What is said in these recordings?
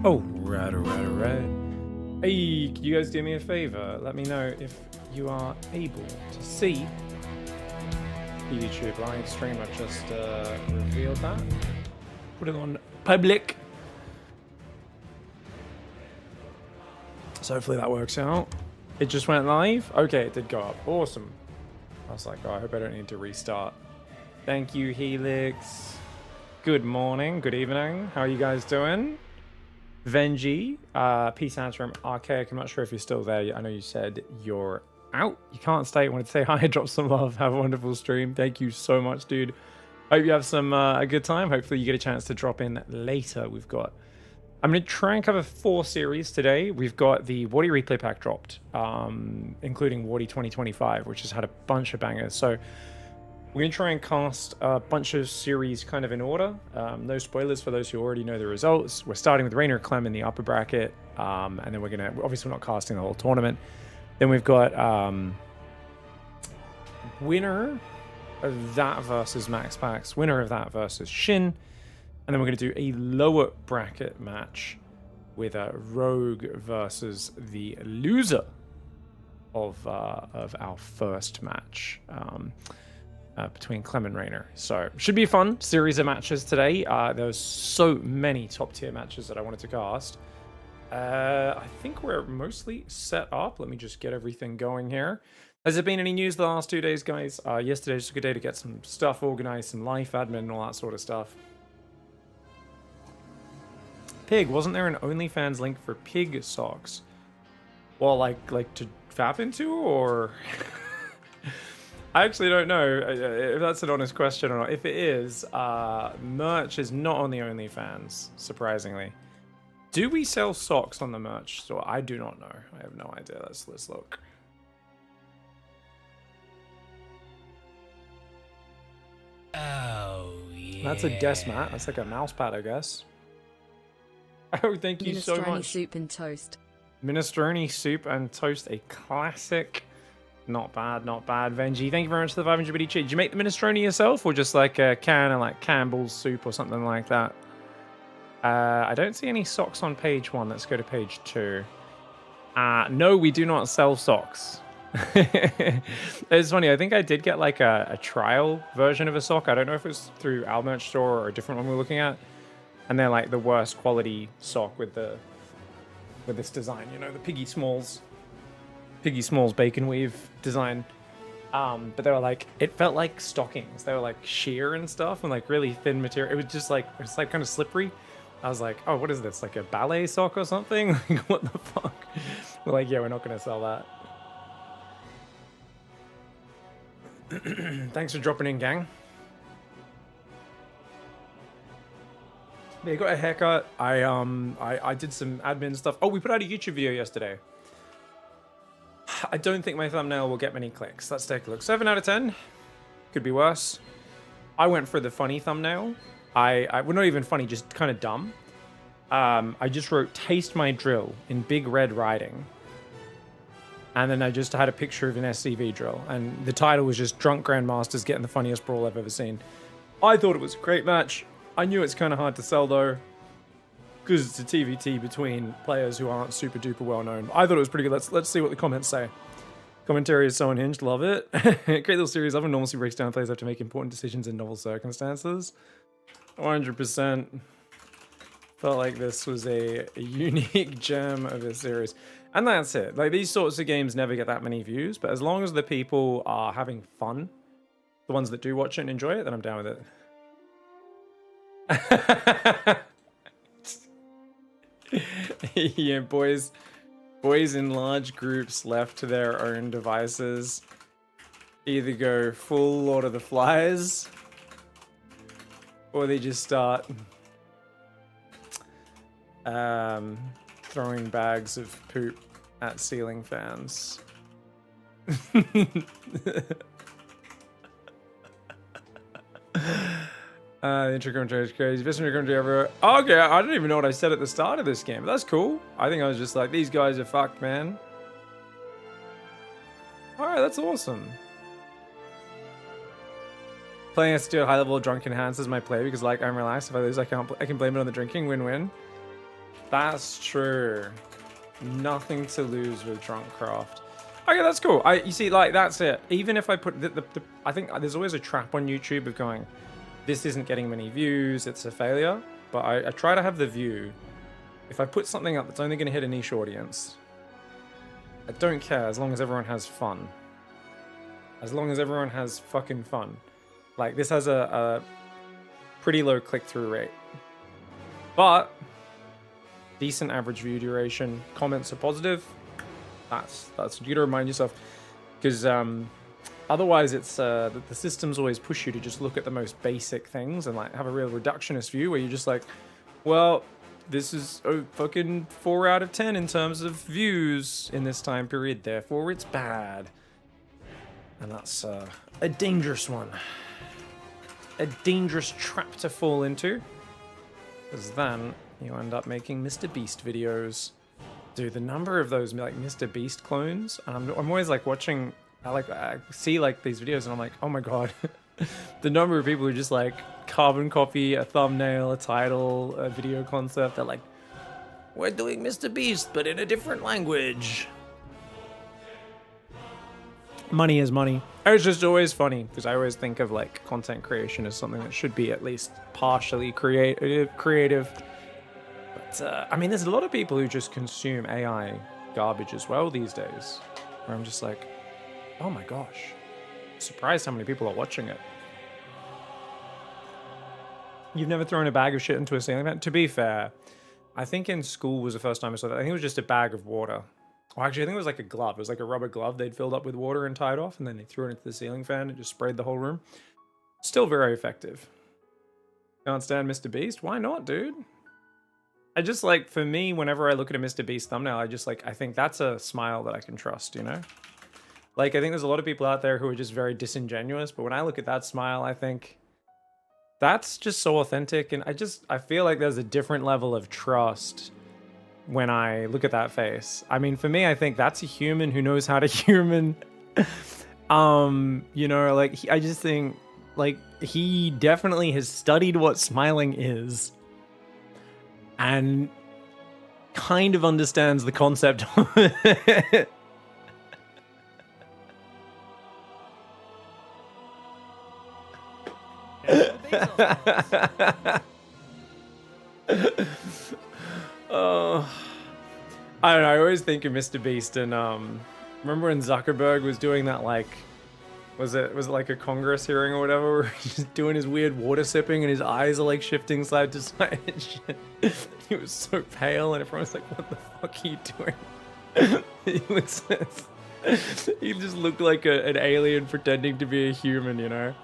Oh, right. Hey, could you guys do me a favor? Let me know if you are able to see the YouTube live stream. I've just revealed that. Put it on public. So hopefully that works out. It just went live? Okay, it did go up. Awesome. I was like, oh, I hope I don't need to restart. Thank you, Helix. Good morning, good evening. How are you guys doing? Venji, peace out from Archaic. I'm not sure if you're still there. I know you said you're out. You can't stay. I wanted to say hi, drop some love. Have a wonderful stream. Thank you so much, dude. Hope you have some a good time. Hopefully you get a chance to drop in later. I'm going to try and cover 4 series today. We've got the Wardy replay pack dropped, including Wardy 2025, which has had a bunch of bangers. So we're going to try and cast a bunch of series kind of in order. No spoilers for those who already know the results. We're starting with Rainer Clem in the upper bracket. And then we're going to, obviously we're not casting the whole tournament. Then we've got winner of that versus Max Pax, winner of that versus Shin. And then we're going to do a lower bracket match with a Rogue versus the loser of our first match. between Clem and Rayner. So should be a fun series of matches today. There's so many top tier matches that I wanted to cast. I think we're mostly set up. Let me just get everything going here. Has there been any news the last 2 days, guys? Yesterday was a good day to get some stuff organized, some life admin and all that sort of stuff. Pig, wasn't there an OnlyFans link for pig socks? Well, like to fap into, or... I actually don't know if that's an honest question or not. If it is, merch is not on the OnlyFans, surprisingly. Do we sell socks on the merch store? I do not know. I have no idea. Let's look. Oh, yeah. That's a desk mat. That's like a mouse pad, I guess. Oh, thank you so much. Minestrone soup and toast. Minestrone soup and toast, a classic. Not bad, not bad. Venji, thank you very much for the 500 BD cheat. Did you make the minestrone yourself, or just like a can of like Campbell's soup or something like that? I don't see any socks on page 1. Let's go to page 2. No, we do not sell socks. It's funny. I think I did get like a trial version of a sock. I don't know if it was through our merch store or a different one we're looking at. And they're like the worst quality sock with this design. You know, the Piggy Smalls bacon weave design. But they were like, it felt like stockings. They were like sheer and stuff and like really thin material. It was just like, it's like kind of slippery. I was like, oh, what is this? Like a ballet sock or something? Like, what the fuck? We're like, yeah, we're not going to sell that. Thanks for dropping in, gang. Yeah, got a haircut. I did some admin stuff. Oh, we put out a YouTube video yesterday. I don't think my thumbnail will get many clicks. Let's take a look. 7 out of 10. Could be worse. I went for the funny thumbnail. Well, not even funny, just kind of dumb. I just wrote "Taste My Drill" in big red writing. And then I just had a picture of an SCV drill. And the title was just "Drunk Grandmasters Getting the Funniest Brawl I've Ever Seen." I thought it was a great match. I knew it's kind of hard to sell, though, because it's a TVT between players who aren't super duper well known. I thought it was pretty good. Let's see what the comments say. Commentary is so unhinged. Love it. Great little series. Often normalcy breaks down players have to make important decisions in novel circumstances. 100%. Felt like this was a unique gem of a series. And that's it. Like, these sorts of games never get that many views, but as long as the people are having fun, the ones that do watch it and enjoy it, then I'm down with it. Yeah, boys in large groups left to their own devices either go full Lord of the Flies, or they just start throwing bags of poop at ceiling fans. The intro commentary is crazy. Best intro commentary ever. Oh, okay, I don't even know what I said at the start of this game. But that's cool. I think I was just like, these guys are fucked, man. Alright, that's awesome. Playing a still high level drunk enhances my play because, like, I'm relaxed. If I lose, I can blame it on the drinking. Win-win. That's true. Nothing to lose with drunk craft. Okay, that's cool. You see, like, that's it. Even if I put I think there's always a trap on YouTube of going, this isn't getting many views, it's a failure. But I try to have the view. If I put something up that's only going to hit a niche audience, I don't care as long as everyone has fun. As long as everyone has fucking fun. Like, this has a pretty low click-through rate. But decent average view duration. Comments are positive. That's you gotta remind yourself. Because otherwise, it's the systems always push you to just look at the most basic things and like have a real reductionist view where you're just like, well, this is a fucking 4 out of 10 in terms of views in this time period, therefore it's bad. And that's a dangerous one. A dangerous trap to fall into. Because then you end up making Mr. Beast videos. Dude, the number of those like Mr. Beast clones, and I'm always like watching. I see like these videos and I'm like, oh my god, the number of people who just like carbon copy a thumbnail, a title, a video concept. They're like, we're doing Mr. Beast, but in a different language. Money is money. It's just always funny because I always think of like content creation as something that should be at least partially creative. But I mean, there's a lot of people who just consume AI garbage as well these days. Where I'm just like, oh my gosh, surprised how many people are watching it. You've never thrown a bag of shit into a ceiling fan? To be fair, I think in school was the first time I saw that. I think it was just a bag of water. Well, actually, I think it was like a glove. It was like a rubber glove they'd filled up with water and tied off, and then they threw it into the ceiling fan and just sprayed the whole room. Still very effective. Can't stand Mr. Beast? Why not, dude? I just like, for me, whenever I look at a Mr. Beast thumbnail, I just like, I think that's a smile that I can trust, you know? Like, I think there's a lot of people out there who are just very disingenuous, but when I look at that smile, I think that's just so authentic, and I feel like there's a different level of trust when I look at that face. I mean, for me, I think that's a human who knows how to human. You know, like, I just think, like, he definitely has studied what smiling is and kind of understands the concept of it. Oh, I don't know. I always think of Mr. Beast, and remember when Zuckerberg was doing that, like, was it like a Congress hearing or whatever, where he's just doing his weird water sipping and his eyes are like shifting side to side and shit. He was so pale, and everyone's like, "What the fuck are you doing?" He just looked like an alien pretending to be a human, you know.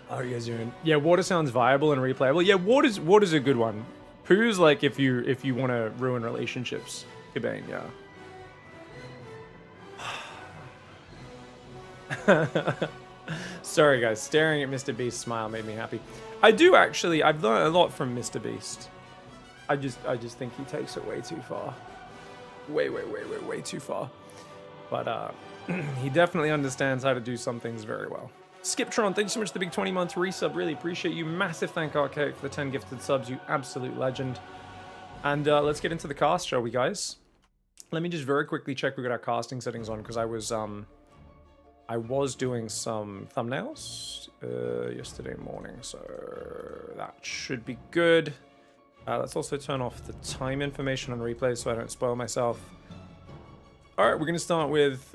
How are you guys doing? Yeah, water sounds viable and replayable. Yeah, water's a good one. Poo's like if you want to ruin relationships. Cabane, yeah. Sorry guys, staring at Mr. Beast's smile made me happy. I do actually. I've learned a lot from Mr. Beast. I just think he takes it way too far. Way too far. But he definitely understands how to do some things very well. Skiptron, thank you so much for the big 20-month resub. Really appreciate you. Massive thank Archaic for the 10 gifted subs. You absolute legend. And let's get into the cast, shall we, guys? Let me just very quickly check we got our casting settings on, because I was doing some thumbnails yesterday morning, so that should be good. Let's also turn off the time information on replay so I don't spoil myself. All right, we're going to start with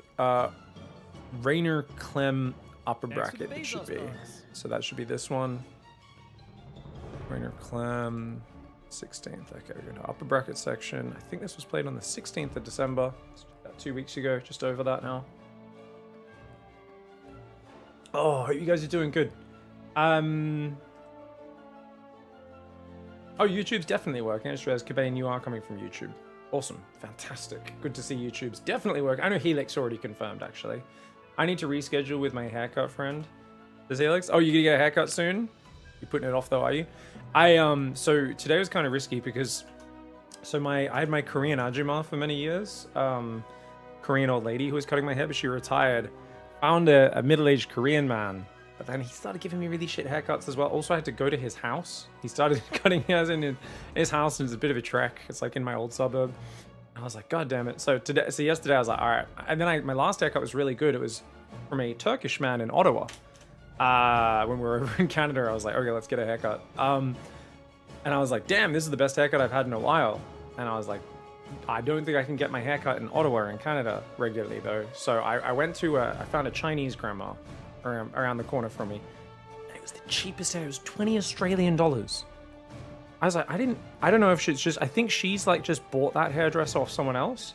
Rainer Clem upper bracket. It should be. So that should be this one. Rainer Clem, 16th. Okay, we're going to upper bracket section. I think this was played on the 16th of December. About 2 weeks ago, just over that now. Oh, hope you guys are doing good. Oh, YouTube's definitely working. It's just Cabane, you are coming from YouTube. Awesome. Fantastic. Good to see YouTube's definitely working. I know Helix already confirmed, actually. I need to reschedule with my haircut friend. Does Helix? Oh, you're gonna get a haircut soon? You're putting it off though, are you? So today was kind of risky because I had my Korean Ajumma for many years. Korean old lady who was cutting my hair, but she retired. Found a middle-aged Korean man, but then he started giving me really shit haircuts as well. Also, I had to go to his house. He started cutting hairs in his house, and it's a bit of a trek. It's like in my old suburb. I was like, God damn it. So yesterday I was like, all right. And then my last haircut was really good. It was from a Turkish man in Ottawa. When we were over in Canada, I was like, okay, let's get a haircut. And I was like, damn, this is the best haircut I've had in a while. And I was like, I don't think I can get my haircut in Ottawa in Canada regularly though. So I went to, I found a Chinese grandma around the corner from me. And it was the cheapest hair. It was 20 Australian dollars. I was like, I don't know if she's just, I think she's like just bought that hairdresser off someone else.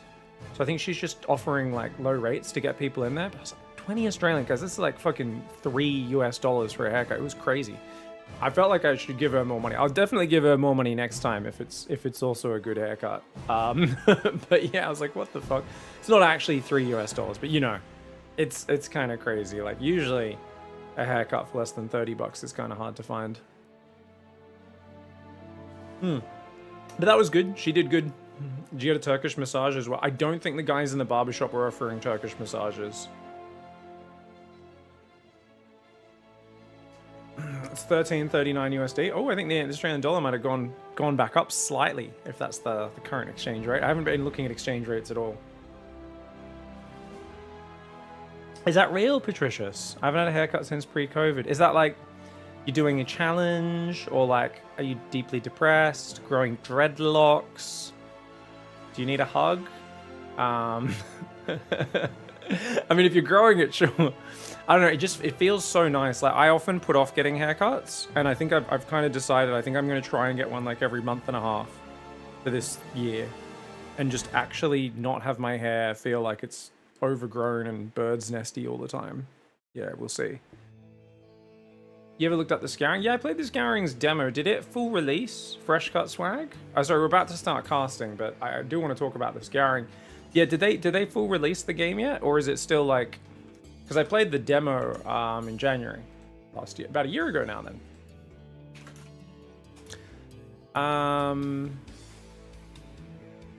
So I think she's just offering like low rates to get people in there. But I was like, 20 Australian, guys, this is like fucking $3 US for a haircut. It was crazy. I felt like I should give her more money. I'll definitely give her more money next time if it's also a good haircut. But yeah, I was like, what the fuck? It's not actually $3 US, but you know, it's kind of crazy. Like usually a haircut for less than $30 is kind of hard to find. But that was good. She did good. Did you get a Turkish massage as well? I don't think the guys in the barbershop were offering Turkish massages. It's $13.39 USD. Oh, I think the Australian dollar might have gone back up slightly, if that's the current exchange rate. I haven't been looking at exchange rates at all. Is that real, Patricius? I haven't had a haircut since pre-COVID. Is that like you're doing a challenge, or like are you deeply depressed, growing dreadlocks? Do you need a hug? I mean, if you're growing it, sure. I don't know. It feels so nice. Like I often put off getting haircuts, and I think I've kind of decided I think I'm going to try and get one like every month and a half for this year, and just actually not have my hair feel like it's overgrown and bird's nesty all the time. Yeah, we'll see. You ever looked up the Scouring? Yeah, I played the Scouring's demo. Did it full release? Fresh cut swag? Oh, sorry, we're about to start casting, but I do want to talk about the Scouring. Yeah, did they full release the game yet, or is it still like? Because I played the demo in January last year, about a year ago now. Then.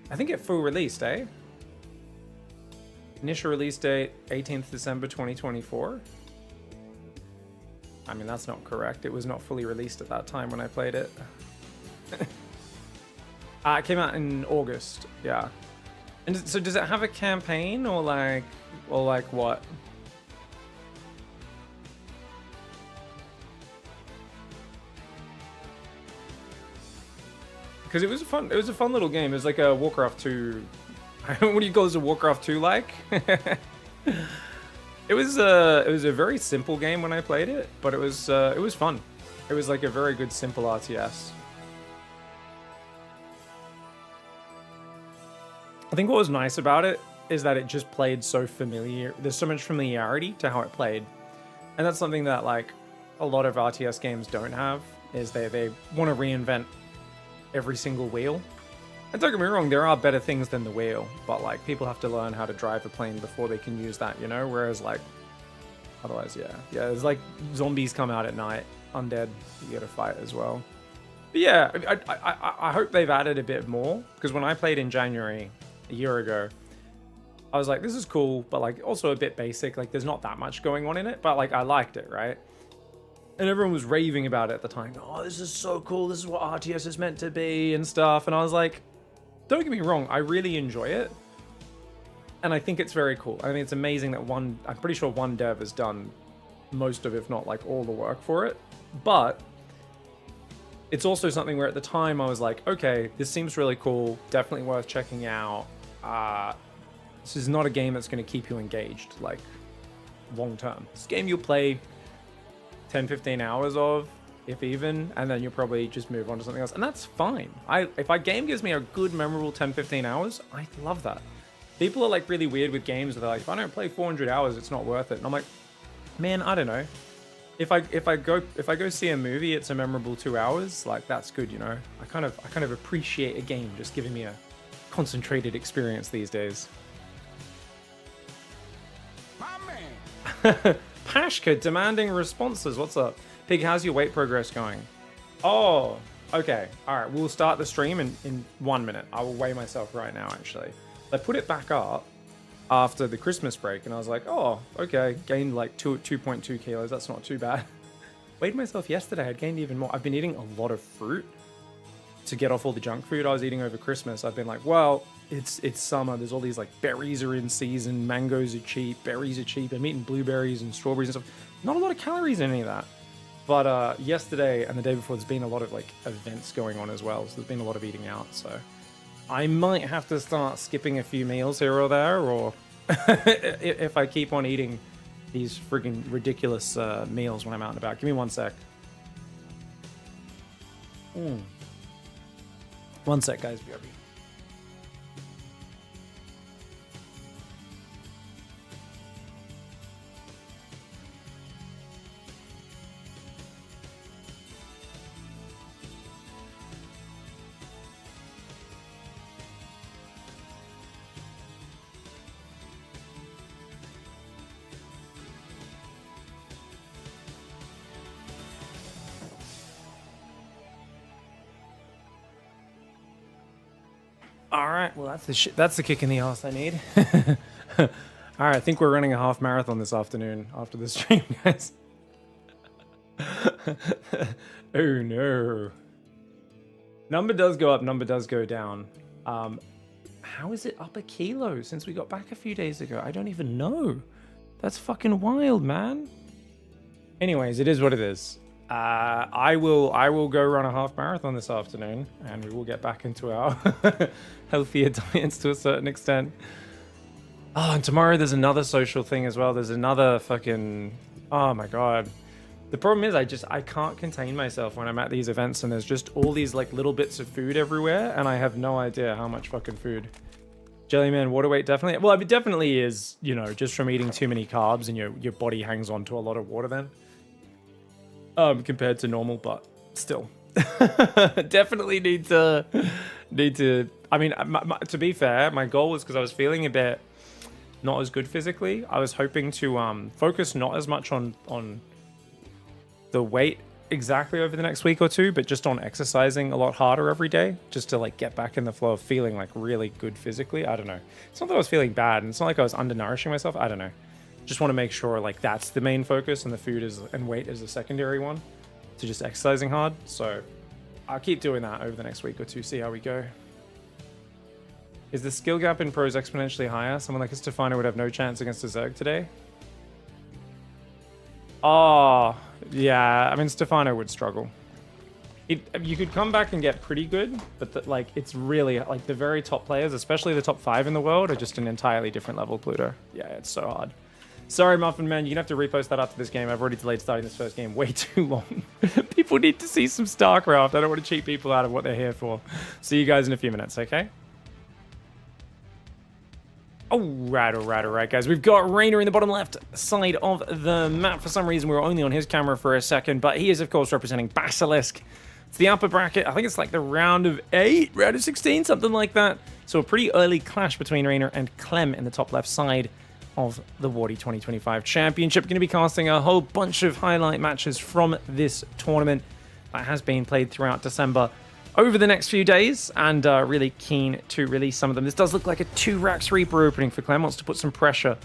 I think it full released, eh? Initial release date 18th December 2024. I mean, that's not correct. It was not fully released at that time when I played it. It came out in August, yeah. And so does it have a campaign or like what? Because it was a fun little game. It was like a Warcraft 2. What do you call this, a Warcraft 2 like? It was a very simple game when I played it, but it was fun. It was like a very good simple RTS. I think what was nice about it is that it just played so familiar. There's so much familiarity to how it played, and that's something that like a lot of RTS games don't have. Is they want to reinvent every single wheel. And don't get me wrong, there are better things than the wheel, but like people have to learn how to drive a plane before they can use that, you know? Whereas like, otherwise, yeah, there's like zombies come out at night, undead, you gotta fight as well. But yeah, I hope they've added a bit more, because when I played in January, a year ago, I was like, this is cool, but like also a bit basic, like there's not that much going on in it, but like I liked it, right? And everyone was raving about it at the time. Oh, this is so cool, this is what RTS is meant to be and stuff, and I was like, don't get me wrong, I really enjoy it. And I think it's very cool. I mean, it's amazing that I'm pretty sure one dev has done most of, if not like all the work for it. But it's also something where at the time I was like, okay, this seems really cool. Definitely worth checking out. This is not a game that's going to keep you engaged, like long term. This game you'll play 10, 15 hours of, if even, and then you'll probably just move on to something else, and that's fine. If a game gives me a good, memorable 10, 15 hours, I love that. People are like really weird with games where they're like, if I don't play 400 hours, it's not worth it. And I'm like, man, I don't know. If I go see a movie, it's a memorable 2 hours. Like that's good, you know. I kind of appreciate a game just giving me a concentrated experience these days. My man. Pashka demanding responses. What's up? Pig, how's your weight progress going? Oh, okay. All right, we'll start the stream in 1 minute. I will weigh myself right now, actually. I put it back up after the Christmas break, and I was like, oh, okay. Gained like 2.2 kilos. That's not too bad. Weighed myself yesterday. I'd gained even more. I've been eating a lot of fruit to get off all the junk food I was eating over Christmas. I've been like, well, it's summer. There's all these like berries are in season. Mangoes are cheap. Berries are cheap. I'm eating blueberries and strawberries and stuff. Not a lot of calories in any of that. But yesterday and the day before, there's been a lot of like events going on as well. So there's been a lot of eating out. So I might have to start skipping a few meals here or there, or if I keep on eating these friggin' ridiculous meals when I'm out and about. Give me 1 sec. 1 sec, guys. BRB. All right, well that's the kick in the ass I need. All right, I think we're running a half marathon this afternoon after the stream, guys. Oh no. Number does go up, number does go down. How is it up a kilo since we got back a few days ago? I don't even know. That's fucking wild, man. Anyways, it is what it is. I will go run a half marathon this afternoon, and we will get back into our healthier diets to a certain extent. Oh, and tomorrow there's another social thing as well. There's another fucking... Oh my god. The problem is I can't contain myself when I'm at these events, and there's just all these like little bits of food everywhere, and I have no idea how much fucking food. Jellyman, water weight definitely. Well, it definitely is, you know, just from eating too many carbs, and your body hangs on to a lot of water then. Compared to normal, but still. Definitely need to. I mean, to be fair, my goal was, because I was feeling a bit not as good physically. I was hoping to focus not as much on the weight exactly over the next week or two, but just on exercising a lot harder every day, just to like get back in the flow of feeling like really good physically. I don't know. It's not that I was feeling bad, and it's not like I was undernourishing myself. I don't know. Just want to make sure like that's the main focus, and the food is and weight is the secondary one to just exercising hard. So I'll keep doing that over the next week or two, see how we go. Is the skill gap in pros exponentially higher? Someone like Stefano would have no chance against a Zerg today. Oh, yeah. I mean, Stefano would struggle. You could come back and get pretty good, but like it's really like the very top players, especially the top 5 in the world, are just an entirely different level, Pluto. Yeah, it's so hard. Sorry, Muffin Man, you're gonna have to repost that after this game. I've already delayed starting this first game way too long. People need to see some StarCraft. I don't want to cheat people out of what they're here for. See you guys in a few minutes, okay? Alright, guys. We've got Rainer in the bottom left side of the map. For some reason, we were only on his camera for a second, but he is, of course, representing Basilisk. It's the upper bracket. I think it's like the round of 8, round of 16, something like that. So a pretty early clash between Rainer and Clem in the top left side of the Wardy 2025 Championship. Going to be casting a whole bunch of highlight matches from this tournament that has been played throughout December over the next few days, and really keen to release some of them. This does look like a 2 Rax Reaper opening for Clem. Wants to put some pressure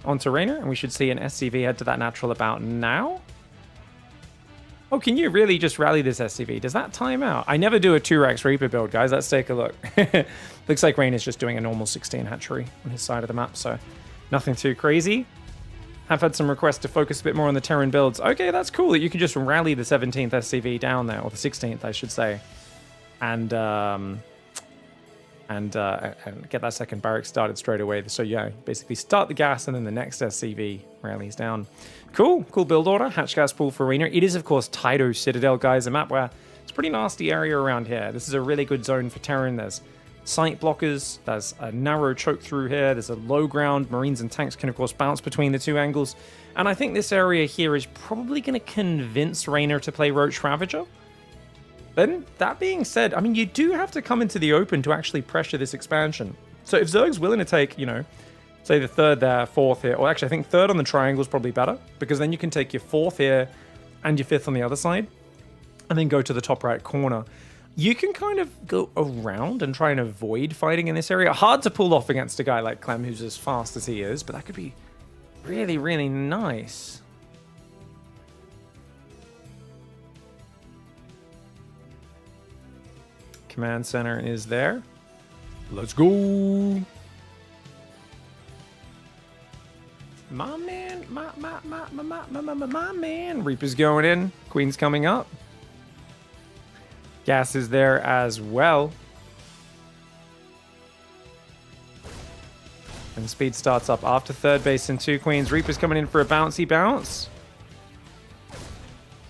onto Rainer, and we should see an SCV head to that natural about now. Oh, can you really just rally this SCV? Does that time out? I never do a 2 Rax Reaper build, guys. Let's take a look. Looks like Rainer's just doing a normal 16 hatchery on his side of the map, so nothing too crazy. I've had some requests to focus a bit more on the Terran builds. Okay, that's cool that you can just rally the 17th SCV down there, or the 16th, I should say, and get that second barrack started straight away. So yeah, basically start the gas, and then the next SCV rallies down. Cool build order. Hatch gas pool for Rainer. It is, of course, Tydo Citadel, guys, a map where it's a pretty nasty area around here. This is a really good zone for Terran. There's sight blockers, there's a narrow choke through here, there's a low ground. Marines and tanks can, of course, bounce between the two angles. And I think this area here is probably going to convince Rainer to play Roach Ravager. Then, that being said, I mean, you do have to come into the open to actually pressure this expansion. So if Zerg's willing to take, you know, say the 3rd there, 4th here, or actually I think 3rd on the triangle is probably better, because then you can take your 4th here and your 5th on the other side, and then go to the top right corner. You can kind of go around and try and avoid fighting in this area. Hard to pull off against a guy like Clem, who's as fast as he is, but that could be really, really nice. Command center is there. Let's go. My man, my man. Reaper's going in. Queen's coming up. Gas is there as well. And speed starts up after 3rd base and 2 queens. Reaper's coming in for a bouncy bounce.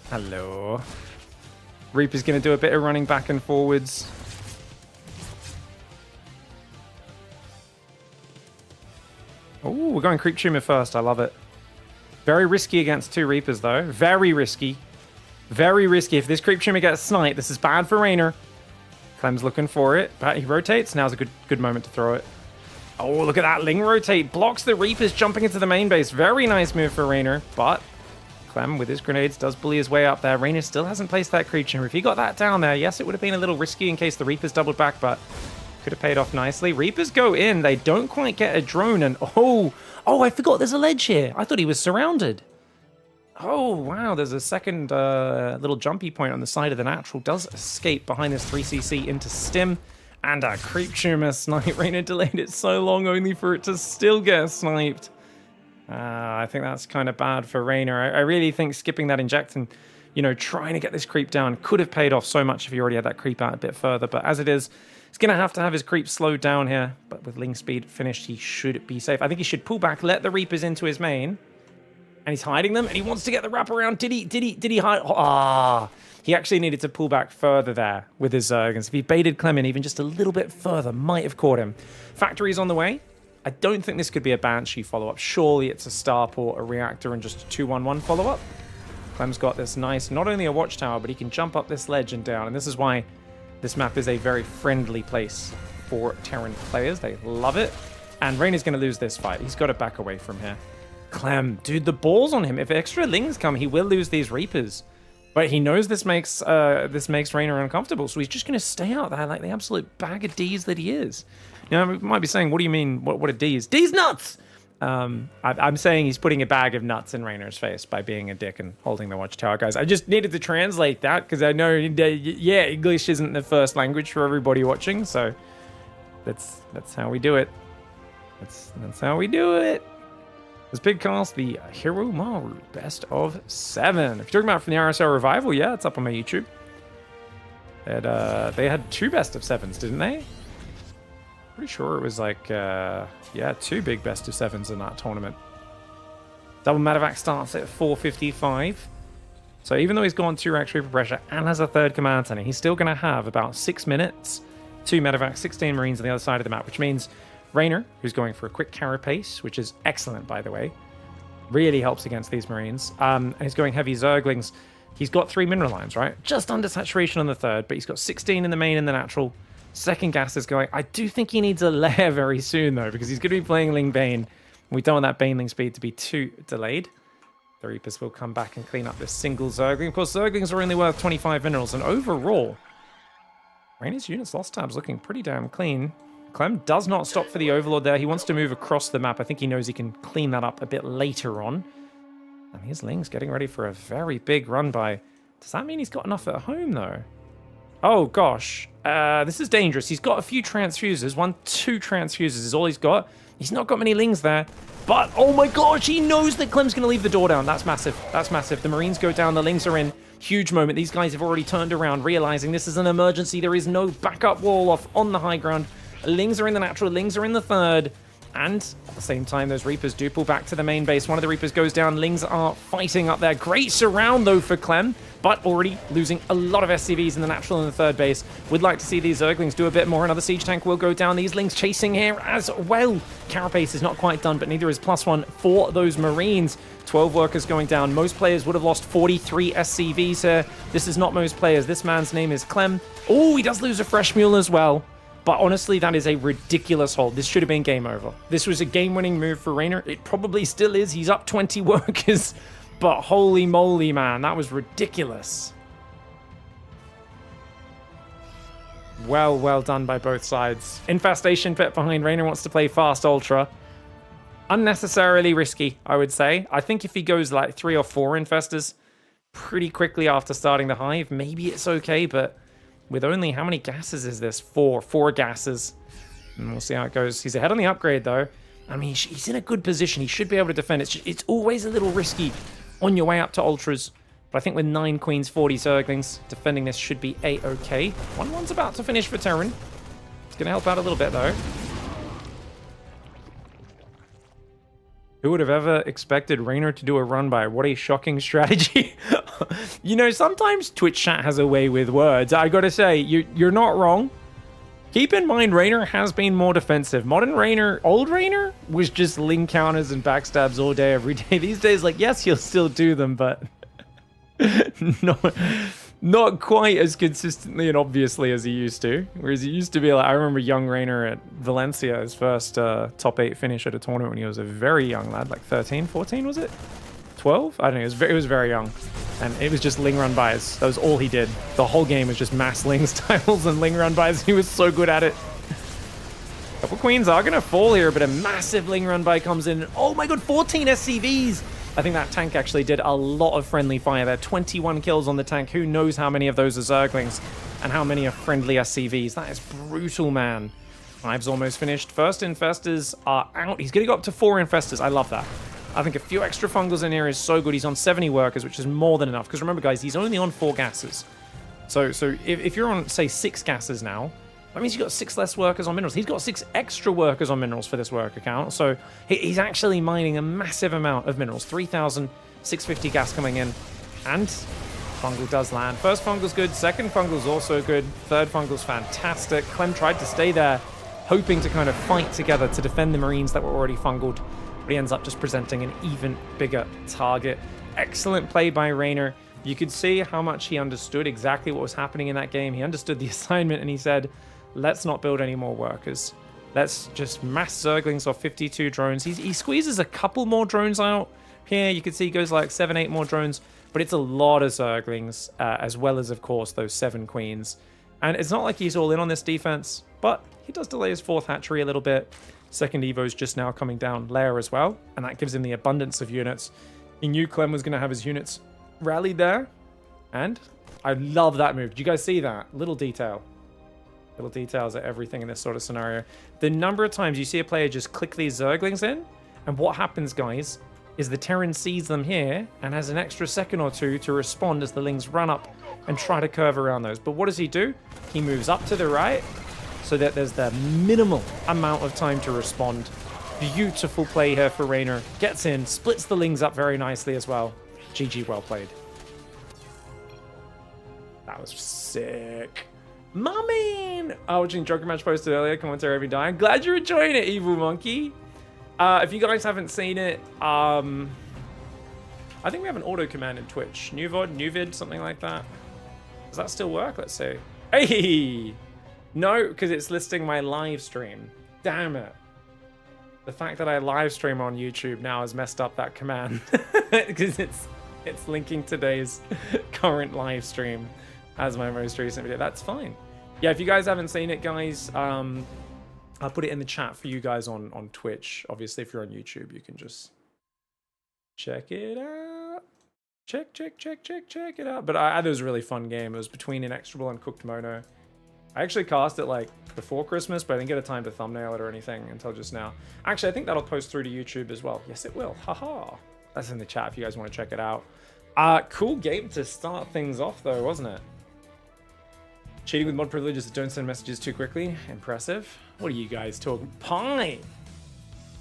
Hello. Reaper's going to do a bit of running back and forwards. Oh, we're going Creep Tumor first. I love it. Very risky against 2 Reapers, though. Very risky. Very risky. If this Creep Tumor gets sniped, this is bad for Rainer. Clem's looking for it, but he rotates. Now's a good moment to throw it. Oh, look at that. Ling rotate. Blocks the Reapers jumping into the main base. Very nice move for Rainer, but Clem, with his grenades, does bully his way up there. Rainer still hasn't placed that Creep Tumor. If he got that down there, yes, it would have been a little risky in case the Reapers doubled back, but could have paid off nicely. Reapers go in. They don't quite get a drone, and oh, I forgot there's a ledge here. I thought he was surrounded. Oh, wow, there's a second little jumpy point on the side of the natural. Does escape behind this 3cc into stim. And a Creep Tumor snipe. Rainer delayed it so long only for it to still get sniped. I think that's kind of bad for Raynor. I really think skipping that inject and, you know, trying to get this creep down could have paid off so much if he already had that creep out a bit further. But as it is, he's going to have his creep slowed down here. But with Ling speed finished, he should be safe. I think he should pull back, let the Reapers into his main. And he's hiding them, and he wants to get the wraparound. Did he hide? Ah, he actually needed to pull back further there with his Zerglings. If he baited Clem in even just a little bit further, might have caught him. Factory's on the way. I don't think this could be a Banshee follow-up. Surely it's a Starport, a Reactor, and just a 2-1-1 follow-up. Clem's got this nice, not only a watchtower, but he can jump up this ledge and down. And this is why this map is a very friendly place for Terran players. They love it. And Raynor's going to lose this fight. He's got to back away from here. Clem, dude, the balls on him. If extra Lings come, he will lose these Reapers. But he knows this makes Raynor uncomfortable, so he's just going to stay out there like the absolute bag of D's that he is. Now, you might be saying, what do you mean, what a D is? D's nuts! I'm saying he's putting a bag of nuts in Raynor's face by being a dick and holding the watchtower, guys. I just needed to translate that, because I know, yeah, English isn't the first language for everybody watching, so that's how we do it. That's how we do it. This big cast, the Hiromaru Best of 7. If you're talking about from the RSL Revival, yeah, it's up on my YouTube. They had 2 Best of 7s, didn't they? Pretty sure it was like, yeah, 2 big Best of 7s in that tournament. Double Medevac starts at 455. So even though he's gone 2 racks Reaper Pressure and has a 3rd command center, he's still going to have about 6 minutes, 2 Medevac, 16 Marines on the other side of the map, which means Raynor, who's going for a quick carapace, which is excellent, by the way, really helps against these Marines. And he's going heavy Zerglings. He's got 3 mineral lines, right? Just under saturation on the 3rd, but he's got 16 in the main and the natural. 2nd gas is going. I do think he needs a lair very soon, though, because he's going to be playing Ling Bane. We don't want that Baneling speed to be too delayed. The Reapers will come back and clean up this single Zergling. Of course, Zerglings are only worth 25 minerals, and overall, Raynor's units lost tabs looking pretty damn clean. Clem does not stop for the Overlord there. He wants to move across the map. I think he knows he can clean that up a bit later on. And his Ling's getting ready for a very big run by. Does that mean he's got enough at home, though? Oh, gosh. This is dangerous. He's got a few transfusers. 2 transfusers is all he's got. He's not got many Lings there. But, oh my gosh, he knows that Clem's going to leave the door down. That's massive. That's massive. The Marines go down. The Lings are in. Huge moment. These guys have already turned around, realizing this is an emergency. There is no backup wall off on the high ground. Lings are in the natural, Lings are in the 3rd, and at the same time, those Reapers do pull back to the main base. One of the Reapers goes down, Lings are fighting up there. Great surround, though, for Clem, but already losing a lot of SCVs in the natural and the 3rd base. Would like to see these Zerglings do a bit more. Another siege tank will go down. These Lings chasing here as well. Carapace is not quite done, but neither is +1 for those Marines. 12 workers going down. Most players would have lost 43 SCVs here. This is not most players. This man's name is Clem. Oh, he does lose a fresh mule as well. But honestly, that is a ridiculous hold. This should have been game over. This was a game-winning move for Raynor. It probably still is. He's up 20 workers. But holy moly, man. That was ridiculous. Well done by both sides. Infestation pit behind. Raynor wants to play fast ultra. Unnecessarily risky, I would say. I think if he goes like 3 or 4 infestors pretty quickly after starting the hive, maybe it's okay, but with only, how many gases is this? 4 gases. And we'll see how it goes. He's ahead on the upgrade, though. I mean, he's in a good position. He should be able to defend. It's always a little risky on your way up to ultras. But I think with 9 queens, 40 Zerglings, defending this should be a-okay. 1-1's about to finish for Terran. It's going to help out a little bit, though. Who would have ever expected Raynor to do a run by? What a shocking strategy. You know, sometimes Twitch chat has a way with words. I gotta say, you're not wrong. Keep in mind, Raynor has been more defensive. Modern Raynor, old Raynor, was just Ling counters and backstabs all day, every day. These days, like, yes, he'll still do them, but not quite as consistently and obviously as he used to. Whereas he used to be like, I remember young Raynor at Valencia, his first top 8 finish at a tournament when he was a very young lad, like 13, 14, was it? 12? I don't know, it was very young. And it was just Ling run bys. That was all he did. The whole game was just mass Ling styles and Ling run bys. He was so good at it. Couple queens are going to fall here, but a massive Ling run by comes in. Oh my god, 14 SCVs! I think that tank actually did a lot of friendly fire there. 21 kills on the tank. Who knows how many of those are Zerglings and how many are friendly SCVs. That is brutal, man. Hive's almost finished. First infestors are out. He's going to go up to 4 infestors. I love that. I think a few extra fungals in here is so good. He's on 70 workers, which is more than enough. Because remember, guys, he's only on 4 gases. So if you're on, say, 6 gases now, that means you've got 6 less workers on minerals. He's got 6 extra workers on minerals for this worker count. So he's actually mining a massive amount of minerals. 3,650 gas coming in. And fungal does land. First fungal's good. Second fungal's also good. Third fungal's fantastic. Clem tried to stay there, hoping to kind of fight together to defend the Marines that were already fungaled. But he ends up just presenting an even bigger target. Excellent play by Raynor. You could see how much he understood exactly what was happening in that game. He understood the assignment and he said, let's not build any more workers. Let's just mass Zerglings off 52 drones. He squeezes a couple more drones out. Here you can see he goes like 7, 8 more drones. But it's a lot of Zerglings, as well as, of course, those 7 queens. And it's not like he's all in on this defense, but he does delay his 4th hatchery a little bit. Second Evo's just now coming down layer as well, and that gives him the abundance of units. He knew Clem was going to have his units rallied there, and I love that move. Did you guys see that? Little detail. Little details at everything in this sort of scenario. The number of times you see a player just click these Zerglings in, and what happens, guys, is the Terran sees them here and has an extra second or two to respond as the Lings run up and try to curve around those. But what does he do? He moves up to the right so that there's the minimal amount of time to respond. Beautiful play here for Raynor. Gets in, splits the Lings up very nicely as well. GG, well played. That was sick. My man! Watching Joker Match posted earlier, commentary every day. I'm glad you're enjoying it, Evil Monkey. If you guys haven't seen it, I think we have an auto command in Twitch. New vid, something like that. Does that still work? Let's see. Hey! No, because it's listing my live stream. Damn it. The fact that I live stream on YouTube now has messed up that command. Because it's linking today's current live stream as my most recent video. That's fine. Yeah, if you guys haven't seen it, guys, I'll put it in the chat for you guys on Twitch. Obviously, if you're on YouTube, you can just check it out. Check it out. But I had this really fun game. It was between Inexorable and Cooked Mono. I actually cast it like before Christmas, but I didn't get a time to thumbnail it or anything until just now. Actually, I think that'll post through to YouTube as well. Yes, it will. Haha. That's in the chat if you guys want to check it out. Cool game to start things off, though, wasn't it? Cheating with mod privileges that don't send messages too quickly. Impressive. What are you guys talking? Pi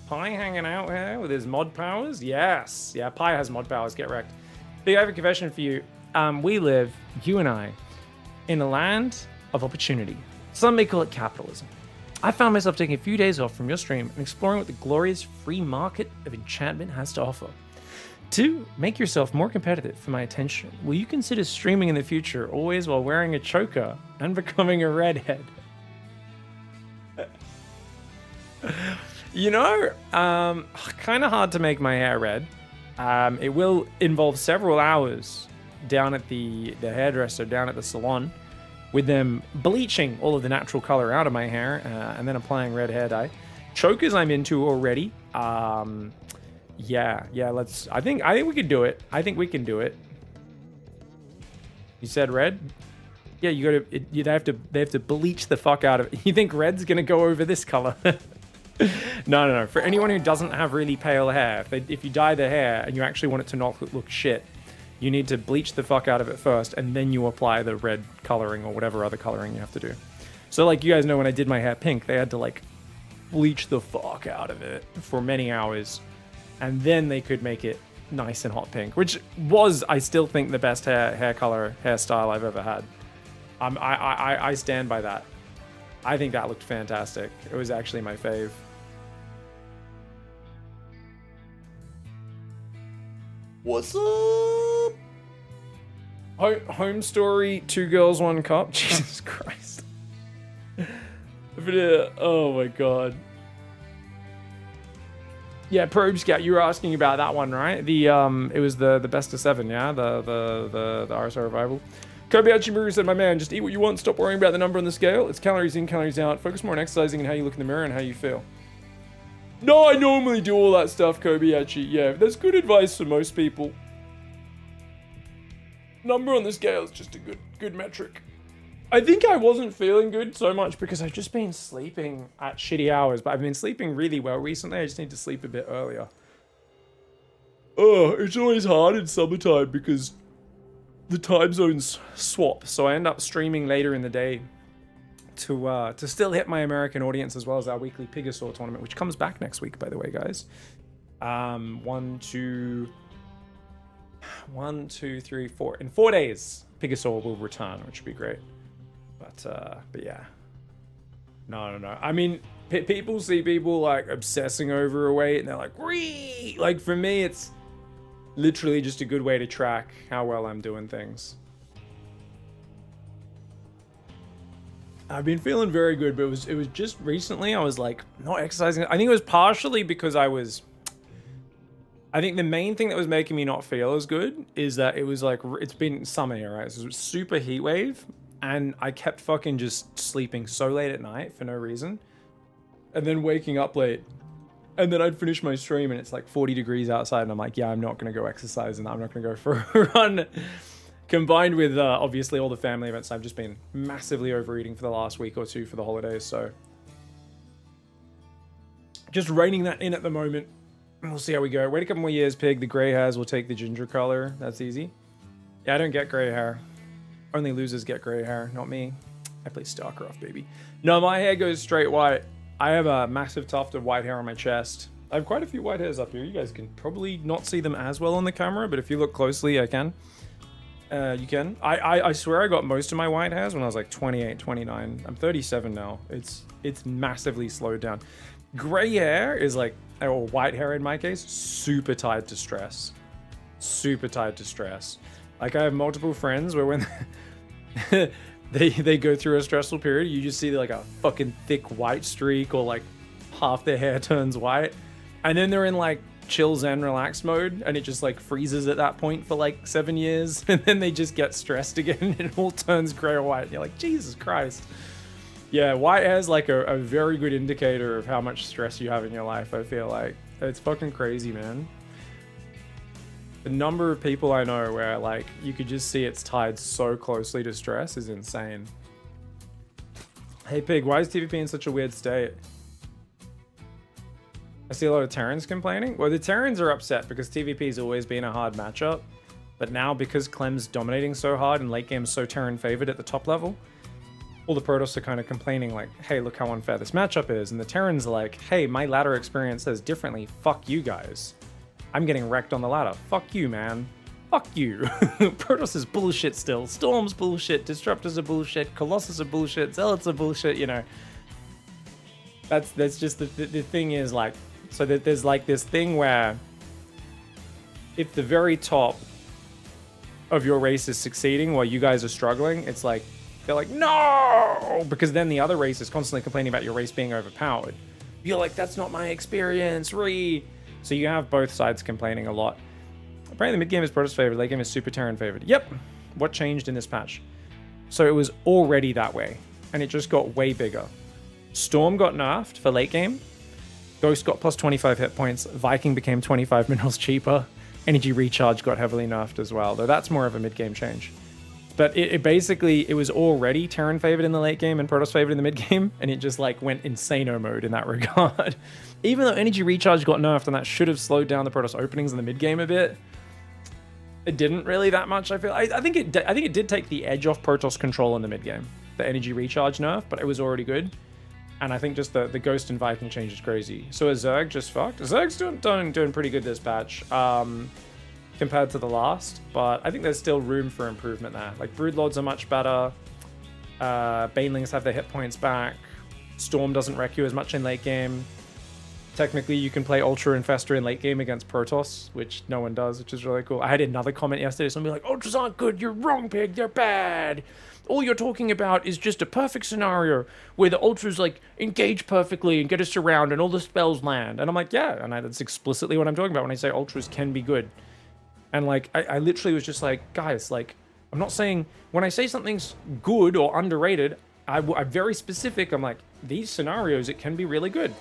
hanging out here with his mod powers? Yes. Yeah, Pi has mod powers. Get wrecked. Big, I have a confession for you. We live, you and I, in a land of opportunity. Some may call it capitalism. I found myself taking a few days off from your stream and exploring what the glorious free market of enchantment has to offer. To make yourself more competitive for my attention, will you consider streaming in the future, always while wearing a choker and becoming a redhead? You know, kind of hard to make my hair red. It will involve several hours down at the hairdresser, down at the salon, with them bleaching all of the natural color out of my hair and then applying red hair dye. Chokers I'm into already. Yeah, let's. I think we can do it. I think we can do it. You said red? Yeah, they have to bleach the fuck out of it. You think red's gonna go over this color? No. For anyone who doesn't have really pale hair, if you dye the hair and you actually want it to not look shit, you need to bleach the fuck out of it first, and then you apply the red coloring or whatever other coloring you have to do. So, like, you guys know when I did my hair pink, they had to like bleach the fuck out of it for many hours. And then they could make it nice and hot pink, which was, I still think, the best hairstyle I've ever had. I stand by that. I think that looked fantastic. It was actually my fave. What's up? Home story, 2 girls, 1 cup. Jesus Christ. Oh my god. Yeah, Probe Scout, you were asking about that one, right? It was the best of 7, yeah? The RSR revival. Kobayashi Maru said, my man, just eat what you want, stop worrying about the number on the scale. It's calories in, calories out. Focus more on exercising and how you look in the mirror and how you feel. No, I normally do all that stuff, Kobayashi. Yeah, that's good advice for most people. Number on the scale is just a good metric. I think I wasn't feeling good so much because I've just been sleeping at shitty hours, but I've been sleeping really well recently. I just need to sleep a bit earlier. Oh, it's always hard in summertime because the time zones swap. So I end up streaming later in the day to still hit my American audience, as well as our weekly Pigasaur tournament, which comes back next week, by the way, guys. 1, 2, 3, 4. In 4 days, Pigasaur will return, which would be great. But yeah. No. I mean, people see people like obsessing over a weight, and they're like, "Wee!" Like for me, it's literally just a good way to track how well I'm doing things. I've been feeling very good, but it was just recently I was like not exercising. I think it was partially because I think the main thing that was making me not feel as good is that it was like, it's been summer here, right? So it was super heat wave, and I kept fucking just sleeping so late at night for no reason, and then waking up late, and then I'd finish my stream and it's like 40 degrees outside, and I'm like, yeah, I'm not gonna go exercise, and I'm not gonna go for a run. Combined with obviously all the family events, I've just been massively overeating for the last week or two for the holidays, so just reining that in at the moment. We'll see how we go. Wait a couple more years, Pig. The gray hairs will take the ginger color. That's easy. Yeah, I don't get gray hair. Only losers get gray hair, not me. I play StarCraft, baby. No, my hair goes straight white. I have a massive tuft of white hair on my chest. I have quite a few white hairs up here. You guys can probably not see them as well on the camera, but if you look closely, I can. You can. I swear I got most of my white hairs when I was like 28, 29. I'm 37 now. It's massively slowed down. Gray hair is like, or white hair in my case, super tied to stress. Super tied to stress. Like I have multiple friends where when they go through a stressful period, you just see like a fucking thick white streak, or like half their hair turns white. And then they're in like chill zen relax mode, and it just like freezes at that point for like 7 years, and then they just get stressed again and it all turns gray or white, and you're like, Jesus Christ. Yeah, white hair is like a very good indicator of how much stress you have in your life. I feel like it's fucking crazy, man. The number of people I know where like you could just see it's tied so closely to stress is insane. Hey Pig, why is TVP in such a weird state? I see a lot of Terrans complaining. Well, the Terrans are upset because TVP's always been a hard matchup. But now, because Clem's dominating so hard and late game's so Terran favored at the top level, all the Protoss are kind of complaining like, hey, look how unfair this matchup is. And the Terrans are like, hey, my ladder experience says differently. Fuck you guys. I'm getting wrecked on the ladder. Fuck you, man. Fuck you. Protoss is bullshit still. Storm's bullshit. Disruptors are bullshit. Colossus are bullshit. Zealots are bullshit, you know. That's just the thing is like, so that there's like this thing where if the very top of your race is succeeding while you guys are struggling, it's like, they're like, no, because then the other race is constantly complaining about your race being overpowered. You're like, that's not my experience, So you have both sides complaining a lot. Apparently the mid game is Protoss favored, late game is Super Terran favored. Yep. What changed in this patch? So it was already that way, and it just got way bigger. Storm got nerfed for late game. Ghost got plus 25 hit points. Viking became 25 minerals cheaper. Energy recharge got heavily nerfed as well, though that's more of a mid-game change. But it basically, it was already Terran favored in the late game and Protoss favored in the mid game, and it just like went insano mode in that regard. Even though energy recharge got nerfed, and that should have slowed down the Protoss openings in the mid game a bit, it didn't really that much. I feel. I think it did take the edge off Protoss control in the mid game, the energy recharge nerf, but it was already good. And I think just the Ghost and Viking change is crazy. So is Zerg just fucked? Zerg's doing pretty good this patch compared to the last, but I think there's still room for improvement there. Like Broodlords are much better. Banelings have their hit points back. Storm doesn't wreck you as much in late game. Technically, you can play Ultra Infestor in late game against Protoss, which no one does, which is really cool. I had another comment yesterday, somebody like, Ultras aren't good, you're wrong, Pig, they're bad. All you're talking about is just a perfect scenario where the Ultras like engage perfectly and get us around and all the spells land. And I'm like, yeah, and that's explicitly what I'm talking about when I say Ultras can be good. And like, I literally was just like, guys, like, I'm not saying, when I say something's good or underrated, I'm very specific. I'm like, these scenarios, it can be really good.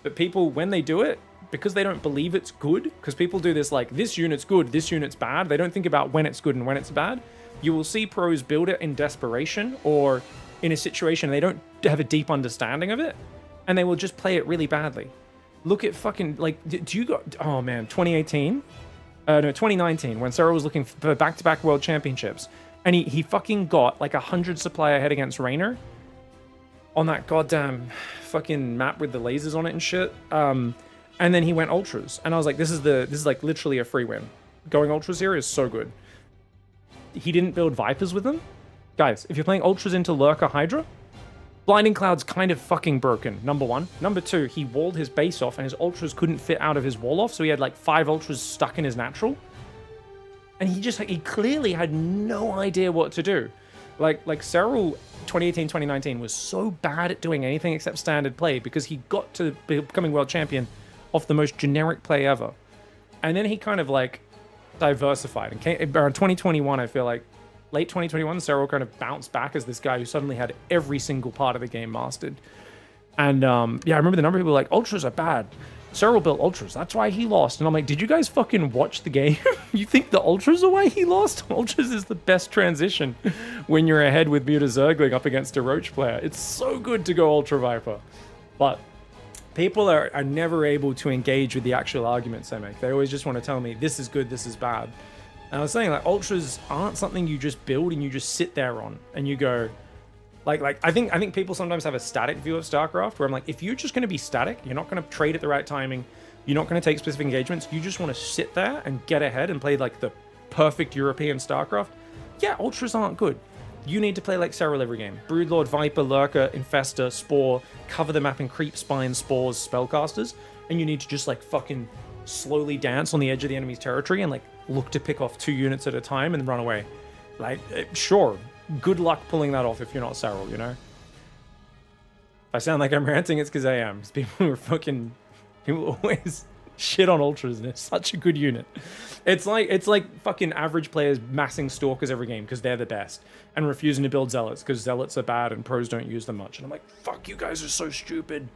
But people, when they do it, because they don't believe it's good, because people do this like, this unit's good, this unit's bad, they don't think about when it's good and when it's bad. You will see pros build it in desperation or in a situation they don't have a deep understanding of it, and they will just play it really badly. Look at fucking, like, do you got, oh man, 2018? No, 2019, when Cyril was looking for back-to-back world championships. And he fucking got like 100 supply ahead against Raynor on that goddamn fucking map with the lasers on it and shit. And then he went ultras. And I was like, this is like literally a free win. Going ultras here is so good. He didn't build Vipers with them. Guys, if you're playing ultras into Lurker Hydra, Blinding Cloud's kind of fucking broken, number one. Number two, he walled his base off and his ultras couldn't fit out of his wall off, so he had like 5 ultras stuck in his natural. And he clearly had no idea what to do. Like Cyril 2018, 2019 was so bad at doing anything except standard play because he got to becoming world champion off the most generic play ever. And then he kind of like diversified and came around 2021, I feel like. Late 2021, Cyril kind of bounced back as this guy who suddenly had every single part of the game mastered. And yeah, I remember the number of people were like, ultras are bad. Cyril built ultras, that's why he lost. And I'm like, did you guys fucking watch the game? You think the ultras are why he lost? Ultras is the best transition when you're ahead with Muta Zergling up against a Roach player. It's so good to go Ultra Viper. But people are never able to engage with the actual arguments I make. They always just want to tell me, this is good, this is bad. And I was saying, like, ultras aren't something you just build and you just sit there on and you go, like I think people sometimes have a static view of StarCraft where I'm like, if you're just going to be static, you're not going to trade at the right timing, you're not going to take specific engagements, you just want to sit there and get ahead and play like the perfect European StarCraft. Yeah, ultras aren't good. You need to play like Cyril every game. Broodlord, Viper, Lurker, Infester, Spore, cover the map in Creep, Spine, Spores, Spellcasters, and you need to just like fucking slowly dance on the edge of the enemy's territory and like look to pick off 2 units at a time and run away. Like, sure, good luck pulling that off if you're not Cyril, you know? If I sound like I'm ranting, it's because I am. People always shit on ultras and it's such a good unit. It's like fucking average players massing stalkers every game because they're the best and refusing to build zealots because zealots are bad and pros don't use them much. And I'm like, fuck, you guys are so stupid.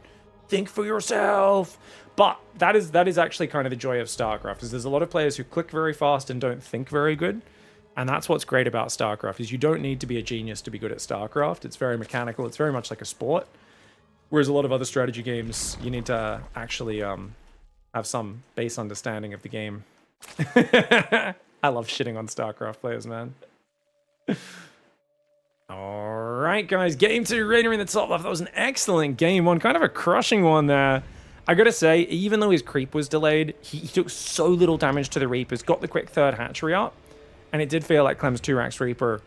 Think for yourself. But that is actually kind of the joy of StarCraft, is there's a lot of players who click very fast and don't think very good. And that's what's great about StarCraft, is you don't need to be a genius to be good at StarCraft. It's very mechanical. It's very much like a sport. Whereas a lot of other strategy games, you need to actually have some base understanding of the game. I love shitting on StarCraft players, man. Alright, guys. Game 2, Raynor in the top left. That was an excellent game one. Kind of a crushing one there. I gotta say, even though his creep was delayed, he took so little damage to the Reapers, got the quick 3rd hatchery up, and it did feel like Clem's 2-Rax Reaper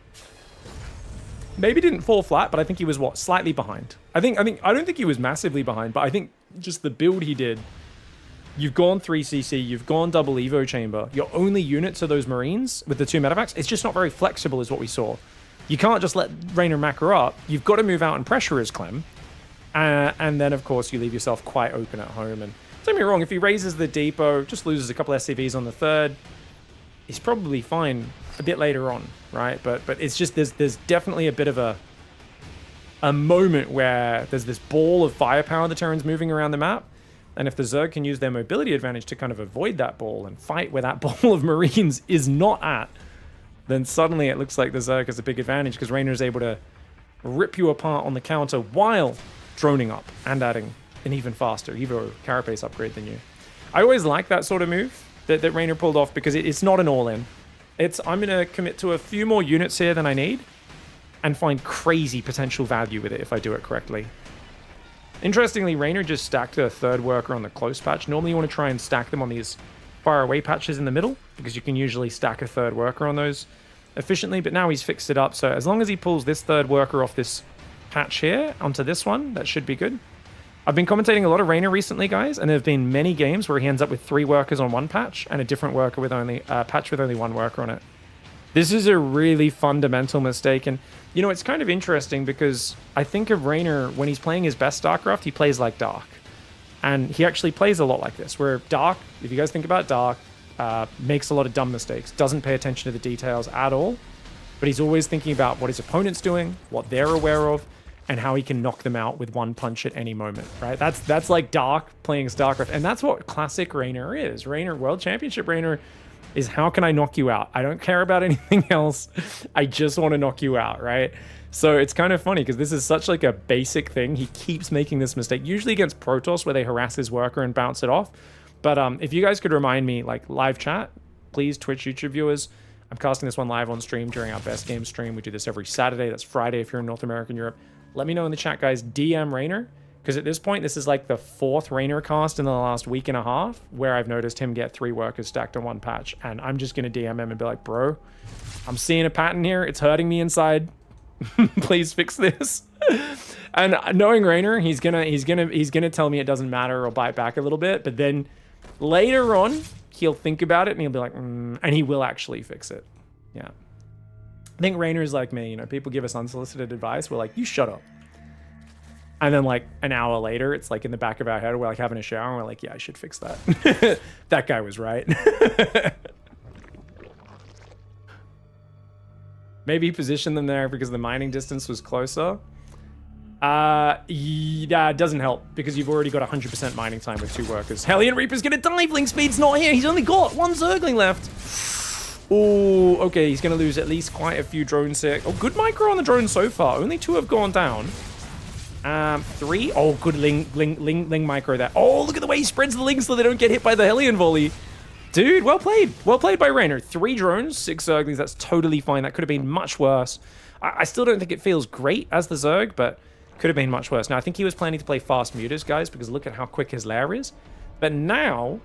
maybe didn't fall flat, but I think he was, what, slightly behind. I don't think he was massively behind, but I think just the build he did, you've gone 3cc, you've gone double Evo chamber, your only units are those Marines with the 2 metavacs. It's just not very flexible is what we saw. You can't just let Raynor macro up. You've got to move out and pressure his Clem. And then, of course, you leave yourself quite open at home. And don't get me wrong, if he raises the depot, just loses a couple SCVs on the 3rd, he's probably fine a bit later on, right? But it's just, there's definitely a bit of a moment where there's this ball of firepower the Terrans moving around the map. And if the Zerg can use their mobility advantage to kind of avoid that ball and fight where that ball of Marines is not at, then suddenly it looks like the Zerg has a big advantage because Raynor is able to rip you apart on the counter while droning up and adding an even faster Evo carapace upgrade than you. I always like that sort of move that Raynor pulled off because it's not an all-in. I'm going to commit to a few more units here than I need and find crazy potential value with it if I do it correctly. Interestingly, Raynor just stacked a 3rd worker on the close patch. Normally you want to try and stack them on these far away patches in the middle because you can usually stack a 3rd worker on those efficiently, but now he's fixed it up. So as long as he pulls this 3rd worker off this patch here onto this one, that should be good. I've been commentating a lot of Raynor recently, guys, and there have been many games where he ends up with 3 workers on one patch and a different worker with only patch with only 1 worker on it. This is a really fundamental mistake, and you know, it's kind of interesting because I think of Raynor when he's playing his best StarCraft, he plays like Dark. And he actually plays a lot like this, where Dark, if you guys think about Dark, makes a lot of dumb mistakes, doesn't pay attention to the details at all, but he's always thinking about what his opponent's doing, what they're aware of, and how he can knock them out with one punch at any moment, right? That's like Dark playing StarCraft, and that's what classic Raynor is. Raynor, World Championship Raynor, is how can I knock you out? I don't care about anything else. I just want to knock you out, right? So it's kind of funny because this is such like a basic thing. He keeps making this mistake, usually against Protoss where they harass his worker and bounce it off. But if you guys could remind me, like live chat, please, Twitch, YouTube viewers, I'm casting this one live on stream during our Best Games stream. We do this every Saturday. That's Friday if you're in North America and Europe. Let me know in the chat, guys, DM Raynor. Because at this point, this is like the 4th Raynor cast in the last week and a half where I've noticed him get 3 workers stacked on one patch. And I'm just going to DM him and be like, bro, I'm seeing a pattern here. It's hurting me inside. Please fix this. And knowing Raynor, he's gonna tell me it doesn't matter or bite back a little bit. But then later on, he'll think about it and he'll be like, and he will actually fix it. Yeah. I think Raynor's like me. You know, people give us unsolicited advice. We're like, you shut up. And then like an hour later, it's like in the back of our head, we're like having a shower and we're like, yeah, I should fix that. That guy was right. Maybe position them there because the mining distance was closer. Yeah, it doesn't help because you've already got 100% mining time with 2 workers. Hellion Reaper's gonna dive. Link speed's not here. He's only got 1 Zergling left. Oh, okay. He's gonna lose at least quite a few drones here. Oh, good micro on the drone so far. Only 2 have gone down. 3. Oh, good Ling micro there. Oh, look at the way he spreads the Lings so they don't get hit by the Hellion volley. Dude, well played. Well played by Raynor. 3 drones, 6 Zerglings. That's totally fine. That could have been much worse. I still don't think it feels great as the Zerg, but could have been much worse. Now, I think he was planning to play fast mutas, guys, because look at how quick his lair is. But now,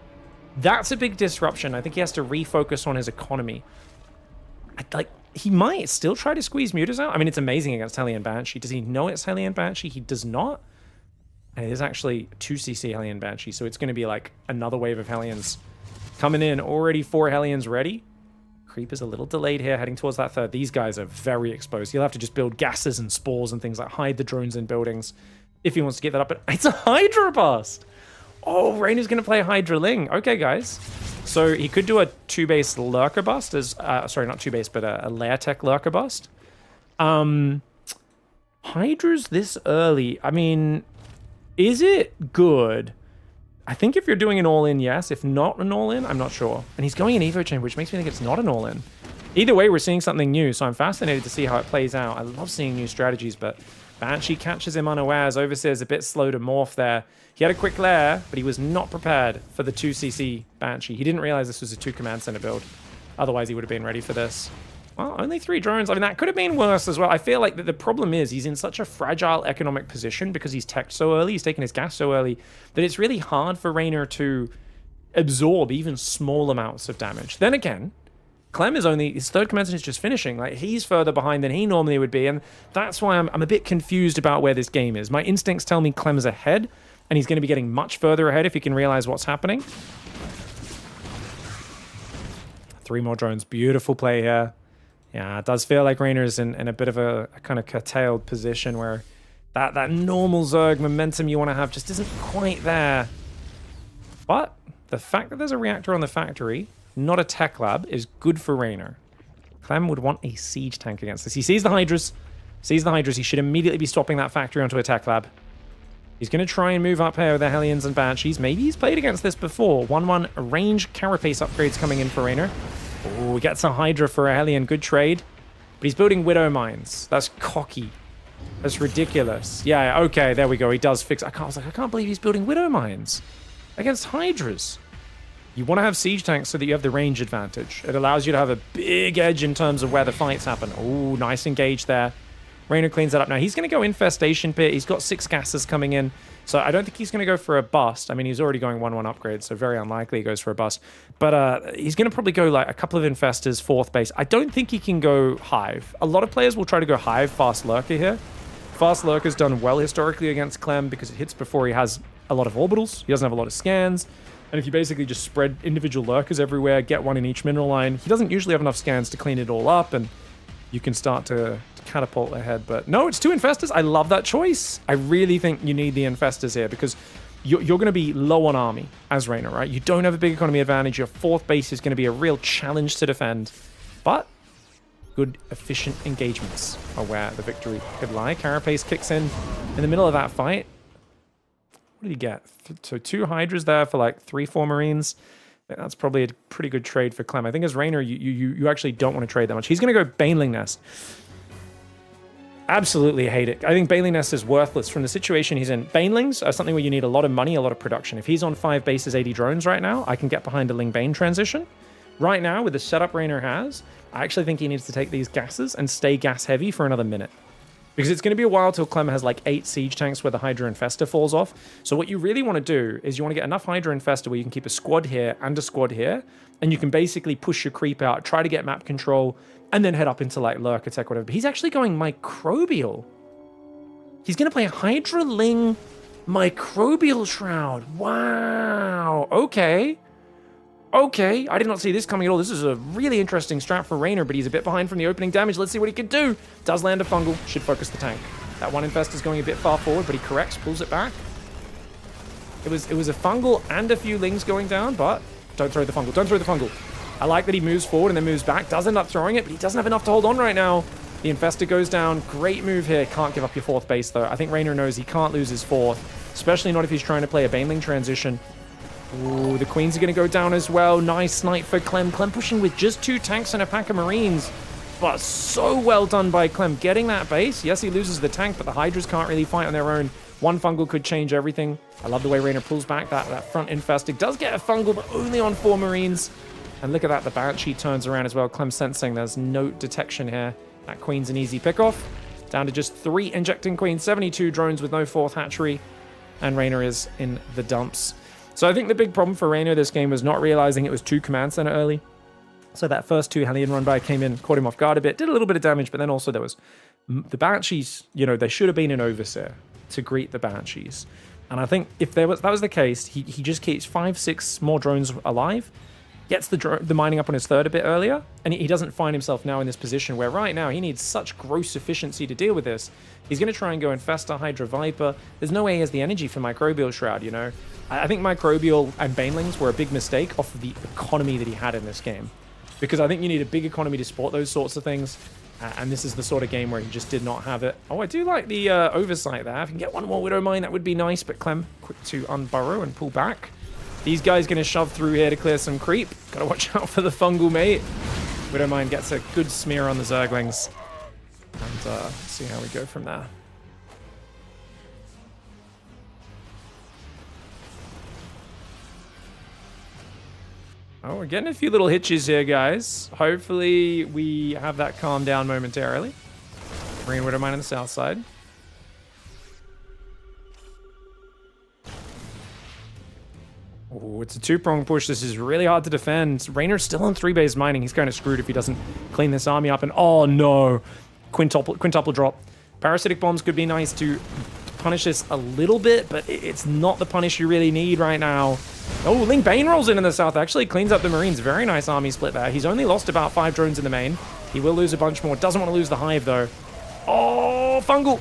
that's a big disruption. I think he has to refocus on his economy. He might still try to squeeze mutas out. I mean, it's amazing against Hellion Banshee. Does he know it's Hellion Banshee? He does not. And it is actually 2cc Hellion Banshee, so it's going to be like another wave of Hellions coming in. Already 4 Hellions ready. Creeper's a little delayed here, heading towards that 3rd. These guys are very exposed. He'll have to just build gases and spores and things like hide the drones in buildings if he wants to get that up. But it's a Hydra Bust. Oh, Raynor's going to play Hydra Ling. Okay, guys. So he could do a 2-base Lurker Bust. Sorry, not 2-base, but a Lair Tech Lurker Bust. Hydra's this early. I mean, is it good? I think if you're doing an all-in, yes. If not an all-in, I'm not sure. And he's going in Evo Chamber, which makes me think it's not an all-in. Either way, we're seeing something new, so I'm fascinated to see how it plays out. I love seeing new strategies, but Banshee catches him unawares. Overseer's a bit slow to morph there. He had a quick lair, but he was not prepared for the 2cc Banshee. He didn't realize this was a 2 command center build. Otherwise, he would have been ready for this. Well, only 3 drones. I mean, that could have been worse as well. I feel like the problem is he's in such a fragile economic position because he's teched so early, he's taken his gas so early, that it's really hard for Raynor to absorb even small amounts of damage. Then again, Clem is only, his 3rd command center is just finishing. Like, he's further behind than he normally would be, and that's why I'm a bit confused about where this game is. My instincts tell me Clem's ahead, and he's going to be getting much further ahead if he can realize what's happening. 3 more drones. Beautiful play here. Yeah, it does feel like Raynor's in a bit of a kind of curtailed position where that normal Zerg momentum you want to have just isn't quite there. But the fact that there's a reactor on the factory, not a tech lab, is good for Raynor. Clem would want a siege tank against this. He sees the Hydras. Sees the Hydras. He should immediately be swapping that factory onto a tech lab. He's going to try and move up here with the Hellions and Banshees. Maybe he's played against this before. 1-1 range carapace upgrades coming in for Raynor. Oh, he gets a Hydra for a Hellion. Good trade. But he's building Widow Mines. That's cocky. That's ridiculous. Yeah, okay, there we go. He does fix... I was like, I can't believe he's building Widow Mines against Hydras. You want to have siege tanks so that you have the range advantage. It allows you to have a big edge in terms of where the fights happen. Oh, nice engage there. Raynor cleans that up. Now, he's going to go Infestation Pit. He's got 6 gases coming in. So I don't think he's going to go for a bust. I mean, he's already going 1-1 upgrade, so very unlikely he goes for a bust. But he's going to probably go like a couple of Infestors, 4th base. I don't think he can go Hive. A lot of players will try to go Hive, Fast Lurker here. Fast Lurker's done well historically against Clem because it hits before he has a lot of orbitals. He doesn't have a lot of scans. And if you basically just spread individual Lurkers everywhere, get 1 in each mineral line, he doesn't usually have enough scans to clean it all up, and you can start to catapult ahead. But no, it's 2 Infestors. I love that choice. I really think you need the Infestors here because you're going to be low on army as Raynor, right? You don't have a big economy advantage. Your 4th base is going to be a real challenge to defend. But good, efficient engagements are where the victory could lie. Carapace kicks in the middle of that fight. What did he get? So 2 Hydras there for like 3-4 Marines. That's probably a pretty good trade for Clem. I think as Raynor, you actually don't want to trade that much. He's going to go Baneling Nest. Absolutely hate it. I think Baneling Nest is worthless from the situation he's in. Banelings are something where you need a lot of money, a lot of production. If he's on 5 bases, 80 drones right now, I can get behind a Ling Bane transition. Right now, with the setup Raynor has, I actually think he needs to take these gases and stay gas heavy for another minute. Because it's going to be a while till Clem has like 8 siege tanks where the Hydra Infester falls off. So what you really want to do is you want to get enough Hydra Infester where you can keep a squad here and a squad here. And you can basically push your creep out, try to get map control, and then head up into like Lurker Tech, whatever. But he's actually going Microbial. He's going to play Hydra Ling Microbial Shroud. Wow. Okay. Okay, I did not see this coming at all. This is a really interesting strat for Raynor, but he's a bit behind from the opening damage. Let's see what he can do. Does land a fungal, should focus the tank. That one Infestor's going a bit far forward, but he corrects, pulls it back. It was a fungal and a few Lings going down, but don't throw the fungal, don't throw the fungal. I like that he moves forward and then moves back. Does end up throwing it, but he doesn't have enough to hold on right now. The Infestor goes down. Great move here. Can't give up your 4th base, though. I think Raynor knows he can't lose his 4th, especially not if he's trying to play a Baneling transition. Ooh, the Queens are going to go down as well. Nice snipe for Clem. Clem pushing with just 2 tanks and a pack of Marines. But so well done by Clem. Getting that base. Yes, he loses the tank, but the Hydras can't really fight on their own. One fungal could change everything. I love the way Raynor pulls back that front Infestor. Does get a fungal, but only on 4 Marines. And look at that. The Banshee turns around as well. Clem sensing there's no detection here. That Queen's an easy pickoff. Down to just 3 injecting Queens. 72 drones with no 4th hatchery. And Raynor is in the dumps. So I think the big problem for Raynor this game was not realizing it was 2 command center early. So that first 2 Hellion run by came in, caught him off guard a bit, did a little bit of damage, but then also there was the Banshees, you know, there should have been an Overseer to greet the Banshees. And I think if that was the case, he just keeps 5, 6 more drones alive, gets the mining up on his 3rd a bit earlier, and he doesn't find himself now in this position where right now he needs such gross efficiency to deal with this. He's going to try and go Infestor, Hydra, Viper. There's no way he has the energy for Microbial Shroud, you know? I think Microbial and Banelings were a big mistake off of the economy that he had in this game. Because I think you need a big economy to support those sorts of things. And this is the sort of game where he just did not have it. Oh, I do like the oversight there. If you can get one more Widow Mine, that would be nice. But Clem, quick to unburrow and pull back. These guys going to shove through here to clear some creep. Got to watch out for the fungal, mate. Widow Mine gets a good smear on the Zerglings. And see how we go from there. Oh, we're getting a few little hitches here, guys. Hopefully we have that calm down momentarily. Green Widow Mine on the south side. Oh, it's a 2-prong push. This is really hard to defend. Raynor's still on 3-base mining. He's kind of screwed if he doesn't clean this army up. And oh no, quintuple drop. Parasitic bombs could be nice to punish this a little bit, but it's not the punish you really need right now. Oh, Ling Bane rolls in the south, actually cleans up the Marines. Very nice army split there. He's only lost about 5 drones in the main. He will lose a bunch more. Doesn't want to lose the Hive, though. Oh, fungal.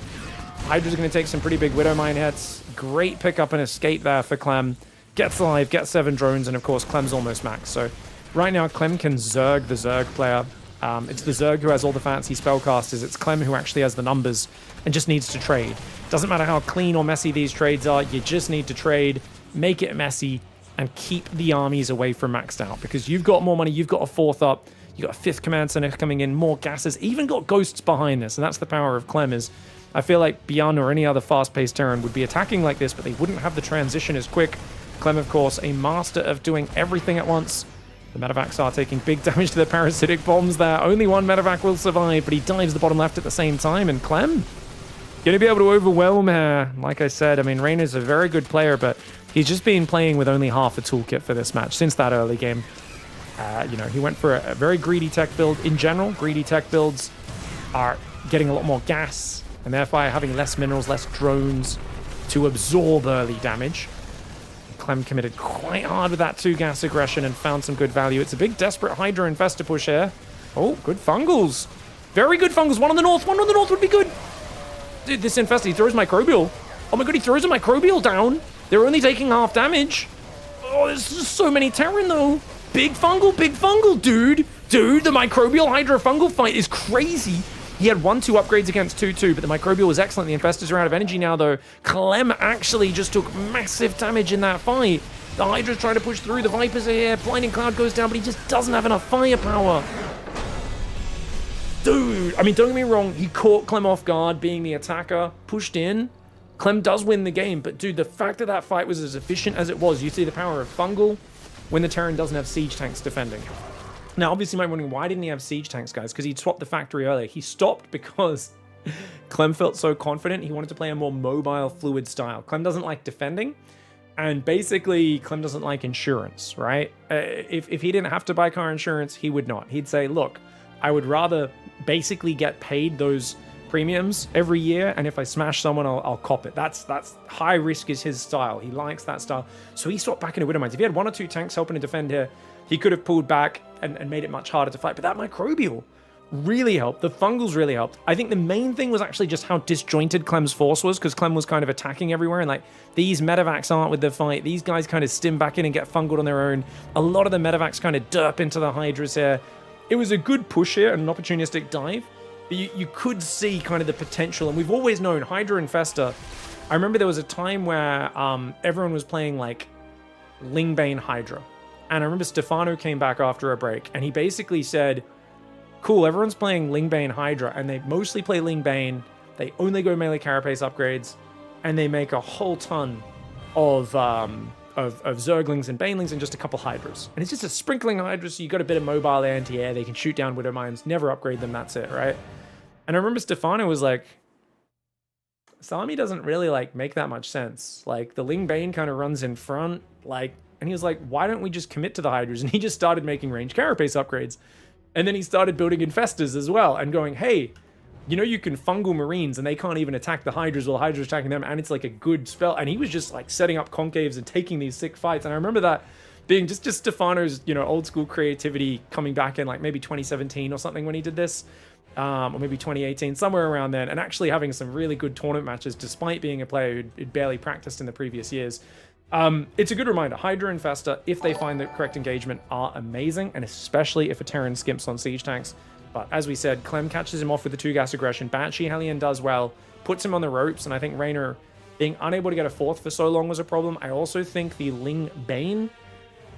Hydra's going to take some pretty big Widow Mine hits. Great pickup and escape there for Clem. Gets alive, gets 7 drones, and of course, Clem's almost max. So right now, Clem can Zerg the Zerg player. It's the Zerg who has all the fancy spellcasters. It's Clem who actually has the numbers and just needs to trade. Doesn't matter how clean or messy these trades are. You just need to trade, make it messy, and keep the armies away from maxed out. Because you've got more money, you've got a 4th up, you've got a 5th command center coming in, more gases, even got ghosts behind this. And that's the power of Clem is, I feel like Beyond or any other fast-paced Terran would be attacking like this, but they wouldn't have the transition as quick. Clem, of course, a master of doing everything at once. The medevacs are taking big damage to the parasitic bombs there. Only one medevac will survive, but he dives the bottom left at the same time. And Clem, going to be able to overwhelm her. Like I said, I mean, Raynor's a very good player, but he's just been playing with only half a toolkit for this match since that early game. You know, he went for a very greedy tech build. In general, greedy tech builds are getting a lot more gas, and therefore having less minerals, less drones to absorb early damage. Clem committed quite hard with that 2 gas aggression and found some good value. It's a big desperate Hydra Infestor push here. Oh, good fungals. Very good fungals. One on the north would be good. Dude, this Infestor, he throws Microbial. Oh my god, he throws a Microbial down. They're only taking half damage. Oh, there's just so many Terran though. Big fungal, dude. Dude, the Microbial Hydra fungal fight is crazy. He had 1-2 upgrades against 2-2, but the Microbial was excellent. The Infestors are out of energy now, though. Clem actually just took massive damage in that fight. The Hydra's trying to push through. The Vipers are here. Blinding Cloud goes down, but he just doesn't have enough firepower. Dude, I mean, don't get me wrong. He caught Clem off guard being the attacker, pushed in. Clem does win the game, but dude, the fact that that fight was as efficient as it was, you see the power of Fungal when the Terran doesn't have siege tanks defending. Now, obviously, you might be wondering, why didn't he have siege tanks, guys? Because he'd swapped the factory earlier. He stopped because Clem felt so confident he wanted to play a more mobile, fluid style. Clem doesn't like defending, and basically, Clem doesn't like insurance, right? If he didn't have to buy car insurance, he would not. He'd say, look, I would rather basically get paid those premiums every year, and if I smash someone, I'll cop it. That's high risk is his style. He likes that style. So he swapped back into Widowmines. If he had 1 or 2 tanks helping to defend here, he could have pulled back and made it much harder to fight. But that Microbial really helped. The Fungals really helped. I think the main thing was actually just how disjointed Clem's force was, because Clem was kind of attacking everywhere, and like, these medevacs aren't with the fight. These guys kind of stim back in and get fungled on their own. A lot of the medevacs kind of derp into the Hydras here. It was a good push here and an opportunistic dive. But you could see kind of the potential, and we've always known Hydra Infester. I remember there was a time where everyone was playing like Lingbane Hydra. And I remember Stefano came back after a break, and he basically said, cool, everyone's playing Lingbane Hydra, and they mostly play Lingbane, they only go melee carapace upgrades, and they make a whole ton of Zerglings and Banelings and just a couple Hydras. And it's just a sprinkling of Hydras, so you got a bit of mobile anti-air, they can shoot down Widow Mines, never upgrade them, that's it, right? And I remember Stefano was like, Salami doesn't really like make that much sense. Like, the Lingbane kind of runs in front, like, and he was like, why don't we just commit to the Hydras? And he just started making range carapace upgrades. And then he started building Infestors as well and going, hey, you know, you can fungal Marines and they can't even attack the Hydras while the Hydras are attacking them, and it's like a good spell. And he was just like setting up concaves and taking these sick fights. And I remember that being just Stefano's, you know, old school creativity coming back in like maybe 2017 or something when he did this. Or maybe 2018, somewhere around then, and actually having some really good tournament matches despite being a player who'd barely practiced in the previous years. It's a good reminder, Hydra and Festa, if they find the correct engagement, are amazing, and especially if a Terran skimps on siege tanks. But as we said, Clem catches him off with the 2-gas aggression. Banshee Hellion does well, puts him on the ropes, and I think Raynor being unable to get a 4th for so long was a problem. I also think the Ling Bane,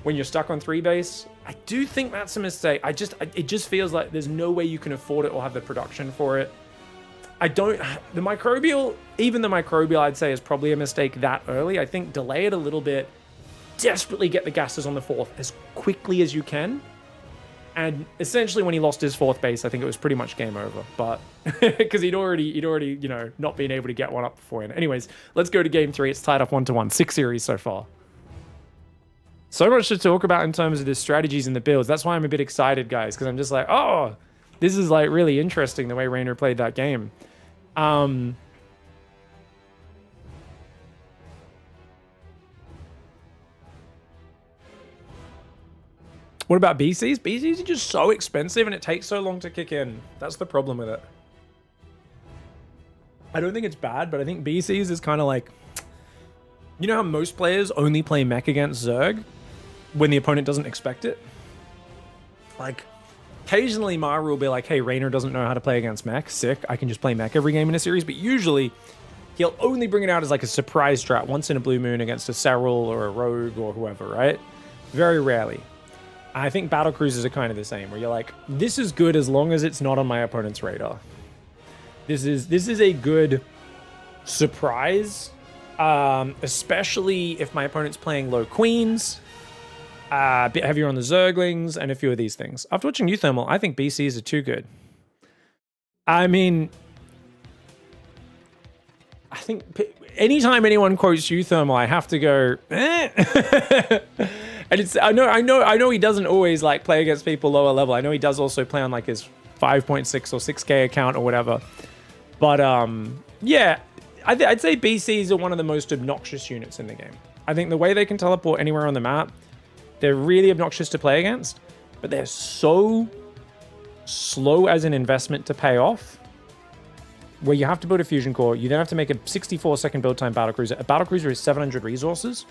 when you're stuck on 3 base, I do think that's a mistake. It just feels like there's no way you can afford it or have the production for it. The Microbial, even the Microbial, I'd say is probably a mistake that early. I think delay it a little bit, desperately get the gases on the 4th as quickly as you can. And essentially when he lost his 4th base, I think it was pretty much game over. But because he'd already, you know, not been able to get one up beforehand. Anyways, let's go to game 3. It's tied up 1-1, 6 series so far. So much to talk about in terms of the strategies and the builds. That's why I'm a bit excited, guys, because I'm just like, oh, this is like really interesting the way Raynor played that game. What about BCs? BCs are just so expensive and it takes so long to kick in. That's the problem with it. I don't think it's bad, but I think BCs is kind of like, you know how most players only play mech against Zerg when the opponent doesn't expect it? Like, occasionally Maru will be like, hey, Raynor doesn't know how to play against mech. Sick, I can just play mech every game in a series. But usually, he'll only bring it out as like a surprise strat once in a blue moon against a Serral or a Rogue or whoever, right? Very rarely. I think battle cruisers are kind of the same, where you're like, this is good as long as it's not on my opponent's radar. This is a good surprise, especially if my opponent's playing low queens, a bit heavier on the Zerglings, and a few of these things. After watching Uthermal, I think BCs are too good. I mean, I think anytime anyone quotes Uthermal, I have to go, eh. And it's, I know he doesn't always like play against people lower level. I know he does also play on like his 5.6 or 6K account or whatever. But yeah, I'd say BCs are one of the most obnoxious units in the game. I think the way they can teleport anywhere on the map, they're really obnoxious to play against, but they're so slow as an investment to pay off, where you have to build a fusion core, you then have to make a 64-second build time battlecruiser. A battlecruiser is 700 resources.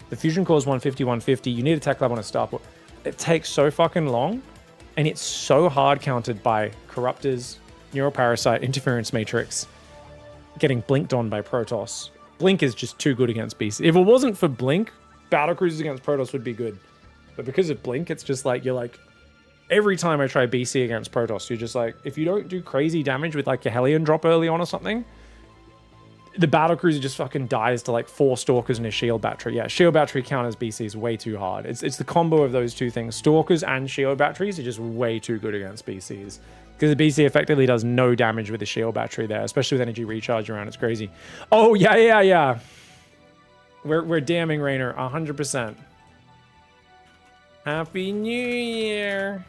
The fusion core is 150, 150. You need a tech lab on a starport. It takes so fucking long, and it's so hard countered by Corruptors, Neuroparasite, Interference Matrix, getting blinked on by Protoss. Blink is just too good against BC. If it wasn't for Blink, battle cruisers against Protoss would be good. But because of Blink, it's just like, you're like, every time I try BC against Protoss, you're just like, if you don't do crazy damage with like your Hellion drop early on or something, the battle cruiser just fucking dies to like 4 Stalkers and a shield battery. Yeah, shield battery counters BC is way too hard. It's the combo of those two things. Stalkers and shield batteries are just way too good against BCs. Because the BC effectively does no damage with the shield battery there, especially with energy recharge around. It's crazy. Oh, yeah. We're damning Rainer 100%. Happy New Year,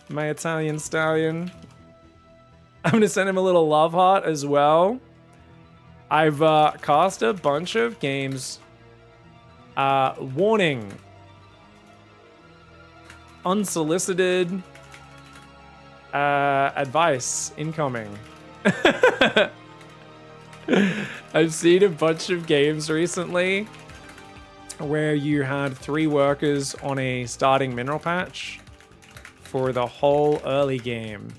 my Italian stallion. I'm going to send him a little love heart as well. I've cast a bunch of games. Warning. Unsolicited advice incoming. I've seen a bunch of games recently where you had 3 workers on a starting mineral patch for the whole early game.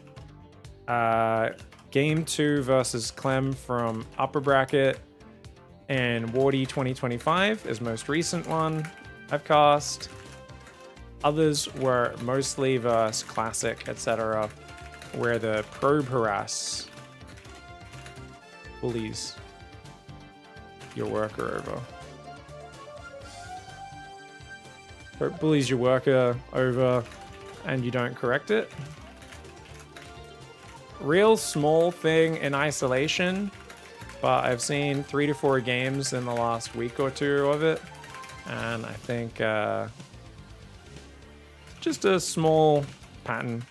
Game 2 versus Clem from Upper Bracket, and Wardy 2025 is most recent one I've cast. Others were mostly versus Classic, etc., where the probe harass bullies your worker over. Bullies your worker over and you don't correct it. Real small thing in isolation, but I've seen 3 to 4 games in the last week or 2 of it, and I think just a small pattern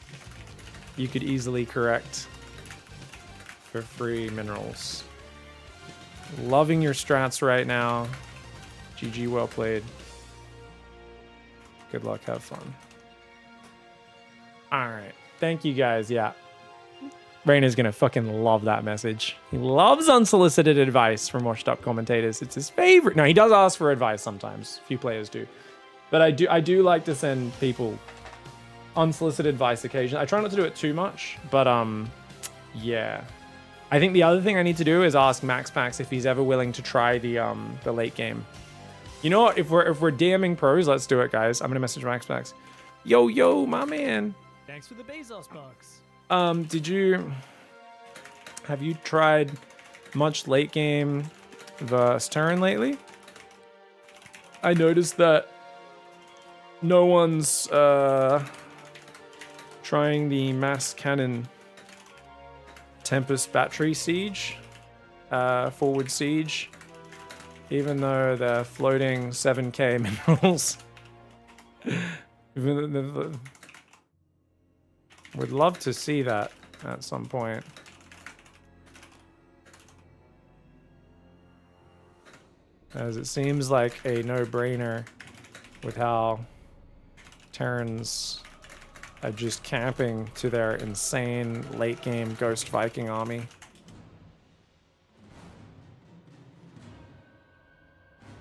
you could easily correct for free minerals. Loving your strats right now. GG, well played. Good luck, have fun. Alright, thank you guys, yeah. Rainer's gonna fucking love that message. He loves unsolicited advice from washed up commentators. It's his favorite. No, he does ask for advice sometimes. A few players do. But I do like to send people unsolicited advice occasionally. I try not to do it too much, but yeah. I think the other thing I need to do is ask MaxPax if he's ever willing to try the late game. You know what? If we're DMing pros, let's do it, guys. I'm gonna message MaxPax. Yo, my man. Thanks for the Bezos box. Have you tried much late game versus Terran lately? I noticed that no one's trying the mass cannon Tempest battery siege, forward siege, even though they're floating 7k minerals. Would love to see that at some point. As it seems like a no-brainer with how Terrans are just camping to their insane late-game Ghost Viking army.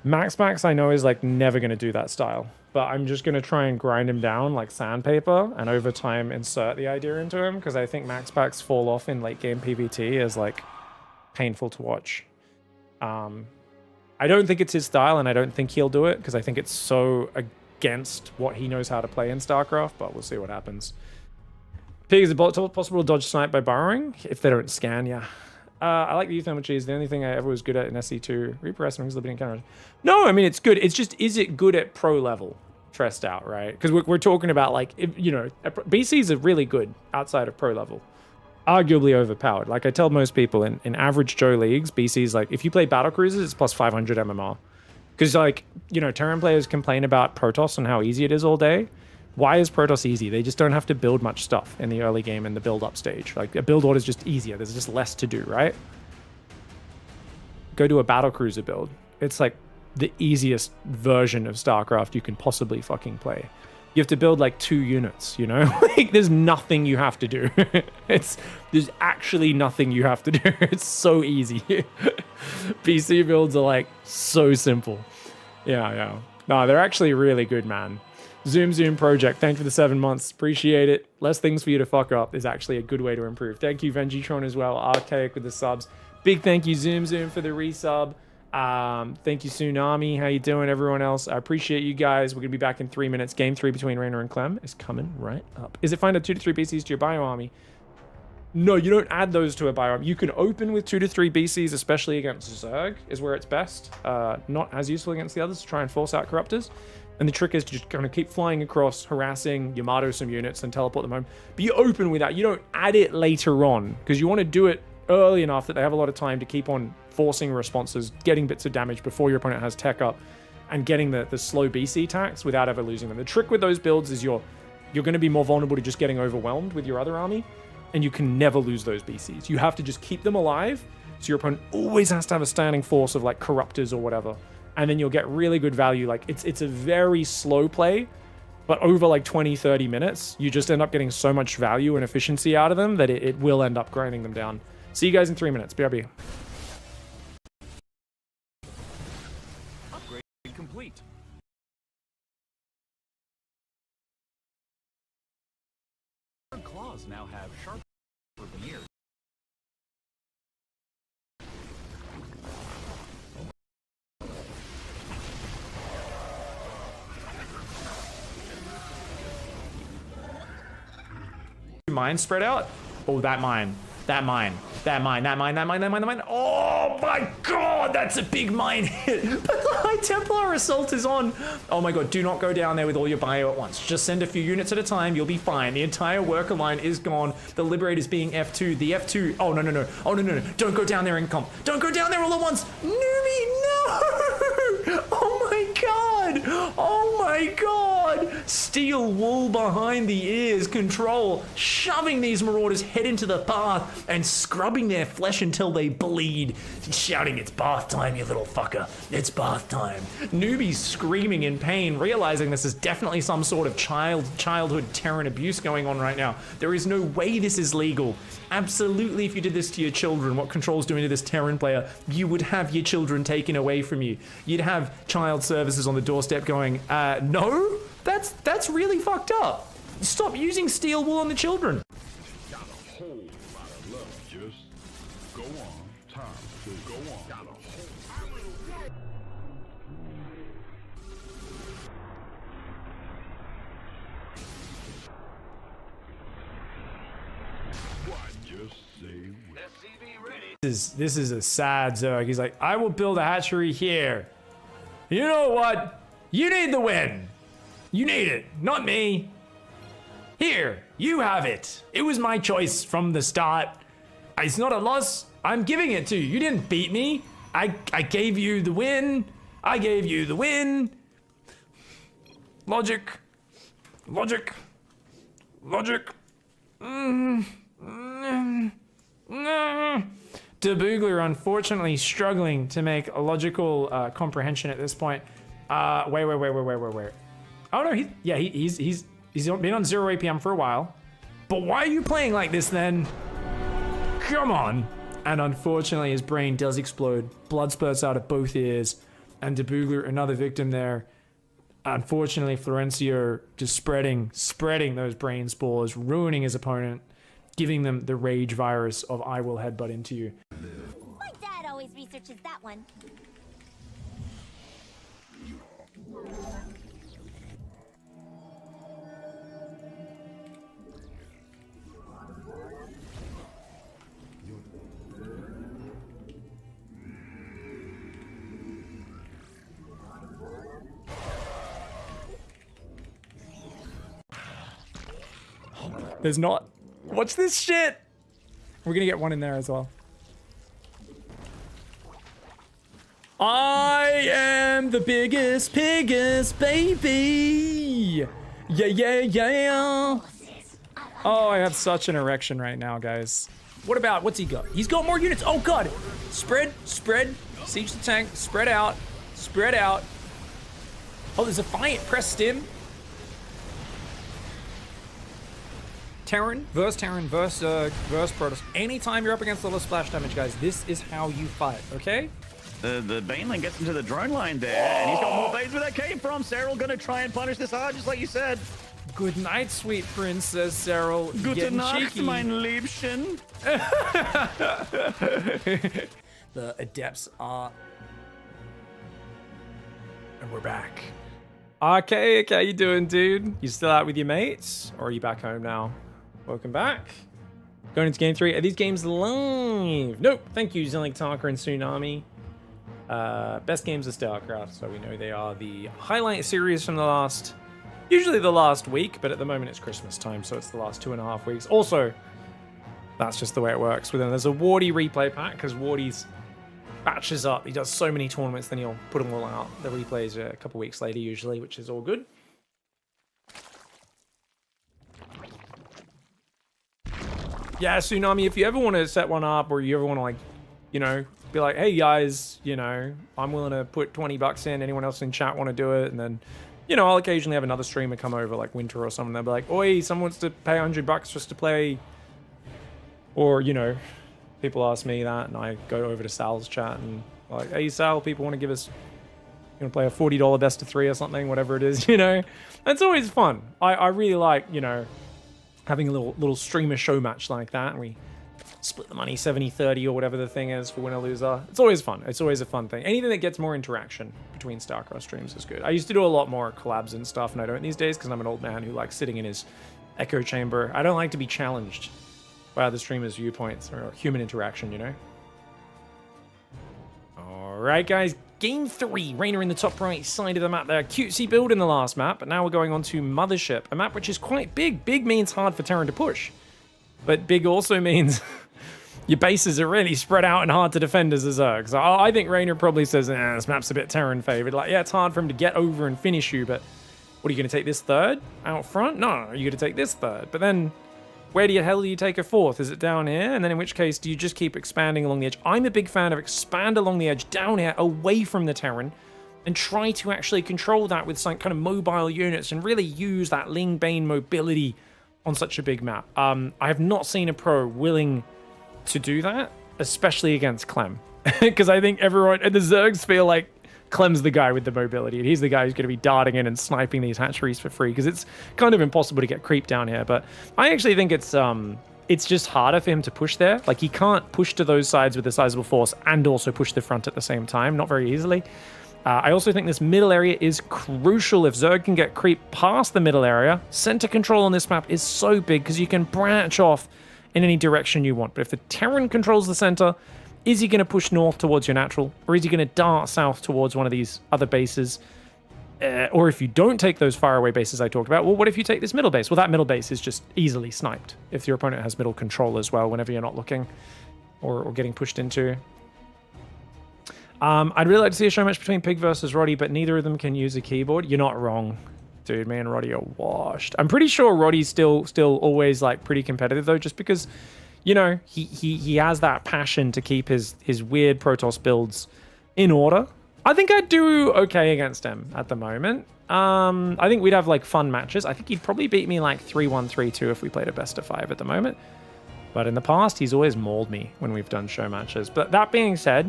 Max I know is like never going to do that style, but I'm just going to try and grind him down like sandpaper and over time insert the idea into him, because I think Max Packs fall off in late game PvT is like painful to watch. I don't think it's his style, and I don't think he'll do it because I think it's so against what he knows how to play in StarCraft, but we'll see what happens. Pig, is it possible to dodge snipe by burrowing if they don't scan? Yeah. I like the thermal cheese. The only thing I ever was good at in SC2, Reaper Estimate, living in cameras. No, I mean, it's good. It's just, is it good at pro level? Tressed out, right? Because we're talking about, like, you know, BCs are really good outside of pro level. Arguably overpowered. Like I tell most people, in average Joe leagues, BCs, like, if you play battle cruisers, it's plus 500 MMR. Because, like, you know, Terran players complain about Protoss and how easy it is all day. Why is Protoss easy? They just don't have to build much stuff in the early game in the build-up stage. Like, a build order is just easier. There's just less to do, right? Go to a battle cruiser build. It's like the easiest version of StarCraft you can possibly fucking play. You have to build like 2 units, you know? Like, there's nothing you have to do. There's actually nothing you have to do. It's so easy. PC builds are like so simple. Yeah. No, they're actually really good, man. Zoom Project, thank you for the 7 months. Appreciate it. Less things for you to fuck up is actually a good way to improve. Thank you, Vengitron, as well. Archaic with the subs. Big thank you, Zoom, for the resub. Thank you, Tsunami. How you doing, everyone else? I appreciate you guys. We're gonna be back in 3 minutes. Game 3 between Rainer and Clem is coming right up. Is it fine to 2 to 3 BCs to your bio army? No, you don't add those to a bio army. You can open with 2 to 3 BCs, especially against Zerg, is where it's best. Not as useful against the others to try and force out Corruptors. And the trick is to just kind of keep flying across, harassing Yamato some units and teleport them home. But you open with that. You don't add it later on because you want to do it early enough that they have a lot of time to keep on forcing responses, getting bits of damage before your opponent has tech up, and getting the slow BC attacks without ever losing them. The trick with those builds is you're going to be more vulnerable to just getting overwhelmed with your other army, and you can never lose those BCs. You have to just keep them alive, so your opponent always has to have a standing force of like Corruptors or whatever. And then you'll get really good value. Like it's a very slow play, but over like 20, 30 minutes, you just end up getting so much value and efficiency out of them that it will end up grinding them down. See you guys in 3 minutes. BRB. Upgrade complete. Claws now have sharp veneers. Mine spread out? Oh, that mine. That mine. That mine. That mine. That mine. That mine. That mine. Oh my god, that's a big mine hit. But the High Templar Assault is on. Oh my god, do not go down there with all your bio at once. Just send a few units at a time. You'll be fine. The entire worker line is gone. The Liberator's being F2. The F2. Oh, no, no, no. Oh, no, no, no. Don't go down there in comp. Don't go down there all at once. Newbie, no. Oh my god. Oh my god. Steel wool behind the ears. Control. Shoving these Marauders head into the path and scrubbing their flesh until they bleed. Shouting, it's bath time, you little fucker. It's bath time. Newbie's screaming in pain, realizing this is definitely some sort of childhood Terran abuse going on right now. There is no way this is legal. Absolutely, if you did this to your children, what Control's doing to this Terran player, you would have your children taken away from you. You'd have child services on the doorstep going, no? That's really fucked up. Stop using steel wool on the children. Got a whole lot of love, just go on, time to go on. Got a whole what? Just say what? This is a sad Zerg. He's like, I will build a hatchery here. You know what? You need the win. You need it, not me. Here, you have it. It was my choice from the start. It's not a loss. I'm giving it to you. You didn't beat me. I gave you the win. I gave you the win. Logic. Logic. Logic. DeBoogler unfortunately struggling to make a logical comprehension at this point. Wait. Oh no, he's been on 0 APM for a while. But why are you playing like this then? Come on. And unfortunately his brain does explode. Blood spurts out of both ears. And DeBoogler, another victim there. Unfortunately, Florencio just spreading those brain spores, ruining his opponent, giving them the rage virus of I will headbutt into you. My dad always researches that one. There's not. What's this shit? We're gonna get one in there as well. I am the biggest, baby. Yeah. Oh, I have such an erection right now, guys. What about, what's he got? He's got more units. Oh god. Spread. Siege the tank. Spread out. Oh, there's a fight. Press stim. Terran versus Protoss. Anytime you're up against a lot of splash damage, guys, this is how you fight, okay? The Baneling gets into the drone line there, and he's got more base where that came from. Cyril gonna try and punish this hard, just like you said. Good night, sweet princess, Cyril. Gute Nacht, mein Liebchen. The adepts are And we're back. Okay, how you doing, dude? You still out with your mates? Or are you back home now? Welcome back. Going into game 3. Are these games live? Nope. Thank you, Zilling Talker and Tsunami. Best games of StarCraft, so we know they are the highlight series from usually the last week, but at the moment it's Christmas time, so it's the last 2.5 weeks. Also, that's just the way it works with them. There's a Wardy replay pack, because Wardy's batches up. He does so many tournaments, then he'll put them all out. The replays are a couple weeks later usually, which is all good. Yeah, Tsunami, if you ever want to set one up, or you ever want to, like, you know, be like, hey guys, you know, I'm willing to put 20 bucks in. Anyone else in chat want to do it? And then, you know, I'll occasionally have another streamer come over, like Winter or something. They'll be like, oi, someone wants to pay 100 bucks just to play. Or, you know, people ask me that, and I go over to Sal's chat and like, hey Sal, people want to give us, you know, play a $40 best of 3 or something, whatever it is, you know. It's always fun. I really like, you know, having a little streamer show match like that, and we split the money 70-30 or whatever the thing is for winner loser. It's always fun. It's always a fun thing. Anything that gets more interaction between StarCraft streams is good. I used to do a lot more collabs and stuff, and I don't these days because I'm an old man who likes sitting in his echo chamber. I don't like to be challenged by other streamers' viewpoints or human interaction, you know? Alright guys, game 3. Rainer in the top right side of the map there. Cutesy build in the last map, but now we're going on to Mothership, a map which is quite big. Big means hard for Terran to push, but big also means your bases are really spread out and hard to defend as a Zerg. So I think Rainer probably says, this map's a bit Terran favored. Like, yeah, it's hard for him to get over and finish you, but what, are you going to take this third out front? No, you're going to take this third. But then, where the hell do you take a fourth? Is it down here? And then in which case, do you just keep expanding along the edge? I'm a big fan of expand along the edge, down here, away from the Terran, and try to actually control that with some kind of mobile units and really use that Ling Bane mobility on such a big map. I have not seen a pro willing to do that, especially against Clem, because I think everyone the Zergs feel like Clem's the guy with the mobility, and he's the guy who's going to be darting in and sniping these hatcheries for free, because it's kind of impossible to get creep down here. But I actually think it's just harder for him to push there. Like, he can't push to those sides with a sizable force and also push the front at the same time, not very easily. I also think this middle area is crucial. If Zerg can get creep past the middle area, center control on this map is so big because you can branch off in any direction you want. But if the Terran controls the center, is he going to push north towards your natural? Or is he going to dart south towards one of these other bases? Or if you don't take those faraway bases I talked about, well, what if you take this middle base? Well, that middle base is just easily sniped if your opponent has middle control as well whenever you're not looking or getting pushed into. I'd really like to see a show match between Pig versus Roddy, but neither of them can use a keyboard. You're not wrong. Dude, me and Roddy are washed. I'm pretty sure Roddy's still always like pretty competitive though, just because, you know, he has that passion to keep his weird Protoss builds in order. I think I'd do okay against him at the moment. I think we'd have like fun matches. I think he'd probably beat me like 3-1, 3-2 if we played a best of 5 at the moment. But in the past, he's always mauled me when we've done show matches. But that being said,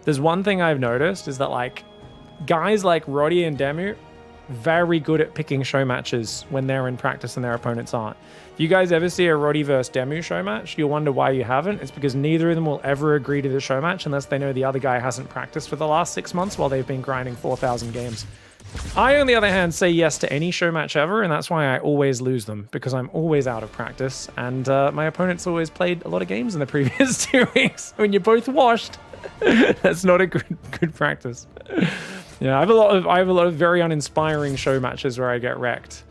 there's one thing I've noticed is that like guys like Roddy and Demu, very good at picking show matches when they're in practice and their opponents aren't. If you guys ever see a Roddy versus Demu show match, you'll wonder why you haven't. It's because neither of them will ever agree to the show match unless they know the other guy hasn't practiced for the last 6 months while they've been grinding 4,000 games. I, on the other hand, say yes to any show match ever, and that's why I always lose them, because I'm always out of practice, and my opponent's always played a lot of games in the previous 2 weeks. When you're both washed, that's not a good practice. Yeah, I have a lot of very uninspiring show matches where I get wrecked.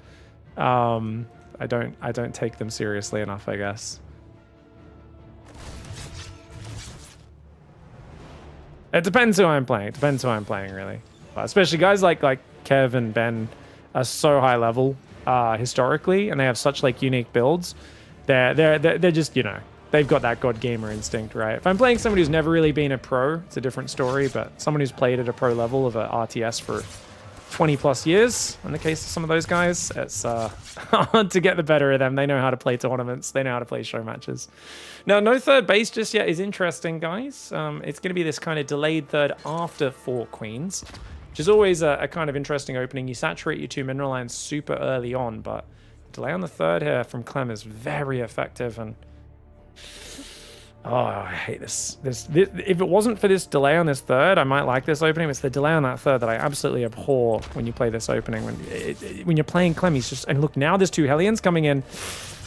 I don't take them seriously enough, I guess. It depends who I'm playing. It depends who I'm playing, really. But especially guys like Kev and Ben are so high level historically, and they have such like unique builds. They're just, you know, they've got that god gamer instinct, right? If I'm playing somebody who's never really been a pro, it's a different story, but someone who's played at a pro level of a RTS for 20 plus years, in the case of some of those guys, it's hard to get the better of them. They know how to play tournaments. They know how to play show matches. Now, no third base just yet is interesting, guys. It's going to be this kind of delayed third after 4 queens, which is always a kind of interesting opening. You saturate your 2 mineral lines super early on, but delay on the third here from Clem is very effective, and Oh, I hate this. This. If it wasn't for this delay on this third, I might like this opening. It's the delay on that third that I absolutely abhor when you play this opening. When you're playing Clem, he's just... And look, now there's 2 Hellions coming in.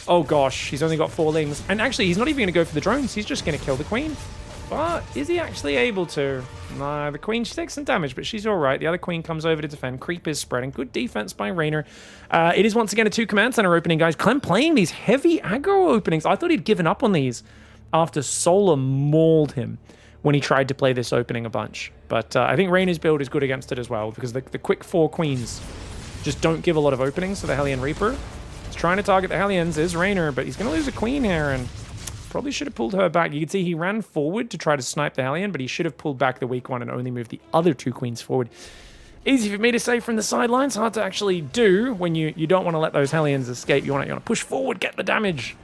Oh, gosh. He's only got 4 Lings. And actually, he's not even going to go for the drones. He's just going to kill the Queen. But is he actually able to? No, the Queen, she takes some damage, but she's all right. The other Queen comes over to defend. Creep is spreading. Good defense by Raynor. It is once again a 2 command center opening, guys. Clem playing these heavy aggro openings. I thought he'd given up on these after Solar mauled him when he tried to play this opening a bunch. But I think Raynor's build is good against it as well, because the quick 4 Queens just don't give a lot of openings to the Hellion Reaper. He's trying to target the Hellions, is Raynor, but he's going to lose a Queen here, and probably should have pulled her back. You can see he ran forward to try to snipe the Hellion, but he should have pulled back the weak one and only moved the other 2 Queens forward. Easy for me to say from the sidelines, hard to actually do when you don't want to let those Hellions escape. You want to push forward, get the damage.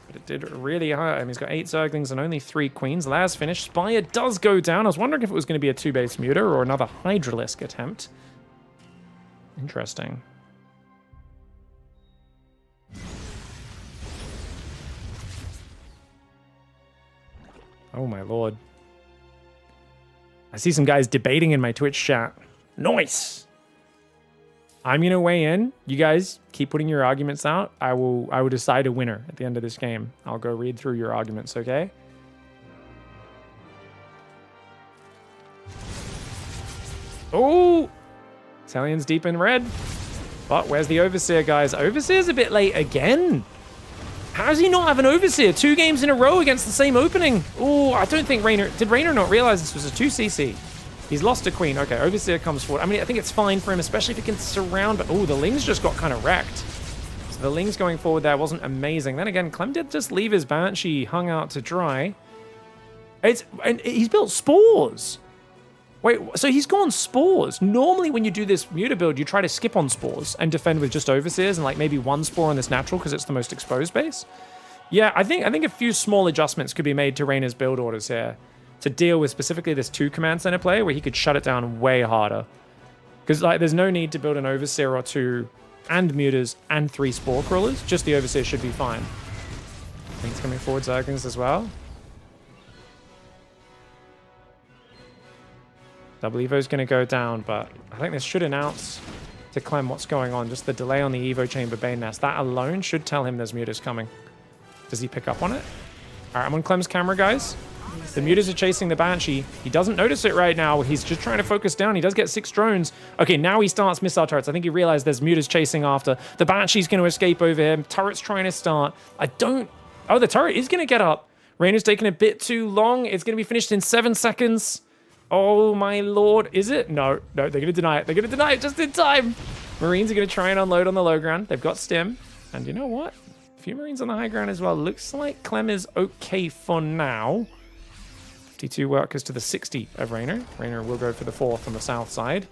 But it did really hurt him. He's got 8 Zerglings and only 3 Queens. Laz finished. Spire does go down. I was wondering if it was going to be a 2-base muter or another Hydralisk attempt. Interesting. Oh my lord. I see some guys debating in my Twitch chat. Nice! I'm gonna weigh in. You guys keep putting your arguments out. I will decide a winner at the end of this game. I'll go read through your arguments, okay? Oh! Italian's deep in red. But where's the Overseer, guys? Overseer's a bit late again. How does he not have an Overseer? 2 games in a row against the same opening. Oh, I don't think Raynor... Did Raynor not realize this was a 2cc? He's lost a Queen. Okay, Overseer comes forward. I mean, I think it's fine for him, especially if he can surround... But, oh, the Lings just got kind of wrecked. So the Lings going forward there wasn't amazing. Then again, Clem did just leave his Banshee hung out to dry. And he's built Spores. Wait, so he's gone Spores. Normally when you do this Muta build, you try to skip on Spores and defend with just Overseers and like maybe 1 Spore on this natural because it's the most exposed base. Yeah, I think a few small adjustments could be made to Raynor's build orders here to deal with specifically this 2 command center play where he could shut it down way harder. Because like there's no need to build an Overseer or 2 and Mutas and 3 Spore Crawlers. Just the Overseer should be fine. I think it's coming forward Zerglings as well. Double Evo's going to go down, but I think this should announce to Clem what's going on. Just the delay on the Evo Chamber Bane Nest. That alone should tell him there's mutas coming. Does he pick up on it? All right, I'm on Clem's camera, guys. The mutas are chasing the Banshee. He doesn't notice it right now. He's just trying to focus down. He does get 6 drones. Okay, now he starts missile turrets. I think he realized there's mutas chasing after. The Banshee's going to escape over him. Turret's trying to start. Oh, the turret is going to get up. Raynor's taking a bit too long. It's going to be finished in 7 seconds. Oh my lord, is it? No, they're going to deny it. They're going to deny it just in time. Marines are going to try and unload on the low ground. They've got stim. And you know what? A few Marines on the high ground as well. Looks like Clem is okay for now. 52 workers to the 60 of Raynor. Raynor will go for the 4th on the south side.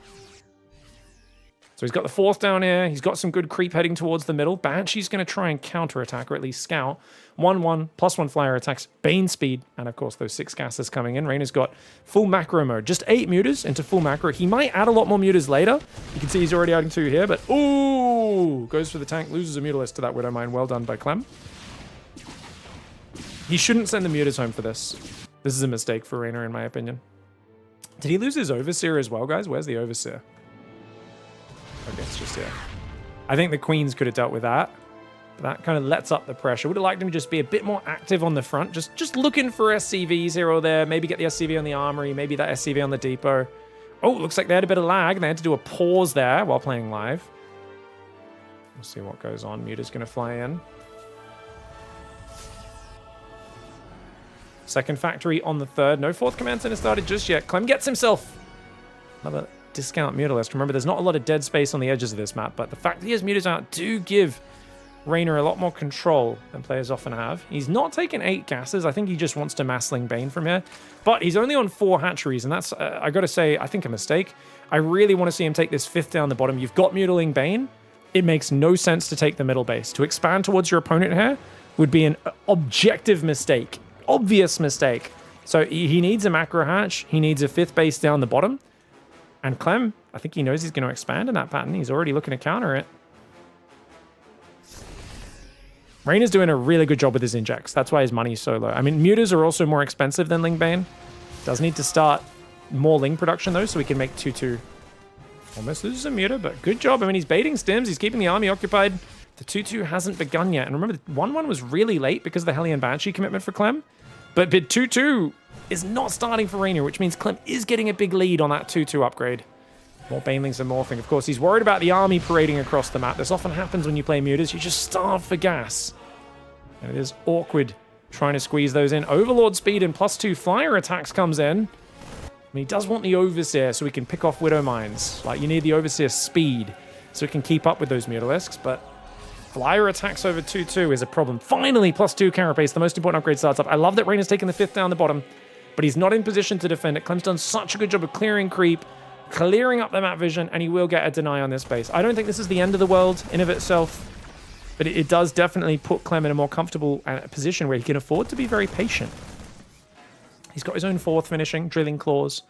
So he's got the 4th down here. He's got some good creep heading towards the middle. Banshee's going to try and counterattack, or at least scout. 1/1, +1 flyer attacks, Bane speed, and of course those 6 gases coming in. Raynor's got full macro mode. Just 8 mutas into full macro. He might add a lot more mutas later. You can see he's already adding 2 here, but ooh! Goes for the tank, loses a mutalist to that Widow Mine. Well done by Clem. He shouldn't send the mutas home for this. This is a mistake for Raynor, in my opinion. Did he lose his Overseer as well, guys? Where's the Overseer? Okay, it's just here. I think the Queens could have dealt with that. But that kind of lets up the pressure. Would have liked him to just be a bit more active on the front. Just looking for SCVs here or there. Maybe get the SCV on the Armory. Maybe that SCV on the Depot. Oh, looks like they had a bit of lag. And they had to do a pause there while playing live. We'll see what goes on. Muta's going to fly in. Second factory on the 3rd. No 4th command center started just yet. Clem gets himself another discount mutalist. Remember, there's not a lot of dead space on the edges of this map, but the fact that he has mutas out do give Raynor a lot more control than players often have. He's not taking 8 gases. I think he just wants to massling Bane from here, but he's only on 4 hatcheries, and that's, I gotta say, I think a mistake. I really want to see him take this 5th down the bottom. You've got mutaling Bane. It makes no sense to take the middle base. To expand towards your opponent here would be an objective mistake. Obvious mistake. So he needs a macro hatch. He needs a 5th base down the bottom. And Clem, I think he knows he's going to expand in that pattern. He's already looking to counter it. Raynor's doing a really good job with his injects. That's why his money's so low. I mean, mutas are also more expensive than Ling Bane. Does need to start more Ling production, though, so we can make 2-2. Almost loses a muta, but good job. I mean, he's baiting stims. He's keeping the army occupied. The 2-2 hasn't begun yet. And remember, the 1-1 was really late because of the Hellion Banshee commitment for Clem. But 2-2 is not starting for Raynor, which means Clem is getting a big lead on that 2-2 upgrade. More Banelings are morphing. Of course, he's worried about the army parading across the map. This often happens when you play mutas. You just starve for gas. And it is awkward trying to squeeze those in. Overlord speed and +2 flyer attacks comes in. I mean, he does want the Overseer so he can pick off Widow Mines. Like, you need the Overseer speed so it can keep up with those Mutalisks, but flyer attacks over 2-2 is a problem. Finally, +2 Carapace, the most important upgrade starts up. I love that Raynor's taking the 5th down the bottom, but he's not in position to defend it. Clem's done such a good job of clearing creep, clearing up the map vision, and he will get a deny on this base. I don't think this is the end of the world in of itself, but it does definitely put Clem in a more comfortable position where he can afford to be very patient. He's got his own 4th finishing, drilling claws,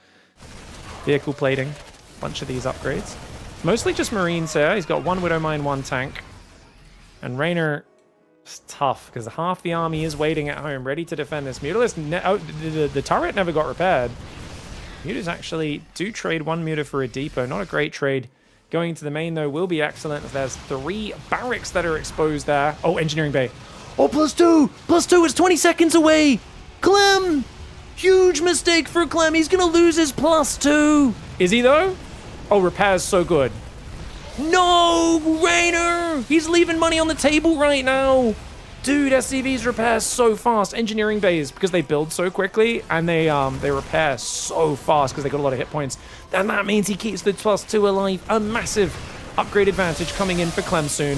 vehicle plating, a bunch of these upgrades. Mostly just Marines here. He's got 1 Widow Mine, 1 tank. And Raynor is tough because half the army is waiting at home, ready to defend this. Mutalist, the turret never got repaired. Mutas actually do trade 1 muta for a depot. Not a great trade. Going into the main, though, will be excellent. There's 3 barracks that are exposed there. Oh, engineering bay. Oh, +2! +2 is 20 seconds away! Clem! Huge mistake for Clem. He's going to lose his +2. Is he, though? Oh, repair's so good. No, Raynor! He's leaving money on the table right now. Dude, SCV's repair so fast. Engineering bays, because they build so quickly, and they repair so fast because they got a lot of hit points. And that means he keeps the +2 alive. A massive upgrade advantage coming in for Clem soon.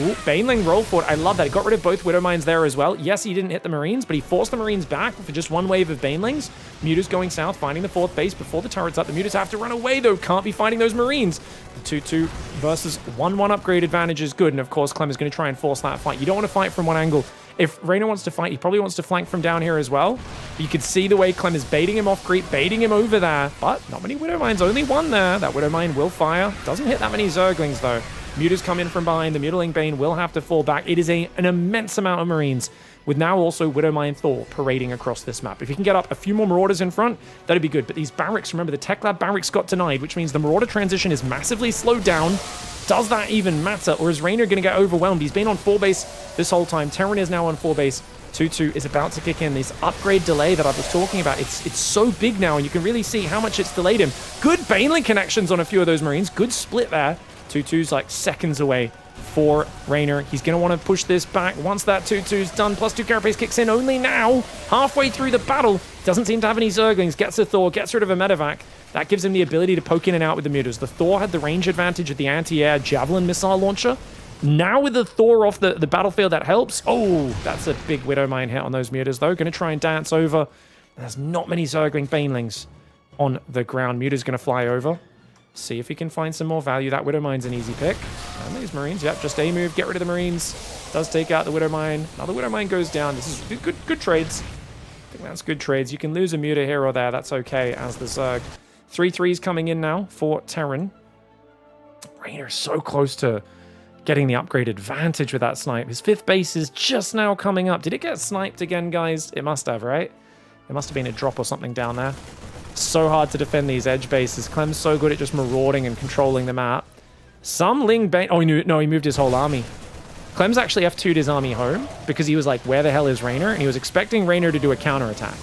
Ooh, Baneling roll forward. I love that. He got rid of both Widow Mines there as well. Yes, he didn't hit the Marines, but he forced the Marines back for just 1 wave of Banelings. Mutas going south, finding the 4th base before the turret's up. The Mutas have to run away, though. Can't be fighting those Marines. The 2-2 versus 1-1 upgrade advantage is good. And, of course, Clem is going to try and force that fight. You don't want to fight from one angle. If Raynor wants to fight, he probably wants to flank from down here as well. But you can see the way Clem is baiting him off creep, baiting him over there. But not many Widow Mines. Only 1 there. That Widow Mine will fire. Doesn't hit that many Zerglings, though. Mutas come in from behind. The Mutiling Bane will have to fall back. It is an immense amount of Marines, with now also Widow Mine Thor parading across this map. If you can get up a few more Marauders in front, that'd be good. But these barracks, remember, the Tech Lab barracks got denied, which means the Marauder transition is massively slowed down. Does that even matter? Or is Raynor going to get overwhelmed? He's been on 4 base this whole time. Terran is now on 4 base. 2-2 is about to kick in. This upgrade delay that I was talking about, it's so big now, and you can really see how much it's delayed him. Good Baneling connections on a few of those Marines. Good split there. 2-2's like seconds away for Raynor. He's going to want to push this back once that 2-2's done. +2 Carapace kicks in only now, halfway through the battle. Doesn't seem to have any Zerglings. Gets a Thor, gets rid of a Medevac. That gives him the ability to poke in and out with the mutas. The Thor had the range advantage of the anti-air Javelin missile launcher. Now with the Thor off the battlefield, that helps. Oh, that's a big Widow Mine hit on those mutas, though. Going to try and dance over. There's not many Zergling Banelings on the ground. Muta's going to fly over. See if he can find some more value. That Widow Mine's an easy pick. And these Marines, yep, just a move, get rid of the Marines. Does take out the Widow Mine. Another Widow Mine goes down. This is good trades. I think that's good trades. You can lose a Muta here or there. That's okay as the Zerg. 3-3's coming in now for Terran. Raynor's so close to getting the upgrade advantage with that snipe. His 5th base is just now coming up. Did it get sniped again, guys? It must have, right? There must have been a drop or something down there. So hard to defend these edge bases. Clem's so good at just marauding and controlling the map. Some Ling Bane... Oh, he moved his whole army. Clem's actually F2'd his army home because he was like, where the hell is Raynor? And he was expecting Raynor to do a counterattack.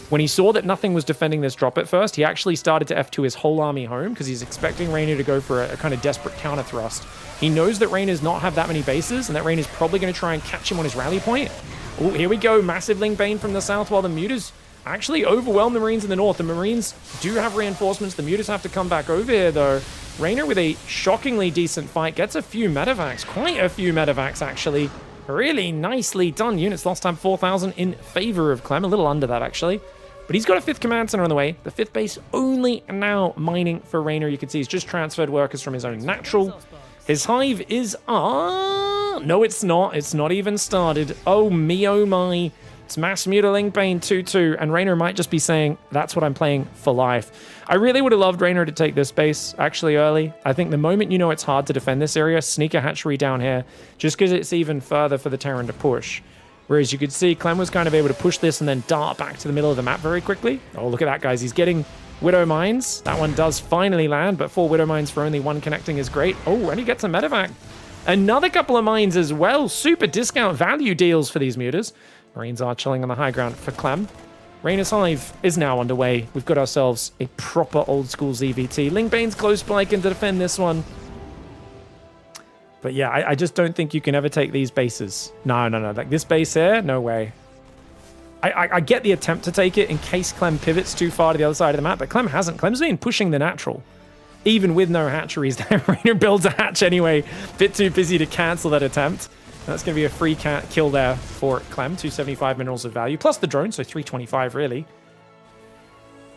When he saw that nothing was defending this drop at first, he actually started to F2 his whole army home because he's expecting Raynor to go for a kind of desperate counter thrust. He knows that Raynor's not have that many bases and that Raynor's probably going to try and catch him on his rally point. Oh, here we go. Massive Ling Bane from the south while the Mutas actually overwhelm the Marines in the north. The Marines do have reinforcements. The Mutas have to come back over here, though. Raynor with a shockingly decent fight. Gets a few medevacs. Quite a few medevacs, actually. Really nicely done. Units lost time 4,000 in favor of Clem. A little under that, actually. But he's got a 5th command center on the way. The 5th base only now mining for Raynor. You can see he's just transferred workers from his own natural. His hive is... no, it's not. It's not even started. Oh, me, oh, my. It's Mass Mutiling Bane 2-2, and Raynor might just be saying, that's what I'm playing for life. I really would have loved Raynor to take this base, actually, early. I think the moment you know it's hard to defend this area, sneak a hatchery down here, just because it's even further for the Terran to push. Whereas you could see Clem was kind of able to push this and then dart back to the middle of the map very quickly. Oh, look at that, guys. He's getting Widow Mines. That one does finally land, but 4 Widow Mines for only 1 connecting is great. Oh, and he gets a medevac. Another couple of mines as well. Super discount value deals for these mutas. Marines are chilling on the high ground for Clem. Raynor's Hive is now underway. We've got ourselves a proper old school ZVT. Lingbane's close by can defend this one. But yeah, I just don't think you can ever take these bases. No. Like this base here, no way. I get the attempt to take it in case Clem pivots too far to the other side of the map, but Clem hasn't. Clem's been pushing the natural. Even with no hatcheries there, Raynor builds a hatch anyway. Bit too busy to cancel that attempt. That's going to be a free kill there for Clem. 275 minerals of value, plus the drone, so 325 really.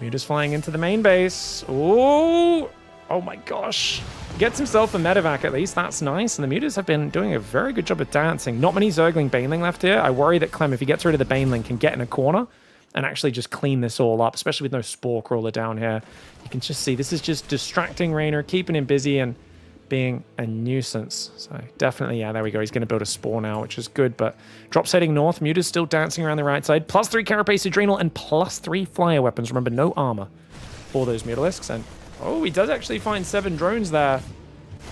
Muta's flying into the main base. Oh my gosh. Gets himself a medevac at least. That's nice. And the Mutas have been doing a very good job of dancing. Not many Zergling Baneling left here. I worry that Clem, if he gets rid of the Baneling, can get in a corner and actually just clean this all up, especially with no Spore Crawler down here. You can just see this is just distracting Raynor, keeping him busy and being a nuisance. So definitely, yeah, there we go. He's going to build a Spore now, which is good, but drops heading north. Muta's still dancing around the right side. Plus 3 Carapace Adrenal and plus 3 Flyer weapons. Remember, no armor for those Mutalisks. And oh, he does actually find 7 drones there.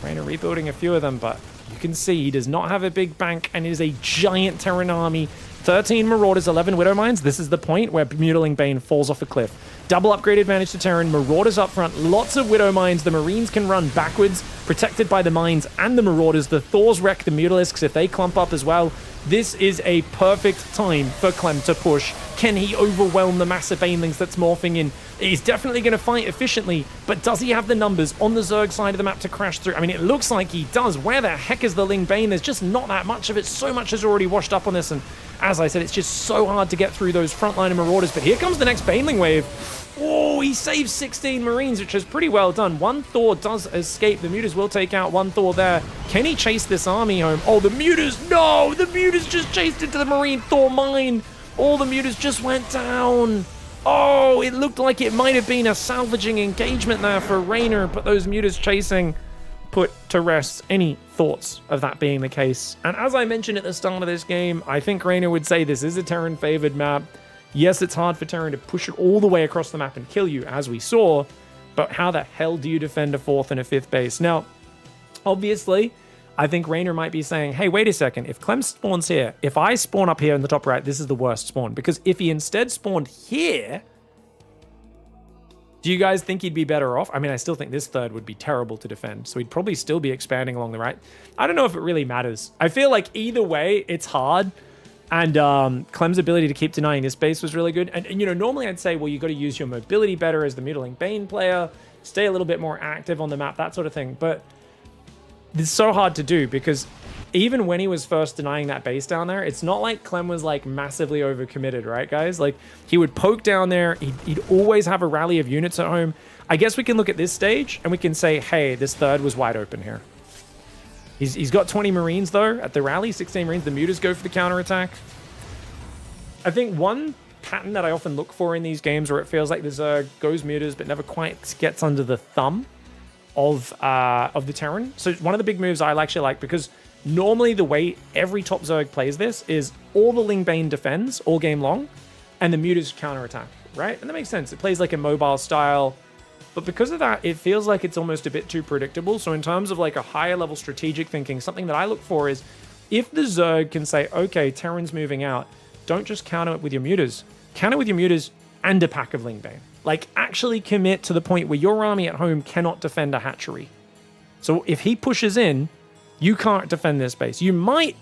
Raynor rebuilding a few of them, but you can see he does not have a big bank and it is a giant Terran army. 13 Marauders, 11 Widow Mines. This is the point where Mutiling Bane falls off a cliff. Double upgrade advantage to Terran. Marauders up front. Lots of Widow Mines. The Marines can run backwards, protected by the Mines and the Marauders. The Thors wreck the Mutalisks if they clump up as well. This is a perfect time for Clem to push. Can he overwhelm the massive Banelings that's morphing in? He's definitely going to fight efficiently, but does he have the numbers on the Zerg side of the map to crash through? I mean, it looks like he does. Where the heck is the Ling Bane? There's just not that much of it. So much has already washed up on this, and as I said, it's just so hard to get through those frontline Marauders. But here comes the next Baneling wave. Oh, he saves 16 Marines, which is pretty well done. 1 Thor does escape. The Mutas will take out 1 Thor there. Can he chase this army home? Oh, the Mutas, no! The Mutas just chased into the Marine Thor mine. All the Mutas just went down. Oh, it looked like it might have been a salvaging engagement there for Raynor, but those Mutas chasing put to rest any thoughts of that being the case. And as I mentioned at the start of this game, I think Raynor would say this is a Terran-favored map. Yes, it's hard for Terran to push it all the way across the map and kill you, as we saw, but how the hell do you defend a 4th and a 5th base? Now, obviously, I think Raynor might be saying, hey, wait a second, if Clem spawns here, if I spawn up here in the top right, this is the worst spawn, because if he instead spawned here, do you guys think he'd be better off? I mean, I still think this 3rd would be terrible to defend, so he'd probably still be expanding along the right. I don't know if it really matters. I feel like either way, it's hard. And Clem's ability to keep denying this base was really good. And you know, normally I'd say, well, you got to use your mobility better as the Mutiling Bane player, stay a little bit more active on the map, that sort of thing. But it's so hard to do because even when he was first denying that base down there, it's not like Clem was like massively overcommitted, right, guys? Like he would poke down there. He'd always have a rally of units at home. I guess we can look at this stage and we can say, hey, this 3rd was wide open here. He's got 20 Marines, though, at the rally, 16 Marines. The Mutas go for the counterattack. I think one pattern that I often look for in these games where it feels like the Zerg goes Mutas but never quite gets under the thumb of the Terran. So one of the big moves I actually like, because normally the way every top Zerg plays this is all the Ling Bane defends all game long, and the Mutas counterattack, right? And that makes sense. It plays like a mobile style. But because of that, it feels like it's almost a bit too predictable. So in terms of like a higher level strategic thinking, something that I look for is if the Zerg can say, okay, Terran's moving out, don't just counter it with your Mutas. Counter with your Mutas and a pack of Ling Bane. Like actually commit to the point where your army at home cannot defend a hatchery. So if he pushes in, you can't defend this base. You might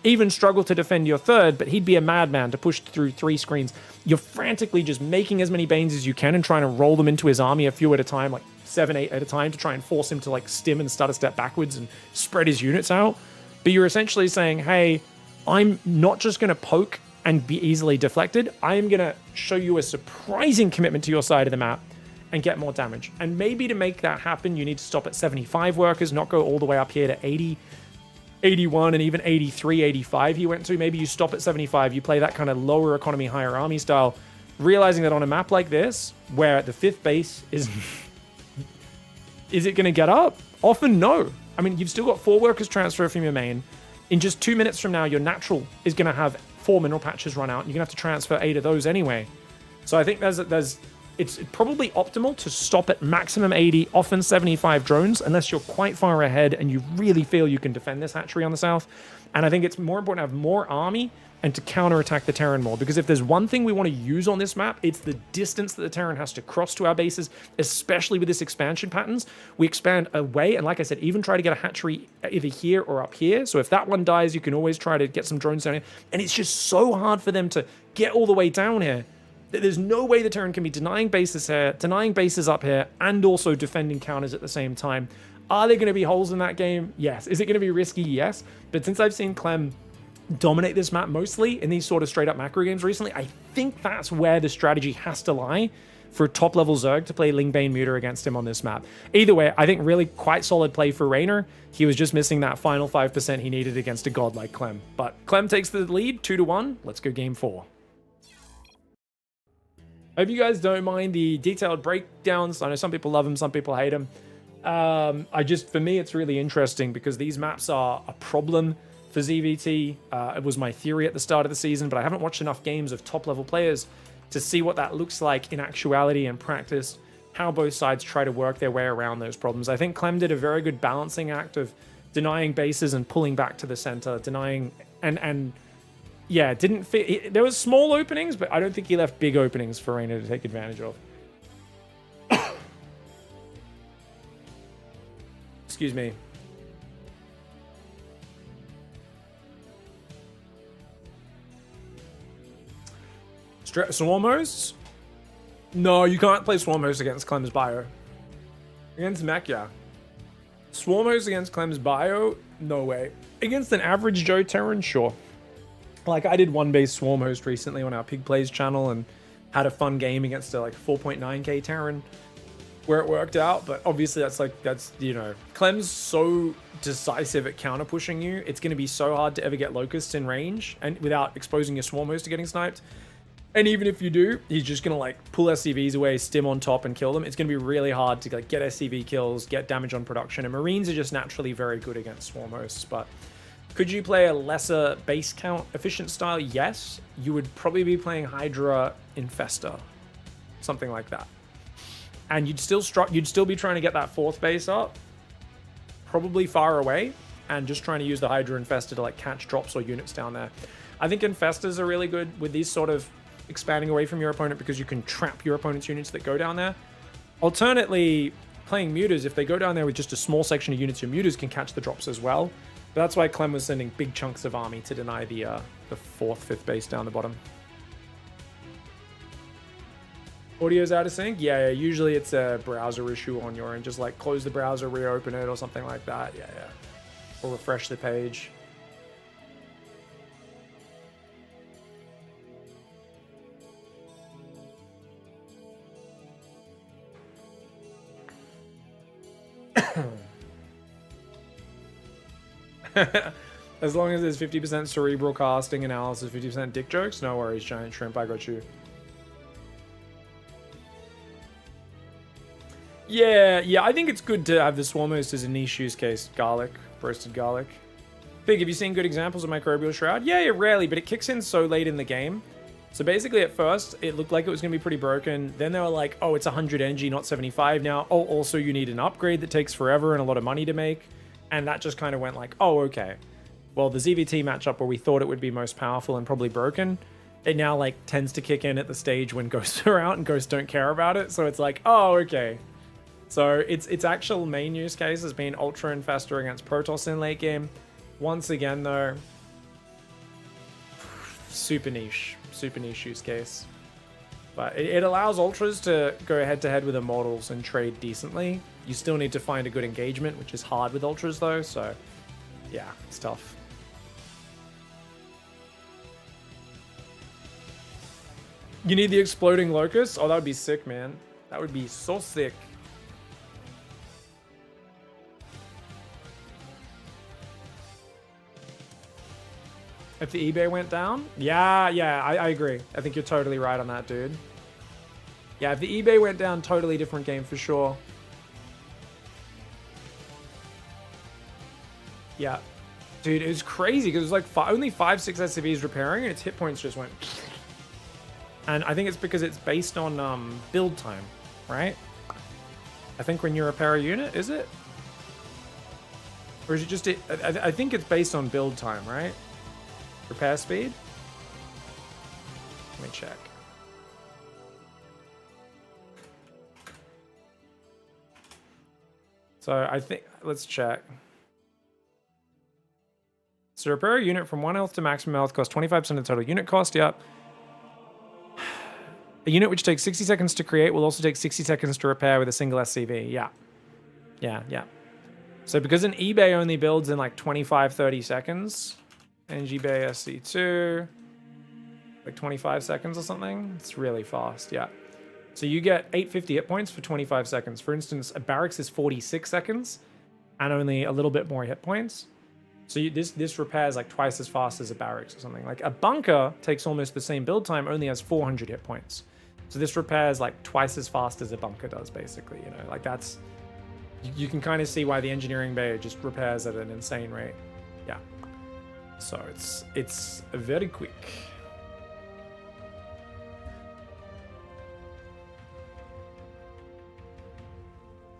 even struggle to defend your 3rd, but he'd be a madman to push through 3 screens. You're frantically just making as many Banes as you can and trying to roll them into his army a few at a time, like 7, 8 at a time, to try and force him to like stim and start a step backwards and spread his units out. But you're essentially saying, hey, I'm not just going to poke and be easily deflected. I am going to show you a surprising commitment to your side of the map and get more damage. And maybe to make that happen, you need to stop at 75 workers, not go all the way up here to 80. 81 and even 83, 85 he went to. Maybe you stop at 75. You play that kind of lower economy, higher army style, realizing that on a map like this, where the 5th base is... is it going to get up? Often, no. I mean, you've still got 4 workers transfer from your main. In just 2 minutes from now, your natural is going to have 4 mineral patches run out. You're going to have to transfer 8 of those anyway. So I think it's probably optimal to stop at maximum 80, often 75 drones, unless you're quite far ahead and you really feel you can defend this hatchery on the south. And I think it's more important to have more army and to counterattack the Terran more. Because if there's one thing we want to use on this map, it's the distance that the Terran has to cross to our bases, especially with this expansion patterns. We expand away, and like I said, even try to get a hatchery either here or up here. So if that one dies, you can always try to get some drones down here. And it's just so hard for them to get all the way down here. There's no way the Terran can be denying bases here, denying bases up here, and also defending counters at the same time. Are there going to be holes in that game? Yes. Is it going to be risky? Yes. But since I've seen Clem dominate this map mostly in these sort of straight up macro games recently, I think that's where the strategy has to lie for top level Zerg to play Lingbane Muta against him on this map. Either way, I think really quite solid play for Raynor. He was just missing that final 5% he needed against a god like Clem. But Clem takes the lead 2-1. Let's go game 4. Hope you guys don't mind the detailed breakdowns. I know some people love them, some people hate them. For me, it's really interesting because these maps are a problem for ZVT. It was my theory at the start of the season, but I haven't watched enough games of top-level players to see what that looks like in actuality and practice, how both sides try to work their way around those problems. I think Clem did a very good balancing act of denying bases and pulling back to the center, denying and yeah, didn't fit. There was small openings, but I don't think he left big openings for Raynor to take advantage of. Excuse me. Swarm hosts? No, you can't play Swarm hosts against Clem's bio. Against Mech, yeah. Swarm hosts against Clem's bio? No way. Against an average Joe Terran? Sure. Like, I did one base Swarm host recently on our Pig Plays channel and had a fun game against a, like, 4.9k Terran where it worked out, but obviously that's, you know, Clem's so decisive at counter pushing you, it's going to be so hard to ever get Locusts in range and without exposing your Swarm host to getting sniped. And even if you do, he's just going to, like, pull SCVs away, stim on top, and kill them. It's going to be really hard to, like, get SCV kills, get damage on production, and Marines are just naturally very good against Swarm hosts, but could you play a lesser base count efficient style? Yes. You would probably be playing Hydra Infesta, something like that. And you'd still be trying to get that 4th base up, probably far away, and just trying to use the Hydra Infesta to, like, catch drops or units down there. I think Infestas are really good with these sort of expanding away from your opponent because you can trap your opponent's units that go down there. Alternately, playing Mutas, if they go down there with just a small section of units, your Mutas can catch the drops as well. But that's why Clem was sending big chunks of army to deny the 4th, 5th base down the bottom. Audio's out of sync? Yeah, usually it's a browser issue on your end. Just like close the browser, reopen it or something like that. Yeah. Or refresh the page. As long as there's 50% cerebral casting analysis, 50% dick jokes, no worries, Giant Shrimp, I got you. Yeah, I think it's good to have the Swarm host as a niche use case. Garlic, roasted garlic. Pig, have you seen good examples of Microbial Shroud? Yeah, rarely, but it kicks in so late in the game. So basically at first, it looked like it was going to be pretty broken. Then they were like, oh, it's 100 NG, not 75 now. Oh, also you need an upgrade that takes forever and a lot of money to make. And that just kind of went like, oh, okay. Well, the ZVT matchup where we thought it would be most powerful and probably broken, it now like tends to kick in at the stage when ghosts are out and ghosts don't care about it. So it's like, oh, okay. So its actual main use case has been Ultra Infestor against Protoss in late game. Once again, though, super niche use case. But it allows Ultras to go head-to-head with Immortals and trade decently. You still need to find a good engagement, which is hard with Ultras, though, so yeah, it's tough. You need the Exploding Locust? Oh, that would be sick, man. That would be so sick. If the eBay went down? Yeah, I agree. I think you're totally right on that, dude. Yeah, if the eBay went down, totally different game for sure. Yeah. Dude, it was crazy because it was like only 5-6 SCVs repairing and its hit points just went. And I think it's because it's based on build time, right? I think when you repair a unit, is it? Or is it just... I think it's based on build time, right? Repair speed? Let me check. So I think... Let's check. So repair a unit from 1 health to maximum health costs 25% of the total unit cost. Yep. A unit which takes 60 seconds to create will also take 60 seconds to repair with a single SCV. Yeah. Yeah. So because an eBay only builds in like 25-30 seconds, NG Bay SC2, like 25 seconds or something, it's really fast. Yeah. So you get 850 hit points for 25 seconds. For instance, a barracks is 46 seconds and only a little bit more hit points. So this repairs like twice as fast as a barracks or something. Like a bunker takes almost the same build time, only has 400 hit points. So this repairs like twice as fast as a bunker does, basically. You know, like that's... You can kind of see why the engineering bay just repairs at an insane rate. Yeah. So it's very quick.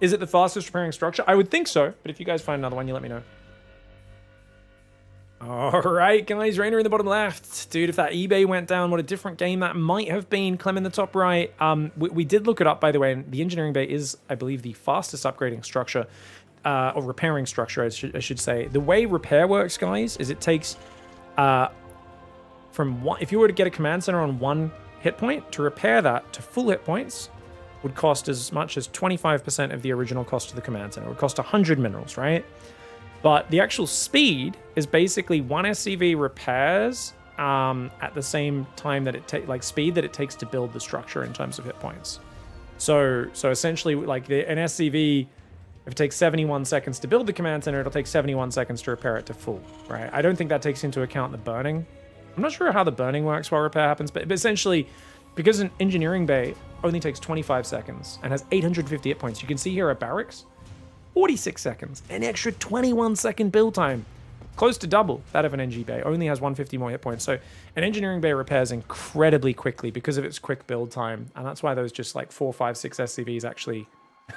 Is it the fastest repairing structure? I would think so, but if you guys find another one, you let me know. All right, guys, Rainer in the bottom left. Dude, if that eBay went down, what a different game that might have been. Clem in the top right. We did look it up, by the way, and the engineering bay is, I believe, the fastest upgrading structure, or repairing structure, I should say. The way repair works, guys, is it takes, if you were to get a command center on 1 hit point, to repair that to full hit points would cost as much as 25% of the original cost of the command center. It would cost 100 minerals, right? But the actual speed is basically 1 SCV repairs at the same time that it takes, speed that it takes to build the structure in terms of hit points. So essentially, like an SCV, if it takes 71 seconds to build the command center, it'll take 71 seconds to repair it to full, right? I don't think that takes into account the burning. I'm not sure how the burning works while repair happens, but essentially, because an engineering bay only takes 25 seconds and has 850 hit points, you can see here at barracks, 46 seconds, an extra 21 second build time, close to double that of an NG bay, only has 150 more hit points. So an engineering bay repairs incredibly quickly because of its quick build time, and that's why those just like 4, 5, 6 SCVs actually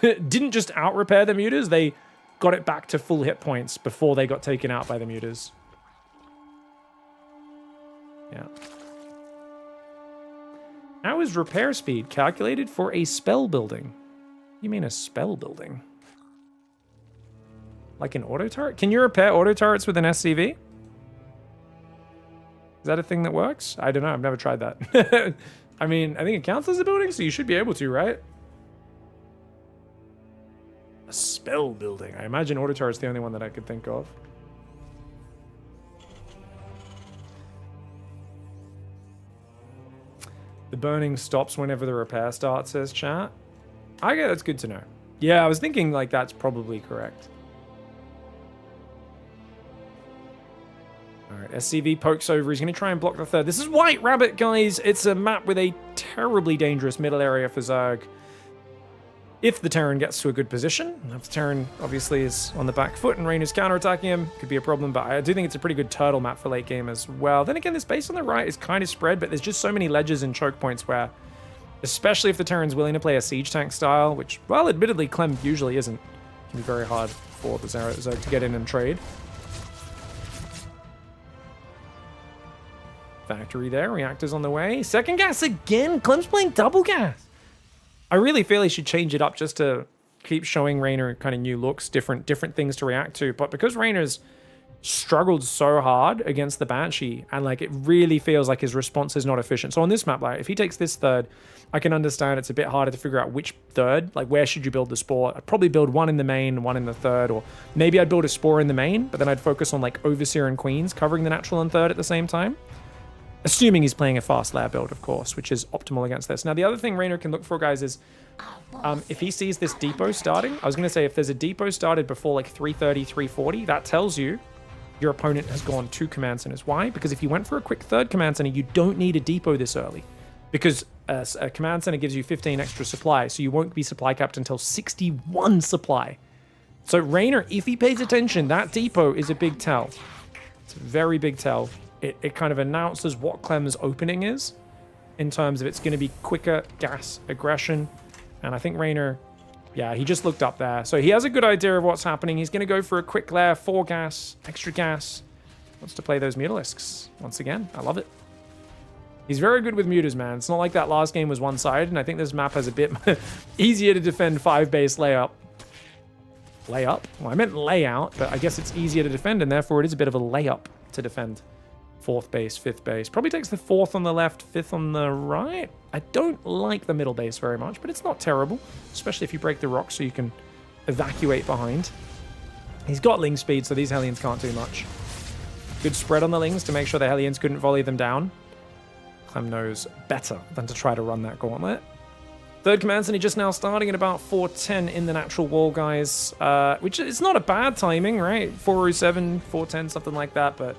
didn't just out repair the mutas, they got it back to full hit points before they got taken out by the mutas. Yeah. How is repair speed calculated for a spell building? You mean a spell building? Like an auto turret? Can you repair auto turrets with an SCV? Is that a thing that works? I don't know. I've never tried that. I mean, I think it counts as a building, so you should be able to, right? A spell building. I imagine auto turret's the only one that I could think of. The burning stops whenever the repair starts, says chat. I guess that's good to know. Yeah, I was thinking like that's probably correct. Alright, SCV pokes over. He's going to try and block the third. This is White Rabbit, guys. It's a map with a terribly dangerous middle area for Zerg. If the Terran gets to a good position, if the Terran obviously is on the back foot and Rainer's counterattacking him, could be a problem, but I do think it's a pretty good turtle map for late game as well. Then again, this base on the right is kind of spread, but there's just so many ledges and choke points where, especially if the Terran's willing to play a siege tank style, which, well, admittedly, Clem usually isn't, it can be very hard for the Zerg to get in and trade. Factory there, reactors on the way. Second gas again. Clem's playing double gas. I really feel he should change it up just to keep showing Rainer kind of new looks, different things to react to. But because Rainer's struggled so hard against the Banshee, and like it really feels like his response is not efficient. So on this map, like if he takes this third, I can understand it's a bit harder to figure out which third, like where should you build the spore. I'd probably build one in the main, one in the third, or maybe I'd build a spore in the main, but then I'd focus on like Overseer and Queens covering the natural and third at the same time. Assuming he's playing a fast layer build, of course, which is optimal against this. Now, the other thing Rainer can look for, guys, is if he sees this depot starting, I was going to say if there's a depot started before like 330, 340, that tells you your opponent has gone 2 command centers. Why? Because if you went for a quick 3rd command center, you don't need a depot this early. Because a command center gives you 15 extra supply, so you won't be supply capped until 61 supply. So Raynor, if he pays attention, that depot is a big tell. It's a very big tell. It kind of announces what Clem's opening is in terms of it's going to be quicker gas aggression. And I think Raynor, yeah, he just looked up there. So he has a good idea of what's happening. He's going to go for a quick lair, 4 gas, extra gas. Wants to play those Mutalisks. Once again, I love it. He's very good with mutas, man. It's not like that last game was one-sided, and I think this map has a bit easier to defend 5-base layup. Layup? Well, I meant layout, but I guess it's easier to defend, and therefore it is a bit of a layup to defend. 4th base, 5th base. Probably takes the 4th on the left, 5th on the right. I don't like the middle base very much, but it's not terrible, especially if you break the rock so you can evacuate behind. He's got Ling speed, so these Hellions can't do much. Good spread on the Lings to make sure the Hellions couldn't volley them down. Clem knows better than to try to run that gauntlet. 3rd command center just now starting at about 410 in the natural wall, guys. Which is not a bad timing, right? 407, 410, something like that, but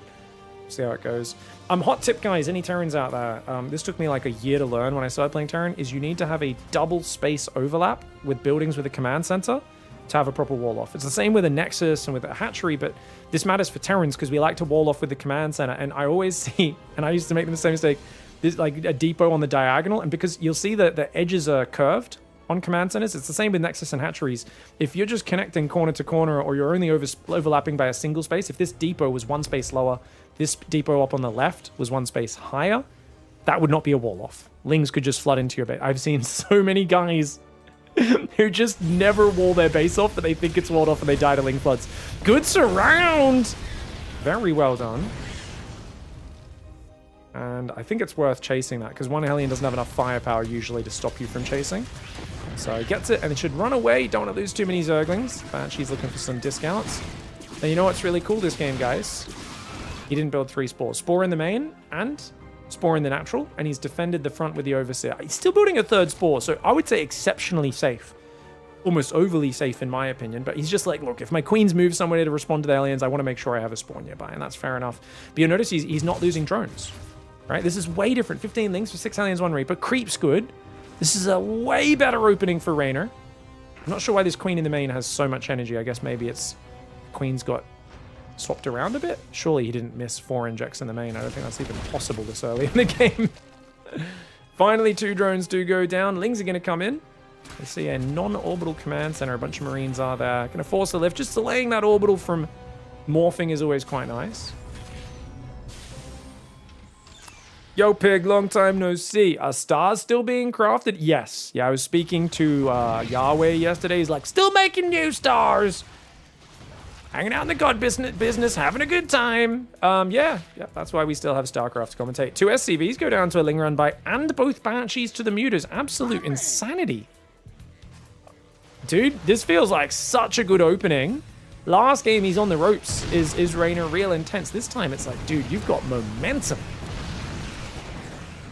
see how it goes. Hot tip, guys, any Terrans out there. This took me like a year to learn when I started playing Terran, is you need to have a double space overlap with buildings with a command center to have a proper wall off. It's the same with a Nexus and with a hatchery, but this matters for Terrans because we like to wall off with the command center, and I always see, and I used to make the same mistake, there's like a depot on the diagonal, and because you'll see that the edges are curved on command centers, it's the same with Nexus and hatcheries. If you're just connecting corner to corner, or you're only overlapping by a single space, if this depot was 1 space lower, this depot up on the left was 1 space higher, that would not be a wall off. Lings could just flood into your base. I've seen so many guys who just never wall their base off, but they think it's walled off and they die to Ling floods. Good surround! Very well done. And I think it's worth chasing that, because 1 Hellion doesn't have enough firepower usually to stop you from chasing. So he gets it, and it should run away. Don't want to lose too many Zerglings. Banshee's looking for some discounts. And you know what's really cool this game, guys? He didn't build 3 spores. Spore in the main, and Spore in the natural, and he's defended the front with the Overseer. He's still building a 3rd Spore, so I would say exceptionally safe. Almost overly safe in my opinion, but he's just like, look, if my queens move somewhere to respond to the aliens, I want to make sure I have a spawn nearby, and that's fair enough. But you'll notice he's not losing drones. Right, this is way different. 15 Lings for 6 Aliens, 1 Reaper. Creep's good. This is a way better opening for Raynor. I'm not sure why this Queen in the main has so much energy. I guess maybe it's Queen's got swapped around a bit. Surely he didn't miss 4 injects in the main. I don't think that's even possible this early in the game. Finally, 2 drones do go down. Lings are going to come in. We see a non-orbital command center. A bunch of Marines are there. Going to force the lift. Just delaying that orbital from morphing is always quite nice. Yo, Pig, long time no see. Are stars still being crafted? Yes. Yeah, I was speaking to Yahweh yesterday. He's like, still making new stars. Hanging out in the god business, having a good time. Yeah, that's why we still have StarCraft to commentate. 2 SCVs go down to a Ling run by, and both Banshees to the Mutas. Absolute insanity. Dude, this feels like such a good opening. Last game, he's on the ropes. Is Raynor real intense? This time, it's like, dude, you've got momentum.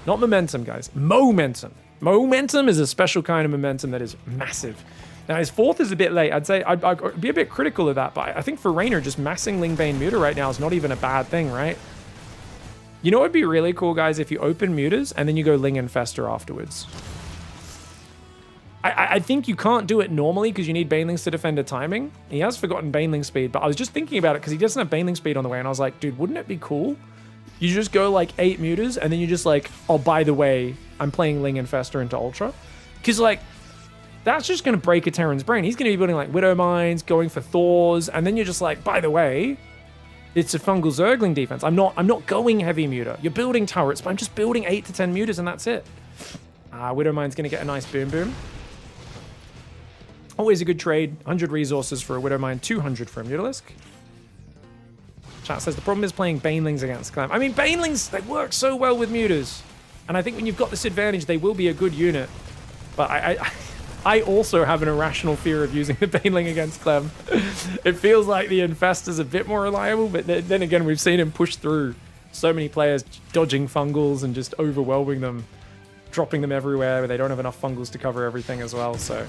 Not momentum, guys. Momentum. Momentum is a special kind of momentum that is massive. Now, his 4th is a bit late. I'd say I'd be a bit critical of that, but I think for Raynor, just massing Lingbane Muta right now is not even a bad thing, right? You know what would be really cool, guys, if you open Mutas and then you go Ling Infestor afterwards. I think you can't do it normally because you need Banelings to defend a timing. He has forgotten Baneling speed, but I was just thinking about it because he doesn't have Baneling speed on the way, and I was like, dude, wouldn't it be cool? You just go like 8 Mutas, and then you're just like, oh, by the way, I'm playing Ling Infestor into Ultra. Because, like, that's just going to break a Terran's brain. He's going to be building, like, Widow Mines, going for Thors, and then you're just like, by the way, it's a fungal Zergling defense. I'm not going heavy Muta. You're building turrets, but I'm just building 8 to 10 Mutas, and that's it. Widow Mine's going to get a nice boom boom. Always a good trade. 100 resources for a Widow Mine, 200 for a Mutalisk. Chat says the problem is playing Banelings against Clam. I mean, Banelings, they work so well with Mutas. And I think when you've got this advantage, they will be a good unit. But I also have an irrational fear of using the Baneling against Clem. It feels like the Infestor's a bit more reliable, but then again, we've seen him push through so many players dodging fungals and just overwhelming them, dropping them everywhere, but they don't have enough fungals to cover everything as well. So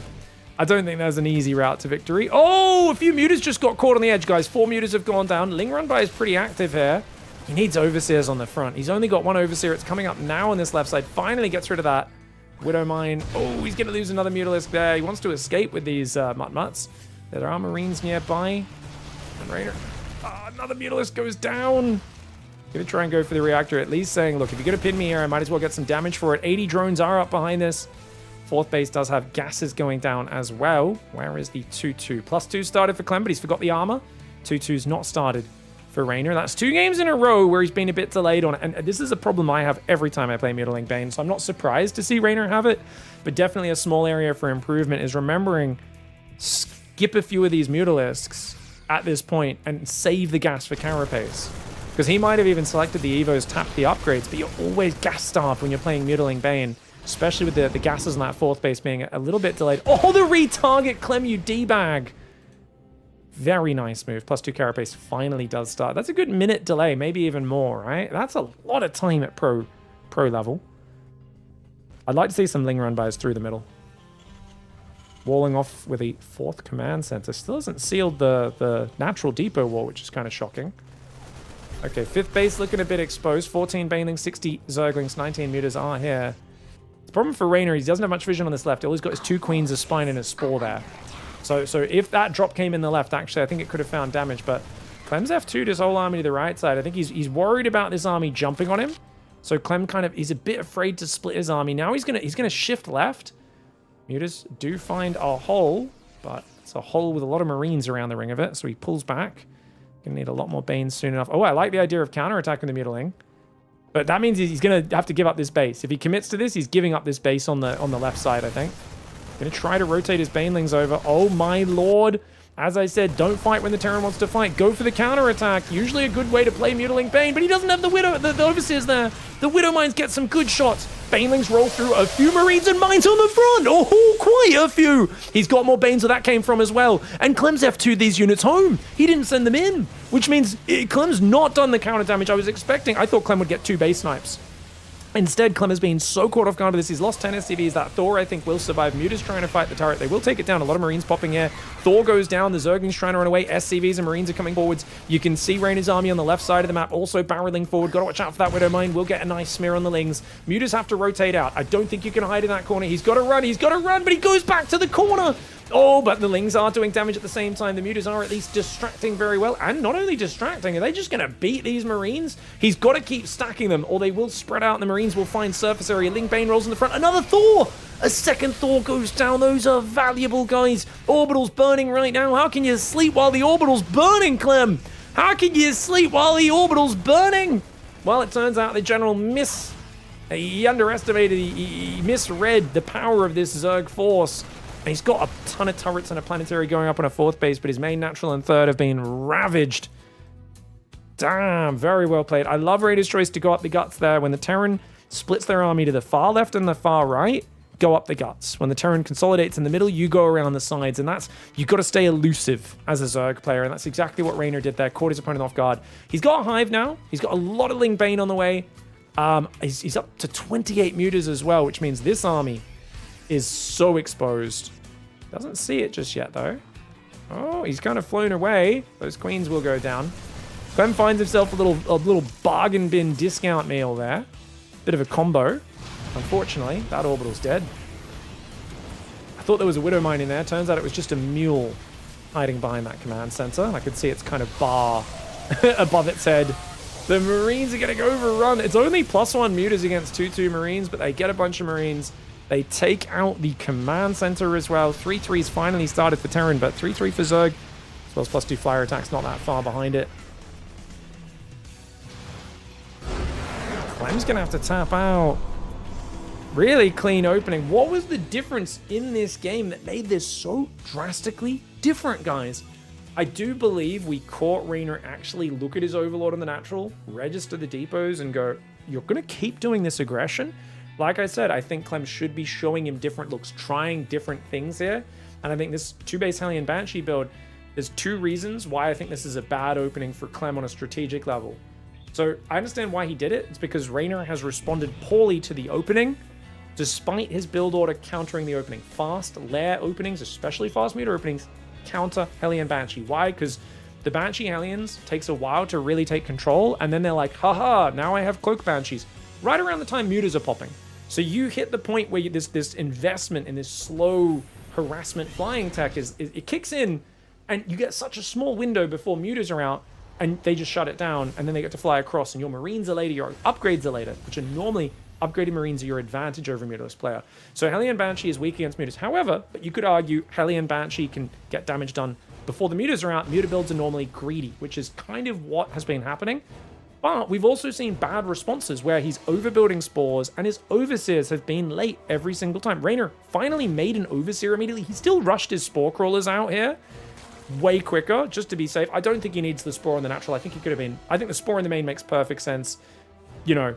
I don't think there's an easy route to victory. Oh, a few mutas just got caught on the edge, guys. 4 mutas have gone down. Ling Runbai is pretty active here. He needs overseers on the front. He's only got 1 overseer. It's coming up now on this left side. Finally gets rid of that. Widow Mine. Oh, he's going to lose another Mutalisk there. He wants to escape with these Mutt-Mutts. There are Marines nearby. And Raynor. Another Mutalisk goes down. Gonna try and go for the reactor, at least saying, look, if you're gonna pin me here, I might as well get some damage for it. 80 drones are up behind this. 4th base does have gases going down as well. Where is the 2-2? +2 started for Clem, but he's forgot the armor. 2-2's not started for Raynor. That's 2 games in a row where he's been a bit delayed on it. And this is a problem I have every time I play Mutiling Bane, so I'm not surprised to see Raynor have it. But definitely a small area for improvement is remembering, skip a few of these Mutalisks at this point and save the gas for Carapace. Because he might have even selected the Evos, tapped the upgrades, but you're always gas-starved when you're playing Mutiling Bane, especially with the gases on that 4th base being a little bit delayed. Oh, the retarget, Clem, you D-bag. Very nice move. +2 Carapace finally does start. That's a good minute delay, maybe even more, right? That's a lot of time at pro level. I'd like to see some Ling Runbys through the middle. Walling off with a 4th command center. Still hasn't sealed the natural depot wall, which is kind of shocking. Okay, 5th base looking a bit exposed. 14 Banelings, 60 Zerglings, 19 mutas are here. The problem for Raynor, he doesn't have much vision on this left. All he's got is 2 Queens, a Spine, and a Spore there. So if that drop came in the left, actually, I think it could have found damage. But Clem's F2'd his whole army to the right side. I think he's worried about this army jumping on him. So Clem he's a bit afraid to split his army. Now he's gonna shift left. Mutas do find a hole, but it's a hole with a lot of Marines around the ring of it. So he pulls back. Gonna need a lot more Banes soon enough. Oh, I like the idea of counterattacking the Mutiling. But that means he's gonna have to give up this base. If he commits to this, he's giving up this base on the left side, I think. Gonna try to rotate his Banelings over. Oh my lord. As I said, don't fight when the Terran wants to fight. Go for the counterattack. Usually a good way to play Mutiling Bane, but he doesn't have the Widow, the Overseers there. The Widow Mines get some good shots. Banelings roll through a few Marines and Mines on the front. Oh, quite a few. He's got more Banes where that came from as well. And Clem's F2'd these units home. He didn't send them in, which means Clem's not done the counter damage I was expecting. I thought Clem would get 2 base snipes. Instead, Clem has been so caught off guard with this. He's lost 10 SCVs. That Thor, I think, will survive. Muta's trying to fight the turret. They will take it down. A lot of Marines popping here. Thor goes down. The Zerglings trying to run away. SCVs and Marines are coming forwards. You can see Raynor's army on the left side of the map also barreling forward. Got to watch out for that Widow Mine. We'll get a nice smear on the Lings. Mutas have to rotate out. I don't think you can hide in that corner. He's got to run. He's got to run, but he goes back to the corner. Oh, but the Lings are doing damage at the same time. The Mutas are at least distracting very well. And not only distracting, are they just going to beat these Marines? He's got to keep stacking them, or they will spread out and the Marines will find surface area. Ling Bane rolls in the front. Another Thor! A second Thor goes down. Those are valuable, guys. Orbital's burning right now. How can you sleep while the Orbital's burning, Clem? How can you sleep while the Orbital's burning? Well, it turns out the General he underestimated, he misread the power of this Zerg force. And he's got a ton of turrets and a planetary going up on a 4th base, but his main, natural, and 3rd have been ravaged. Damn, very well played. I love Raider's choice to go up the guts there. When the Terran splits their army to the far left and the far right, go up the guts. When the Terran consolidates in the middle, you go around the sides. And you've got to stay elusive as a Zerg player. And that's exactly what Raynor did there. Caught his opponent off guard. He's got a Hive now. He's got a lot of Ling Bane on the way. He's up to 28 mutas as well, which means this army is so exposed. Doesn't see it just yet, though. Oh, he's kind of flown away. Those Queens will go down. Clem finds himself a little bargain bin discount meal there. Bit of a combo. Unfortunately, that Orbital's dead. I thought there was a Widow Mine in there. Turns out it was just a mule hiding behind that command center. I could see its kind of bar above its head. The Marines are getting overrun. It's only +1 mutas against 2-2 Marines, but they get a bunch of Marines. They take out the command center as well. 3-3's finally started for Terran, but 3-3 for Zerg, as well as +2 flyer attacks, not that far behind it. Clem's gonna have to tap out. Really clean opening. What was the difference in this game that made this so drastically different, guys? I do believe we caught Raynor actually look at his Overlord on the natural, register the depots, and go, you're gonna keep doing this aggression? Like I said, I think Clem should be showing him different looks, trying different things here. And I think this 2-base Hellion Banshee build, there's 2 reasons why I think this is a bad opening for Clem on a strategic level. So I understand why he did it. It's because Raynor has responded poorly to the opening. despite his build order countering the opening. Fast lair openings, especially fast meter openings, counter Hellion Banshee. Why? Because the Banshee Hellions takes a while to really take control, and then they're like, haha, now I have Cloak Banshees. Right around the time mutas are popping. So you hit the point where this investment in this slow harassment flying tech it kicks in, and you get such a small window before mutas are out, and they just shut it down, and then they get to fly across, and your Marines are later, your upgrades are later, which are normally upgraded Marines are your advantage over a mutaless player. So Hellion Banshee is weak against mutas. However, but you could argue Hellion Banshee can get damage done before the mutas are out. Muta builds are normally greedy, which is kind of what has been happening. But we've also seen bad responses where he's overbuilding spores, and his overseers have been late every single time. Raynor finally made an overseer immediately. He still rushed his spore crawlers out here way quicker just to be safe. I don't think he needs the spore on the natural. I think he could have been. I think the spore in the main makes perfect sense. You know,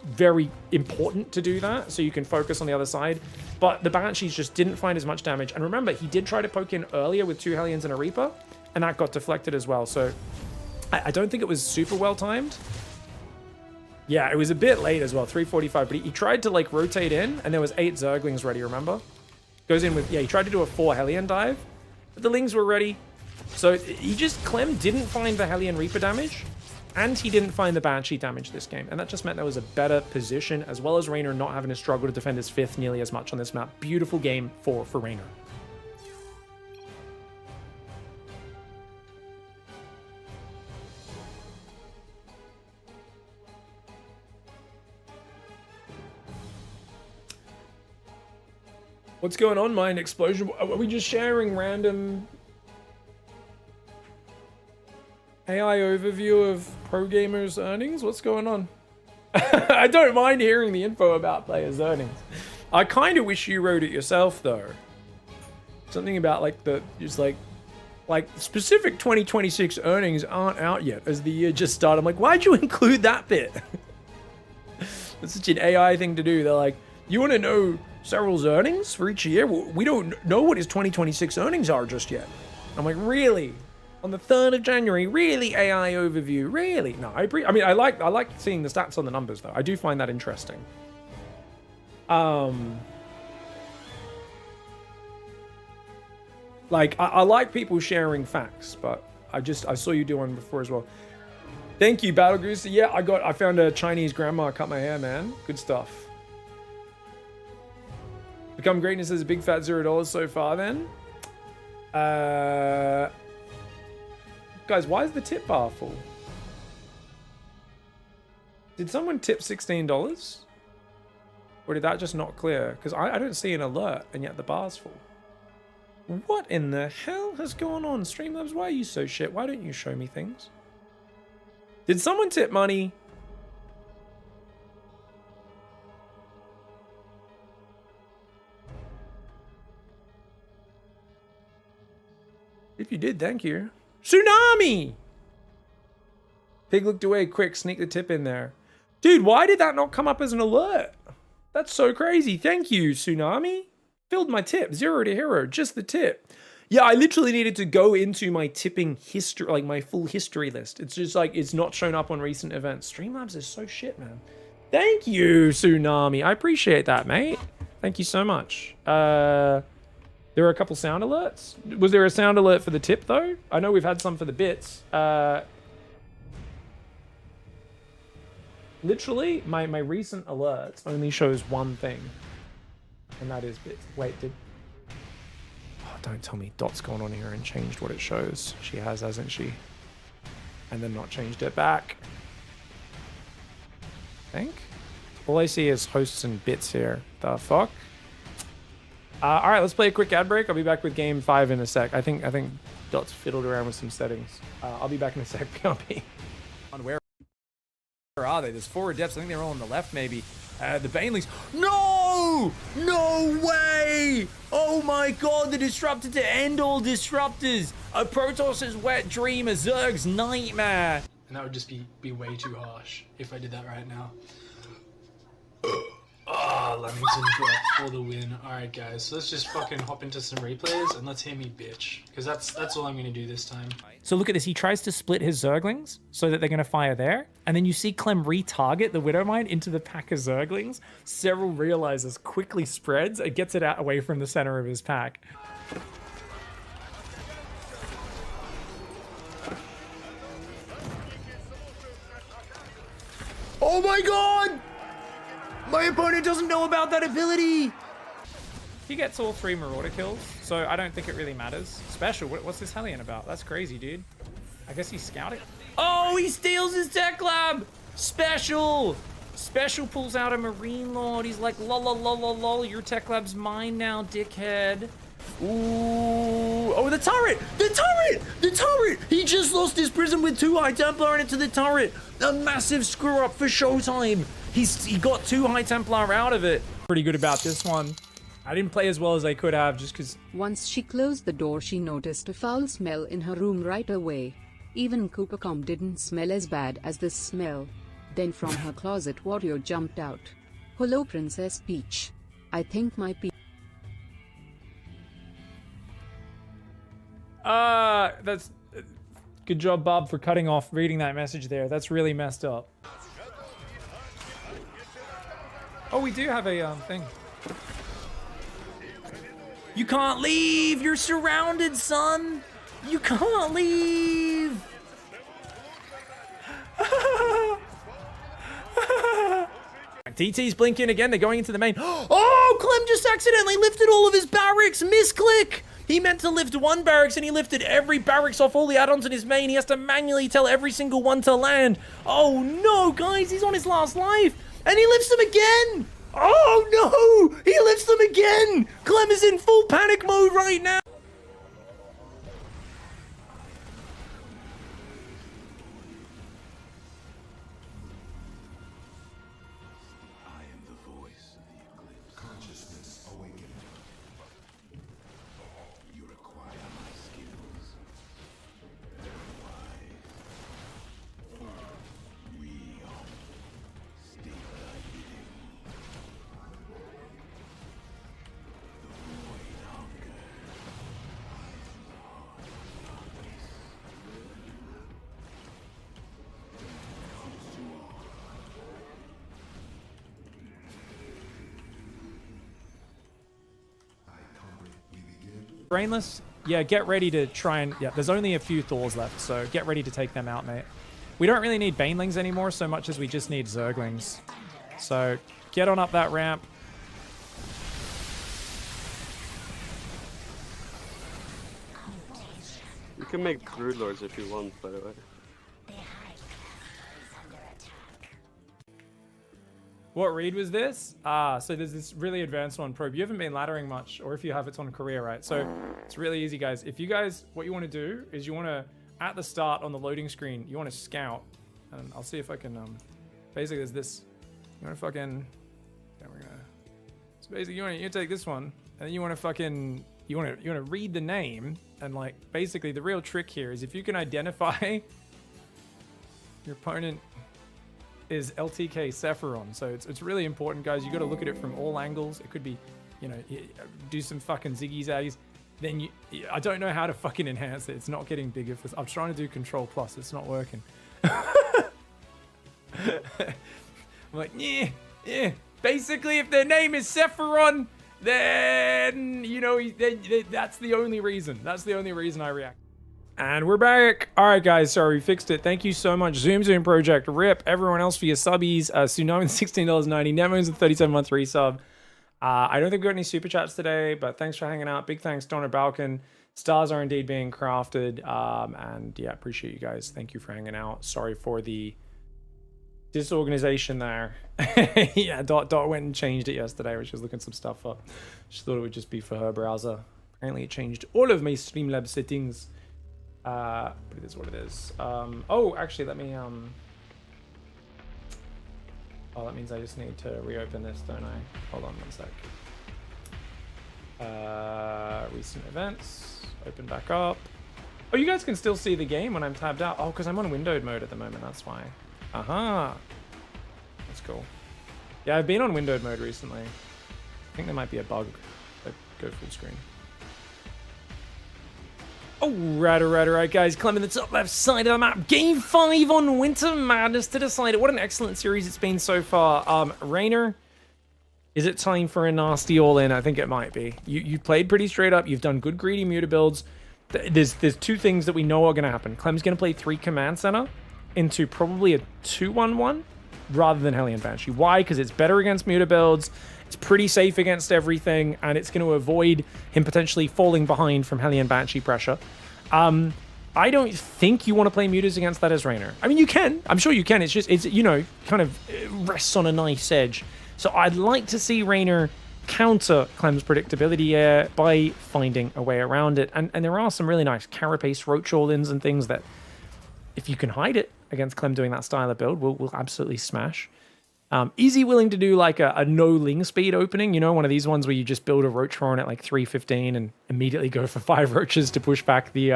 very important to do that so you can focus on the other side. But the Banshees just didn't find as much damage. And remember, he did try to poke in earlier with 2 Hellions and a Reaper, and that got deflected as well. So I don't think it was super well timed. Yeah, it was a bit late as well, 345, but he tried to like rotate in, and there was 8 Zerglings ready, remember? Goes in with, yeah, he tried to do a 4 Hellion dive, but the Lings were ready. So Clem didn't find the Hellion Reaper damage, and he didn't find the Banshee damage this game, and that just meant there was a better position, as well as Raynor not having to struggle to defend his 5th nearly as much on this map. Beautiful game for Raynor. What's going on, Mind Explosion? Are we just sharing random AI overview of pro gamers' earnings? What's going on? I don't mind hearing the info about players' earnings. I kind of wish you wrote it yourself, though. Something about like like specific 2026 earnings aren't out yet as the year just started. I'm like, why'd you include that bit? It's such an AI thing to do. They're like, you want to know Cyril's earnings for each year? Well, we don't know what his 2026 earnings are just yet. I'm like, really? On the 3rd of January? Really? AI overview? Really? No, I mean, I like seeing the stats on the numbers, though. I do find that interesting. Like, I like people sharing facts, but I saw you do one before as well. Thank you, Battle Goose. Yeah, I found a Chinese grandma cut my hair, man. Good stuff. Become Greatness is a big fat $0 so far, then. Guys, why is the tip bar full? Did someone tip $16? Or did that just not clear? Because I don't see an alert, and yet the bar's full. What in the hell has gone on? Streamlabs, why are you so shit? Why don't you show me things? Did someone tip money? If you did, thank you. Tsunami! Pig looked away quick, sneak the tip in there. Dude, why did that not come up as an alert? That's so crazy. Thank you, Tsunami. Filled my tip. 0 to hero. Just the tip. Yeah, I literally needed to go into my tipping history, like my full history list. It's just like, it's not shown up on recent events. Streamlabs is so shit, man. Thank you, Tsunami. I appreciate that, mate. Thank you so much. There are a couple sound alerts. Was there a sound alert for the tip, though? I know we've had some for the bits. Literally, my recent alerts only shows one thing. And that is bits. Wait, oh, don't tell me Dot's gone on here and changed what it shows. She has, hasn't she? And then not changed it back. I think. All I see is hosts and bits here. The fuck? All right, let's play a quick ad break. I'll be back with game 5 in a sec. I think Dot's fiddled around with some settings. I'll be back in a sec. PLP. Where are they? There's 4 adepts. I think they're all on the left, maybe. The Banelings. No! No way! Oh my god, the disruptor to end all disruptors. A Protoss's wet dream, a Zerg's nightmare. And that would just be way too harsh if I did that right now. Oh, Leamington dropped for the win. Alright guys, so let's just fucking hop into some replays and let's hear me bitch. Because that's all I'm gonna do this time. So look at this. He tries to split his Zerglings so that they're going to fire there. And then you see Clem retarget the Widowmine into the pack of Zerglings. Several realizes, quickly spreads, and gets it out away from the center of his pack. Oh my god! My opponent doesn't know about that ability! He gets all 3 Marauder kills, so I don't think it really matters. Special, what's this Hellion about? That's crazy, dude. I guess he's scouting. Oh, he steals his tech lab! Special! Special pulls out a Marine Lord. He's like, lol, lol, lol, lol, lol, your tech lab's mine now, dickhead. Ooh. Oh, the turret! The turret! The turret! He just lost his prison with 2 High Templar in it to the turret. A massive screw up for showtime. He got 2 High Templar out of it. Pretty good about this one. I didn't play as well as I could have just because... Once she closed the door, she noticed a foul smell in her room right away. Even Coopercom didn't smell as bad as this smell. Then from her closet, Wario jumped out. Hello, Princess Peach. I think my that's... Good job, Bob, for cutting off reading that message there. That's really messed up. Oh, we do have a thing. You can't leave! You're surrounded, son! You can't leave! DT's blinking again. They're going into the main. Oh, Clem just accidentally lifted all of his barracks. Misclick! He meant to lift 1 barracks and he lifted every barracks off all the add-ons in his main. He has to manually tell every single one to land. Oh no, guys, he's on his last life. And he lifts them again! Oh no! He lifts them again! Clem is in full panic mode right now! Brainless, yeah, get ready to try and... Yeah, there's only a few Thors left, so get ready to take them out, mate. We don't really need Banelings anymore so much as we just need Zerglings. So get on up that ramp. You can make Broodlords if you want, by the way. What read was this? So there's this really advanced one, Probe. You haven't been laddering much, or if you have, it's on career, right? So it's really easy, guys. If you guys, what you want to do is you want to, at the start on the loading screen, you want to scout. And I'll see if I can, basically there's this, you want to fucking, yeah, we're gonna, so basically you take this one, and then you want to fucking, you want to read the name, and like, basically the real trick here is if you can identify your opponent is LTK Sephiron. So it's really important, guys. You got to look at it from all angles. It could be, you know, do some fucking ziggy zaggies. Then I don't know how to fucking enhance it. It's not getting bigger. I'm trying to do Control Plus. It's not working. I'm like, yeah. Basically, if their name is Sephiron, then, you know, that's the only reason. That's the only reason I react. And we're back. All right, guys. Sorry, we fixed it. Thank you so much. Zoom Project. Rip. Everyone else for your subbies. Tsunami, $16.90. Nemo's a 37-month resub. I don't think we got any super chats today, but thanks for hanging out. Big thanks, Donner Balkan. Stars are indeed being crafted. And yeah, appreciate you guys. Thank you for hanging out. Sorry for the disorganization there. Yeah, Dot went and changed it yesterday, which was looking some stuff up. She thought it would just be for her browser. Apparently it changed all of my Streamlabs settings. But it is what it is. Oh, actually, let me, oh, that means I just need to reopen this, don't I? Hold on one sec. Recent events, open back up. Oh, you guys can still see the game when I'm tabbed out. Oh, because I'm on windowed mode at the moment, that's why. Aha. That's cool. Yeah, I've been on windowed mode recently. I think there might be a bug that go full screen. Alright, guys. Climbing the top left side of the map. Game 5 on Winter Madness to decide it. What an excellent series it's been so far. Rainer, is it time for a nasty all-in? I think it might be. You played pretty straight up. You've done good greedy muta builds. There's two things that we know are going to happen. Clem's going to play 3 Command Center into probably a 2-1-1 rather than Hellion Banshee. Why? Because it's better against muta builds. It's pretty safe against everything, and it's going to avoid him potentially falling behind from Hellion Banshee pressure. I don't think you want to play mutas against that as Rainer. I mean, you can. I'm sure you can. It's just, you know, kind of rests on a nice edge. So I'd like to see Rainer counter Clem's predictability by finding a way around it. And there are some really nice carapace roach all-ins and things that, if you can hide it against Clem doing that style of build, will absolutely smash. Is he willing to do like a no ling speed opening? You know, one of these ones where you just build a roach horn at like 315 and immediately go for 5 roaches to push back the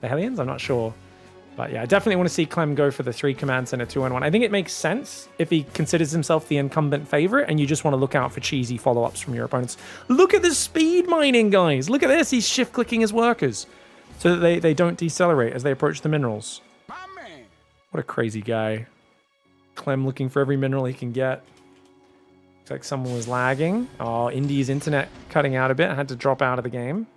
Hellions? I'm not sure. But yeah, I definitely want to see Clem go for the 3 commands and a 2-on-1. I think it makes sense if he considers himself the incumbent favorite and you just want to look out for cheesy follow-ups from your opponents. Look at the speed mining, guys. Look at this. He's shift clicking his workers so that they don't decelerate as they approach the minerals. What a crazy guy. Clem looking for every mineral he can get. Looks like someone was lagging. Oh, Indy's internet cutting out a bit. I had to drop out of the game.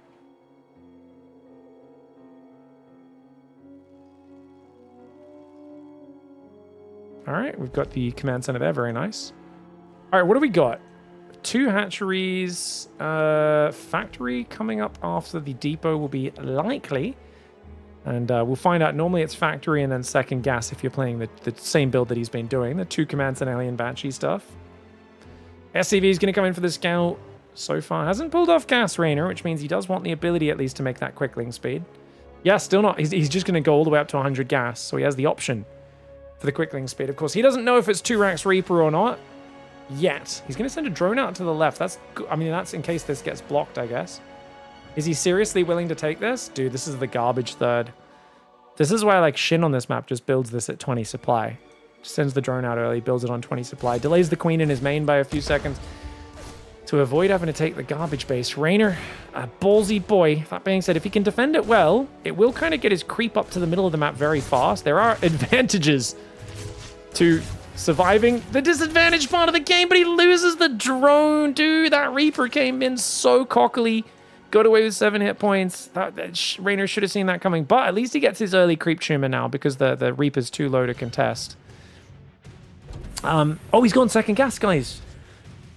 All right, we've got the command center there. Very nice. All right, what do we got? 2 hatcheries. Factory coming up after the depot will be likely. And we'll find out. Normally it's factory and then second gas if you're playing the same build that he's been doing. The 2 commands and Alien Banshee stuff. SCV is going to come in for the scout. So far hasn't pulled off gas Rainer, which means he does want the ability at least to make that quickling speed. Yeah, still not. He's just going to go all the way up to 100 gas. So he has the option for the quickling speed. Of course, he doesn't know if it's 2 racks Reaper or not yet. He's going to send a drone out to the left. That's in case this gets blocked, I guess. Is he seriously willing to take this? Dude, this is the garbage third. This is why, like, Shin on this map just builds this at 20 supply. Just sends the drone out early, builds it on 20 supply. Delays the queen in his main by a few seconds to avoid having to take the garbage base. Rainer, a ballsy boy. That being said, if he can defend it well, it will kind of get his creep up to the middle of the map very fast. There are advantages to surviving the disadvantaged part of the game, but he loses the drone. Dude, that Reaper came in so cockily. Got away with 7 hit points. Rainer should have seen that coming, but at least he gets his early creep tumor now because the Reaper's too low to contest. Oh, he's gone second gas, guys.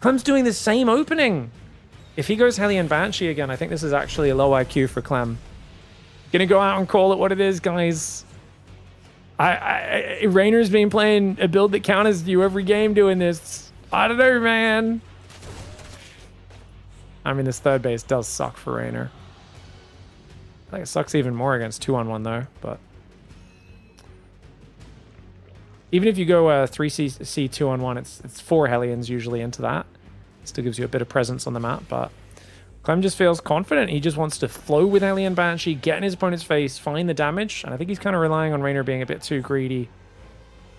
Clem's doing the same opening. If he goes Hellion Banshee again, I think this is actually a low IQ for Clem. Gonna go out and call it what it is, guys. Rainer's been playing a build that counters you every game doing this. I don't know, man. I mean, this third base does suck for Rainer. I think it sucks even more against 2-on-1 though, but even if you go 3C 2-on-1, it's 4 Hellions usually into that. Still gives you a bit of presence on the map, but Clem just feels confident. He just wants to flow with Hellion Banshee, get in his opponent's face, find the damage, and I think he's kind of relying on Rainer being a bit too greedy.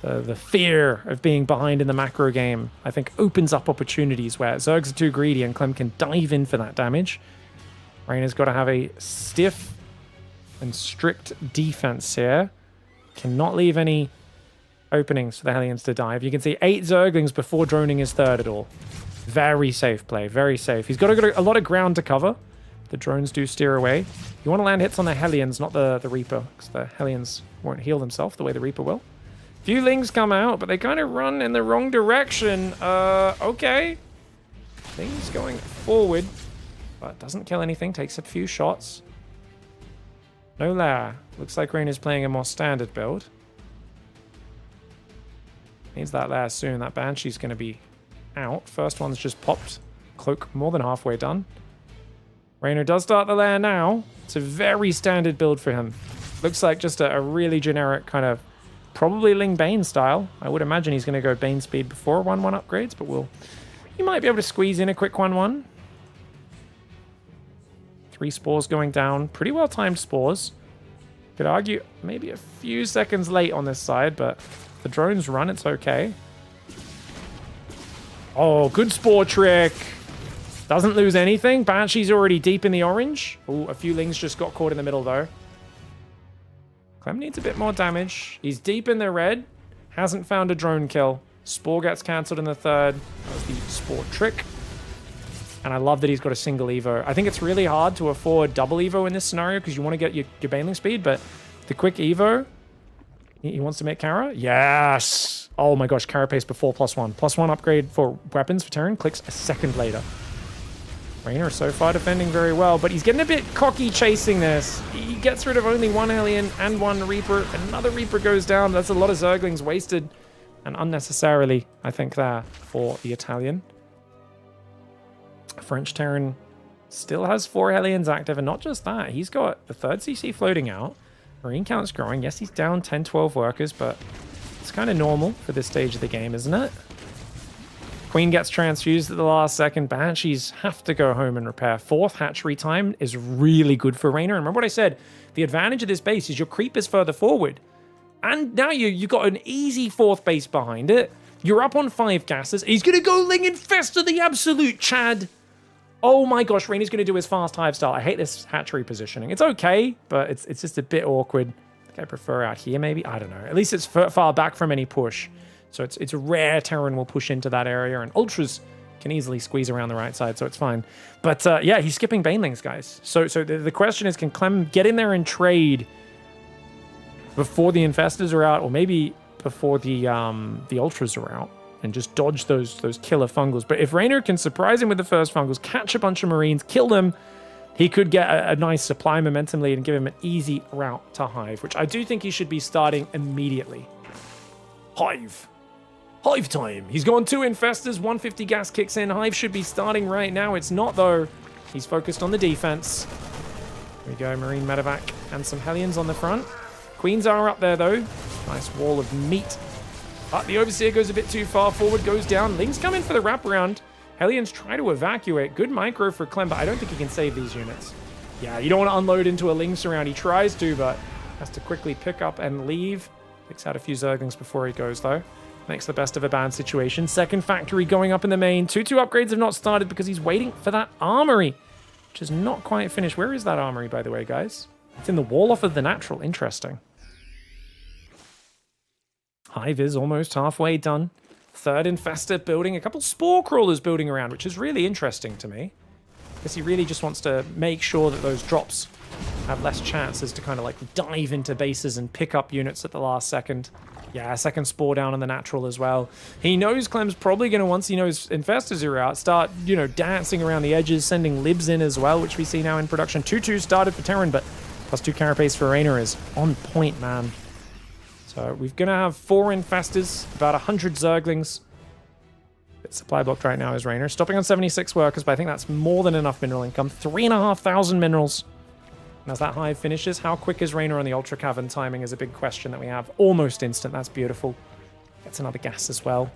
The fear of being behind in the macro game, I think, opens up opportunities where Zergs are too greedy and Clem can dive in for that damage. Rainer's got to have a stiff and strict defense here. Cannot leave any openings for the Hellions to dive. You can see 8 Zerglings before droning his third at all. Very safe play, very safe. He's got a lot of ground to cover. The drones do steer away. You want to land hits on the Hellions, not the Reaper, because the Hellions won't heal themselves the way the Reaper will. Few Lings come out, but they kind of run in the wrong direction. Okay. Things going forward, but doesn't kill anything, takes a few shots. No lair. Looks like Rainer's playing a more standard build. Needs that lair soon. That Banshee's going to be out. First one's just popped. Cloak more than halfway done. Rainer does start the lair now. It's a very standard build for him. Looks like just a really generic kind of probably Ling Bane style. I would imagine he's going to go Bane speed before 1-1 upgrades, but he might be able to squeeze in a quick 1-1. 3 spores going down. Pretty well timed spores. Could argue maybe a few seconds late on this side, but the drones run, it's okay. Oh, good spore trick. Doesn't lose anything. Banshee's already deep in the orange. Oh, a few Lings just got caught in the middle, though. Clem needs a bit more damage. He's deep in the red. Hasn't found a drone kill. Spore gets cancelled in the third. That was the spore trick. And I love that he's got a single Evo. I think it's really hard to afford double Evo in this scenario because you want to get your Baneling speed, but the quick Evo... He wants to make Kara? Yes! Oh my gosh, Kara pace before +1. +1 upgrade for weapons for Terran clicks a second later. Raynor so far defending very well, but he's getting a bit cocky chasing this. He gets rid of only one Hellion and one Reaper. Another Reaper goes down. That's a lot of Zerglings wasted and unnecessarily, I think, there for the Italian. French Terran still has 4 Hellions active, and not just that. He's got the 3rd CC floating out. Marine count's growing. Yes, he's down 10, 12 workers, but it's kind of normal for this stage of the game, isn't it? Queen gets transfused at the last second. Banshees have to go home and repair. 4th hatchery time is really good for Raynor. And remember what I said, the advantage of this base is your creep is further forward. And now you got an easy 4th base behind it. You're up on 5 gases. He's going to go Ling Infestor, the absolute Chad. Oh my gosh, Rainer's going to do his fast hive style. I hate this hatchery positioning. It's okay, but it's just a bit awkward. I think I prefer out here maybe. I don't know. At least it's far back from any push. So it's rare Terran will push into that area, and Ultras can easily squeeze around the right side, so it's fine. But yeah, he's skipping Banelings, guys. So the question is, can Clem get in there and trade before the Infestors are out, or maybe before the Ultras are out? And just dodge those killer fungals. But if Raynor can surprise him with the first fungals, catch a bunch of Marines, kill them, he could get a nice supply momentum lead and give him an easy route to Hive, which I do think he should be starting immediately. Hive. Hive time. He's gone 2 Infestors, 150 gas kicks in. Hive should be starting right now. It's not, though. He's focused on the defense. Here we go, Marine Medevac and some Hellions on the front. Queens are up there, though. Nice wall of meat. The Overseer goes a bit too far forward, goes down. Lings come in for the wraparound. Hellions try to evacuate. Good micro for Clem, but I don't think he can save these units. Yeah, you don't want to unload into a Ling surround. He tries to, but has to quickly pick up and leave. Picks out a few Zerglings before he goes, though. Makes the best of a bad situation. Second factory going up in the main. 2-2 upgrades have not started because he's waiting for that armory, which is not quite finished. Where is that armory, by the way, guys? It's in the wall off of the natural. Interesting. Hive is almost halfway done. 3rd Infestor building. A couple Spore Crawlers building around, which is really interesting to me. I guess he really just wants to make sure that those drops have less chances to kind of like dive into bases and pick up units at the last second. Yeah, second Spore down on the natural as well. He knows Clem's probably going to, once he knows Infestors are out, start, dancing around the edges, sending Libs in as well, which we see now in production. 2-2 started for Terran, but +2 carapace for Raynor is on point, man. So we're going to have 4 Infestors, about 100 Zerglings. Supply blocked right now is Raynor. Stopping on 76 workers, but I think that's more than enough mineral income. 3,500 minerals. And as that hive finishes, how quick is Raynor on the Ultra Cavern? Timing is a big question that we have. Almost instant. That's beautiful. Gets another gas as well.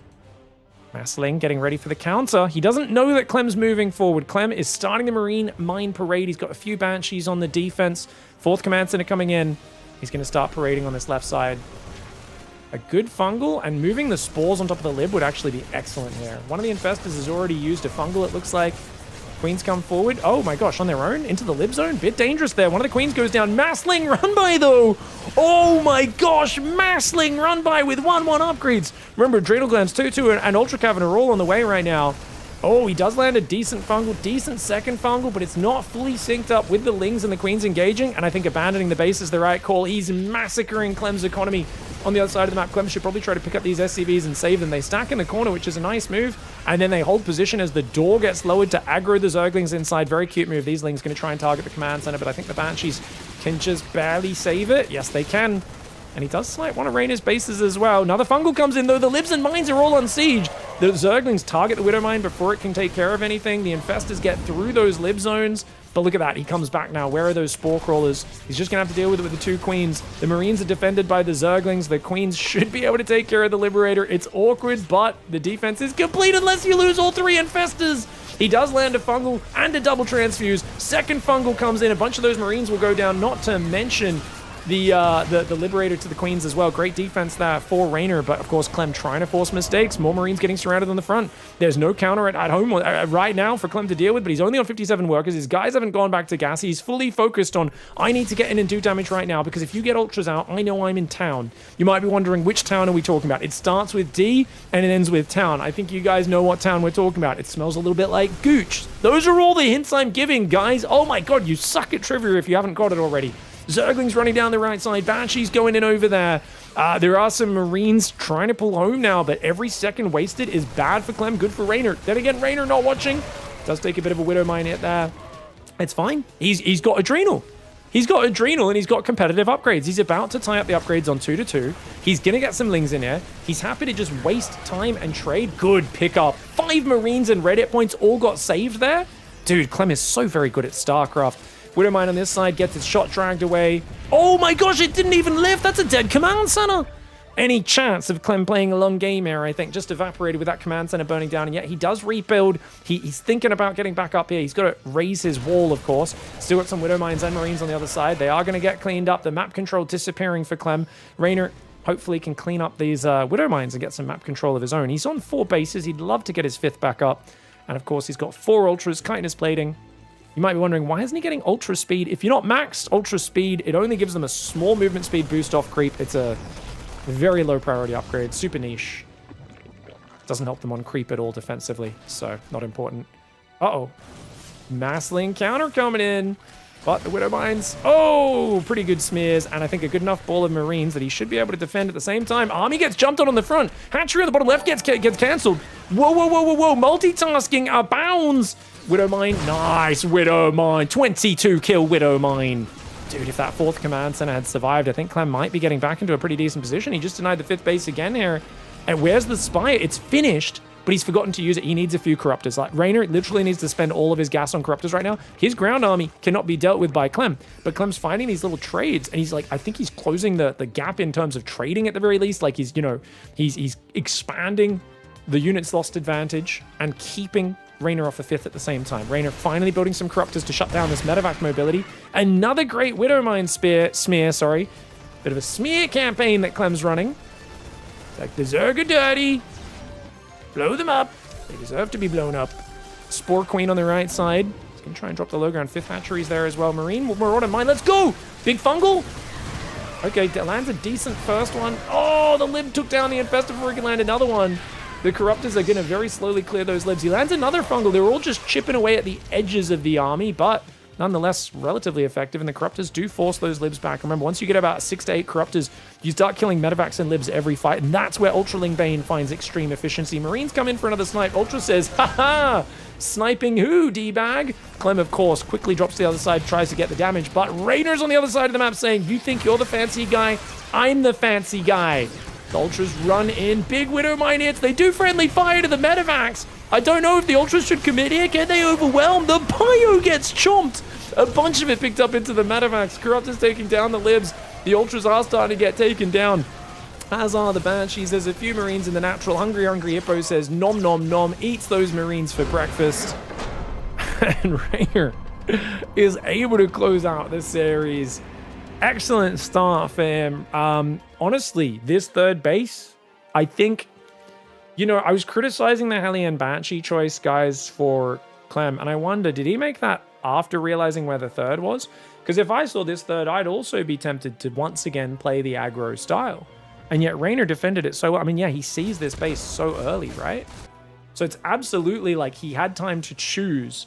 Massling getting ready for the counter. He doesn't know that Clem's moving forward. Clem is starting the Marine Mine Parade. He's got a few Banshees on the defense. 4th Command Center coming in. He's going to start parading on this left side. A good fungal, and moving the spores on top of the lib would actually be excellent here. One of the Infestors has already used a fungal, it looks like. Queens come forward. Oh my gosh, on their own? Into the lib zone? Bit dangerous there. One of the Queens goes down. Massling run by, though! Oh my gosh, Massling run by with 1-1 upgrades. Remember, Adrenal Glands 2-2 and Ultra Cavern are all on the way right now. Oh, he does land a decent fungal, decent second fungal, but it's not fully synced up with the Lings and the Queens engaging, and I think abandoning the base is the right call. He's massacring Clem's economy on the other side of the map. Clem should probably try to pick up these SCVs and save them. They stack in the corner, which is a nice move, and then they hold position as the door gets lowered to aggro the Zerglings inside. Very cute move. These Lings going to try and target the command center, but I think the Banshees can just barely save it. Yes, they can. And he does snipe one of Raynor's bases as well. Another fungal comes in, though. The Libs and Mines are all on siege. The Zerglings target the Widow Mine before it can take care of anything. The Infestors get through those Lib zones. But look at that. He comes back now. Where are those Spore Crawlers? He's just going to have to deal with it with the 2 Queens. The Marines are defended by the Zerglings. The Queens should be able to take care of the Liberator. It's awkward, but the defense is complete unless you lose all 3 Infestors. He does land a fungal and a double transfuse. Second fungal comes in. A bunch of those Marines will go down, not to mention the Liberator to the Queens as well. Great defense there for Raynor, but of course Clem trying to force mistakes. More Marines getting surrounded on the front. There's no counter at home right now for Clem to deal with, but he's only on 57 workers. His guys haven't gone back to gas. He's fully focused on, I need to get in and do damage right now, because if you get ultras out, I know I'm in town. You might be wondering, which town are we talking about? It starts with D and it ends with town. I think you guys know what town we're talking about. It smells a little bit like Gooch. Those are all the hints I'm giving, guys. Oh my god, you suck at trivia if you haven't got it already. Zerglings running down the right side. Banshee's going in over there. There are some Marines trying to pull home now, but every second wasted is bad for Clem, good for Raynor. Then again, Raynor not watching. Does take a bit of a Widow Mine hit there. It's fine. He's got Adrenal. He's got Adrenal and he's got competitive upgrades. He's about to tie up the upgrades on 2-2. He's going to get some Lings in here. He's happy to just waste time and trade. Good pickup. 5 Marines and red hit points all got saved there. Dude, Clem is so very good at StarCraft. Widowmine on this side gets his shot dragged away. Oh my gosh, it didn't even live. That's a dead command center. Any chance of Clem playing a long game here, I think, just evaporated with that command center burning down. And yet he does rebuild. He's thinking about getting back up here. He's got to raise his wall, of course. Still got some Widowmines and Marines on the other side. They are going to get cleaned up. The map control disappearing for Clem. Raynor hopefully can clean up these Widowmines and get some map control of his own. He's on 4 bases. He'd love to get his 5th back up. And of course, he's got 4 ultras, chitinous plating. You might be wondering, why isn't he getting ultra speed? If you're not maxed ultra speed, it only gives them a small movement speed boost off creep. It's a very low priority upgrade, super niche. Doesn't help them on creep at all defensively, so not important. Uh-oh. Massling counter coming in. But the Widowmines, oh, pretty good smears, and I think a good enough ball of Marines that he should be able to defend at the same time. Army gets jumped on the front. Hatchery on the bottom left gets cancelled. Whoa, whoa, whoa, whoa, whoa. Multitasking abounds. Widowmine, nice Widowmine. 22 kill Widowmine. Dude, if that 4th command center had survived, I think Clem might be getting back into a pretty decent position. He just denied the 5th base again here. And where's the Spire? It's finished, but he's forgotten to use it. He needs a few Corruptors. Like, Raynor literally needs to spend all of his gas on Corruptors right now. His ground army cannot be dealt with by Clem, but Clem's finding these little trades, and he's like, I think he's closing the gap in terms of trading at the very least. Like, he's, you know, he's expanding the units lost advantage and keeping Raynor off the 5th at the same time. Raynor finally building some Corruptors to shut down this medevac mobility. Another great Widowmine smear, sorry. Bit of a smear campaign that Clem's running. It's like the Zerg are dirty. Blow them up. They deserve to be blown up. Spore Queen on the right side. He's going to try and drop the low ground. 5th hatchery's there as well. Marine, we're on mine. Let's go. Big Fungal. Okay, lands a decent first one. Oh, the Lib took down the Infestor before he can land another one. The Corruptors are going to very slowly clear those Libs. He lands another Fungal. They were all just chipping away at the edges of the army, but nonetheless relatively effective, and the Corruptors do force those Libs back. Remember, once you get about 6 to 8 Corruptors, you start killing Medevacs and Libs every fight, and that's where Ultraling Bane finds extreme efficiency. Marines come in for another snipe. Ultra says, haha, sniping who, D-bag? Clem, of course, quickly drops to the other side, tries to get the damage, but Rainer's on the other side of the map saying, you think you're the fancy guy? I'm the fancy guy. The Ultras run in. Big Widowmine hits. They do friendly fire to the Medevacs. I don't know if the Ultras should commit here. Can they overwhelm? The Bio gets chomped. A bunch of it picked up into the Medevacs. Corruptors taking down the Libs. The Ultras are starting to get taken down, as are the Banshees. There's a few Marines in the natural. Hungry Hippo says nom nom nom. Eats those Marines for breakfast. And Raynor is able to close out this series. Excellent start, fam. Honestly, this 3rd base, I think, you know, I was criticizing the Hellion Banshee choice, guys, for Clem, and I wonder, did he make that after realizing where the 3rd was? Because if I saw this 3rd, I'd also be tempted to once again play the aggro style. And yet Raynor defended it so well. I mean, yeah, he sees this base so early, right? So it's absolutely like he had time to choose.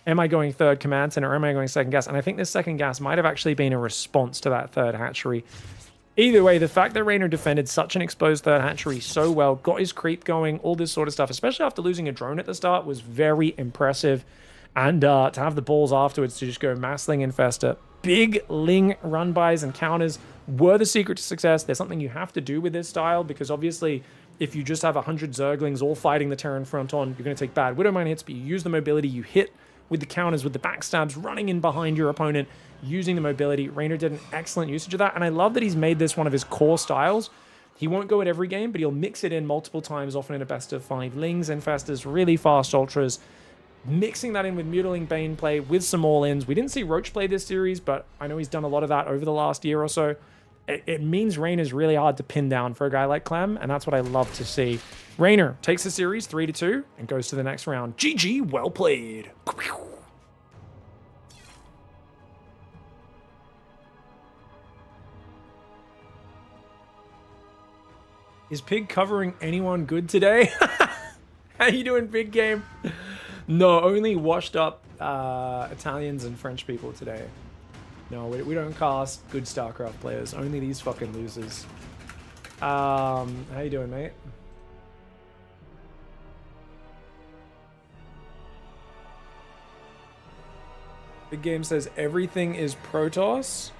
Am I going 3rd command center or am I going 2nd gas? And I think this 2nd gas might have actually been a response to that 3rd hatchery. Either way, the fact that Raynor defended such an exposed 3rd hatchery so well, got his creep going, all this sort of stuff, especially after losing a drone at the start, was very impressive. And to have the balls afterwards to just go Massling Infestor. Big Ling run-bys and counters were the secret to success. There's something you have to do with this style, because obviously if you just have 100 Zerglings all fighting the Terran front on, you're going to take bad Widowmine hits, but you use the mobility, you hit with the counters, with the backstabs, running in behind your opponent, using the mobility. Raynor did an excellent usage of that, and I love that he's made this one of his core styles. He won't go at every game, but he'll mix it in multiple times, often in a best of 5. Lings, Infestors, really fast Ultras. mixing that in with Mutiling Bane play with some all-ins. We didn't see Roach play this series, but I know he's done a lot of that over the last year or so. It means Raynor's really hard to pin down for a guy like Clem, and that's what I love to see. Raynor takes the series 3-2 and goes to the next round. GG, well played. Is Pig covering anyone good today? How you doing, Big Game? No, only washed up Italians and French people today. No, we don't cast good StarCraft players. Only these fucking losers. How you doing, mate? Big Game says everything is Protoss.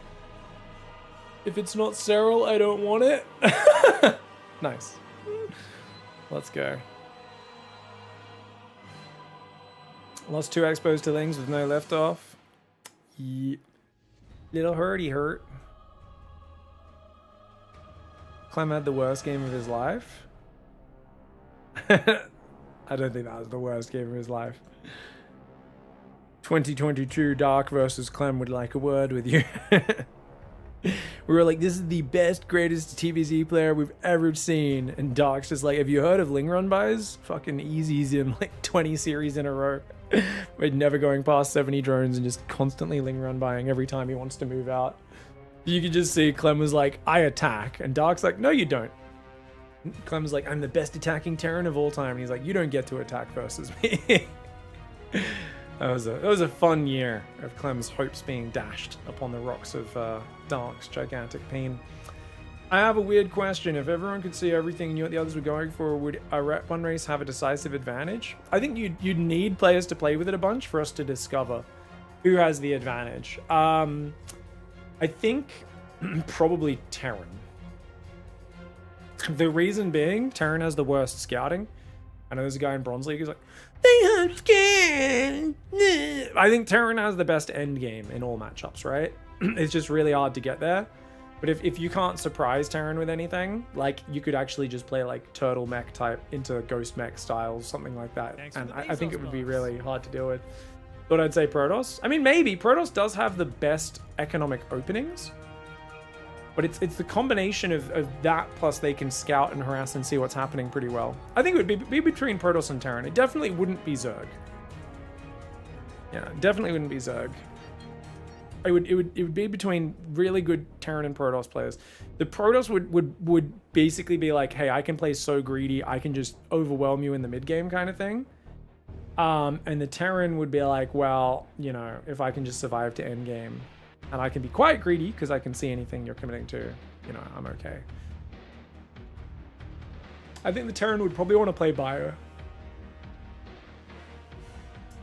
If it's not Cyril, I don't want it. Nice. Let's go. Lost 2 expos to Lings with no left off. Yeah. Little hurt. Clem had the worst game of his life. I don't think that was the worst game of his life. 2022 Dark versus Clem would like a word with you. We were like, this is the best, greatest TVZ player we've ever seen. And Dark's just like, have you heard of Ling run buys? Fucking easies in like 20 series in a row. We're never going past 70 drones and just constantly Ling run buying every time he wants to move out. You could just see Clem was like, I attack. And Dark's like, no, you don't. Clem's like, I'm the best attacking Terran of all time. And he's like, you don't get to attack versus me. That was a fun year of Clem's hopes being dashed upon the rocks of Dark's gigantic pain. I have a weird question. If everyone could see everything and knew what the others were going for, would a Rep 1 race have a decisive advantage? I think you'd need players to play with it a bunch for us to discover who has the advantage. I think probably Terran. The reason being, Terran has the worst scouting. I know there's a guy in Bronze League who's like, they have scan. I think Terran has the best end game in all matchups, right? It's just really hard to get there. But if you can't surprise Terran with anything, like you could actually just play like turtle mech type into ghost mech styles, something like that. And I think it would be really hard to deal with. Thought I'd say Protoss. I mean, maybe Protoss does have the best economic openings. But it's the combination of that plus they can scout and harass and see what's happening pretty well. I think it would be between Protoss and Terran. It definitely wouldn't be Zerg. Yeah, definitely wouldn't be Zerg. It would be between really good Terran and Protoss players. The Protoss would basically be like, hey, I can play so greedy, I can just overwhelm you in the mid game kind of thing. And the Terran would be like, well, you know, if I can just survive to end game. And I can be quite greedy because I can see anything you're committing to. You know, I'm okay. I think the Terran would probably want to play Bio.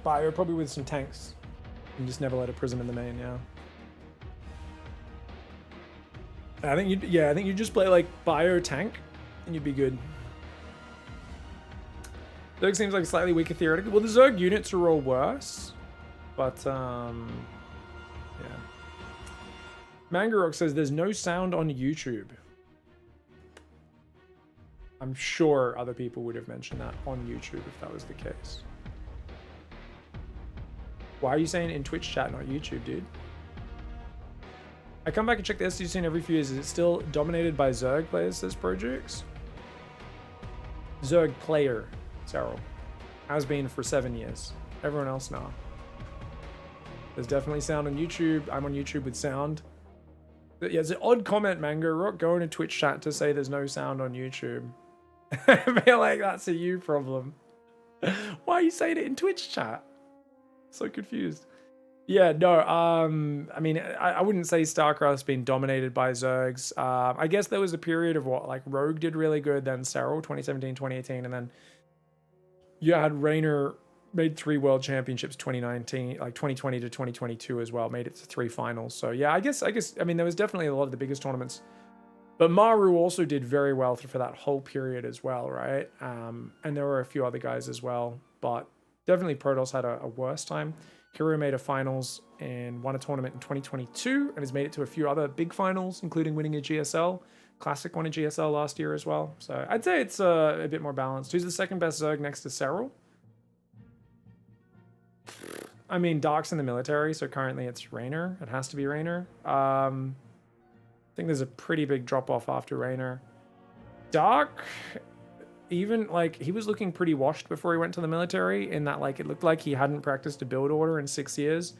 Bio probably with some tanks. And just never let a Prism in the main, yeah. I think you'd just play like Bio tank and you'd be good. Zerg seems like slightly weaker theoretically. Well, the Zerg units are all worse. But, yeah. Mangarok says there's no sound on YouTube. I'm sure other people would have mentioned that on YouTube if that was the case. Why are you saying in Twitch chat, not YouTube, dude? I come back and check the SDC scene every few years. Is it still dominated by Zerg players, says Projects? Zerg player, Cyril. Has been for 7 years. Everyone else now. There's definitely sound on YouTube. I'm on YouTube with sound. But yeah, it's an odd comment, Mango Rock. Go into Twitch chat to say there's no sound on YouTube. I feel like that's a you problem. Why are you saying it in Twitch chat? So confused. Yeah, no, I mean, I wouldn't say StarCraft's been dominated by Zergs. I guess there was a period of what, like Rogue did really good, then Cyril, 2017, 2018, and then you had Raynor made 3 world championships 2019, like 2020 to 2022 as well, made it to 3 finals. So yeah, I guess, I mean, there was definitely a lot of the biggest tournaments. But Maru also did very well for that whole period as well, right? And there were a few other guys as well, but definitely Protoss had a worse time. Hero made a finals and won a tournament in 2022 and has made it to a few other big finals, including winning a GSL. Classic won a GSL last year as well. So I'd say it's a bit more balanced. Who's the second best Zerg next to Cyril? I mean, Dark's in the military, so currently it's Raynor. It has to be Raynor. I think there's a pretty big drop-off after Raynor. Dark, even, like, he was looking pretty washed before he went to the military, in that, like, it looked like he hadn't practiced a build order in 6 years.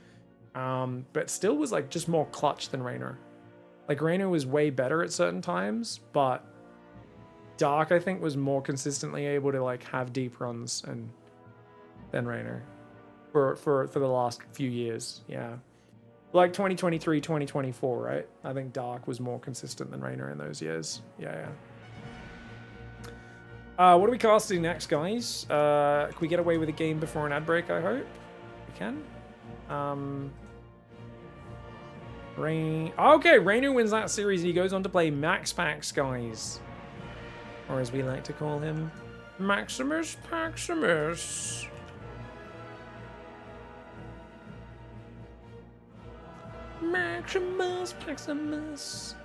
But still was, like, just more clutch than Raynor. Like, Raynor was way better at certain times, but Dark, I think, was more consistently able to, like, have deep runs than Raynor for the last few years. Yeah. Like 2023, 2024, right? I think Dark was more consistent than Raynor in those years. Yeah. What are we casting next, guys? Can we get away with a game before an ad break, I hope? We can. Okay, Raynor wins that series. He goes on to play Max Pax, guys. Or as we like to call him, Maximus Paximus. Maximus Paximus.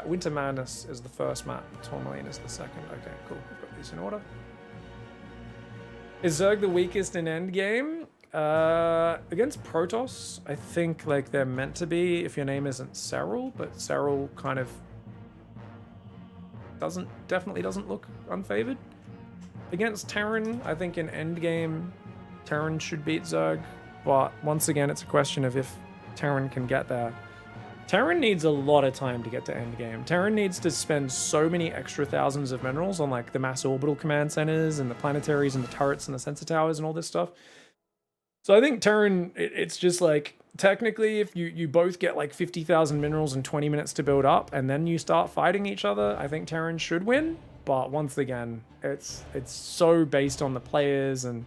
Winter Madness is the first map. Tourmaline is the second. Okay, cool. We've got these in order. Is Zerg the weakest in endgame? Against Protoss, I think like they're meant to be if your name isn't Serral, but Serral kind of definitely doesn't look unfavored. Against Terran, I think in endgame, Terran should beat Zerg, but once again, it's a question of if Terran can get there. Terran needs a lot of time to get to endgame. Terran needs to spend so many extra thousands of minerals on like the mass orbital command centers and the planetaries and the turrets and the sensor towers and all this stuff. So I think Terran, it's just like, technically, if you both get like 50,000 minerals in 20 minutes to build up, and then you start fighting each other, I think Terran should win. But once again, it's so based on the players and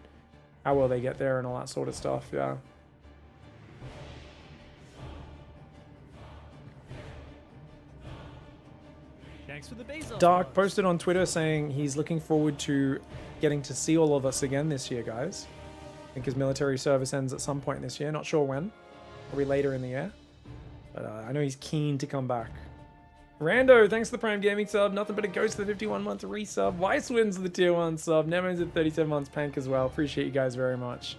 how well they get there and all that sort of stuff, yeah. Thanks for the basil. Dark posted on Twitter saying he's looking forward to getting to see all of us again this year, guys. I think his military service ends at some point this year. Not sure when. Probably later in the year. But I know he's keen to come back. Rando, thanks for the Prime Gaming sub. Nothing but a ghost to the 51-month resub. Weiss wins the tier 1 sub. Nemo's at 37 months Pank as well. Appreciate you guys very much.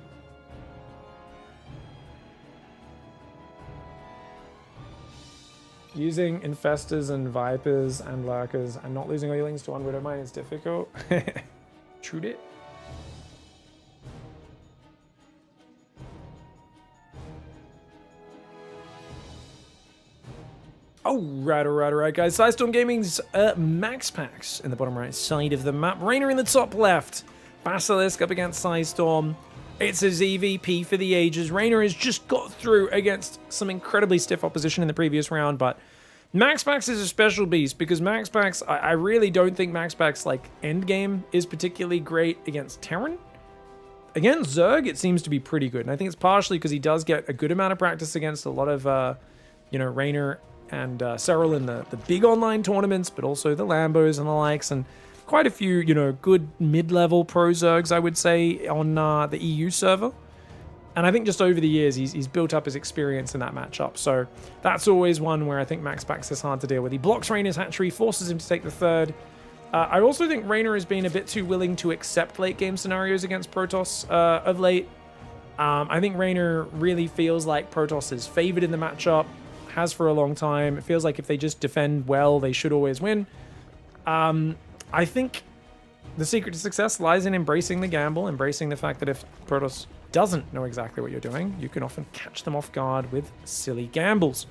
Using infestors and vipers and lurkers and not losing all your links to one widow mine is difficult. True it. Alright, guys. Sidestorm Gaming's Max Packs in the bottom right side of the map. Raynor in the top left. Basilisk up against Sidestorm. It's a ZVP for the ages. Raynor has just got through against some incredibly stiff opposition in the previous round, but Max Pax is a special beast because Max Pax, I really don't think Max Pax, like, endgame is particularly great against Terran. Against Zerg, it seems to be pretty good, and I think it's partially because he does get a good amount of practice against a lot of, Raynor and Serral in the big online tournaments, but also the Lambos and the likes, and quite a few, good mid-level pro Zergs, I would say, on the EU server. And I think just over the years, he's built up his experience in that matchup. So that's always one where I think Max Pax is hard to deal with. He blocks Raynor's hatchery, forces him to take the third. I also think Raynor has been a bit too willing to accept late-game scenarios against Protoss of late. I think Raynor really feels like Protoss is favored in the matchup, has for a long time. It feels like if they just defend well, they should always win. I think the secret to success lies in embracing the gamble, embracing the fact that if Protoss doesn't know exactly what you're doing, you can often catch them off guard with silly gambles.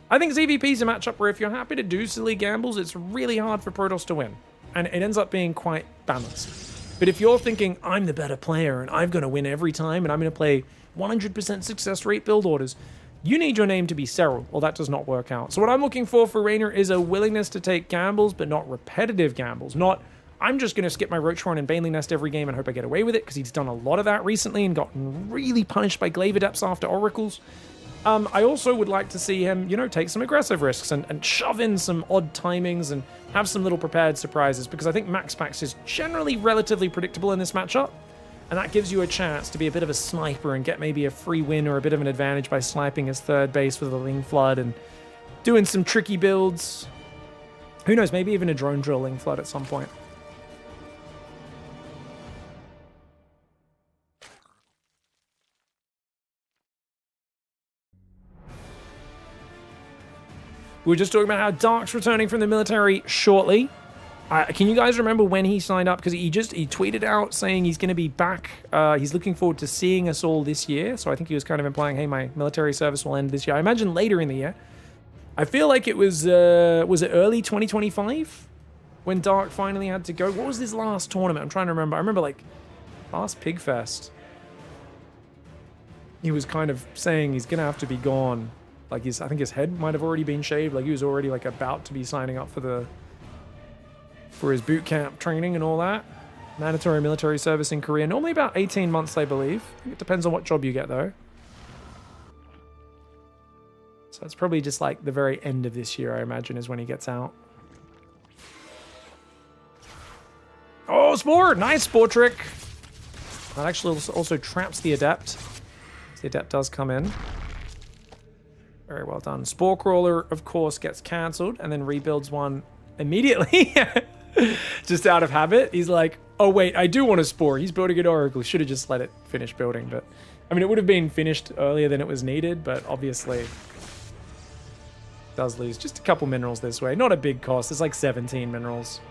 I think ZVP is a matchup where if you're happy to do silly gambles, it's really hard for Protoss to win. And it ends up being quite balanced. But if you're thinking, I'm the better player and I'm going to win every time and I'm going to play 100% success rate build orders, you need your name to be Serral, or that does not work out. So what I'm looking for Raynor is a willingness to take gambles, but not repetitive gambles. Not, I'm just going to skip my Roachhorn and Baneling Nest every game and hope I get away with it, because he's done a lot of that recently and gotten really punished by Glaive Adepts after Oracles. I also would like to see him, take some aggressive risks and shove in some odd timings and have some little prepared surprises, because I think Max Pax is generally relatively predictable in this matchup. And that gives you a chance to be a bit of a sniper and get maybe a free win or a bit of an advantage by sniping his third base with a Ling Flood and doing some tricky builds. Who knows, maybe even a drone drill Ling Flood at some point. We were just talking about how Dark's returning from the military shortly. Can you guys remember when he signed up? Because he tweeted out saying he's going to be back. He's looking forward to seeing us all this year. So I think he was kind of implying, hey, my military service will end this year. I imagine later in the year. I feel like it was it early 2025 when Dark finally had to go? What was his last tournament? I'm trying to remember. I remember like last Pigfest. He was kind of saying he's going to have to be gone. Like I think his head might have already been shaved. Like he was already like about to be signing up for his boot camp training and all that. Mandatory military service in Korea. Normally about 18 months, I believe. I think it depends on what job you get though. So it's probably just like the very end of this year, I imagine, is when he gets out. Oh, Spore! Nice Spore trick! That actually also traps the Adept. The Adept does come in. Very well done. Spore Crawler, of course, gets cancelled and then rebuilds one immediately. Just out of habit. He's like, oh wait, I do want a Spore. He's building an Oracle. Should have just let it finish building. But I mean, it would have been finished earlier than it was needed, but obviously does lose just a couple minerals this way. Not a big cost. It's like 17 minerals.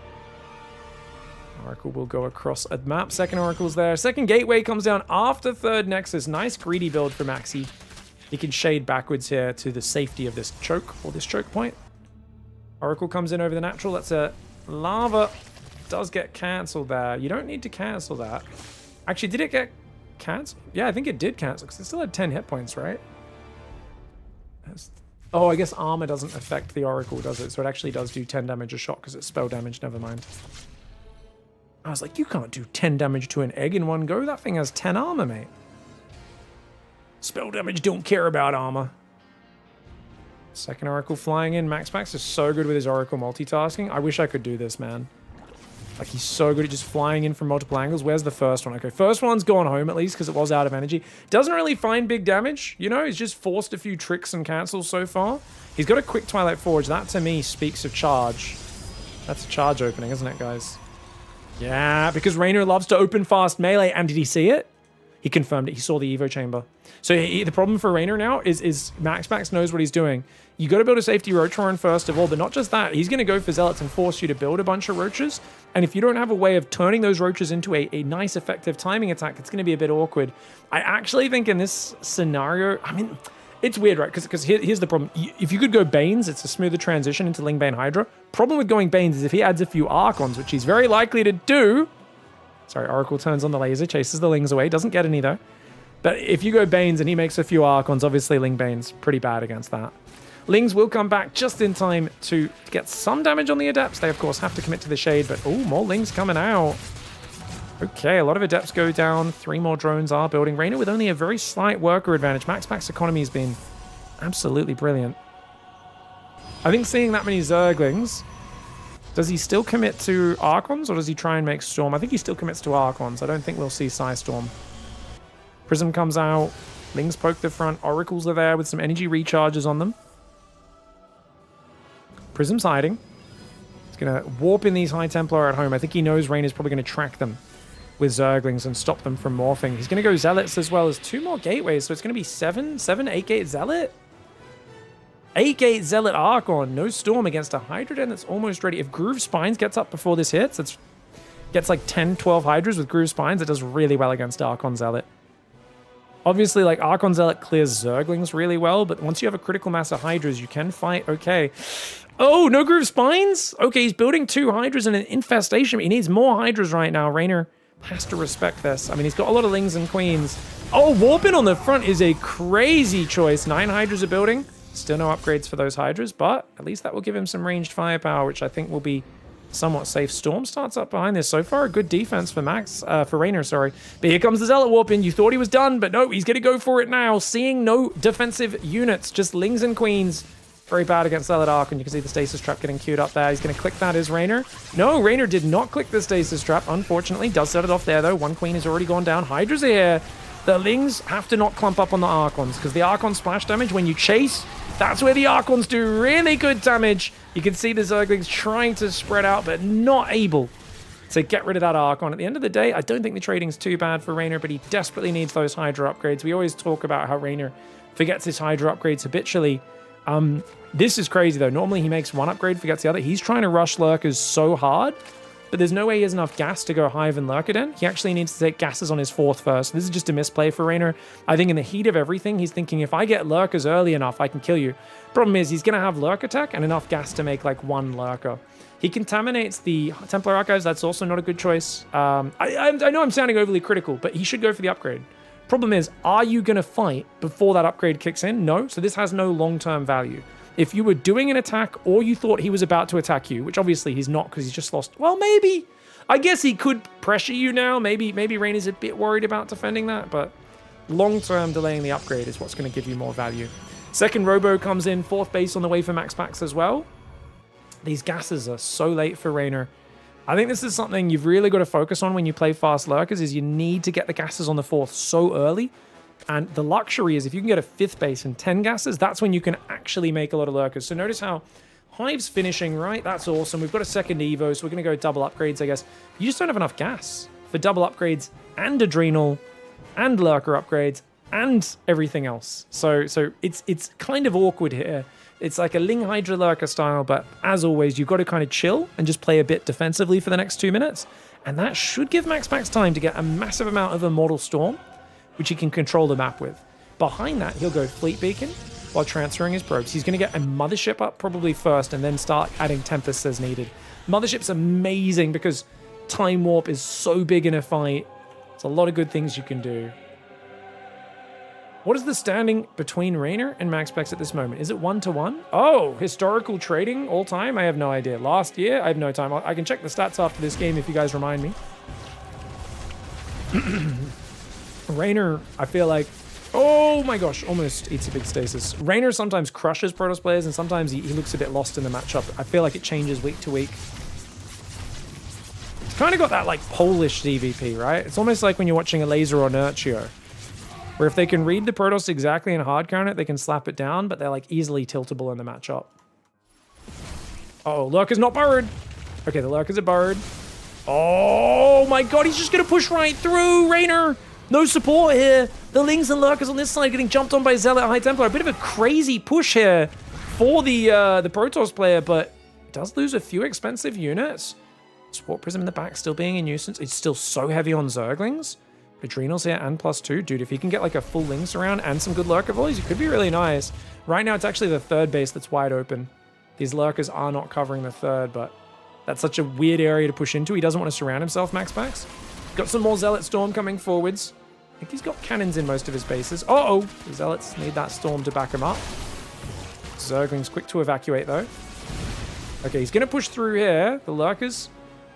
Oracle will go across a map. Second Oracle's there. Second Gateway comes down after third Nexus. Nice greedy build for Maxi. He can shade backwards here to the safety of this choke or this choke point. Oracle comes in over the natural. That's a lava. Does get cancelled there. You don't need to cancel that. Actually, did it get cancelled? Yeah, I think it did cancel because it still had 10 hit points, right? Oh, I guess armor doesn't affect the Oracle, does it? So it actually does do 10 damage a shot because it's spell damage. Never mind. I was like, you can't do 10 damage to an egg in one go. That thing has 10 armor, mate. Spell damage don't care about armor. Second Oracle flying in. Max is so good with his Oracle multitasking. I wish I could do this, man. Like, he's so good at just flying in from multiple angles. Where's the first one? Okay, first one's gone home at least because it was out of energy. Doesn't really find big damage. You know, he's just forced a few tricks and cancels so far. He's got a quick Twilight Forge. That, to me, speaks of charge. That's a charge opening, isn't it, guys? Yeah, because Raynor loves to open fast melee. And did he see it? He confirmed it. He saw the Evo chamber. So the problem for Raynor now is Max knows what he's doing. You got to build a safety Roach Warren first of all, but not just that. He's going to go for Zealots and force you to build a bunch of Roaches. And if you don't have a way of turning those Roaches into a nice, effective timing attack, it's going to be a bit awkward. I actually think in this scenario, I mean, it's weird, right? Because here's the problem. If you could go Banes, it's a smoother transition into Lingbane Hydra. Problem with going Banes is if he adds a few Archons, which he's very likely to do. Sorry, Oracle turns on the laser, chases the Lings away. Doesn't get any, though. But if you go Banes and he makes a few Archons, obviously Lingbane's pretty bad against that. Lings will come back just in time to get some damage on the Adepts. They, of course, have to commit to the Shade, but oh, more Lings coming out. Okay, a lot of Adepts go down. 3 more drones are building. Raynor with only a very slight worker advantage. Max economy has been absolutely brilliant. I think seeing that many Zerglings, does he still commit to Archons or does he try and make Storm? I think he still commits to Archons. I don't think we'll see Psy Storm. Prism comes out. Lings poke the front. Oracles are there with some energy recharges on them. Prism's hiding. He's going to warp in these High Templar at home. I think he knows Rain is probably going to track them with Zerglings and stop them from morphing. He's going to go Zealots as well as 2 more Gateways. So it's going to be 8-gate Zealot? 8-gate Zealot Archon. No Storm against a Hydra Den that's almost ready. If Groove Spines gets up before this hits, it gets like 10, 12 Hydras with Groove Spines. It does really well against Archon Zealot. Obviously, like, Archon Zealot clears Zerglings really well, but once you have a critical mass of Hydras, you can fight okay. Oh, no Groove Spines? Okay, he's building 2 Hydras and an Infestation. He needs more Hydras right now. Raynor has to respect this. I mean, he's got a lot of Lings and Queens. Oh, Warping on the front is a crazy choice. 9 Hydras are building. Still no upgrades for those Hydras, but at least that will give him some ranged firepower, which I think will be somewhat safe. Storm starts up behind this. So far, a good defense for for Raynor, sorry. But here comes the Zealot Warping. You thought he was done, but no, he's going to go for it now. Seeing no defensive units, just Lings and Queens. Very bad against Zealot Archon. You can see the Stasis Trap getting queued up there. He's going to click that as Raynor. No, Raynor did not click the Stasis Trap, unfortunately. Does set it off there, though. 1 Queen has already gone down. Hydras are here. The Lings have to not clump up on the Archons, because the Archon splash damage, when you chase, that's where the Archons do really good damage. You can see the Zerglings trying to spread out, but not able to get rid of that Archon. At the end of the day, I don't think the trading's too bad for Raynor, but he desperately needs those Hydra upgrades. We always talk about how Raynor forgets his Hydra upgrades habitually. This is crazy though. Normally he makes one upgrade, forgets the other. He's trying to rush lurkers so hard, but there's no way he has enough gas to go Hive and Lurker Den. He actually needs to take gases on his 4th first. This is just a misplay for Raynor. I think in the heat of everything, he's thinking, if I get lurkers early enough, I can kill you. Problem is, he's going to have Lurk attack and enough gas to make like 1 lurker. He contaminates the Templar Archives. That's also not a good choice. I know I'm sounding overly critical, but he should go for the upgrade. Problem is, are you going to fight before that upgrade kicks in? No. So this has no long-term value. If you were doing an attack or you thought he was about to attack you, which obviously he's not because he's just lost. Well, maybe. I guess he could pressure you now. Maybe Raynor's a bit worried about defending that, but long-term delaying the upgrade is what's going to give you more value. Second Robo comes in, 4th base on the way for Max Packs as well. These gases are so late for Raynor. I think this is something you've really got to focus on when you play fast lurkers, is you need to get the gases on the 4th so early. And the luxury is if you can get a 5th base and 10 gases, that's when you can actually make a lot of lurkers. So notice how Hive's finishing, right? That's awesome. We've got a second Evo, so we're going to go double upgrades, I guess. You just don't have enough gas for double upgrades and Adrenal and Lurker upgrades and everything else. So it's kind of awkward here. It's like a Ling Hydra Lurker style, but as always, you've got to kind of chill and just play a bit defensively for the next 2 minutes. And that should give Max time to get a massive amount of Immortal Storm, which he can control the map with. Behind that, he'll go Fleet Beacon while transferring his probes. He's going to get a Mothership up probably first and then start adding Tempests as needed. Mothership's amazing because Time Warp is so big in a fight. There's a lot of good things you can do. What is the standing between Raynor and MaxPax at this moment? Is it 1-1? Oh, historical trading all time? I have no idea. Last year? I have no time. I can check the stats after this game if you guys remind me. Raynor, I feel like, oh my gosh, almost eats a big stasis. Raynor sometimes crushes Protoss players and sometimes he looks a bit lost in the matchup. I feel like it changes week to week. It's kind of got that like Polish DVP, right? It's almost like when you're watching a Laser or Nurtio, where if they can read the Protoss exactly and hard count it, they can slap it down, but they're like easily tiltable in the matchup. Oh, Lurker's not burrowed. Okay, the Lurkers are burrowed. Oh my god, he's just gonna push right through, Raynor. No support here. The Lings and Lurkers on this side getting jumped on by Zealot High Templar. A bit of a crazy push here for the Protoss player, but does lose a few expensive units. Sport Prism in the back still being a nuisance. It's still so heavy on Zerglings. Adrenals here and +2. Dude, if he can get like a full Lings around and some good Lurker volleys, it could be really nice. Right now, it's actually the 3rd base that's wide open. These Lurkers are not covering the 3rd, but that's such a weird area to push into. He doesn't want to surround himself, MaxPax. Got some more Zealot Storm coming forwards. I think he's got cannons in most of his bases. Uh-oh, the Zealots need that Storm to back him up. Zergling's quick to evacuate, though. Okay, he's going to push through here. The Lurkers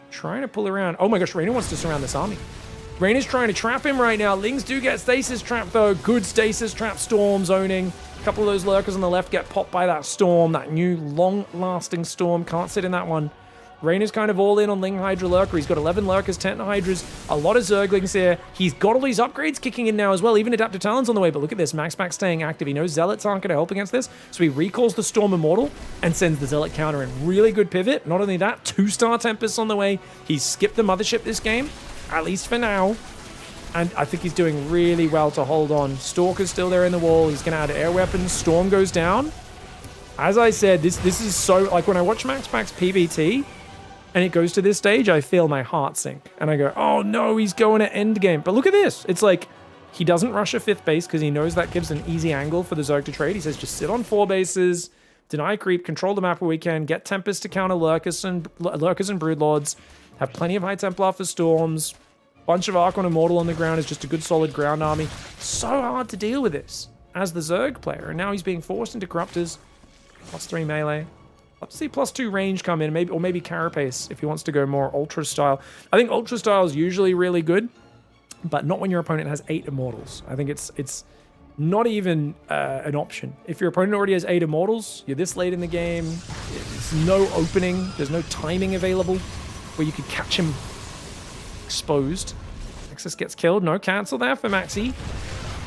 trying to pull around. Oh my gosh, Raynor wants to surround this army. Raynor's trying to trap him right now. Lings do get stasis trap, though. Good stasis trap Storm zoning. A couple of those Lurkers on the left get popped by that Storm. That new long-lasting Storm. Can't sit in that one. Raynor's kind of all in on Ling Hydra Lurker. He's got 11 Lurkers, 10 Hydras, a lot of Zerglings here. He's got all these upgrades kicking in now as well, even Adaptive Talons on the way. But look at this, MaxPax staying active. He knows Zealots aren't going to help against this, so he recalls the Storm Immortal and sends the Zealot counter in. Really good pivot. Not only that, 2-star Tempests on the way. He's skipped the Mothership this game, at least for now. And I think he's doing really well to hold on. Stalker's still there in the wall. He's going to add air weapons. Storm goes down. As I said, this is so... Like, when I watch MaxPax PvT, and it goes to this stage, I feel my heart sink. And I go, oh no, he's going to endgame. But look at this. It's like, he doesn't rush a 5th base because he knows that gives an easy angle for the Zerg to trade. He says, just sit on 4 bases, deny creep, control the map where we can, get Tempest to counter Lurkers and Broodlords, have plenty of High Templar for Storms, bunch of Archon Immortal on the ground is just a good solid ground army. So hard to deal with this as the Zerg player. And now he's being forced into Corruptors, +3 melee. Let's see +2 range come in, maybe Carapace if he wants to go more Ultra style. I think Ultra style is usually really good, but not when your opponent has 8 Immortals. I think it's not even an option. If your opponent already has 8 Immortals, you're this late in the game, there's no opening, there's no timing available where you could catch him exposed. Nexus gets killed, no cancel there for Maxi.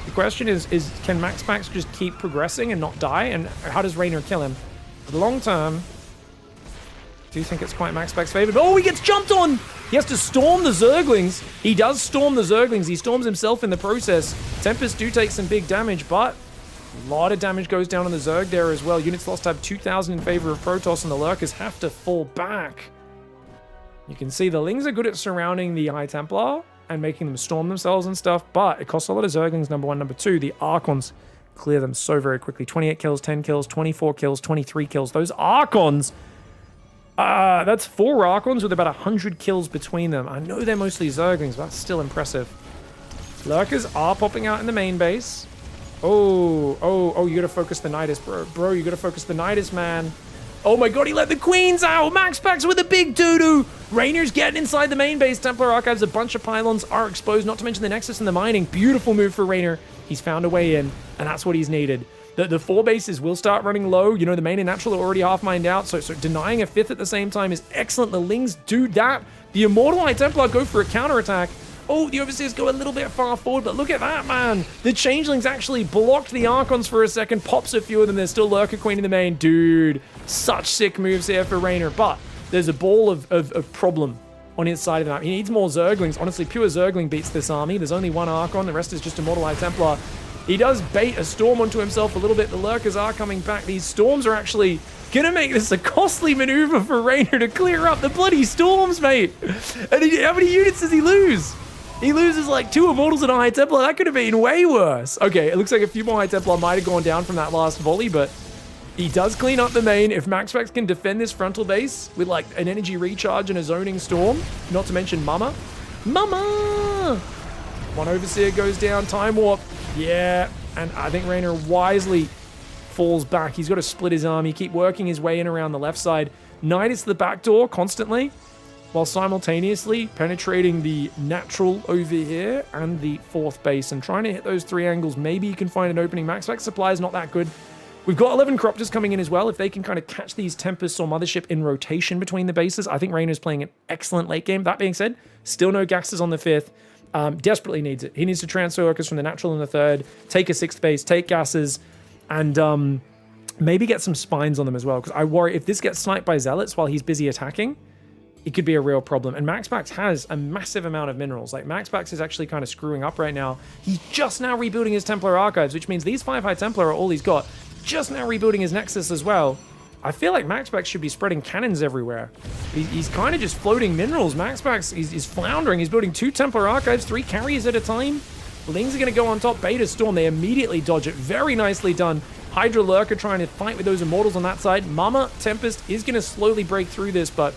The question is can MaxPax just keep progressing and not die? And how does Raynor kill him? For the long term, do you think it's quite MaxPax's favor? Oh, he gets jumped on! He has to storm the Zerglings. He does storm the Zerglings. He storms himself in the process. Tempests do take some big damage, but A lot of damage goes down on the Zerg there as well. Units lost have 2,000 in favor of Protoss, and the Lurkers have to fall back. You can see the Lings are good at surrounding the High Templar and making them storm themselves and stuff, but it costs a lot of Zerglings, number one. Number two, the Archons clear them so very quickly. 28 kills, 10 kills, 24 kills, 23 kills. Those Archons, that's 4 Archons with about 100 kills between them. I know they're mostly Zerglings, but that's still impressive. Lurkers are popping out in the main base. Oh, you gotta focus the Nidus, bro. Bro, you gotta focus the Nidus, man. Oh my god, he let the Queens out! Max Packs with a big doo-doo! Rainer's getting inside the main base. Templar Archives, a bunch of pylons are exposed, not to mention the Nexus and the mining. Beautiful move for Rainer. He's found a way in, and that's what he's needed. The 4 bases will start running low. You know, the main and natural are already half mined out, so denying a 5th at the same time is excellent. The Lings do that. The Immortal High Templar go for a counterattack. Oh, the Overseers go a little bit far forward, but look at that, man. The Changelings actually blocked the Archons for a second, pops a few of them. There's still Lurker Queen in the main. Dude, such sick moves here for Rainer, but there's a ball of problem on his side of the map. He needs more Zerglings. Honestly, pure Zergling beats this army. There's only 1 Archon. The rest is just Immortal High Templar. He does bait a Storm onto himself a little bit. The Lurkers are coming back. These Storms are actually going to make this a costly maneuver for Rainer to clear up the bloody Storms, mate. And how many units does he lose? He loses like 2 Immortals and a High Templar. That could have been way worse. Okay, it looks like a few more High Templar might have gone down from that last volley, but he does clean up the main. If Max Pax can defend this frontal base with like an energy recharge and a zoning storm, not to mention Mama. 1 Overseer goes down. Time Warp. Yeah, and I think Rainer wisely falls back. He's got to split his army, keep working his way in around the left side. Nidus the back door constantly, while simultaneously penetrating the natural over here and the 4th base and trying to hit those 3 angles. Maybe you can find an opening. Max Pack supply is not that good. We've got 11 Corruptors coming in as well. If they can kind of catch these Tempests or Mothership in rotation between the bases, I think Rainer's playing an excellent late game. That being said, still no gases on the 5th. Desperately needs it. He needs to transfer workers from the natural and the 3rd, take a 6th base, take gases, and maybe get some spines on them as well. Because I worry if this gets sniped by Zealots while he's busy attacking, it could be a real problem. And Max Pax has a massive amount of minerals. Like, Max Pax is actually kind of screwing up right now. He's just now rebuilding his Templar Archives, which means these 5 High Templar are all he's got. Just now rebuilding his Nexus as well. I feel like Max Pax should be spreading cannons everywhere. He's kind of just floating minerals. Max Pax, he's floundering. He's building 2 Templar Archives, 3 carriers at a time. Lings are going to go on top. Beta Storm, they immediately dodge it. Very nicely done. Hydra Lurker trying to fight with those Immortals on that side. Mama Tempest is going to slowly break through this, but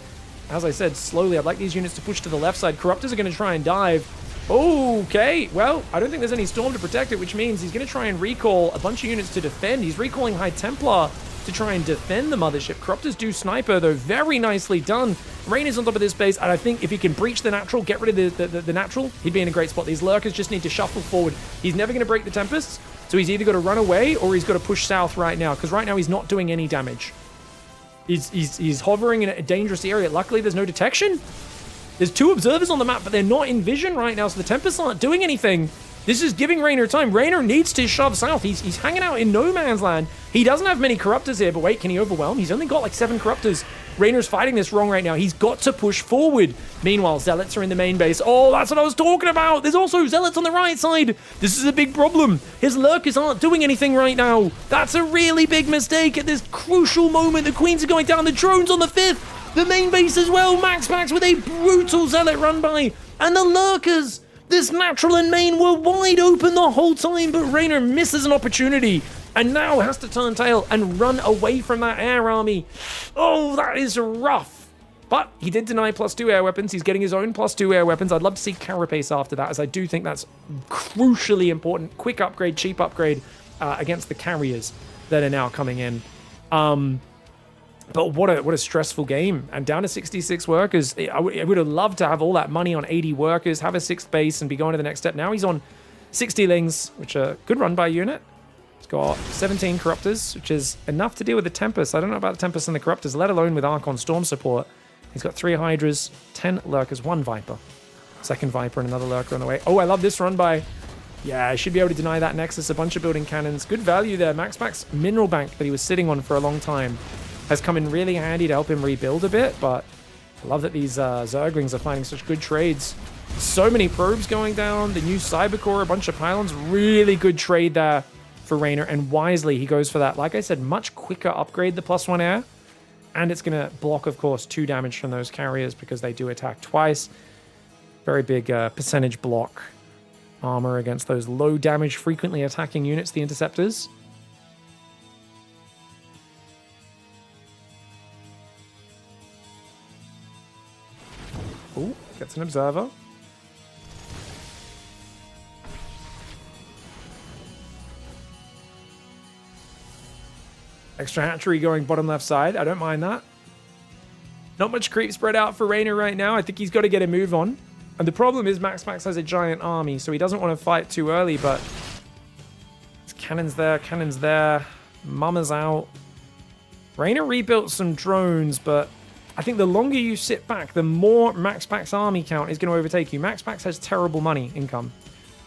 as I said, slowly. I'd like these units to push to the left side. Corruptors are going to try and dive. Okay, well, I don't think there's any Storm to protect it, which means he's going to try and recall a bunch of units to defend. He's recalling High Templar to try and defend the Mothership. Corruptors do Sniper, though. Very nicely done. Rain is on top of this base, and I think if he can breach the natural, get rid of the natural, he'd be in a great spot. These Lurkers just need to shuffle forward. He's never going to break the Tempests, so he's either got to run away or he's got to push south right now, because right now he's not doing any damage. He's hovering in a dangerous area. Luckily, there's no detection. There's 2 observers on the map, but they're not in vision right now, so the Tempests aren't doing anything. This is giving Rainer time. Rainer needs to shove south. He's hanging out in no man's land. He doesn't have many Corruptors here, but wait, can he overwhelm? He's only got like 7 Corruptors. Rainer's fighting this wrong right now. He's got to push forward. Meanwhile, Zealots are in the main base. Oh, that's what I was talking about. There's also Zealots on the right side. This is a big problem. His Lurkers aren't doing anything right now. That's a really big mistake at this crucial moment. The Queens are going down. The drones on the 5th. The main base as well. Max Pax with a brutal Zealot run by. And the Lurkers, this natural and main, were wide open the whole time, but Rainer misses an opportunity and now has to turn tail and run away from that air army. Oh, that is rough. But he did deny +2 air weapons. He's getting his own +2 air weapons. I'd love to see Carapace after that, as I do think that's crucially important. Quick upgrade, cheap upgrade against the carriers that are now coming in. But what a stressful game. And down to 66 workers. I would have loved to have all that money on 80 workers, have a 6th base, and be going to the next step. Now he's on 60 Lings, which are good run by unit. He's got 17 Corruptors, which is enough to deal with the Tempest. I don't know about the Tempest and the Corruptors, let alone with Archon Storm support. He's got 3 Hydras, 10 Lurkers, 1 Viper. 2nd Viper and another Lurker on the way. Oh, I love this run by... Yeah, I should be able to deny that Nexus. A bunch of building cannons. Good value there. Max Pax mineral bank that he was sitting on for a long time has come in really handy to help him rebuild a bit, but I love that these Zerglings are finding such good trades. So many probes going down, the new Cybercore, a bunch of pylons, really good trade there for Raynor, and wisely he goes for that, like I said, much quicker upgrade, the +1 air. And it's going to block, of course, 2 damage from those carriers because they do attack twice. Very big percentage block armor against those low damage, frequently attacking units, the Interceptors. Ooh, gets an Observer. Extra hatchery going bottom left side. I don't mind that. Not much creep spread out for Raynor right now. I think he's got to get a move on. And the problem is Max has a giant army, so he doesn't want to fight too early, but there's cannons there. Mama's out. Raynor rebuilt some drones, but I think the longer you sit back, the more Max Pack's army count is going to overtake you. Max Pack has terrible money income.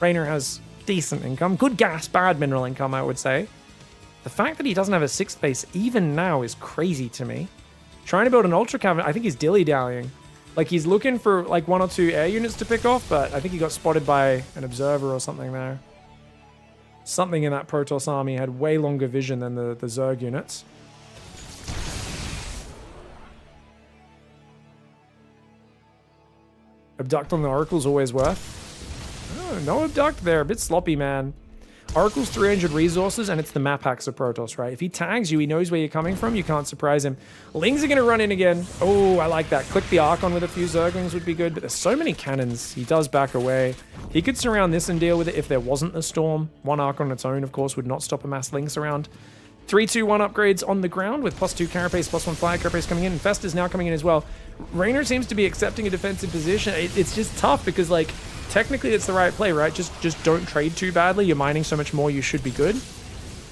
Raynor has decent income. Good gas, bad mineral income, I would say. The fact that he doesn't have a 6th base even now is crazy to me. Trying to build an Ultra Cabinet, I think he's dilly-dallying. Like, he's looking for, like, 1 or 2 air units to pick off, but I think he got spotted by an Observer or something there. Something in that Protoss army had way longer vision than the Zerg units. Abduct on the Oracle's always worth. Oh, no Abduct there. A bit sloppy, man. Oracle's 300 resources, and it's the map hacks of Protoss, right? If he tags you, he knows where you're coming from. You can't surprise him. Lings are going to run in again. Oh, I like that. Click the Archon with a few Zerglings would be good, but there's so many cannons. He does back away. He could surround this and deal with it if there wasn't the Storm. 1 Archon on its own, of course, would not stop a mass Lynx around. 3-2-1 upgrades on the ground with +2 Carapace, +1 Fire Carapace coming in. And Festa's now coming in as well. Raynor seems to be accepting a defensive position. It's just tough because, like, technically it's the right play, right? Just don't trade too badly. You're mining so much more, you should be good.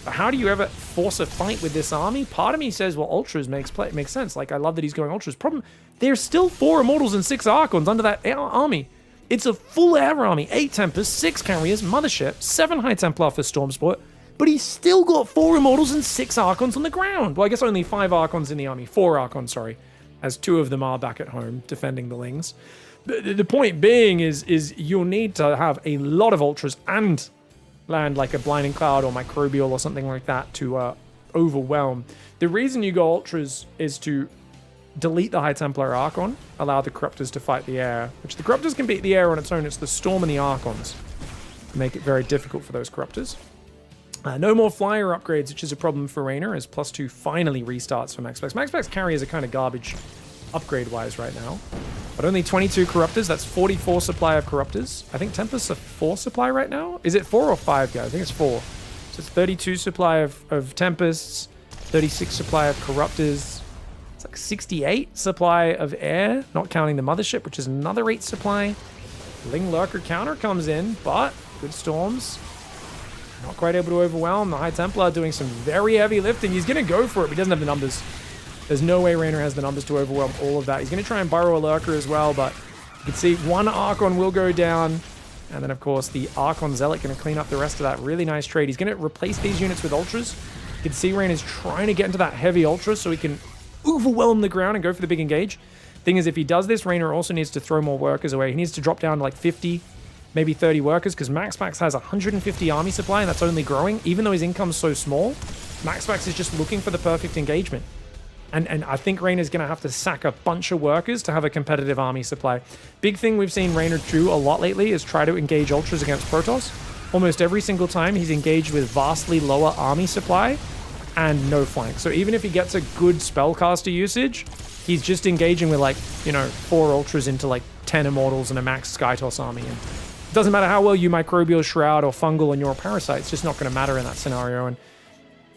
But how do you ever force a fight with this army? Part of me says, well, Ultras makes sense. Like, I love that he's going Ultras. Problem, there's still 4 Immortals and 6 Archons under that army. It's a full air army. 8 Tempers, 6 Carriers, Mothership, 7 High Templar for Storm Sport. But he's still got 4 Immortals and 6 Archons on the ground. Well, I guess only 5 Archons in the army. 4 Archons, sorry. As 2 of them are back at home defending the Lings. The point being is you'll need to have a lot of Ultras and land like a Blinding Cloud or Microbial or something like that to overwhelm. The reason you go Ultras is to delete the High Templar Archon, allow the Corruptors to fight the air, which the Corruptors can beat the air on its own. It's the Storm and the Archons make it very difficult for those Corruptors. No more Flyer upgrades, which is a problem for Raynor, as +2 finally restarts for Max Pack. Max Pack's carriers are kind of garbage upgrade-wise right now. But only 22 Corruptors. That's 44 supply of Corruptors. I think Tempest are 4 supply right now. Is it 4 or 5, guys? I think it's 4. So it's 32 supply of Tempests, 36 supply of Corruptors. It's like 68 supply of air, not counting the Mothership, which is another 8 supply. Ling Lurker counter comes in, but good storms. Not quite able to overwhelm. The High Templar doing some very heavy lifting. He's going to go for it, but he doesn't have the numbers. There's no way Raynor has the numbers to overwhelm all of that. He's going to try and burrow a Lurker as well, but you can see 1 Archon will go down. And then, of course, the Archon Zealot going to clean up the rest of that. Really nice trade. He's going to replace these units with Ultras. You can see Raynor's trying to get into that heavy Ultra so he can overwhelm the ground and go for the big engage. Thing is, if he does this, Raynor also needs to throw more workers away. He needs to drop down to like 50, maybe 30 workers, because Max Pax has 150 army supply, and that's only growing. Even though his income's so small, Max Pax is just looking for the perfect engagement. And I think Raynor's going to have to sack a bunch of workers to have a competitive army supply. Big thing we've seen Raynor do a lot lately is try to engage Ultras against Protoss. Almost every single time he's engaged with vastly lower army supply and no flank. So even if he gets a good spellcaster usage, he's just engaging with, like, you know, 4 Ultras into like 10 Immortals and a max Skytoss army. And it doesn't matter how well you Microbial Shroud or Fungal on your Parasite, it's just not going to matter in that scenario. And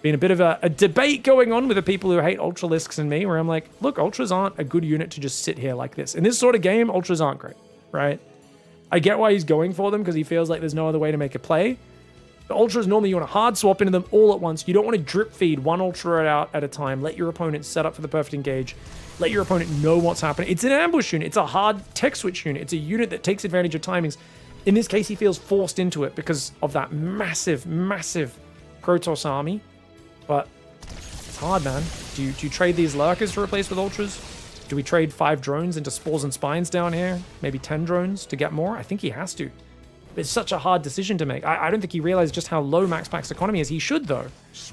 been a bit of a debate going on with the people who hate Ultralisks and me, where I'm like, look, Ultras aren't a good unit to just sit here like this. In this sort of game, Ultras aren't great, right? I get why he's going for them, because he feels like there's no other way to make a play. The Ultras, normally you want to hard swap into them all at once. You don't want to drip feed 1 Ultra out at a time. Let your opponent set up for the perfect engage. Let your opponent know what's happening. It's an ambush unit. It's a hard tech switch unit. It's a unit that takes advantage of timings. In this case, he feels forced into it because of that massive, massive Protoss army. But it's hard, man. Do you trade these Lurkers to replace with Ultras? Do we trade 5 drones into Spores and Spines down here? Maybe 10 drones to get more? I think he has to. It's such a hard decision to make. I don't think he realized just how low MaxPax's economy is. He should, though.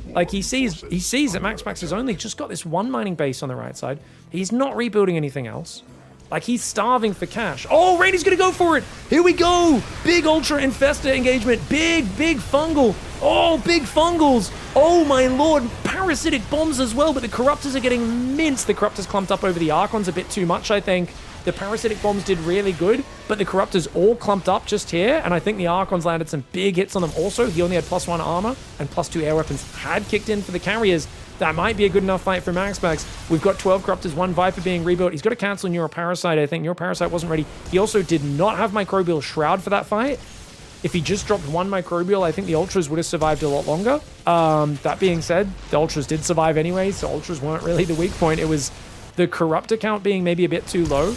Like, he sees that MaxPax has only just got this one mining base on the right side. He's not rebuilding anything else. Like, he's starving for cash. Oh, Rainey's gonna go for it. Here we go. Big Ultra Infestor engagement. Big fungal. Oh, big fungals. Oh, my lord. Parasitic bombs as well, but the Corruptors are getting minced. The Corruptors clumped up over the Archons a bit too much, I think. The Parasitic bombs did really good, but the Corruptors all clumped up just here, and I think the Archons landed some big hits on them also. He only had +1 armor, and +2 air weapons had kicked in for the carriers. That might be a good enough fight for MaxPax. We've got 12 Corruptors, 1 Viper being rebuilt. He's got to cancel Neuroparasite, I think. Neuroparasite wasn't ready. He also did not have Microbial Shroud for that fight. If he just dropped 1 Microbial, I think the Ultras would have survived a lot longer. That being said, the Ultras did survive anyway, so Ultras weren't really the weak point. It was the Corruptor count being maybe a bit too low.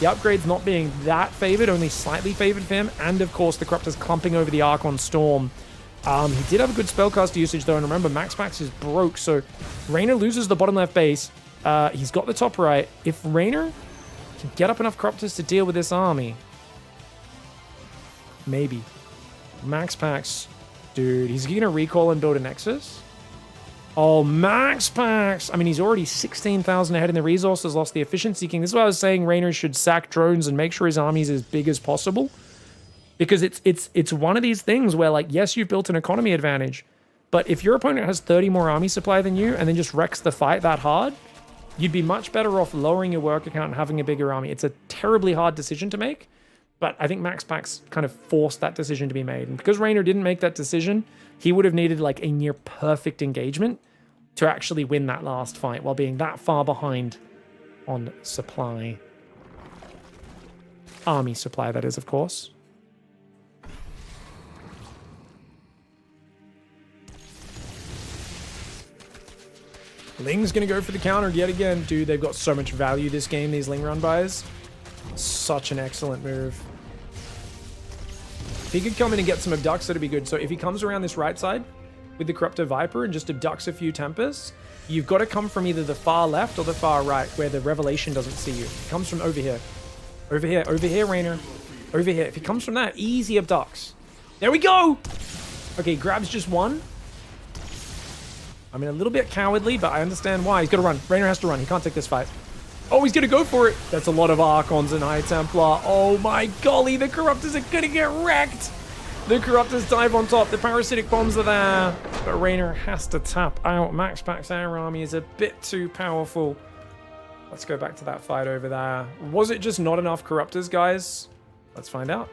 The upgrades not being that favored, only slightly favored for him. And of course, the Corruptors clumping over the Archon Storm. He did have a good spellcaster usage though, and remember, MaxPax is broke, so Raynor loses the bottom left base. He's got the top right. If Raynor can get up enough Corruptors to deal with this army, maybe. MaxPax, dude, he's gonna recall and build a Nexus? Oh, MaxPax! I mean, he's already 16,000 ahead in the resources, lost the Efficiency King. This is why I was saying Raynor should sack drones and make sure his army is as big as possible. Because it's one of these things where, like, yes, you've built an economy advantage, but if your opponent has 30 more army supply than you and then just wrecks the fight that hard, you'd be much better off lowering your work account and having a bigger army. It's a terribly hard decision to make, but I think MaxPax kind of forced that decision to be made. And because Raynor didn't make that decision, he would have needed like a near perfect engagement to actually win that last fight while being that far behind on supply. Army supply, that is, of course. Ling's gonna go for the counter yet again. Dude, they've got so much value this game, these Ling run buys. Such an excellent move. If he could come in and get some abducts, that'd be good. So if he comes around this right side with the Corruptor Viper and just abducts a few Tempests, you've got to come from either the far left or the far right where the Revelation doesn't see you. He comes from over here. Over here, Raynor. Over here. If he comes from that, easy abducts. There we go! Okay, grabs just 1. I mean, a little bit cowardly, but I understand why. He's got to run. Raynor has to run. He can't take this fight. Oh, he's going to go for it. That's a lot of Archons and High Templar. Oh my golly, the Corruptors are going to get wrecked. The Corruptors dive on top. The Parasitic Bombs are there. But Raynor has to tap out. MaxPax Air Army is a bit too powerful. Let's go back to that fight over there. Was it just not enough Corruptors, guys? Let's find out.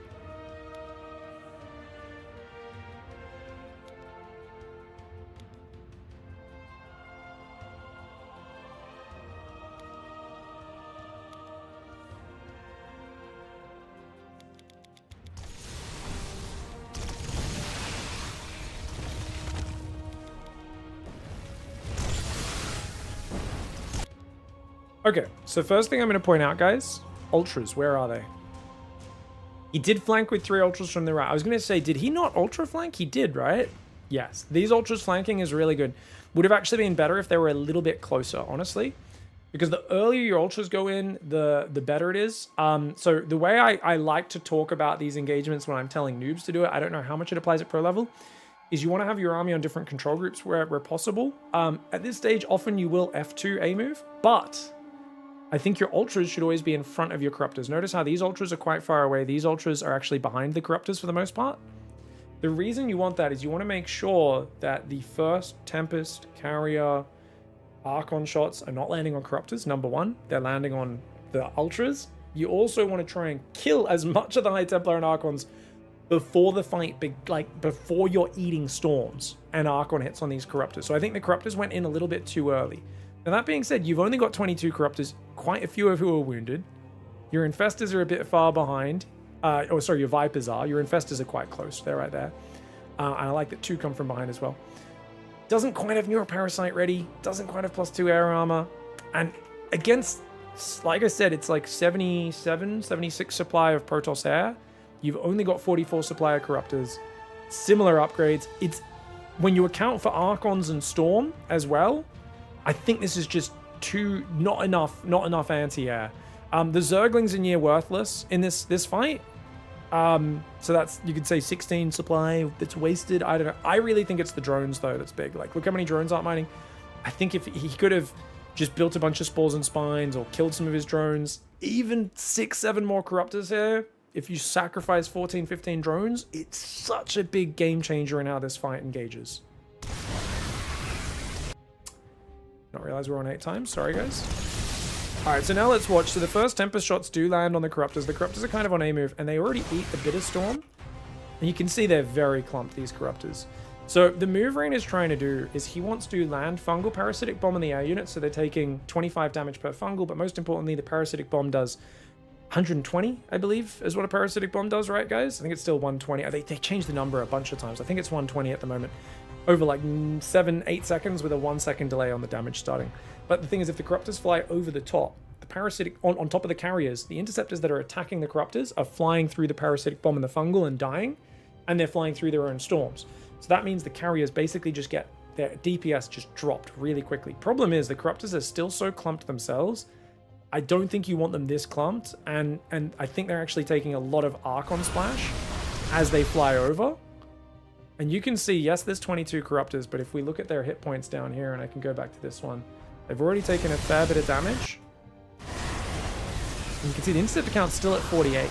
Okay, so first thing I'm going to point out, guys, Ultras, where are they? He did flank with 3 Ultras from the right. I was going to say, did he not Ultra flank? He did, right? Yes, these Ultras flanking is really good. Would have actually been better if they were a little bit closer, honestly. Because the earlier your Ultras go in, the better it is. So the way I like to talk about these engagements when I'm telling noobs to do it, I don't know how much it applies at pro level, is you want to have your army on different control groups where possible. At this stage, often you will F2 A move, but I think your Ultras should always be in front of your Corruptors. Notice how these Ultras are quite far away. These Ultras are actually behind the Corruptors for the most part. The reason you want that is you want to make sure that the first Tempest, Carrier, Archon shots are not landing on Corruptors, number 1. They're landing on the Ultras. You also want to try and kill as much of the High Templar and Archons before the fight, before you're eating Storms and Archon hits on these Corruptors. So I think the Corruptors went in a little bit too early. Now that being said, you've only got 22 Corruptors, quite a few of who are wounded. Your Infestors are a bit far behind. Your Vipers are. Your Infestors are quite close. They're right there. And I like that 2 come from behind as well. Doesn't quite have Neuroparasite ready. Doesn't quite have +2 air armor. And against, like I said, it's like 77, 76 supply of Protoss Air. You've only got 44 supply of Corruptors. Similar upgrades. It's when you account for Archons and Storm as well, I think this is just not enough anti-air. The Zerglings are near worthless in this fight. So that's, you could say 16 supply that's wasted. I don't know. I really think it's the drones though that's big. Like, look how many drones aren't mining. I think if he could have just built a bunch of spores and spines or killed some of his drones, even 6-7 more corruptors here, if you sacrifice 14-15 drones, it's such a big game changer in how this fight engages. Not realize we're on 8 times. Sorry, guys. All right, so now let's watch. So the first Tempest shots do land on the Corruptors. The Corruptors are kind of on A move, and they already eat the Bitter Storm. And you can see they're very clumped, these Corruptors. So the move Rain is trying to do is he wants to land Fungal Parasitic Bomb on the air unit, so they're taking 25 damage per Fungal, but most importantly, the Parasitic Bomb does 120, I believe, is what a Parasitic Bomb does, right, guys? I think it's still 120. They changed the number a bunch of times. I think it's 120 at the moment. Over like 7-8 seconds with a 1 second delay on the damage starting. But the thing is, if the Corruptors fly over the top, the Parasitic, on top of the carriers, the Interceptors that are attacking the Corruptors are flying through the Parasitic Bomb and the Fungal and dying, and they're flying through their own storms. So that means the carriers basically just get their DPS just dropped really quickly. Problem is, the Corruptors are still so clumped themselves. I don't think you want them this clumped, and I think they're actually taking a lot of Archon Splash as they fly over. And you can see, yes, there's 22 Corruptors, but if we look at their hit points down here, and I can go back to this one, they've already taken a fair bit of damage. And you can see the Interceptor count's still at 48.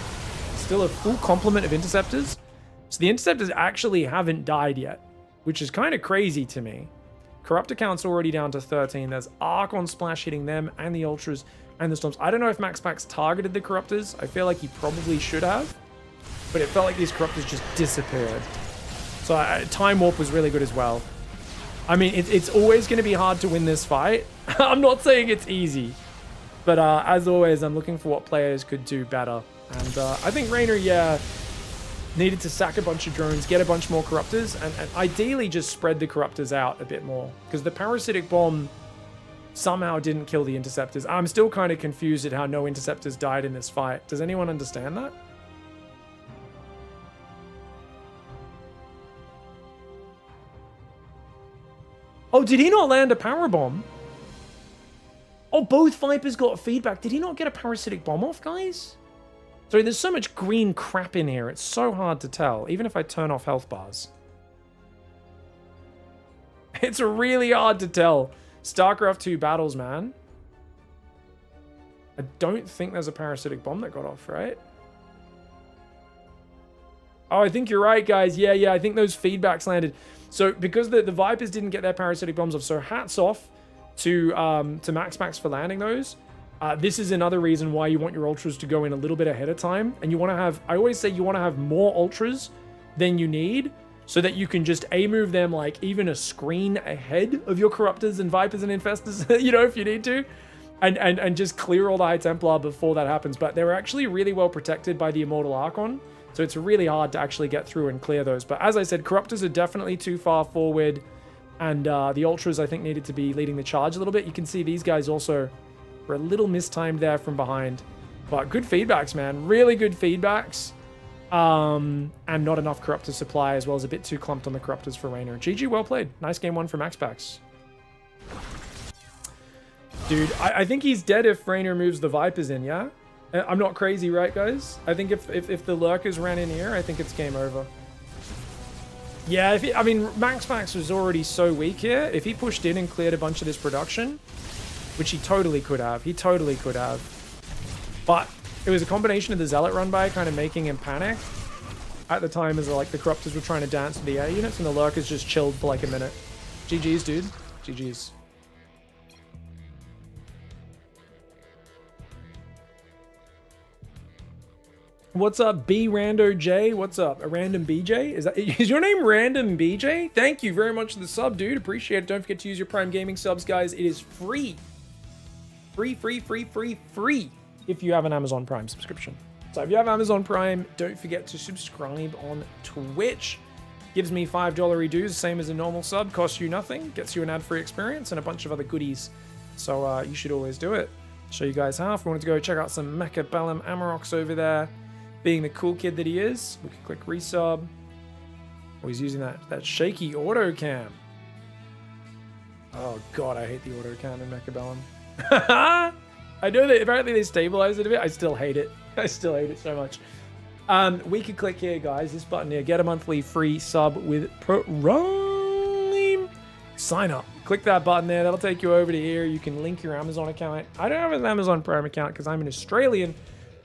Still a full complement of Interceptors. So the Interceptors actually haven't died yet, which is kind of crazy to me. Corruptor count's already down to 13. There's Archon Splash hitting them, and the Ultras, and the Storms. I don't know if MaxPax targeted the Corruptors. I feel like he probably should have, but it felt like these Corruptors just disappeared. So Time Warp was really good as well. I mean, it's always going to be hard to win this fight. I'm not saying it's easy. But as always, I'm looking for what players could do better. And I think Rainer, yeah, needed to sack a bunch of drones, get a bunch more Corruptors, and ideally just spread the Corruptors out a bit more. Because the Parasitic Bomb somehow didn't kill the Interceptors. I'm still kind of confused at how no Interceptors died in this fight. Does anyone understand that? Oh, did he not land a power bomb? Oh, both Vipers got feedback. Did he not get a Parasitic Bomb off, guys? Sorry, there's so much green crap in here. It's so hard to tell, even if I turn off health bars. It's really hard to tell. StarCraft 2 battles, man. I don't think there's a Parasitic Bomb that got off, right? Oh, I think you're right, guys. Yeah, I think those feedbacks landed. So because the Vipers didn't get their Parasitic Bombs off, so hats off to MaxPax for landing those. This is another reason why you want your Ultras to go in a little bit ahead of time. And you want to have, I always say you want to have more Ultras than you need, so that you can just A-move them like even a screen ahead of your Corruptors and Vipers and Infestors, you know, if you need to. And just clear all the High Templar before that happens. But they were actually really well protected by the Immortal Archon. So it's really hard to actually get through and clear those. But as I said, Corruptors are definitely too far forward. And the Ultras, I think, needed to be leading the charge a little bit. You can see these guys also were a little mistimed there from behind. But good feedbacks, man. Really good feedbacks. And not enough Corruptor supply, as well as a bit too clumped on the Corruptors for Rainer. GG, well played. Nice game one for MaxPax. Dude, I think he's dead if Rainer moves the Vipers in, yeah? I'm not crazy, right, guys? I think if the Lurkers ran in here, I think it's game over. Yeah, I mean, MaxPax was already so weak here. If he pushed in and cleared a bunch of this production, which he totally could have. He totally could have. But it was a combination of the Zealot run by kind of making him panic at the time, as like the Corruptors were trying to dance to the air units, and the Lurkers just chilled for like a minute. GG's, dude. GG's. What's up, B Rando J? What's up? A random BJ? Is your name Random BJ? Thank you very much for the sub, dude. Appreciate it. Don't forget to use your Prime Gaming subs, guys. It is free. Free if you have an Amazon Prime subscription. So if you have Amazon Prime, don't forget to subscribe on Twitch. Gives me $5 dues, same as a normal sub. Costs you nothing. Gets you an ad-free experience and a bunch of other goodies. So you should always do it. Show you guys how. If you wanted to go check out some Mecha Bellum Amaroks over there, being the cool kid that he is, we can click resub. Oh, he's using that shaky auto cam. Oh god, I hate the auto cam in Mecha Bellum. I know that apparently they stabilized it a bit. I still hate it. I still hate it so much. We could click here, guys. This button here. Get a monthly free sub with Prime. Sign up. Click that button there. That'll take you over to here. You can link your Amazon account. I don't have an Amazon Prime account because I'm an Australian.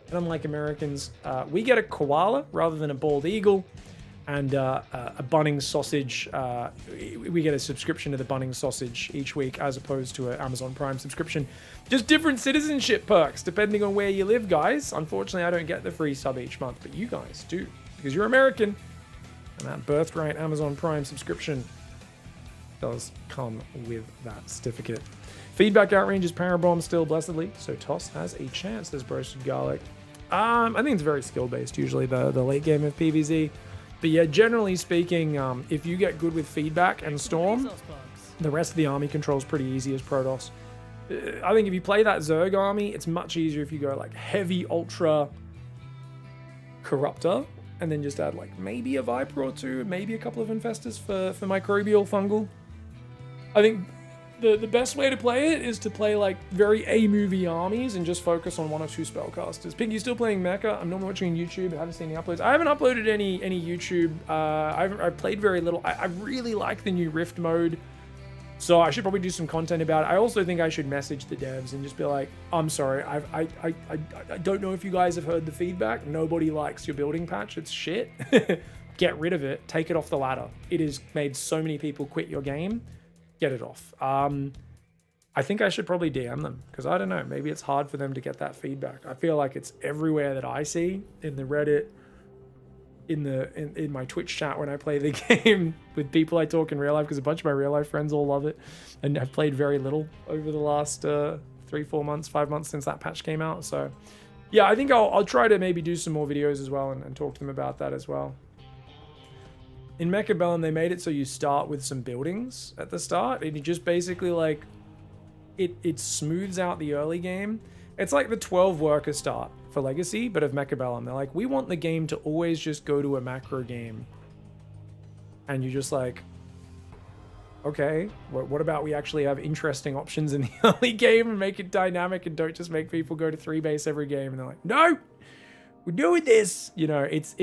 And unlike Americans, we get a koala rather than a bald eagle. And a Bunnings sausage. We get a subscription to the Bunnings sausage each week as opposed to an Amazon Prime subscription. Just different citizenship perks depending on where you live, guys. Unfortunately, I don't get the free sub each month, but you guys do because you're American. And that birthright Amazon Prime subscription does come with that certificate. Feedback outrange is Parabomb still, blessedly. So Toss has a chance, says Roasted Garlic. I think it's very skill-based, usually, the late game of PvZ. But yeah, generally speaking, if you get good with feedback and Storm, the rest of the army control is pretty easy as Protoss. I think if you play that Zerg army, it's much easier if you go like heavy Ultra Corruptor, and then just add like maybe a Viper or two, maybe a couple of Infestors for Microbial Fungal. I think the best way to play it is to play like very A-movie armies and just focus on one or two spellcasters. Pig, you still playing Mecha? I'm normally watching YouTube. I haven't seen any uploads. I haven't uploaded any YouTube. I've played very little. I really like the new Rift mode, so I should probably do some content about it. I also think I should message the devs and just be like, I'm sorry, I don't know if you guys have heard the feedback. Nobody likes your building patch. It's shit. Get rid of it. Take it off the ladder. It has made so many people quit your game. Get it off. I think I should probably DM them because I don't know, maybe it's hard for them to get that feedback. I feel like it's everywhere that I see, in the Reddit, in my Twitch chat when I play the game with people I talk in real life, because a bunch of my real life friends all love it, and I've played very little over the last 3, 4 months, 5 months since that patch came out. So yeah, I think I'll try to maybe do some more videos as well and talk to them about that as well. In Mechabellum, they made it so you start with some buildings at the start, and you just basically like, it smooths out the early game. It's like the 12 worker start for Legacy, but of Mechabellum. They're like, we want the game to always just go to a macro game. And you're just like, okay, what about we actually have interesting options in the early game and make it dynamic and don't just make people go to 3 base every game. And they're like, no, we're doing this. You know, it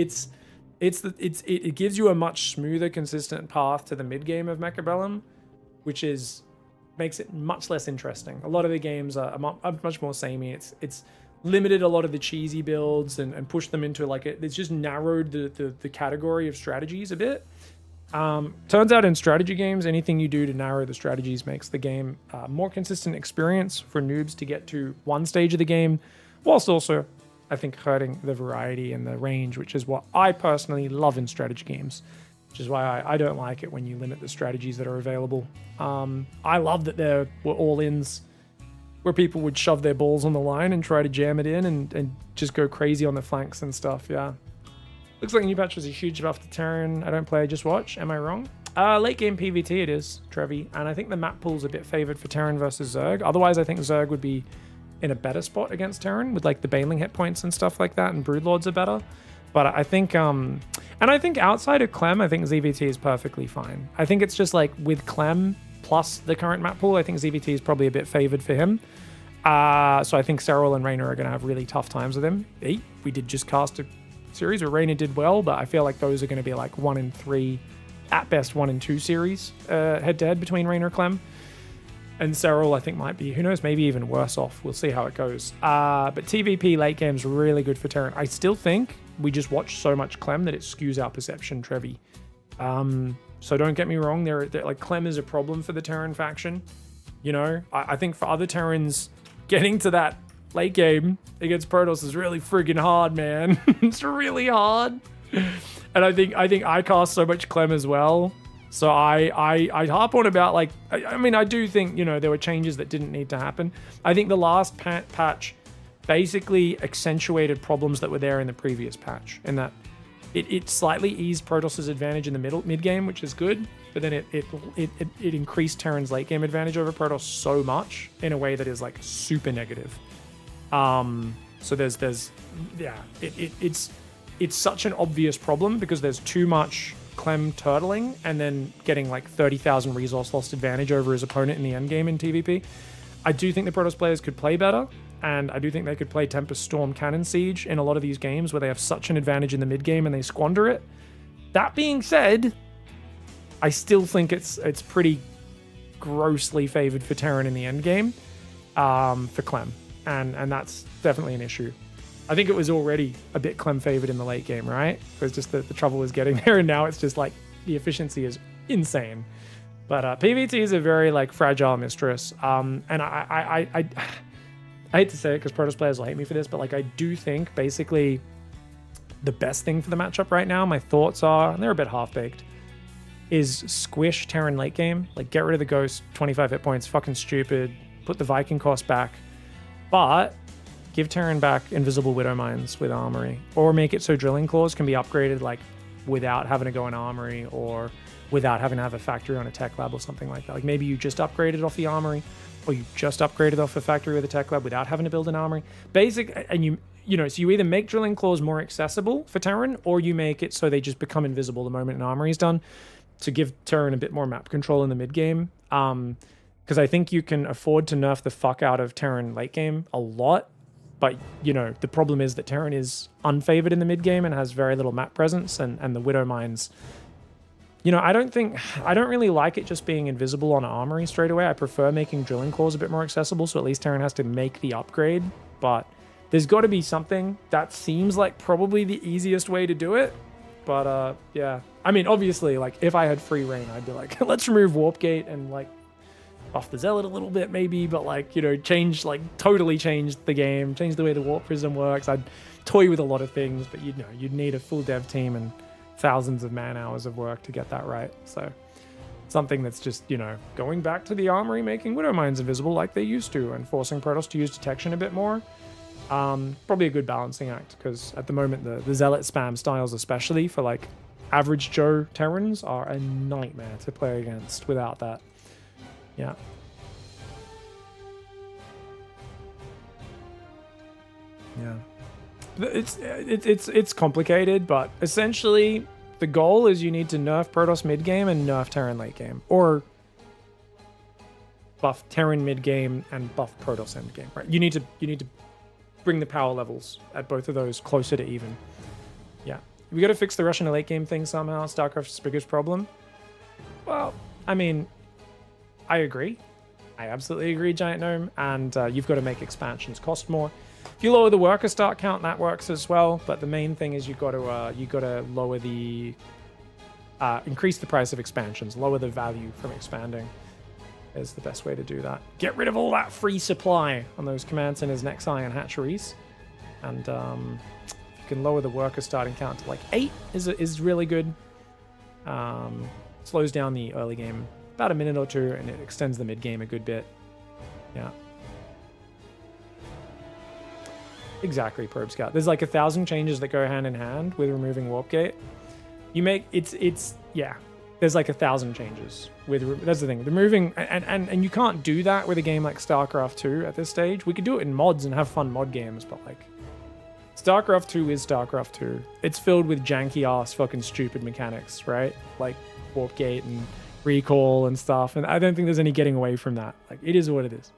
gives you a much smoother, consistent path to the mid game of Mechabellum, which makes it much less interesting. A lot of the games are much more samey. It's limited a lot of the cheesy builds and pushed them into like it's just narrowed the category of strategies a bit. Turns out in strategy games, anything you do to narrow the strategies makes the game a more consistent experience for noobs to get to one stage of the game, whilst also, I think, hurting the variety and the range, which is what I personally love in strategy games, which is why I don't like it when you limit the strategies that are available. I love that there were all-ins where people would shove their balls on the line and try to jam it in and just go crazy on the flanks and stuff, yeah. Looks like the new patch was a huge buff to Terran. I don't play, I just watch. Am I wrong? Late game PvT it is, Trevi. And I think the map pool's a bit favored for Terran versus Zerg. Otherwise, I think Zerg would be in a better spot against Terran with like the Baneling hit points and stuff like that, and Broodlords are better. But I think, and I think outside of Clem, I think ZVT is perfectly fine. I think it's just like with Clem plus the current map pool, I think ZVT is probably a bit favored for him. So I think Serral and Reyna are going to have really tough times with him. We did just cast a series where Reyna did well, but I feel like those are going to be like 1 in 3, at best 1 in 2 series head to head between Reyna and Clem. And Serral, I think, might be, who knows, maybe even worse off. We'll see how it goes. But TVP late game's really good for Terran. I still think we just watch so much Clem that it skews our perception, Trevi. So don't get me wrong, they're like Clem is a problem for the Terran faction. You know, I think for other Terrans, getting to that late game against Protoss is really friggin' hard, man. It's really hard. And I think I cast so much Clem as well. So I harp on about like, I mean, I do think, you know, there were changes that didn't need to happen. I think the last patch basically accentuated problems that were there in the previous patch, and that it slightly eased Protoss's advantage in the mid game, which is good, but then it increased Terran's late game advantage over Protoss so much in a way that is like super negative. So it's such an obvious problem because there's too much Clem turtling and then getting like 30,000 resource lost advantage over his opponent in the end game in TVP. I do think the Protoss players could play better, and I do think they could play Tempest Storm Cannon Siege in a lot of these games where they have such an advantage in the mid game and they squander it. That being said, I still think it's pretty grossly favored for Terran in the end game for Clem, and that's definitely an issue. I think it was already a bit Clem favored in the late game, right? It was just that the trouble was getting there, and now it's just like the efficiency is insane. But PVT is a very like fragile mistress, and I hate to say it because Protoss players will hate me for this, but like I do think basically the best thing for the matchup right now, my thoughts are, and they're a bit half-baked, is squish Terran late game. Like get rid of the Ghost, 25 hit points, fucking stupid. Put the Viking cost back, but give Terran back Invisible Widow Mines with Armory, or make it so Drilling Claws can be upgraded like without having to go in Armory, or without having to have a factory on a tech lab or something like that. Like maybe you just upgraded off the Armory, or you just upgraded off a factory with a tech lab without having to build an Armory. And you know, so you either make Drilling Claws more accessible for Terran, or you make it so they just become invisible the moment an Armory is done, to give Terran a bit more map control in the mid game. Because I think you can afford to nerf the fuck out of Terran late game a lot. But, you know, the problem is that Terran is unfavored in the mid game and has very little map presence, and the Widow Mines. You know, I don't really like it just being invisible on Armory straight away. I prefer making Drilling Claws a bit more accessible, so at least Terran has to make the upgrade. But there's got to be something. That seems like probably the easiest way to do it. But, yeah. I mean, obviously, like, if I had free reign, I'd be like, let's remove Warp Gate and, like, off the Zealot a little bit maybe, but like, you know, totally change the game, change the way the Warp Prism works. I'd toy with a lot of things, but you'd need a full dev team and thousands of man hours of work to get that right. So something that's just, you know, going back to the Armory, making Widow Mines invisible like they used to, and forcing Protoss to use detection a bit more. Probably a good balancing act, because at the moment the Zealot spam styles, especially for like average Joe Terrans, are a nightmare to play against without that. Yeah. Yeah. It's complicated, but essentially the goal is you need to nerf Protoss mid game and nerf Terran late game, or buff Terran mid game and buff Protoss end game. Right? You need to bring the power levels at both of those closer to even. Yeah. We got to fix the Russian late game thing somehow. StarCraft's biggest problem. Well, I mean, I agree. I absolutely agree, Giant Gnome. And you've got to make expansions cost more. If you lower the worker start count, that works as well. But the main thing is you got to lower the increase the price of expansions, lower the value from expanding. Is the best way to do that. Get rid of all that free supply on those command centers, Nexi, and hatcheries, and if you can lower the worker starting count to like 8, is really good. Slows down the early game about a minute or two, and it extends the mid game a good bit. Yeah. Exactly, Probe Scout. There's like 1,000 changes that go hand in hand with removing Warp Gate. You make it's yeah. There's like 1,000 changes with that's the thing. Removing and you can't do that with a game like StarCraft 2 at this stage. We could do it in mods and have fun mod games, but like StarCraft 2 is StarCraft 2. It's filled with janky ass fucking stupid mechanics, right? Like Warp Gate and recall and stuff, and I don't think there's any getting away from that. Like it is what it is.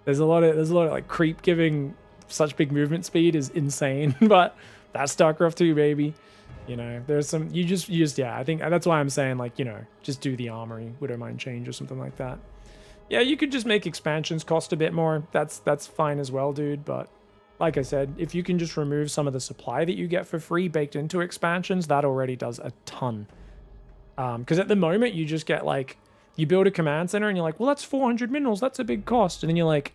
There's a lot of like creep giving such big movement speed is insane, but that's StarCraft 2, baby. You know, there's some you just yeah, I think that's why I'm saying, like, you know, just do the Armory Widow Mine change or something like that. Yeah, you could just make expansions cost a bit more. That's fine as well, dude, but like I said, if you can just remove some of the supply that you get for free baked into expansions, that already does a ton. Because at the moment, you just get, like, you build a command center and you're like, well, that's 400 minerals. That's a big cost. And then you're like,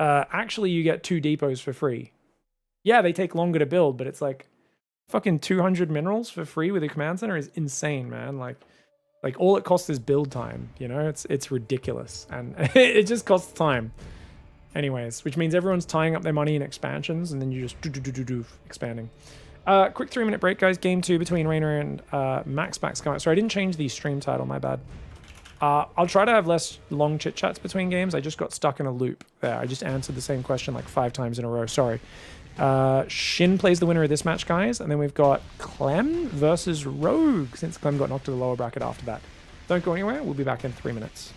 actually, you get 2 depots for free. Yeah, they take longer to build, but it's like fucking 200 minerals for free with a command center is insane, man. Like all it costs is build time, you know? It's ridiculous. And it just costs time. Anyways, which means everyone's tying up their money in expansions, and then you just expanding. Quick 3-minute break, guys. Game 2 between Rainer and Max Max. Sorry, I didn't change the stream title, my bad. I'll try to have less long chit-chats between games. I just got stuck in a loop there. I just answered the same question like 5 times in a row. Sorry. Shin plays the winner of this match, guys. And then we've got Clem versus Rogue, since Clem got knocked to the lower bracket after that. Don't go anywhere. We'll be back in 3 minutes.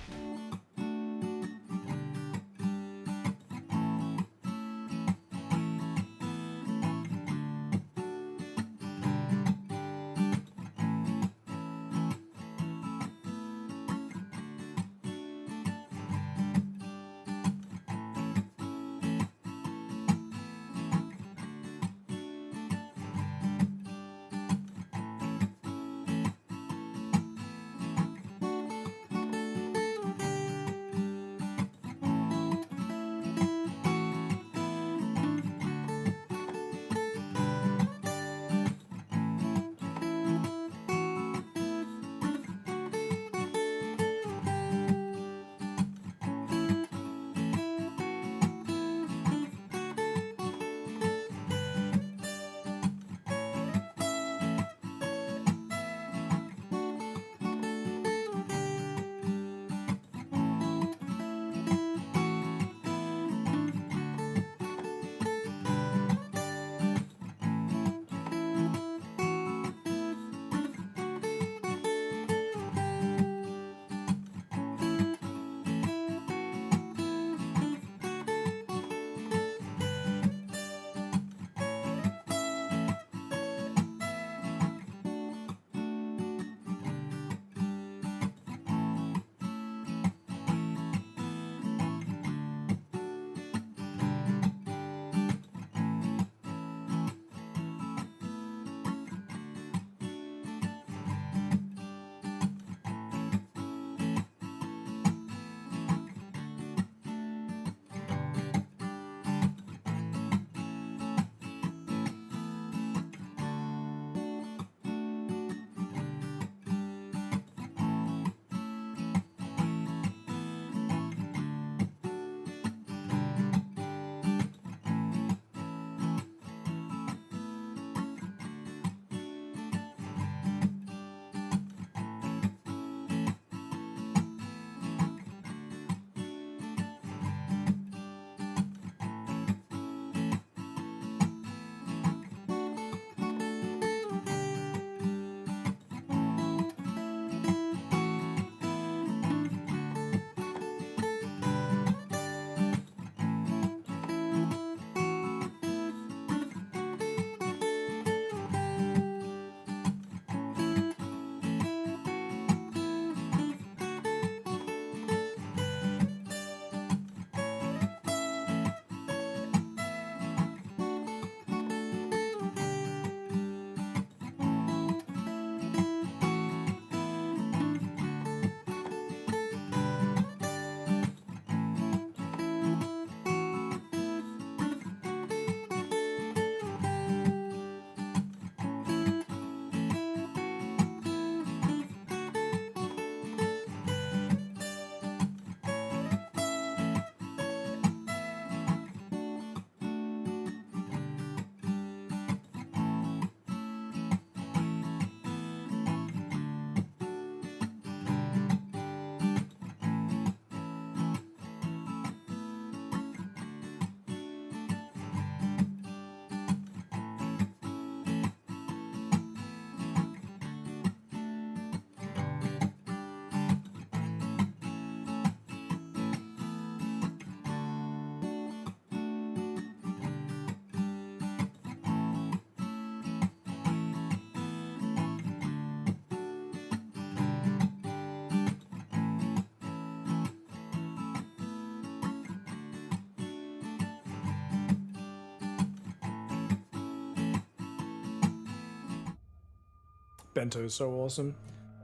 Bento's so awesome.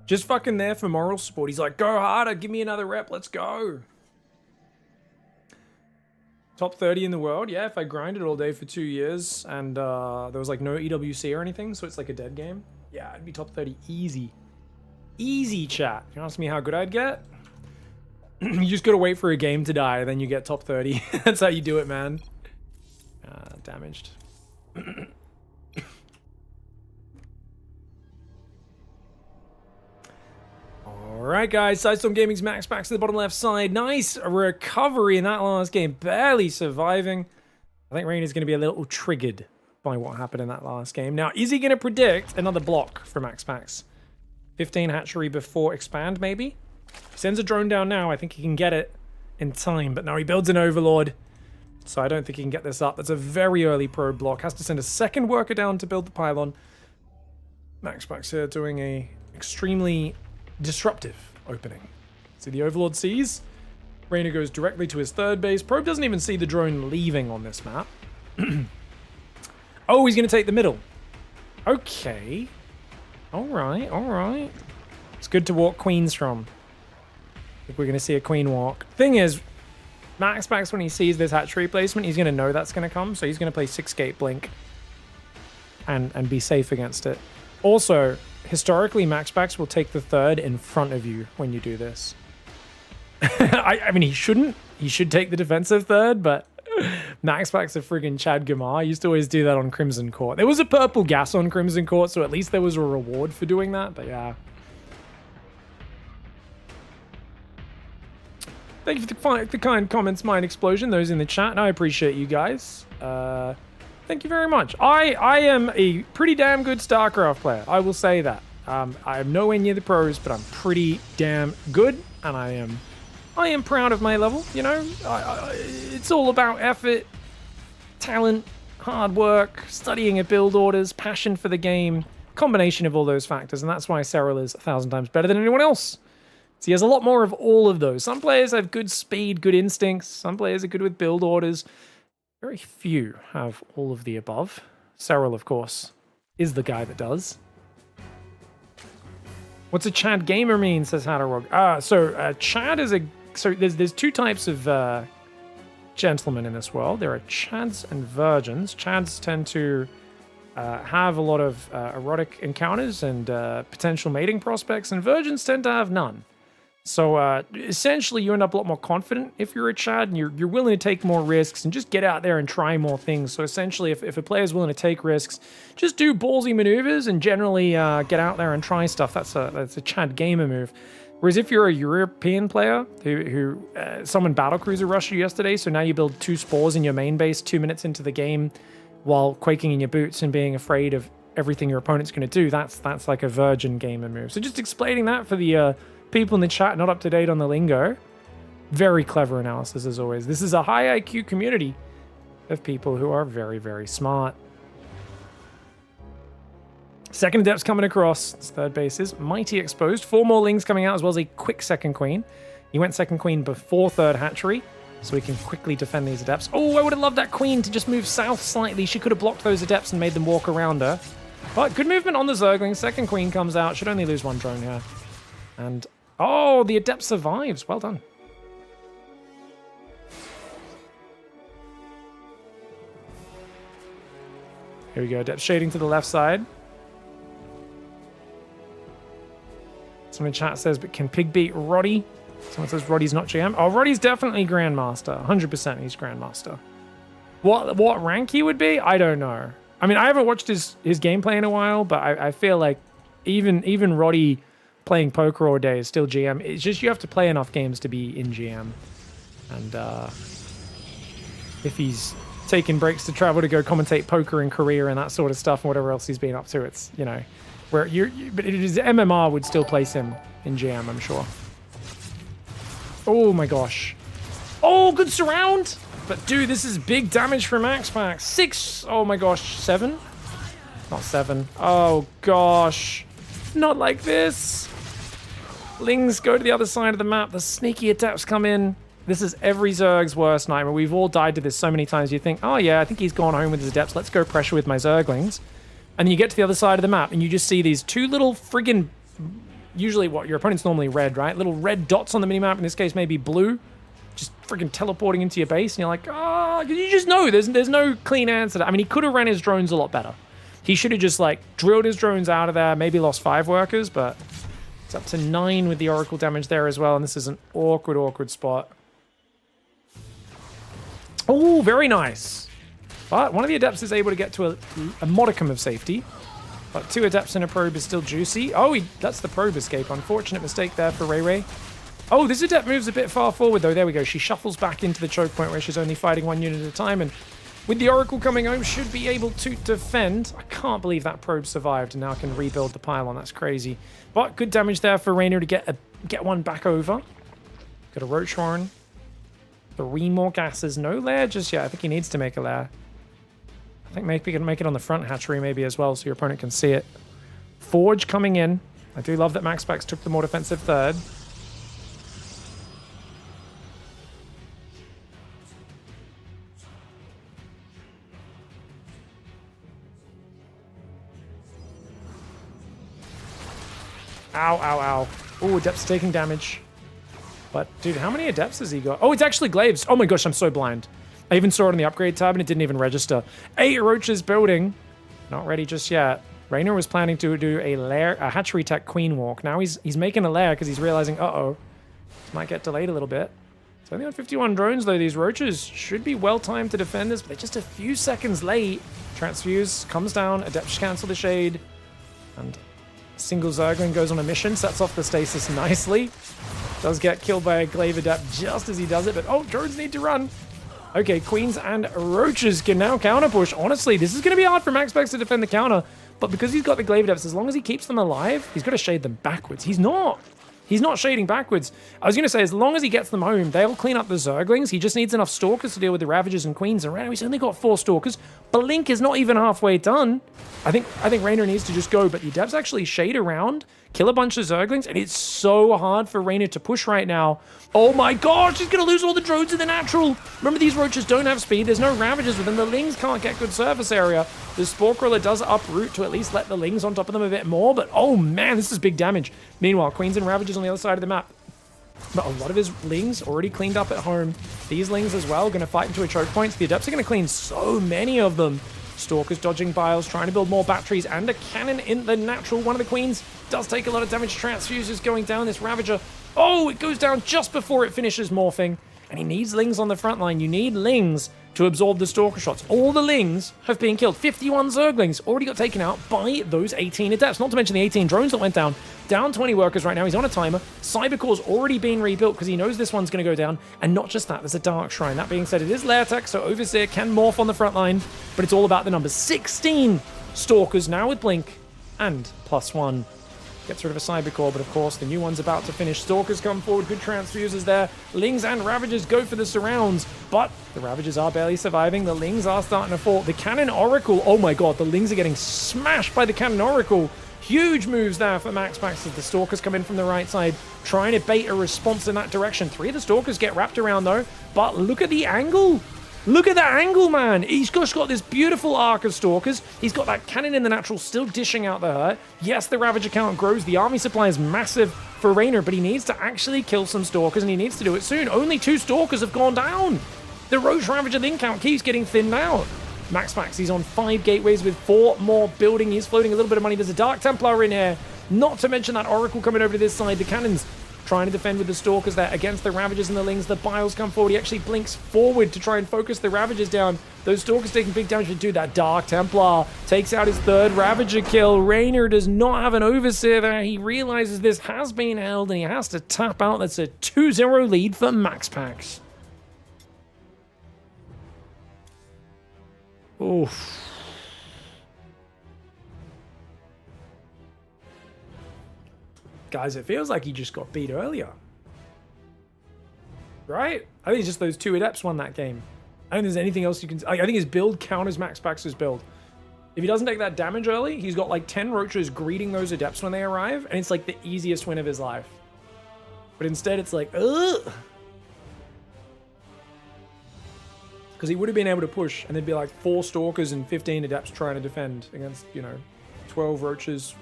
Just fucking there for moral support. He's like, go harder, give me another rep, let's go. Top 30 in the world, yeah, if I grinded all day for 2 years and there was like no EWC or anything, so it's like a dead game. Yeah, I'd be top 30 easy. Easy, chat. You ask me how good I'd get? You just gotta wait for a game to die, then you get top 30. That's how you do it, man. Damaged. Alright guys, Sidestorm Gaming's Max back to the bottom left side. Nice recovery in that last game. Barely surviving. I think Rain is going to be a little triggered by what happened in that last game. Now, is he going to predict another block for Max Max? 15 hatchery before expand, maybe? He sends a drone down now. I think he can get it in time. But now he builds an Overlord. So I don't think he can get this up. That's a very early probe block. Has to send a second worker down to build the pylon. Max Max here doing a extremely disruptive opening. See the Overlord sees. Rainer goes directly to his third base. Probe doesn't even see the drone leaving on this map. Oh, he's going to take the middle. Okay. Alright, alright. It's good to walk queens from. I think we're going to see a queen walk. Thing is, Max Max, when he sees this hatchery placement, he's going to know that's going to come, so he's going to play 6-gate blink and be safe against it. Also, historically, Max Max will take the third in front of you when you do this. I mean, he shouldn't. He should take the defensive third, but Max Max a friggin' Chad Gamar. I used to always do that on Crimson Court. There was a purple gas on Crimson Court, so at least there was a reward for doing that, but yeah. Thank you for the kind comments, Mind Explosion, those in the chat, and I appreciate you guys. Thank you very much. I am a pretty damn good StarCraft player. I will say that. I am nowhere near the pros, but I'm pretty damn good, and I am proud of my level. You know, it's all about effort, talent, hard work, studying at build orders, passion for the game, combination of all those factors, and that's why Cyril is 1,000 times better than anyone else. So he has a lot more of all of those. Some players have good speed, good instincts. Some players are good with build orders. Very few have all of the above. Cyril, of course, is the guy that does. What's a Chad gamer mean, says Hatterog. Chad is a... So there's two types of gentlemen in this world. There are Chads and Virgins. Chads tend to have a lot of erotic encounters and potential mating prospects, and Virgins tend to have none. So essentially, you end up a lot more confident if you're a Chad, and you're willing to take more risks and just get out there and try more things. So essentially, if a player's willing to take risks, just do ballsy maneuvers and generally get out there and try stuff. That's a Chad gamer move. Whereas if you're a European player who someone battlecruiser rushed you yesterday, so now you build 2 spores in your main base 2 minutes into the game while quaking in your boots and being afraid of everything your opponent's going to do, that's like a virgin gamer move. So just explaining that for the people in the chat not up to date on the lingo. Very clever analysis as always. This is a high IQ community of people who are very, very smart. Second Adept's coming across. His third base is mighty exposed. 4 more Lings coming out as well as a quick second queen. He went second queen before third hatchery, so he can quickly defend these Adepts. Oh, I would have loved that queen to just move south slightly. She could have blocked those Adepts and made them walk around her. But good movement on the Zergling. Second queen comes out. Should only lose 1 drone here. And oh, the Adept survives. Well done. Here we go. Adept shading to the left side. Someone in chat says, but can Pig beat Roddy? Someone says Roddy's not GM. Oh, Roddy's definitely Grandmaster. 100% he's Grandmaster. What rank he would be? I don't know. I mean, I haven't watched his gameplay in a while, but I feel like even Roddy playing poker all day is still GM. It's just you have to play enough games to be in GM. And if he's taking breaks to travel to go commentate poker in Korea and that sort of stuff and whatever else he's been up to, it's, you know, where but it is MMR would still place him in GM, I'm sure. Oh my gosh. Oh, good surround. But dude, this is big damage for Max Max. 6. Oh my gosh. 7? Not 7. Oh gosh. Not like this. Lings go to the other side of the map. The sneaky Adepts come in. This is every Zerg's worst nightmare. We've all died to this so many times. You think, oh yeah, I think he's gone home with his Adepts. Let's go pressure with my Zerglings. And then you get to the other side of the map, and you just see these two little friggin', usually what your opponent's normally red, right? Little red dots on the minimap. In this case, maybe blue, just friggin' teleporting into your base, and you're like, ah, you just know there's no clean answer. I mean, he could have ran his drones a lot better. He should have just like drilled his drones out of there, maybe lost 5 workers, but it's up to 9 with the Oracle damage there as well, and this is an awkward spot. Oh, very nice. But one of the Adepts is able to get to a modicum of safety. But 2 Adepts and a Probe is still juicy. Oh, that's the Probe escape. Unfortunate mistake there for Ray Ray. Oh, this Adept moves a bit far forward, though. There we go. She shuffles back into the choke point where she's only fighting 1 unit at a time. And with the Oracle coming home, should be able to defend. I can't believe that Probe survived and now can rebuild the pylon. That's crazy. But good damage there for Raynor to get one back over. Got a Roach Horn. 3 more gases. No lair just yet. I think he needs to make a lair. I think maybe he can make it on the front hatchery maybe as well so your opponent can see it. Forge coming in. I do love that Max Pax took the more defensive third. Ow, ow, ow. Ooh, Adept's taking damage. But, dude, how many Adepts has he got? Oh, it's actually Glaives. Oh my gosh, I'm so blind. I even saw it on the upgrade tab and it didn't even register. 8 Roaches building. Not ready just yet. Raynor was planning to do a hatchery tech queen walk. Now he's making a lair because he's realizing, uh-oh, might get delayed a little bit. It's only on 51 drones, though. These Roaches should be well timed to defend this, but they're just a few seconds late. Transfuse comes down. Adepts cancel the shade. And single Zergling goes on a mission, sets off the stasis nicely. Does get killed by a Glaive Adept just as he does it, but oh, drones need to run. Okay, Queens and Roaches can now counter push. Honestly, this is going to be hard for Max Pax to defend the counter, but because he's got the Glaive Adepts, as long as he keeps them alive, he's got to shade them backwards. He's not shading backwards. I was going to say, as long as he gets them home, they'll clean up the Zerglings. He just needs enough Stalkers to deal with the Ravagers and Queens. And right now, he's only got 4 Stalkers. Blink is not even halfway done. I think Raynor needs to just go, but the Adepts actually shade around, kill a bunch of Zerglings, and it's so hard for Raynor to push right now. Oh my gosh, he's going to lose all the drones in the natural. Remember, these Roaches don't have speed. There's no Ravagers with them. The Lings can't get good surface area. The Spore Crawler does uproot to at least let the Lings on top of them a bit more, but oh man, this is big damage. Meanwhile, Queens and Ravagers on the other side of the map. But a lot of his Lings already cleaned up at home. These Lings as well, going to fight into a choke point. The Adepts are going to clean so many of them. Stalkers dodging Biles, trying to build more batteries, and a cannon in the natural. One of the Queens does take a lot of damage. Transfuse is going down. This Ravager, oh, it goes down just before it finishes morphing. And he needs Lings on the front line. You need Lings to absorb the Stalker shots. All the Lings have been killed. 51 Zerglings already got taken out by those 18 Adepts. Not to mention the 18 drones that went down. Down 20 workers right now. He's on a timer. Cybercore's already been rebuilt because he knows this one's going to go down. And not just that, there's a Dark Shrine. That being said, it is lair tech, so Overseer can morph on the front line. But it's all about the numbers. 16 Stalkers now with Blink and +1. Gets rid of a Cybercore, but of course the new one's about to finish. Stalkers come forward, good transfusers there. Lings and Ravagers go for the surrounds, but the Ravagers are barely surviving. The Lings are starting to fall. The Cannon Oracle, oh my god, the Lings are getting smashed by the Cannon Oracle. Huge moves there for Max Pax as the Stalkers come in from the right side, trying to bait a response in that direction. 3 of the Stalkers get wrapped around though, but look at the angle. Look at that angle, man. He's just got this beautiful arc of Stalkers. He's got that cannon in the natural still dishing out the hurt. Yes, the Ravager count grows. The army supply is massive for Raynor, but he needs to actually kill some Stalkers, and he needs to do it soon. Only 2 Stalkers have gone down. The Roach Ravager Link count keeps getting thinned out. Max Pax, he's on 5 gateways with 4 more building. He's floating a little bit of money. There's a Dark Templar in here. Not to mention that Oracle coming over to this side. The cannons trying to defend with the Stalkers there against the Ravagers and the Lings. The Biles come forward. He actually blinks forward to try and focus the Ravagers down. Those Stalkers taking big damage. But dude, that Dark Templar takes out his 3rd Ravager kill. Raynor does not have an Overseer there. He realizes this has been held and he has to tap out. That's a 2-0 lead for Max Pax. Oof. Guys, it feels like he just got beat earlier. Right? I think it's just those 2 Adepts won that game. I don't think there's anything else you can... I think his build counters Max Pax's build. If he doesn't take that damage early, he's got like 10 Roaches greeting those Adepts when they arrive, and it's like the easiest win of his life. But instead it's like, ugh! Because he would have been able to push, and there'd be like 4 Stalkers and 15 Adepts trying to defend against, you know, 12 Roaches,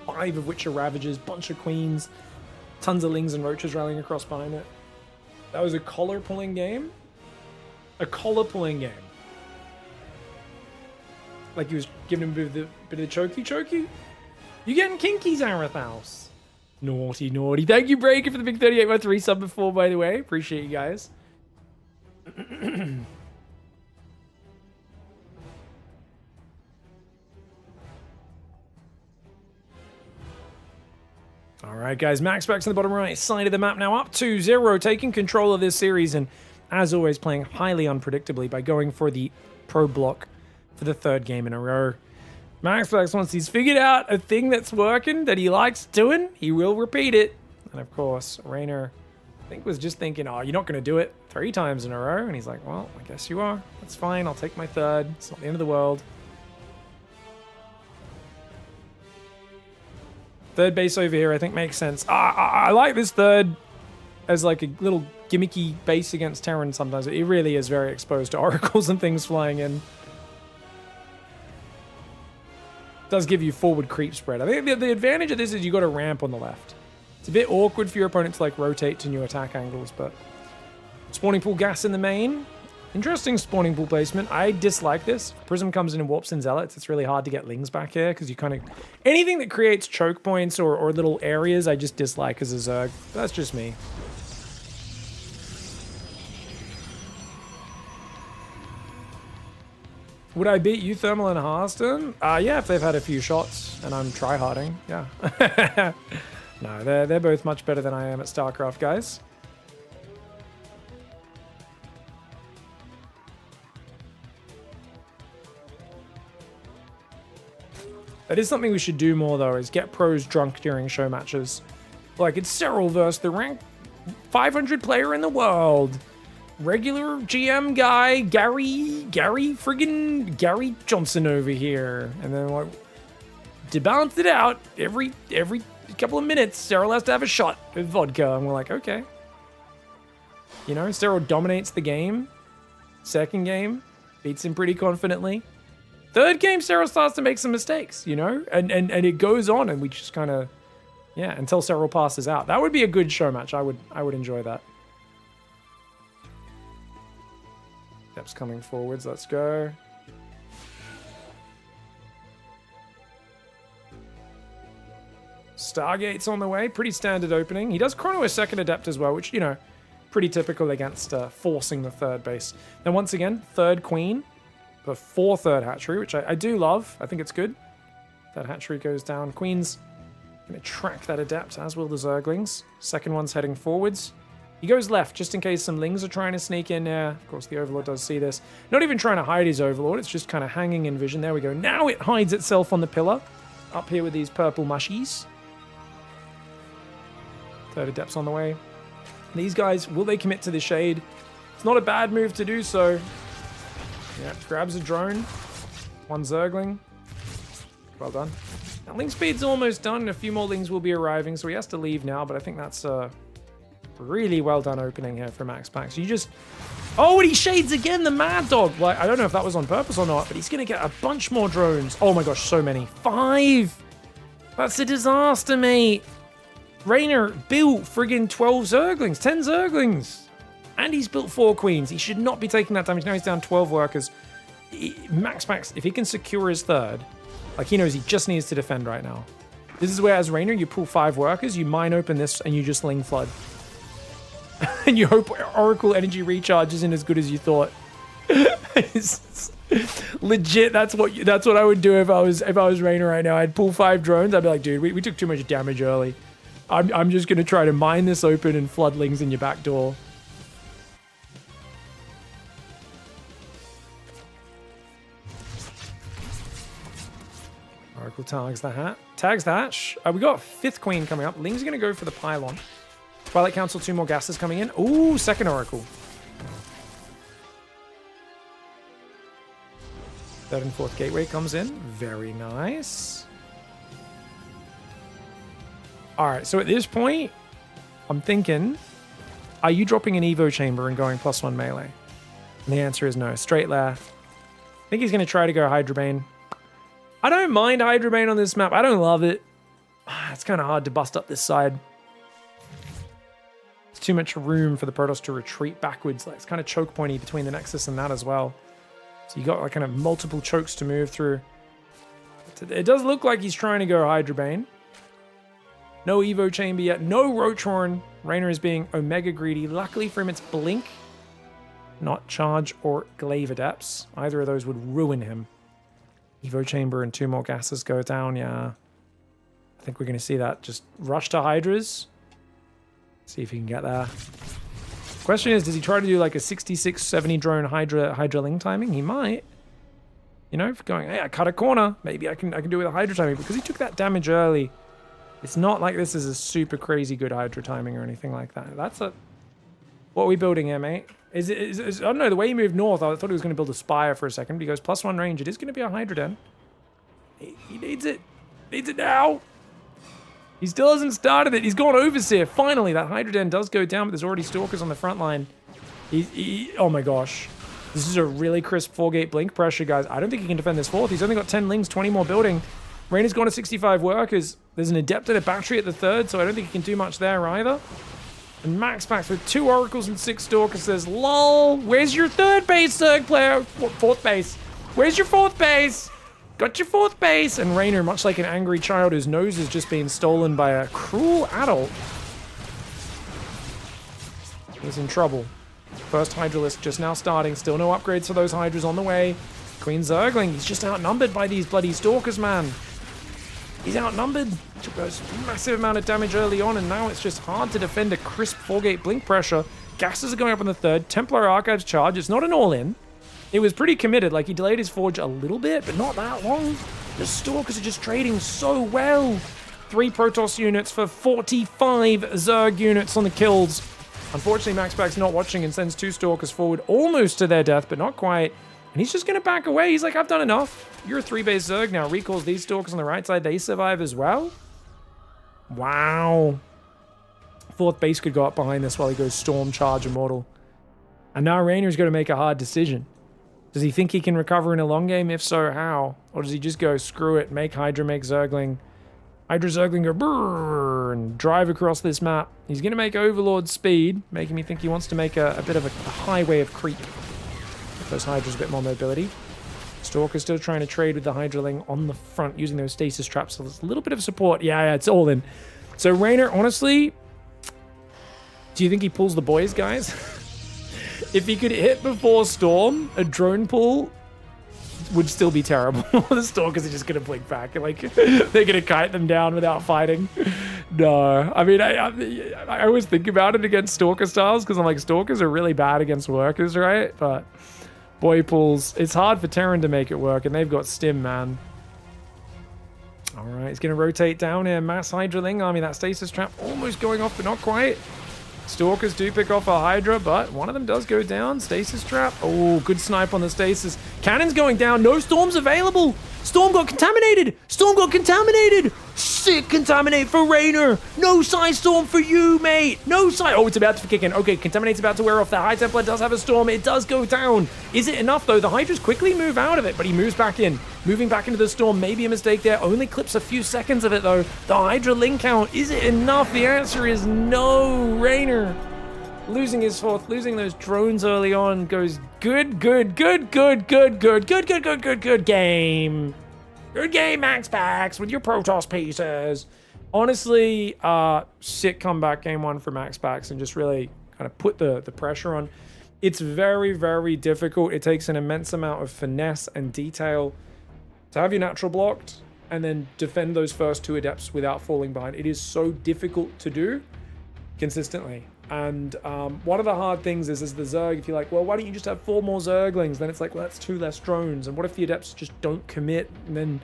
5 of which are Ravagers, bunch of Queens, tons of Lings and Roaches rallying across behind it. That was a collar-pulling game. A collar-pulling game. Like he was giving him a bit of chokey. You getting kinky, Zarathaus? Naughty, naughty. Thank you, Breaker, for the big 38 month resub before, by the way. Appreciate you guys. All right, guys. Max Specs on the bottom right side of the map now, up 2-0, taking control of this series, and as always, playing highly unpredictably by going for the pro block for the 3rd game in a row. Max Specs, once he's figured out a thing that's working, that he likes doing, he will repeat it. And of course, Rainer, I think, was just thinking, oh, you're not going to do it 3 times in a row. And he's like, well, I guess you are. That's fine. I'll take my 3rd. It's not the end of the world. 3rd base over here, I think, makes sense. I like this 3rd as like a little gimmicky base against Terran sometimes. It really is very exposed to oracles and things flying in. Does give you forward creep spread. I think the advantage of this is you got a ramp on the left. It's a bit awkward for your opponent to like rotate to new attack angles, but spawning pool gas in the main. Interesting spawning pool placement. I dislike this. Prism comes in and warps in Zealots. It's really hard to get Lings back here because you kind of... Anything that creates choke points or little areas, I just dislike as a Zerg. That's just me. Would I beat you, Thermal and Hearthstone? Yeah, if they've had a few shots and I'm tryharding. Yeah. No, they're both much better than I am at StarCraft, guys. That is something we should do more, though, is get pros drunk during show matches. Like, it's Cyril versus the ranked 500 player in the world. Regular GM guy, Gary Johnson over here. And then, like, to balance it out, every couple of minutes, Cyril has to have a shot of vodka. And we're like, okay. You know, Cyril dominates the game. 2nd game, beats him pretty confidently. 3rd game, Cyril starts to make some mistakes, you know? And it goes on, and we just kind of... Yeah, until Cyril passes out. That would be a good show match. I would enjoy that. Steps coming forwards. Let's go. Stargate's on the way. Pretty standard opening. He does chrono a 2nd Adept as well, which, you know, pretty typical against forcing the 3rd base. Now, once again, 3rd Queen. Before 3rd hatchery, which I do love. I think it's good. That hatchery goes down. Queen's going to track that Adept, as will the Zerglings. 2nd one's heading forwards. He goes left, just in case some Lings are trying to sneak in there. Of course, the Overlord does see this. Not even trying to hide his Overlord. It's just kind of hanging in vision. There we go. Now it hides itself on the pillar. Up here with these purple mushies. 3rd Adept's on the way. These guys, will they commit to the shade? It's not a bad move to do so. Yeah, grabs a drone. 1 Zergling. Well done. Now, Ling speed's almost done. A few more Lings will be arriving, so he has to leave now, but I think that's a really well done opening here for Max Pax. You just... Oh, and he shades again, the Mad Dog. Like, I don't know if that was on purpose or not, but he's going to get a bunch more drones. Oh my gosh, so many. 5! That's a disaster, mate. Rainer built friggin' 12 Zerglings, 10 Zerglings. And he's built 4 Queens. He should not be taking that damage. Now he's down 12 workers. Max, if he can secure his 3rd, like he knows he just needs to defend right now. This is where, as Rainer, you pull 5 workers, you mine open this, and you just Ling Flood. And you hope Oracle Energy Recharge isn't as good as you thought. Legit, that's what I would do if I was Rainer right now. I'd pull 5 drones. I'd be like, dude, we took too much damage early. I'm just going to try to mine this open and flood Lings in your back door. Oracle tags the hatch. We got 5th Queen coming up. Ling's going to go for the pylon. Twilight Council, 2 more gases coming in. Ooh, 2nd Oracle. 3rd and 4th Gateway comes in. Very nice. Alright, so at this point, I'm thinking, are you dropping an Evo Chamber and going +1 melee? And the answer is no. Straight left. I think he's going to try to go Hydra Bane. I don't mind Hydra Bane on this map. I don't love it. It's kind of hard to bust up this side. It's too much room for the Protoss to retreat backwards. Like, it's kind of choke pointy between the Nexus and that as well. So you got like kind of multiple chokes to move through. It does look like he's trying to go Hydra Bane. No Evo Chamber yet. No Roachhorn. Raynor is being Omega greedy. Luckily for him, it's Blink, not Charge or Glaive Adepts. Either of those would ruin him. Evo Chamber and 2 more gases go down. Yeah. I think we're going to see that. Just rush to Hydras. See if he can get there. Question is, does he try to do like a 66-70 drone Hydra Ling timing? He might. You know, if going, hey, I cut a corner. Maybe I can do it with a Hydra timing. Because he took that damage early. It's not like this is a super crazy good Hydra timing or anything like that. That's a... What are we building here, mate? I don't know, the way he moved north, I thought he was going to build a Spire for a second. But he goes +1 range. It is going to be a Hydra Den. He needs it. Needs it now. He still hasn't started it. He's gone Overseer. Finally, that Hydra Den does go down, but there's already Stalkers on the front line. Oh my gosh. This is a really crisp 4-gate blink pressure, guys. I don't think he can defend this fourth. He's only got 10 Lings, 20 more building. Raynor's gone to 65 workers. There's an Adept and a Battery at the third, so I don't think he can do much there either. And Max Pax with 2 Oracles and 6 Stalkers says, lol, where's your third base, Zerg player? Fourth base. Where's your fourth base? Got your fourth base. And Raynor, much like an angry child whose nose is just being stolen by a cruel adult, is in trouble. First Hydralisk just now starting. Still no upgrades for those Hydras on the way. Queen Zergling, he's just outnumbered by these bloody Stalkers, man. He's outnumbered. Took a massive amount of damage early on, and now it's just hard to defend a crisp 4-gate blink pressure. Gases are going up on the third. Templar Archives charge. It's not an all-in. It was pretty committed. Like, he delayed his forge a little bit, but not that long. The Stalkers are just trading so well. 3 Protoss units for 45 Zerg units on the kills. Unfortunately, Max Pack's not watching and sends 2 Stalkers forward almost to their death, but not quite. And he's just going to back away. He's like, I've done enough. You're a 3-base Zerg now. Recalls these Stalkers on the right side. They survive as well. Wow. 4th base could go up behind this while he goes Storm, Charge, Immortal. And now Raynor's going to make a hard decision. Does he think he can recover in a long game? If so, how? Or does he just go, screw it, make Hydra, make Zergling. Hydra, Zergling go brrrr, and drive across this map. He's going to make Overlord speed, making me think he wants to make a bit of a highway of creep. Give those Hydras a bit more mobility. Stalker's still trying to trade with the Hydraling on the front, using those stasis traps. So there's a little bit of support. Yeah, it's all in. So Raynor, honestly, do you think he pulls the boys, guys? If he could hit before Storm, a drone pull would still be terrible. The Stalkers are just going to blink back. Like, they're going to kite them down without fighting. No. I mean, I always think about it against Stalker styles, because I'm like, Stalkers are really bad against workers, right? But boy pulls, it's hard for Terran to make it work, and they've got Stim, man. All right, he's going to rotate down here. Mass Hydraling army. That stasis trap almost going off, but not quite. Stalkers do pick off a Hydra, but one of them does go down. Stasis trap. Oh, good snipe on the stasis. Cannon's going down. No Storms available. Storm got contaminated. Storm got contaminated. Sick contaminate for Raynor. No Psy Storm for you, mate. No Psy. Oh, it's about to kick in. Okay, Contaminate's about to wear off. The High Templar does have a Storm. It does go down. Is it enough, though? The Hydras quickly move out of it, but he moves back in. Moving back into the Storm. Maybe a mistake there. Only clips a few seconds of it, though. The Hydra link count. Is it enough? The answer is no. Raynor losing his fourth, losing those drones early on, goes good game. Good game, Max Pax, with your Protoss pieces. Honestly, sick comeback game 1 for Max Pax, and just really kind of put the pressure on. It's very, very difficult. It takes an immense amount of finesse and detail to have your natural blocked and then defend those first 2 adepts without falling behind. It is so difficult to do consistently. And one of the hard things is the Zerg, if you're like, well, why don't you just have 4 more Zerglings? Then it's like, well, that's 2 less drones. And what if the Adepts just don't commit? And then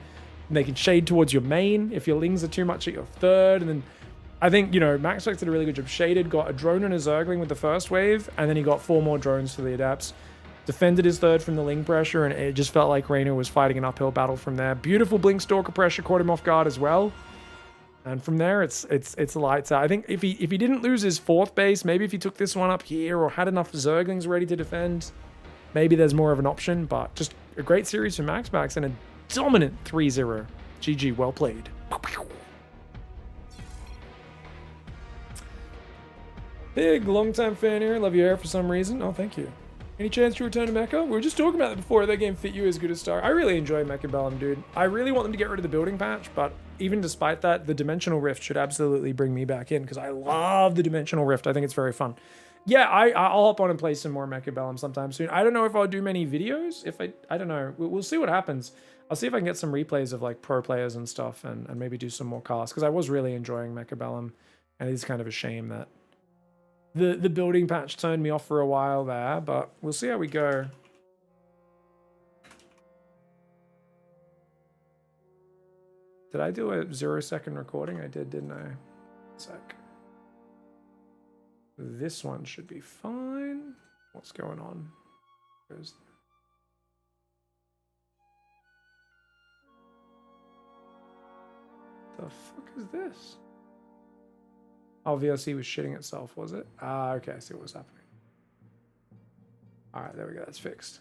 they can shade towards your main if your Lings are too much at your third. And then I think, you know, Max Flex did a really good job. Shaded, got a drone and a Zergling with the first wave, and then he got 4 more drones for the Adepts. Defended his third from the Ling pressure, and it just felt like Raynor was fighting an uphill battle from there. Beautiful Blink Stalker pressure caught him off guard as well. And from there, it's lights out. I think if he didn't lose his 4th base, maybe if he took this one up here or had enough Zerglings ready to defend, maybe there's more of an option, but just a great series for MaxPax and a dominant 3-0. GG, well played. Big, long-time fan here. Love your hair for some reason. Oh, thank you. Any chance to return to Mecha? We were just talking about that before. That game fit you as good as Star. I really enjoy Mecha Bellum, dude. I really want them to get rid of the building patch, but even despite that, the Dimensional Rift should absolutely bring me back in because I love the Dimensional Rift. I think it's very fun. Yeah, I'll hop on and play some more Mecha Bellum sometime soon. I don't know if I'll do many videos. If I don't know. We'll see what happens. I'll see if I can get some replays of like pro players and stuff and maybe do some more casts because I was really enjoying Mecha Bellum, and it's kind of a shame that the building patch turned me off for a while there, but we'll see how we go. Did I do a 0-second recording? I did, didn't I? Sec. This one should be fine. What's going on? There's... The fuck is this? Oh, VLC was shitting itself, was it? Ah, okay, I see what was happening. All right, there we go, that's fixed.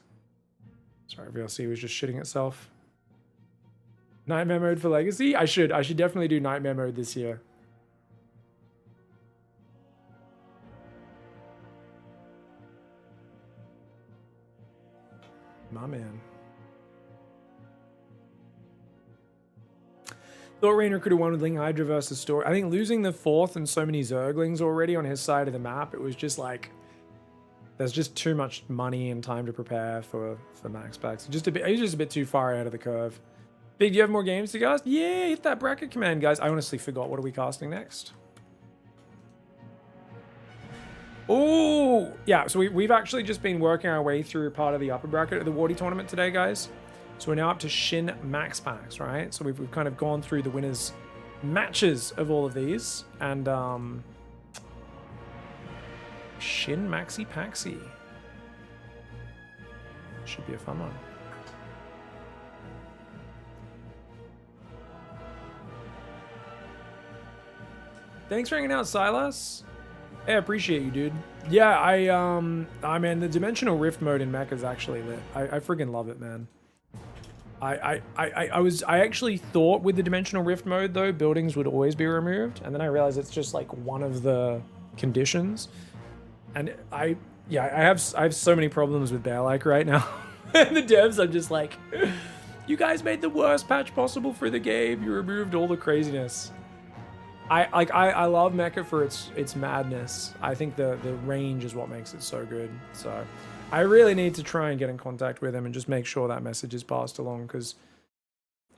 Sorry, VLC was just shitting itself. Nightmare mode for Legacy? I should definitely do Nightmare mode this year. My man. Thought Rainer could have won with Ling Hydra versus Story. I think losing the 4th and so many Zerglings already on his side of the map, it was just like, there's just too much money and time to prepare for MaxPax. He's just a bit too far out of the curve. Big, do you have more games to cast? Yeah, hit that bracket command, guys. I honestly forgot. What are we casting next? Oh, yeah. So we've actually just been working our way through part of the upper bracket of the Wardy tournament today, guys. So we're now up to Shin MaxPax, right? So we've kind of gone through the winners' matches of all of these. And Shin Maxi Paxi. Should be a fun one. Thanks for hanging out, Silas. Hey, I appreciate you, dude. Yeah, I mean, the Dimensional Rift mode in Mech is actually lit. I friggin' love it, man. I actually thought with the Dimensional Rift mode though, buildings would always be removed, and then I realized it's just like one of the conditions. And I have so many problems with Bear-like right now. And the devs, I'm just like, you guys made the worst patch possible for the game. You removed all the craziness. I love Mecha for its madness. I think the range is what makes it so good. So I really need to try and get in contact with him and just make sure that message is passed along, because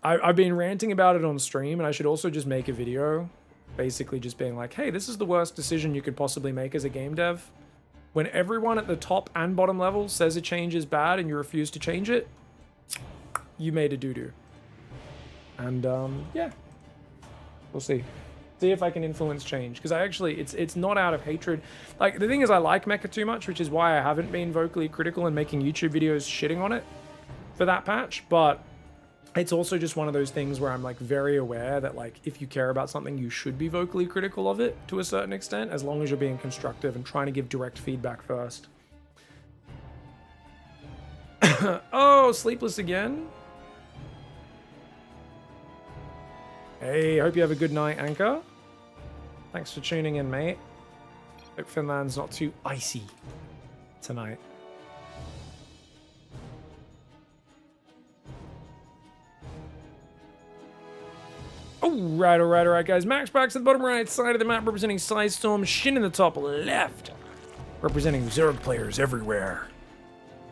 I've been ranting about it on stream, and I should also just make a video basically just being like, hey, this is the worst decision you could possibly make as a game dev. When everyone at the top and bottom level says a change is bad and you refuse to change it, you made a doo-doo. And yeah, we'll see. See if I can influence change, because I actually, it's not out of hatred. Like, the thing is, I like Mecha too much, which is why I haven't been vocally critical and making YouTube videos shitting on it for that patch. But it's also just one of those things where I'm like very aware that, like, if you care about something, you should be vocally critical of it to a certain extent, as long as you're being constructive and trying to give direct feedback first. Oh, Sleepless again. Hey, hope you have a good night, Anchor. Thanks for tuning in, mate. Hope Finland's not too icy tonight. Alright, guys. MaxPax at the bottom right side of the map representing Psystorm, Shin in the top left representing Zerg players everywhere.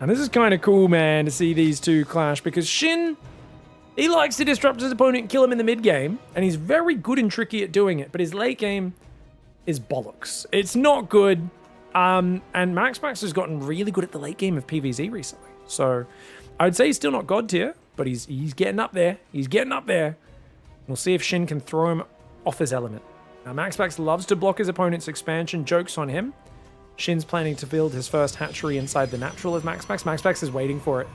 And this is kind of cool, man, to see these two clash, because Shin, he likes to disrupt his opponent and kill him in the mid game, and he's very good and tricky at doing it, but his late game is bollocks. It's not good, and MaxPax has gotten really good at the late game of PvZ recently. So I'd say he's still not god tier, but he's getting up there. He's getting up there. We'll see if Shin can throw him off his element. Now, MaxPax loves to block his opponent's expansion. Joke's on him. Shin's planning to build his first hatchery inside the natural of MaxPax. MaxPax is waiting for it.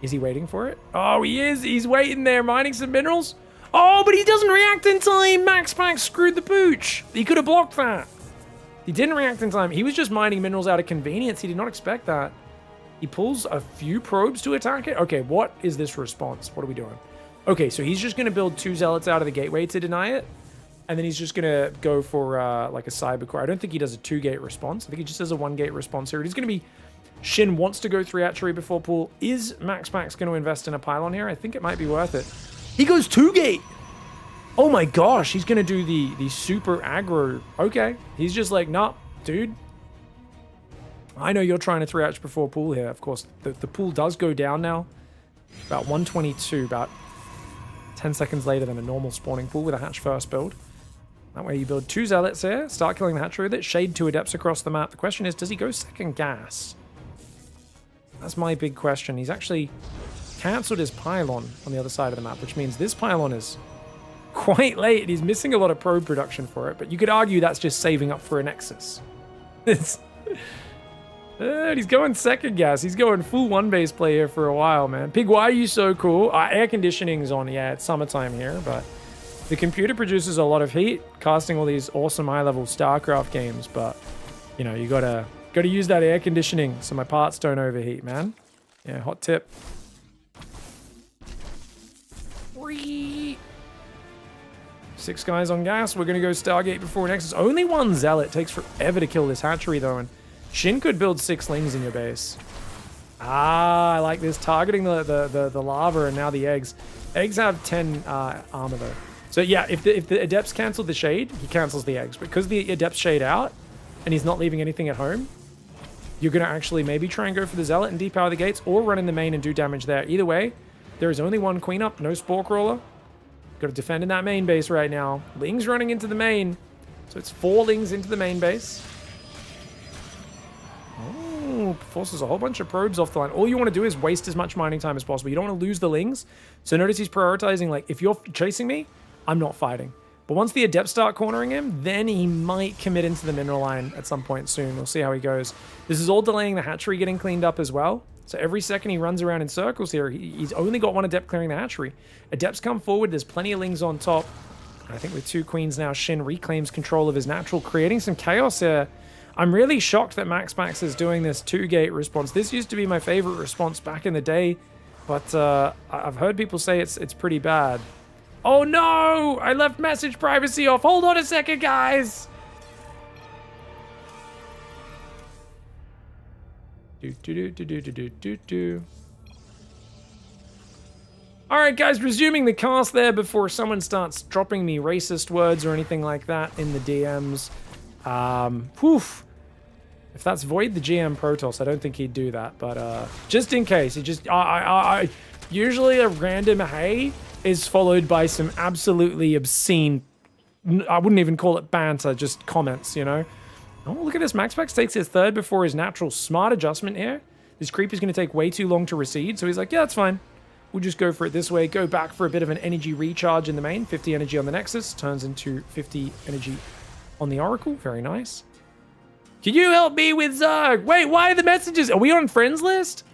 Is he waiting for it? Oh, he is. He's waiting there, mining some minerals. Oh, but he doesn't react in time. MaxPax screwed the pooch. He could have blocked that. He didn't react in time. He was just mining minerals out of convenience. He did not expect that. He pulls a few probes to attack it. Okay, what is this response? What are we doing? Okay, so he's just going to build 2 zealots out of the gateway to deny it. And then he's just going to go for like a cyber core. I don't think he does a 2-gate response. I think he just does a 1-gate response here. He's going to be... Shin wants to go 3 archery before pool. Is Max going to invest in a pylon here? I think it might be worth it. He goes 2-gate! Oh my gosh, he's going to do the super aggro. Okay, he's just like, nah, dude. I know you're trying to 3-hatch before pool here. Of course, the pool does go down now. About 122, about 10 seconds later than a normal spawning pool with a hatch first build. That way you build 2 zealots here, start killing the hatchery with it, shade 2 adepts across the map. The question is, does he go second gas? That's my big question. He's actually cancelled his pylon on the other side of the map, which means this pylon is quite late. He's missing a lot of probe production for it, but you could argue that's just saving up for a Nexus. He's going second gas. He's going full 1-base play here for a while, man. Pig, why are you so cool? Air conditioning's on. Yeah, it's summertime here, but the computer produces a lot of heat, casting all these awesome high-level StarCraft games, but, you know, you gotta use that air conditioning so my parts don't overheat, man. Yeah, hot tip. 6 guys on gas. We're gonna go Stargate before Nexus. Only 1 zealot. Takes forever to kill this hatchery, though, and Shin could build 6 lings in your base. Ah, I like this. Targeting the lava and now the eggs. Eggs have 10 armor, though. So, yeah, if the adepts cancel the shade, he cancels the eggs. Because the adepts shade out, and he's not leaving anything at home, you're going to actually maybe try and go for the zealot and depower the gates, or run in the main and do damage there. Either way, there is only 1 queen up, no spore crawler. Got to defend in that main base right now. Lings running into the main. So it's 4 lings into the main base. Oh, forces a whole bunch of probes off the line. All you want to do is waste as much mining time as possible. You don't want to lose the lings. So notice he's prioritizing, like, if you're chasing me, I'm not fighting. But once the adepts start cornering him, then he might commit into the mineral line at some point soon. We'll see how he goes. This is all delaying the hatchery getting cleaned up as well. So every second he runs around in circles here, he's only got 1 adept clearing the hatchery. Adepts come forward, there's plenty of lings on top. I think with 2 queens now, Shin reclaims control of his natural, creating some chaos here. I'm really shocked that Max is doing this 2-gate response. This used to be my favorite response back in the day, but I've heard people say it's pretty bad. Oh no! I left message privacy off. Hold on a second, guys! Alright, guys, resuming the cast there before someone starts dropping me racist words or anything like that in the DMs. If that's Void the GM Protoss, I don't think he'd do that, but just in case, he just... usually a random hey is followed by some absolutely obscene... I wouldn't even call it banter, just comments, you know? Oh, look at this. Maxpax takes his 3rd before his natural. Smart adjustment here. This creep is going to take way too long to recede, so he's like, yeah, that's fine. We'll just go for it this way. Go back for a bit of an energy recharge in the main. 50 energy on the Nexus. Turns into 50 energy on the Oracle. Very nice. Can you help me with Zerg? Wait, why are the messages? Are we on friends list?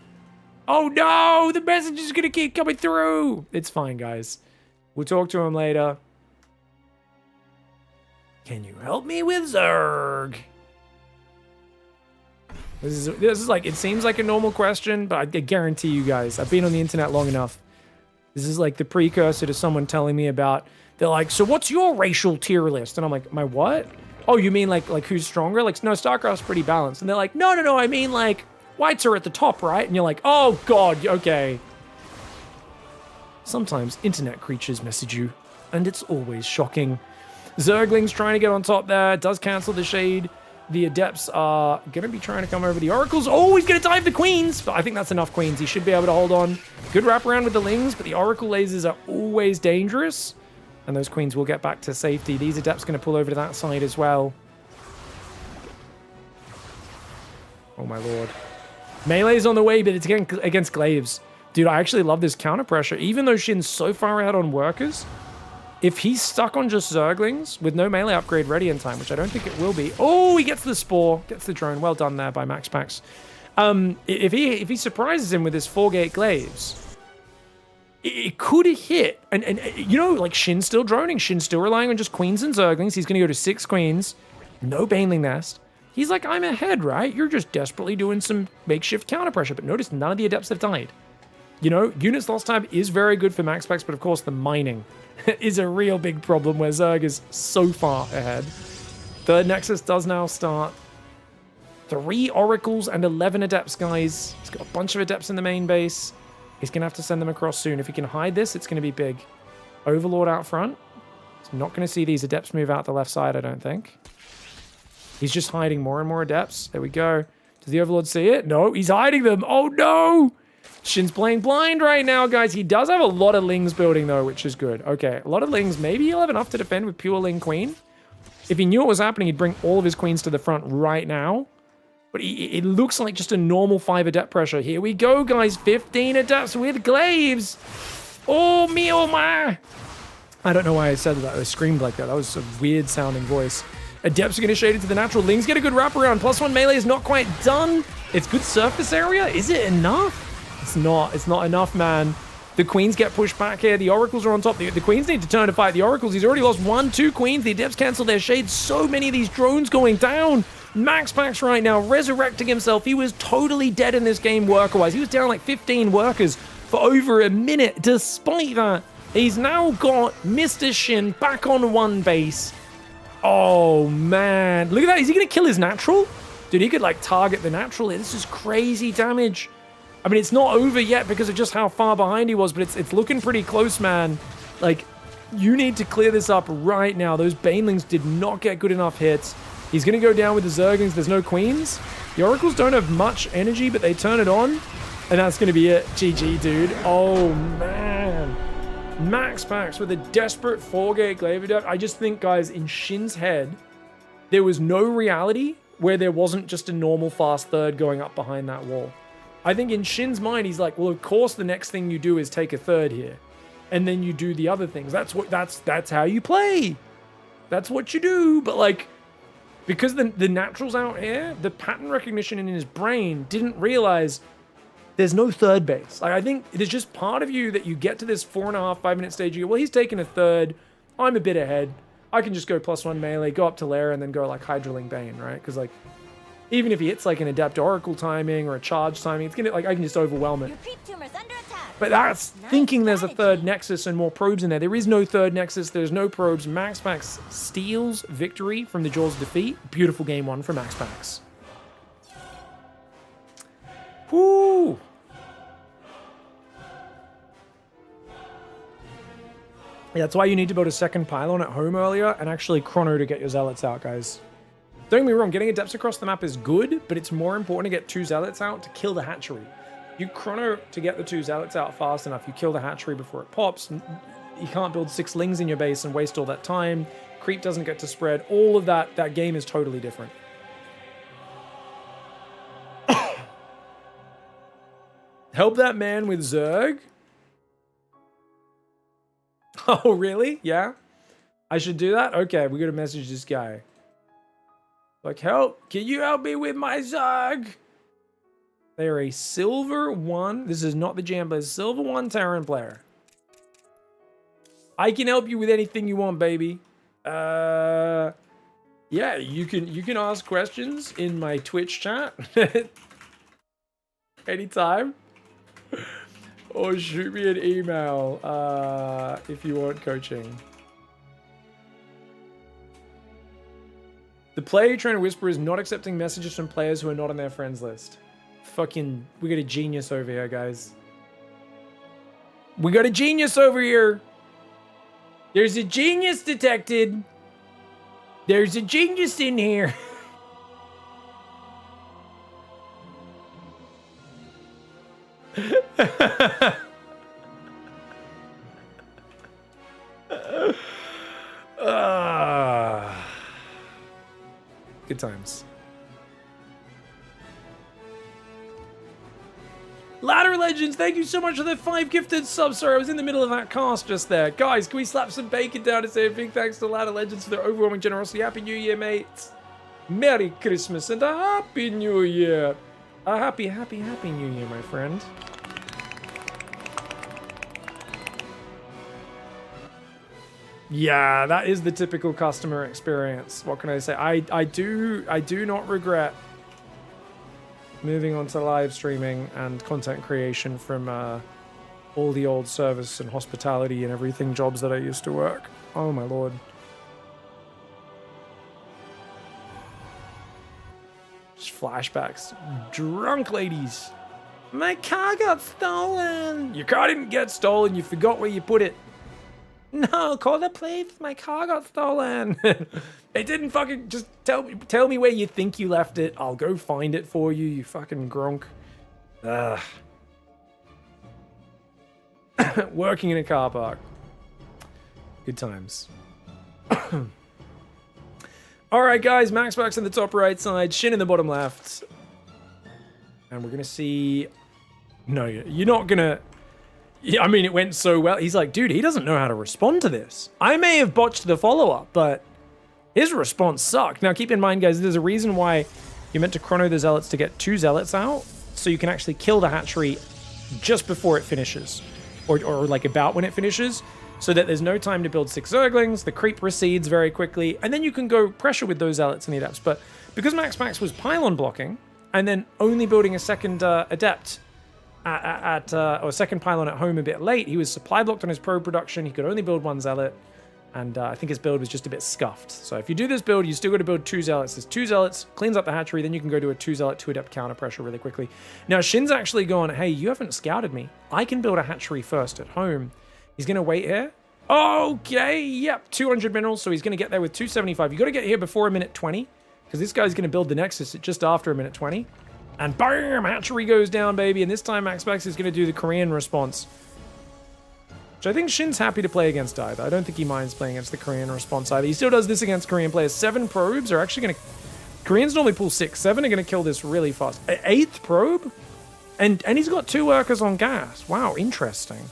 Oh no, the message is going to keep coming through. It's fine, guys. We'll talk to him later. Can you help me with Zerg? This is like, it seems like a normal question, but I guarantee you guys, I've been on the internet long enough. This is like the precursor to someone telling me about, they're like, so what's your racial tier list? And I'm like, my what? Oh, you mean like who's stronger? Like, no, StarCraft's pretty balanced. And they're like, no, I mean like, whites are at the top, right? And you're like, oh God, okay. Sometimes internet creatures message you, and it's always shocking. Zergling's trying to get on top there, does cancel the shade. The adepts are going to be trying to come over the oracles. Oh, he's going to dive the queens, but I think that's enough queens. He should be able to hold on. Good wraparound with the lings, but the oracle lasers are always dangerous, and those queens will get back to safety. These adepts going to pull over to that side as well. Oh my lord. Melee's on the way, but it's against glaives. Dude, I actually love this counter pressure. Even though Shin's so far ahead on workers, if he's stuck on just Zerglings with no melee upgrade ready in time, which I don't think it will be. Oh, he gets the spore, gets the drone. Well done there by Maxpax. If he surprises him with his 4-gate glaives, it could hit. And you know, like Shin's still droning. Shin's still relying on just queens and Zerglings. He's going to go to 6 queens. No Baneling Nest. He's like, I'm ahead, right? You're just desperately doing some makeshift counter pressure. But notice none of the adepts have died. You know, units lost time is very good for max packs, but of course the mining is a real big problem where Zerg is so far ahead. Third Nexus does now start. 3 Oracles and 11 Adepts, guys. He's got a bunch of Adepts in the main base. He's going to have to send them across soon. If he can hide this, it's going to be big. Overlord out front. He's not going to see these Adepts move out the left side, I don't think. He's just hiding more and more Adepts. There we go. Does the Overlord see it? No, he's hiding them. Oh, no! Shin's playing blind right now, guys. He does have a lot of Lings building, though, which is good. Okay, a lot of Lings. Maybe he'll have enough to defend with pure Ling Queen. If he knew what was happening, he'd bring all of his Queens to the front right now. But it looks like just a normal 5 Adept pressure. Here we go, guys. 15 Adepts with Glaives. Oh, me, oh, my. I don't know why I said that. I screamed like that. That was a weird sounding voice. Adepts are going to shade into the natural. Lings get a good wraparound. +1 melee is not quite done. It's good surface area. Is it enough? It's not. It's not enough, man. The Queens get pushed back here. The Oracles are on top. The Queens need to turn to fight the Oracles. He's already lost 1, 2 Queens. The Adepts cancel their shades. So many of these drones going down. Max Pax right now resurrecting himself. He was totally dead in this game worker-wise. He was down like 15 workers for over a minute. Despite that, he's now got Mr. Shin back on 1 base. Oh, man. Look at that. Is he going to kill his natural? Dude, he could like target the natural here. This is crazy damage. I mean, it's not over yet because of just how far behind he was, but it's looking pretty close, man. Like, you need to clear this up right now. Those Banelings did not get good enough hits. He's going to go down with the Zerglings. There's no Queens. The Oracles don't have much energy, but they turn it on. And that's going to be it. GG, dude. Oh, man. Max Pax with a desperate 4-gate Glaive Adept. I just think, guys, in Shin's head, there was no reality where there wasn't just a normal fast third going up behind that wall. I think in Shin's mind, he's like, well, of course the next thing you do is take a third here. And then you do the other things. That's how you play. That's what you do. But like, because the naturals out here, the pattern recognition in his brain didn't realize there's no third base. Like, I think there's just part of you that you get to this 4.5, 5-minute stage. You go, well, he's taking a third. I'm a bit ahead. I can just go +1 melee, go up to Lair, and then go like Hydraling Bane, right? Because like, even if he hits like an Adept Oracle timing or a charge timing, it's gonna like I can just overwhelm it. Your creep tumor's under attack. But that's thinking there's a third Nexus and more probes in there. There is no third Nexus. There's no probes. Max Pax steals victory from the Jaws of Defeat. Beautiful game 1 for Max Pax. Whoo! Yeah, that's why you need to build a second pylon at home earlier and actually chrono to get your Zealots out, guys. Don't get me wrong, getting Adepts across the map is good, but it's more important to get 2 Zealots out to kill the hatchery. You chrono to get the 2 Zealots out fast enough, you kill the hatchery before it pops. You can't build 6 Lings in your base and waste all that time. Creep doesn't get to spread. All of that game is totally different. Help that man with Zerg? Oh, really? Yeah? I should do that? Okay, we gotta message this guy. Like, help! Can you help me with my Zerg? They're a silver 1. This is not the jam, but a silver 1 Terran player. I can help you with anything you want, baby. Yeah, you can ask questions in my Twitch chat. Anytime. Or shoot me an email if you want coaching. The player trying to whisper is not accepting messages from players who are not on their friends list. Fucking, we got a genius over here, guys. We got a genius over here. There's a genius detected. There's a genius in here. Good times. Ladder Legends, thank you so much for the 5 gifted subs. Sorry, I was in the middle of that cast just there. Guys, can we slap some bacon down and say a big thanks to Ladder Legends for their overwhelming generosity. Happy New Year, mates. Merry Christmas and a Happy New Year. A happy New Year, my friend. Yeah, that is the typical customer experience. What can I say? I do not regret moving on to live streaming and content creation from all the old service and hospitality and everything jobs that I used to work. Oh my lord. Just flashbacks. Drunk ladies. My car got stolen. Your car didn't get stolen. You forgot where you put it. No, call the police. My car got stolen. It didn't fucking just tell me where you think you left it. I'll go find it for you, you fucking gronk. Ugh. Working in a car park. Good times. All right, guys. Maxbox in the top right side, Shin in the bottom left. And we're gonna see. No, you're not gonna. Yeah, I mean, it went so well. He's like, dude, he doesn't know how to respond to this. I may have botched the follow-up, but his response sucked. Now, keep in mind, guys, there's a reason why you're meant to chrono the zealots to get 2 zealots out, so you can actually kill the hatchery just before it finishes, or like about when it finishes, so that there's no time to build 6 zerglings, the creep recedes very quickly, and then you can go pressure with those zealots in the adepts. But because Max was pylon blocking, and then only building a second adept or second pylon at home a bit late, he was supply blocked on his probe production. He could only build 1 zealot, and I think his build was just a bit scuffed. So if you do this build, you still got to build 2 zealots. There's 2 zealots, cleans up the hatchery, then you can go to a 2 zealot, 2 adept counter pressure really quickly. Now Shin's actually gone, hey, you haven't scouted me. I can build a hatchery first at home. He's gonna wait here. Okay, yep, 200 minerals, so he's gonna get there with 275. You got to get here before a minute 20, because this guy's gonna build the Nexus at just after a minute 20. And bam, hatchery goes down, baby. And this time Max is going to do the Korean response, which I think Shin's happy to play against either. I don't think he minds playing against the Korean response either. He still does this against Korean players. 7 probes are actually going to... Koreans normally pull 6. 7 are going to kill this really fast. 8th probe? And he's got 2 workers on gas. Wow, interesting.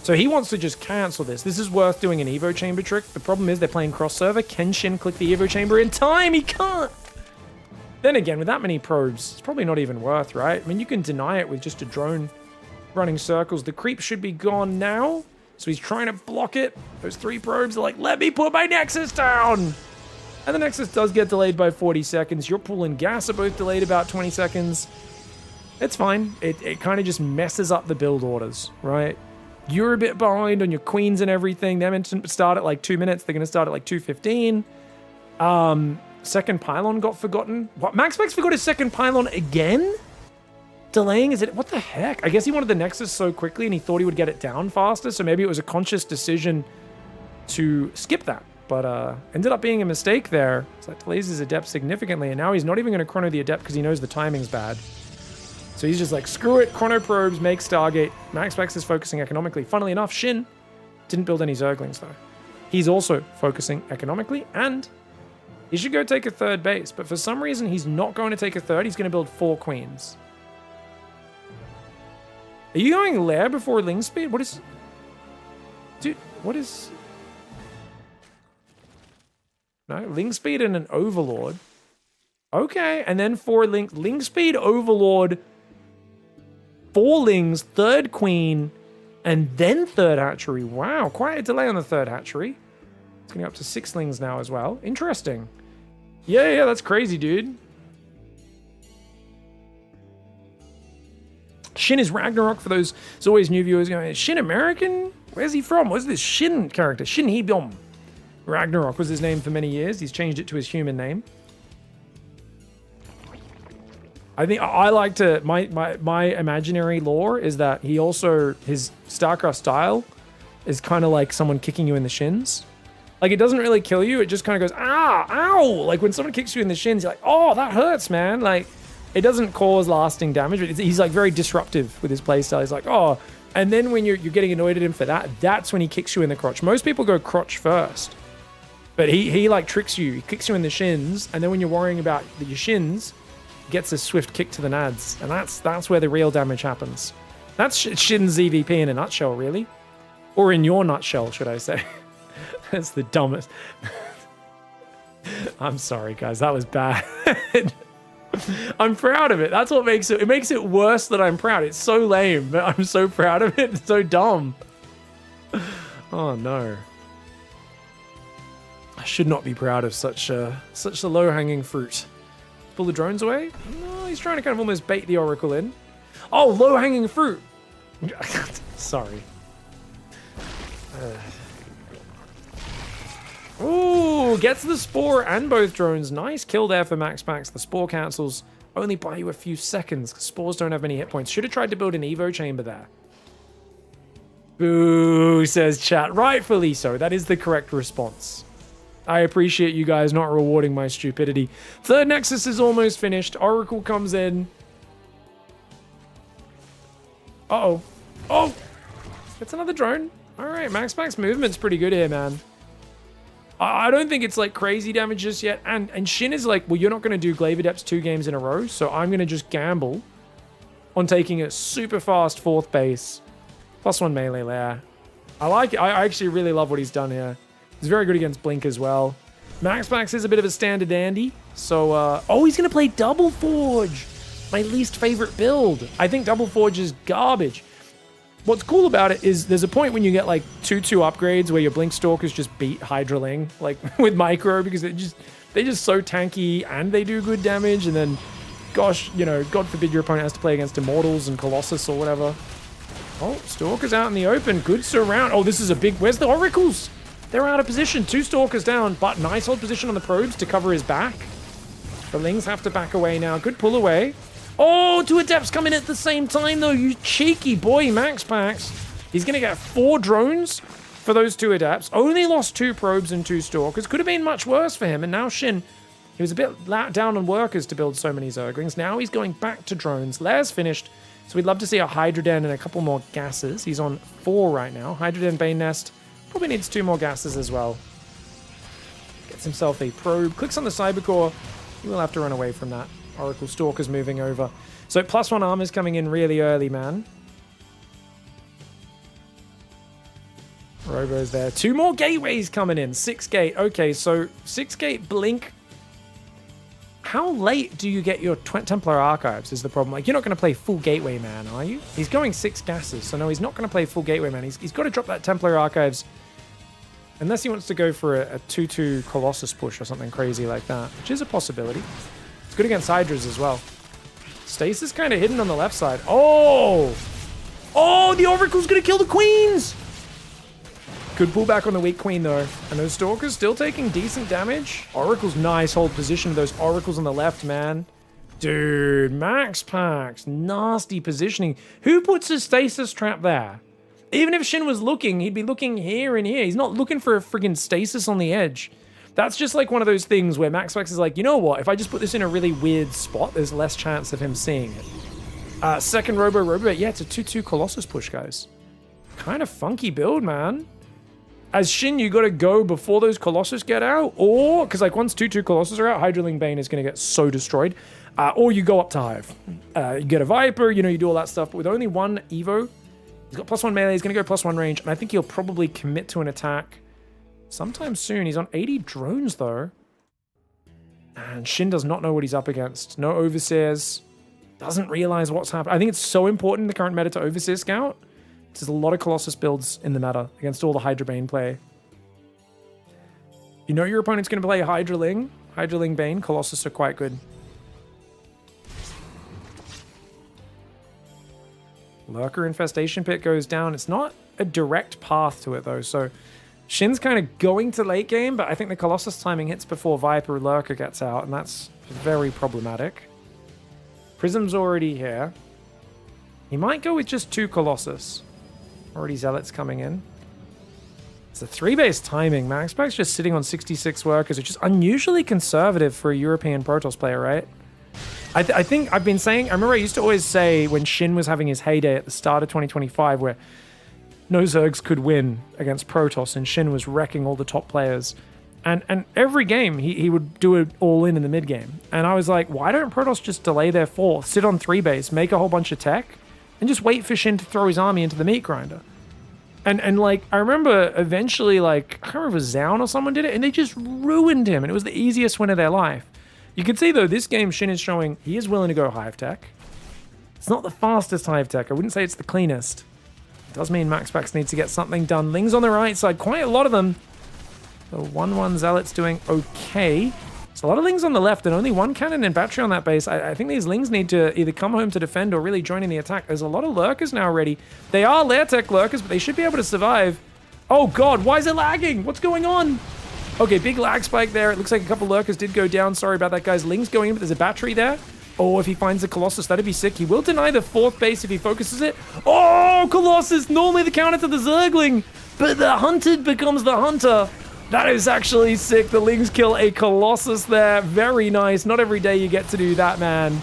So he wants to just cancel this. This is worth doing an Evo chamber trick. The problem is they're playing cross server. Can Shin click the Evo chamber in time? He can't. Then again, with that many probes, it's probably not even worth, right? I mean, you can deny it with just a drone running circles. The creep should be gone now, so he's trying to block it. Those 3 probes are like, let me put my Nexus down! And the Nexus does get delayed by 40 seconds. Your pool and gas are both delayed about 20 seconds. It's fine. It kind of just messes up the build orders, right? You're a bit behind on your queens and everything. They're meant to start at like 2 minutes. They're going to start at like 2:15. Second pylon got forgotten. What? Max forgot his second pylon again? Delaying? Is it? What the heck? I guess he wanted the Nexus so quickly and he thought he would get it down faster, so maybe it was a conscious decision to skip that. But ended up being a mistake there. So that delays his adept significantly, and now he's not even going to chrono the adept because he knows the timing's bad. So he's just like, screw it, chrono probes, make Stargate. Max is focusing economically. Funnily enough, Shin didn't build any Zerglings though. He's also focusing economically, and he should go take a 3rd base, but for some reason he's not going to take a 3rd. He's going to build 4 queens. Are you going lair before Ling Speed? What is... Dude, what is... No, Ling Speed and an Overlord. Okay, and then 4 Ling Speed, Overlord, 4 Lings, 3rd queen, and then 3rd hatchery. Wow, quite a delay on the 3rd hatchery. It's going up to 6 Lings now as well. Interesting. Yeah, that's crazy, dude. Shin is Ragnarok for those. There's always new viewers going, is Shin American? Where's he from? What's this Shin character? Shin Hebyom. Ragnarok was his name for many years. He's changed it to his human name. I think I like to... My imaginary lore is that he also... His StarCraft style is kind of like someone kicking you in the shins. Like, it doesn't really kill you. It just kind of goes, ah, ow! Like, when someone kicks you in the shins, you're like, oh, that hurts, man. Like, it doesn't cause lasting damage. But he's, like, very disruptive with his playstyle. He's like, oh. And then when you're getting annoyed at him for that, that's when he kicks you in the crotch. Most people go crotch first. But he like, tricks you. He kicks you in the shins. And then when you're worrying about your shins, he gets a swift kick to the nads. And that's where the real damage happens. That's Shin's EVP in a nutshell, really. Or in your nutshell, should I say. That's the dumbest. I'm sorry, guys. That was bad. I'm proud of it. That's what makes it... It makes it worse that I'm proud. It's so lame, but I'm so proud of it. It's so dumb. Oh, no. I should not be proud of such a low-hanging fruit. Pull the drones away? No, he's trying to kind of almost bait the Oracle in. Oh, low-hanging fruit! Sorry. Ooh, gets the Spore and both drones. Nice kill there for MaxPax. The Spore cancels only by you a few seconds. Spores don't have many hit points. Should have tried to build an Evo chamber there. Boo, says chat. Rightfully so. That is the correct response. I appreciate you guys not rewarding my stupidity. Third Nexus is almost finished. Oracle comes in. Uh-oh. Oh! It's another drone. Alright, MaxPax movement's pretty good here, man. I don't think it's like crazy damage just yet. And Shin is like, well, you're not going to do Glaive Adepts 2 games in a row, so I'm going to just gamble on taking a super fast 4th base. +1 melee there. I like it. I actually really love what he's done here. He's very good against Blink as well. MaxPax is a bit of a standard dandy. So, oh, he's going to play Double Forge. My least favorite build. I think Double Forge is garbage. What's cool about it is there's a point when you get like 2/2 upgrades where your Blink Stalkers just beat Hydraling, like with Micro, because they're just so tanky and they do good damage. And then, gosh, you know, God forbid your opponent has to play against Immortals and Colossus or whatever. Oh, Stalkers out in the open. Good surround. Oh, this is a big... Where's the Oracles? They're out of position. 2 Stalkers down, but nice hold position on the probes to cover his back. The Lings have to back away now. Good pull away. Oh, 2 Adepts come in at the same time, though. You cheeky boy, MaxPax. He's going to get 4 drones for those 2 Adepts. Only lost 2 probes and 2 Stalkers. Could have been much worse for him. And now Shin, he was a bit down on workers to build so many Zerglings. Now he's going back to drones. Lair's finished. So we'd love to see a Hydra Den and a couple more gases. He's on 4 right now. Hydra Den, Bane Nest. Probably needs 2 more gases as well. Gets himself a probe. Clicks on the Cybercore. He will have to run away from that. Oracle Stalker's moving over. So +1 armor's coming in really early, man. Robo's there. 2 more gateways coming in. 6 gate. Okay, so 6 gate Blink. How late do you get your Templar Archives is the problem. Like, you're not going to play full Gateway Man, are you? He's going 6 gases, so no, he's not going to play full Gateway Man. He's got to drop that Templar Archives. Unless he wants to go for a 2/2 Colossus push or something crazy like that, which is a possibility. It's good against Hydras as well. Stasis kind of hidden on the left side. Oh! Oh, the Oracle's going to kill the Queens! Good pullback on the weak Queen, though. And those Stalkers still taking decent damage. Oracle's nice hold position. Those Oracles on the left, man. Dude, MaxPax. Nasty positioning. Who puts a Stasis trap there? Even if Shin was looking, he'd be looking here and here. He's not looking for a friggin' Stasis on the edge. That's just like one of those things where MaxPax is like, you know what? If I just put this in a really weird spot, there's less chance of him seeing it. Second Robo. Yeah, it's a 2/2 Colossus push, guys. Kind of funky build, man. As Shin, you got to go before those Colossus get out, or, because like once 2/2 Colossus are out, Hydraling Bane is going to get so destroyed, or you go up to Hive. You get a Viper, you know, you do all that stuff, but with only 1 Evo, he's got +1 melee, he's going to go +1 range, and I think he'll probably commit to an attack sometime soon. He's on 80 drones, though. And Shin does not know what he's up against. No Overseers. Doesn't realize what's happening. I think it's so important in the current meta to Overseer Scout. There's a lot of Colossus builds in the meta against all the Hydra Bane play. You know your opponent's going to play Hydraling. Hydraling Bane. Colossus are quite good. Lurker Infestation Pit goes down. It's not a direct path to it, though. So Shin's kind of going to late game, but I think the Colossus timing hits before Viper Lurker gets out, and that's very problematic. Prism's already here. He might go with just 2 Colossus. Already Zealots coming in. It's a 3-base timing. MaxPax just sitting on 66 workers, which is unusually conservative for a European Protoss player, right? I think I've been saying, I remember I used to always say when Shin was having his heyday at the start of 2025 where no Zergs could win against Protoss and Shin was wrecking all the top players. And every game he would do it all in the mid game. And I was like, why don't Protoss just delay their 4th, sit on 3-base, make a whole bunch of tech, and just wait for Shin to throw his army into the meat grinder? And like, I remember eventually, like, I can't remember if Zaun or someone did it, and they just ruined him, and it was the easiest win of their life. You can see, though, this game Shin is showing he is willing to go Hive Tech. It's not the fastest Hive Tech. I wouldn't say it's the cleanest. It does mean MaxPax needs to get something done. Lings on the right side, quite a lot of them. The 1-1 Zealot's doing okay. There's a lot of Lings on the left and only one cannon and battery on that base. I think these Lings need to either come home to defend or really join in the attack. There's a lot of Lurkers now ready. They are Lair Tech Lurkers, but they should be able to survive. Oh god, why is it lagging? What's going on? Okay, big lag spike there. It looks like a couple Lurkers did go down. Sorry about that, guys. Ling's going in, but there's a battery there. Oh, if he finds the Colossus, that'd be sick. He will deny the 4th base if he focuses it. Oh, Colossus! Normally the counter to the Zergling, but the hunted becomes the hunter. That is actually sick. The Lings kill a Colossus there. Very nice. Not every day you get to do that, man.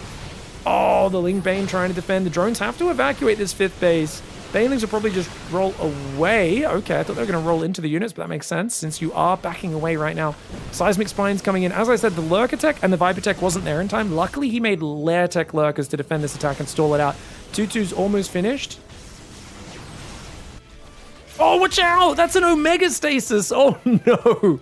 Oh, the Ling Bane trying to defend. The drones have to evacuate this 5th base. Banelings will probably just roll away. Okay, I thought they were going to roll into the units, but that makes sense since you are backing away right now. Seismic Spines coming in. As I said, the Lurker Tech and the Viper Tech wasn't there in time. Luckily, he made Lair Tech Lurkers to defend this attack and stall it out. 2-2's almost finished. Oh, watch out! That's an Omega Stasis! Oh, no!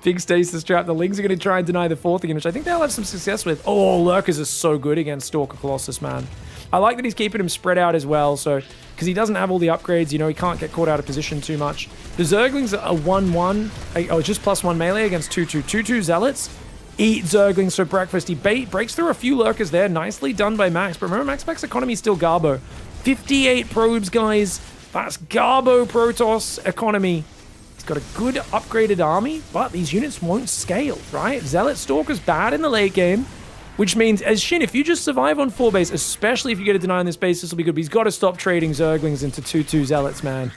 Big Stasis trap. The Lings are going to try and deny the 4th again, which I think they'll have some success with. Oh, Lurkers are so good against Stalker Colossus, man. I like that he's keeping him spread out as well, so... Because he doesn't have all the upgrades, you know, he can't get caught out of position too much. The Zerglings are 1-1. Oh, just +1 melee against 2-2. 2-2 Zealots. Eat Zerglings for breakfast. He breaks through a few Lurkers there. Nicely done by Max. But remember, Max's economy is still Garbo. 58 probes, guys. That's Garbo Protoss economy. He's got a good upgraded army, but these units won't scale, right? Zealot Stalker's bad in the late game, which means, as Shin, if you just survive on 4 base, especially if you get a deny on this base, this will be good. But he's got to stop trading Zerglings into 2-2 Zealots, man.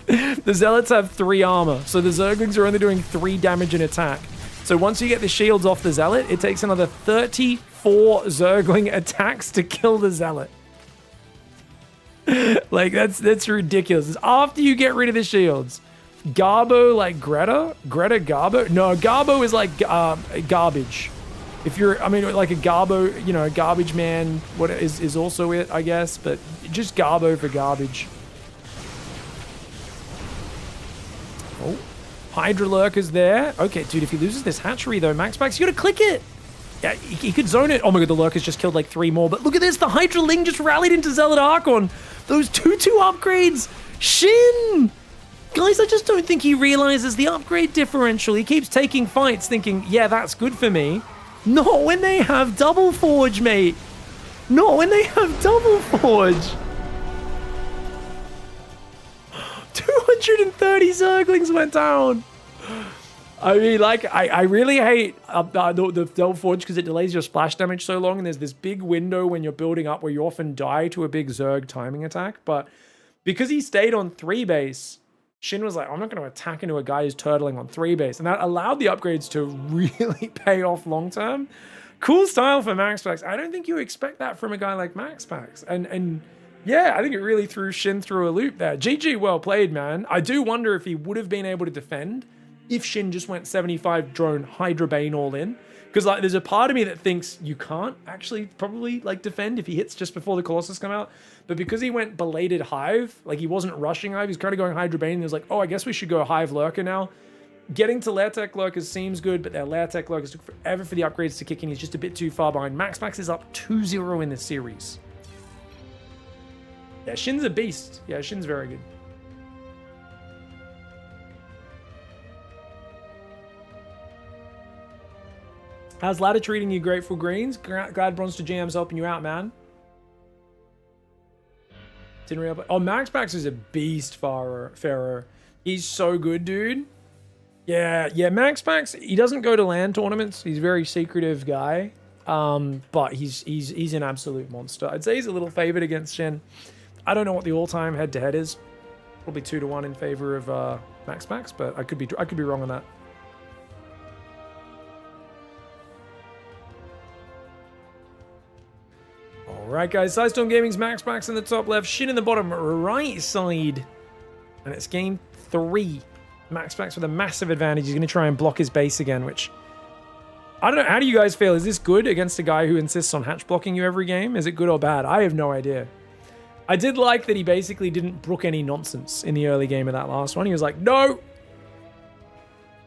The Zealots have 3 armor, so the Zerglings are only doing 3 damage in attack. So once you get the shields off the Zealot, it takes another 34 Zergling attacks to kill the Zealot. Like, that's ridiculous. It's after you get rid of the shields. Garbo, like Greta? Greta Garbo? No, Garbo is like garbage. If you're, I mean, like a Garbo, you know, garbage man, what is also it, I guess, but just Garbo for garbage. Oh, Hydra Lurker's there. Okay, dude, if he loses this hatchery, though, Max, you gotta click it. Yeah, he could zone it. Oh my god, the Lurker's just killed like 3 more, but look at this, the Hydra Ling just rallied into Zealot Archon. Those 2-2 upgrades. Shin! Guys, I just don't think he realizes the upgrade differential. He keeps taking fights thinking, yeah, that's good for me. Not when they have Double Forge, mate. Not when they have Double Forge. 230 Zerglings went down. I mean, like, I really hate the Double Forge because it delays your splash damage so long, and there's this big window when you're building up where you often die to a big Zerg timing attack. But because he stayed on 3 base, Shin was like, I'm not going to attack into a guy who's turtling on 3 base. And that allowed the upgrades to really pay off long term. Cool style for MaxPax. I don't think you expect that from a guy like MaxPax. And yeah, I think it really threw Shin through a loop there. GG, well played, man. I do wonder if he would have been able to defend if Shin just went 75 drone Hydra Bane all in. Because like, there's a part of me that thinks you can't actually probably like defend if he hits just before the Colossus come out. But because he went belated Hive, like he wasn't rushing Hive, he's kind of going Hydra Bane, and he was like, oh, I guess we should go Hive Lurker now. Getting to Lair Tech Lurkers seems good, but their Lair Tech Lurkers took forever for the upgrades to kick in. He's just a bit too far behind. MaxPax is up 2-0 in this series. Yeah, Shin's a beast. Yeah, Shin's very good. How's Ladder treating you, Grateful Greens? Glad Bronze to GM's helping you out, man. Didn't realize. Oh, MaxPax is a beast, Pharaoh. He's so good, dude. Yeah, MaxPax, he doesn't go to LAN tournaments. He's a very secretive guy. But he's an absolute monster. I'd say he's a little favored against Shin. I don't know what the all-time head-to-head is. Probably 2-1 in favor of MaxPax, but I could be wrong on that. Alright guys, Sidestorm Gaming's MaxPax in the top left, Shin in the bottom right side. And it's game 3. MaxPax with a massive advantage. He's going to try and block his base again, which... I don't know, how do you guys feel? Is this good against a guy who insists on hatch blocking you every game? Is it good or bad? I have no idea. I did like that he basically didn't brook any nonsense in the early game of that last one. He was like, no!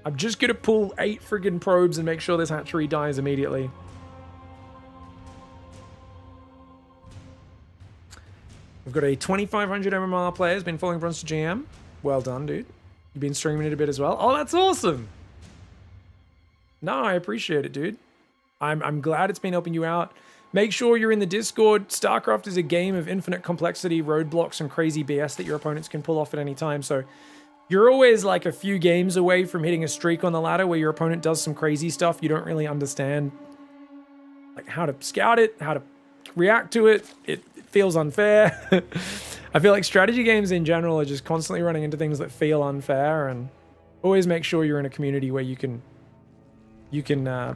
I'm just going to pull 8 friggin' probes and make sure this hatchery dies immediately. We've got a 2500 MMR player, has been following Bronze to GM. Well done, dude. You've been streaming it a bit as well. Oh, that's awesome. No, I appreciate it, dude. I'm glad it's been helping you out. Make sure you're in the Discord. StarCraft is a game of infinite complexity, roadblocks, and crazy BS that your opponents can pull off at any time. So you're always like a few games away from hitting a streak on the ladder where your opponent does some crazy stuff you don't really understand, like how to scout it, how to react to it. It feels unfair. I feel like strategy games in general are just constantly running into things that feel unfair, and always make sure you're in a community where you can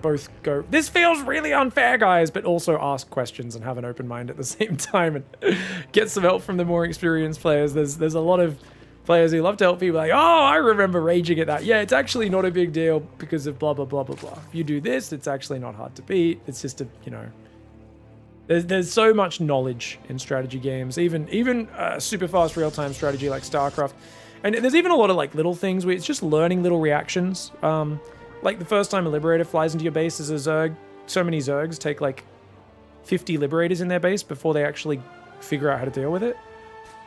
both go, this feels really unfair, guys, but also ask questions and have an open mind at the same time and get some help from the more experienced players. There's a lot of players who love to help people like, oh, I remember raging at that. Yeah, it's actually not a big deal because of blah, blah, blah, blah, blah. If you do this, it's actually not hard to beat. It's just there's so much knowledge in strategy games, even super fast real-time strategy like StarCraft. And there's even a lot of like little things where it's just learning little reactions. Like the first time a Liberator flies into your base as a Zerg, so many Zergs take like 50 Liberators in their base before they actually figure out how to deal with it.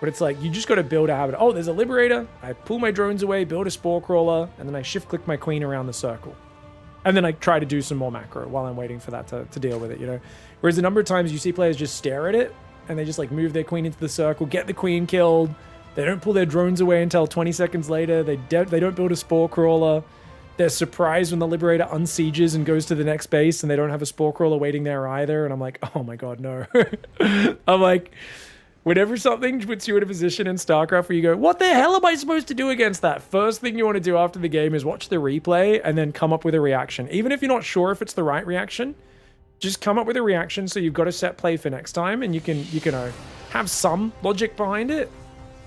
But it's like, you just got to build a habit. Oh, there's a Liberator. I pull my drones away, build a Spore Crawler, and then I shift-click my Queen around the circle. And then I try to do some more macro while I'm waiting for that to deal with it, you know? Whereas a number of times you see players just stare at it, and they just like move their Queen into the circle, get the Queen killed. They don't pull their drones away until 20 seconds later. They don't build a Spore Crawler. They're surprised when the Liberator unsieges and goes to the next base, and they don't have a Spore Crawler waiting there either. And I'm like, oh my god, no. I'm like, whenever something puts you in a position in StarCraft where you go, what the hell am I supposed to do against that? First thing you want to do after the game is watch the replay and then come up with a reaction. Even if you're not sure if it's the right reaction, just come up with a reaction so you've got a set play for next time, and you can have some logic behind it.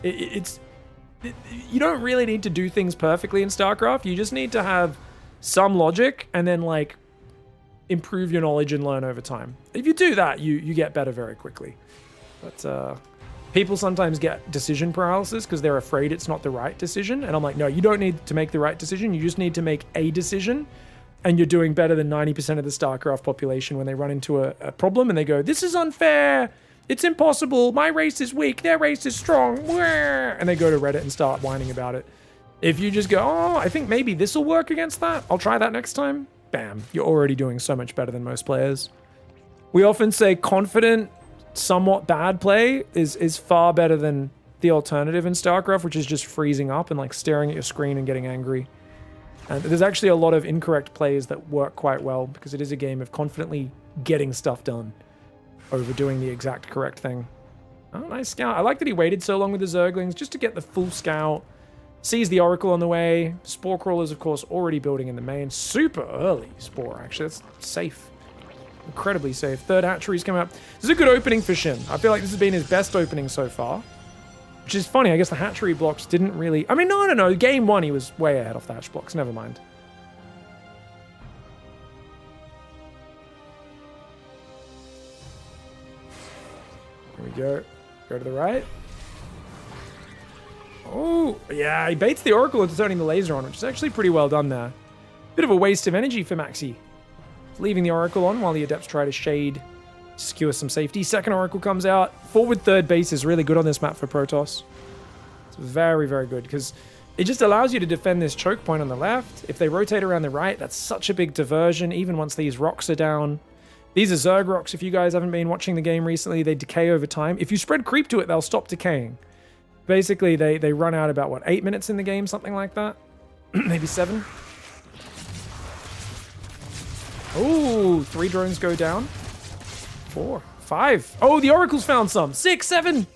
You don't really need to do things perfectly in StarCraft. You just need to have some logic and then like improve your knowledge and learn over time. If you do that, you get better very quickly. But people sometimes get decision paralysis because they're afraid it's not the right decision. And I'm like, no, you don't need to make the right decision. You just need to make a decision. And you're doing better than 90% of the StarCraft population when they run into a problem and they go, this is unfair. It's impossible. My race is weak. Their race is strong. And they go to Reddit and start whining about it. If you just go, oh, I think maybe this will work against that. I'll try that next time. Bam. You're already doing so much better than most players. We often say confident, somewhat bad play is far better than the alternative in StarCraft, which is just freezing up and like staring at your screen and getting angry. And there's actually a lot of incorrect plays that work quite well because it is a game of confidently getting stuff done over doing the exact correct thing. Oh, nice scout. I like that he waited so long with the Zerglings just to get the full scout. Sees the Oracle on the way. Spore Crawlers, of course, already building in the main. Super early Spore, actually. That's safe. Incredibly safe. Third hatchery's coming up. This is a good opening for Shin. I feel like this has been his best opening so far. Which is funny. I guess the hatchery blocks didn't really... I mean, no. Game 1, he was way ahead off the hatch blocks. Never mind. Here we go. Go to the right. Oh, yeah. He baits the Oracle into turning the laser on, which is actually pretty well done there. Bit of a waste of energy for Maxi. Leaving the Oracle on while the Adepts try to shade, secure some safety. Second Oracle comes out. Forward third base is really good on this map for Protoss. It's very, very good because it just allows you to defend this choke point on the left. If they rotate around the right, that's such a big diversion, even once these rocks are down. These are Zerg rocks. If you guys haven't been watching the game recently, they decay over time. If you spread creep to it, they'll stop decaying. Basically, they run out about, what, 8 minutes in the game? Something like that? Maybe 7? Ooh, 3 drones go down. 4, 5. Oh, the Oracle's found some. 6, 7.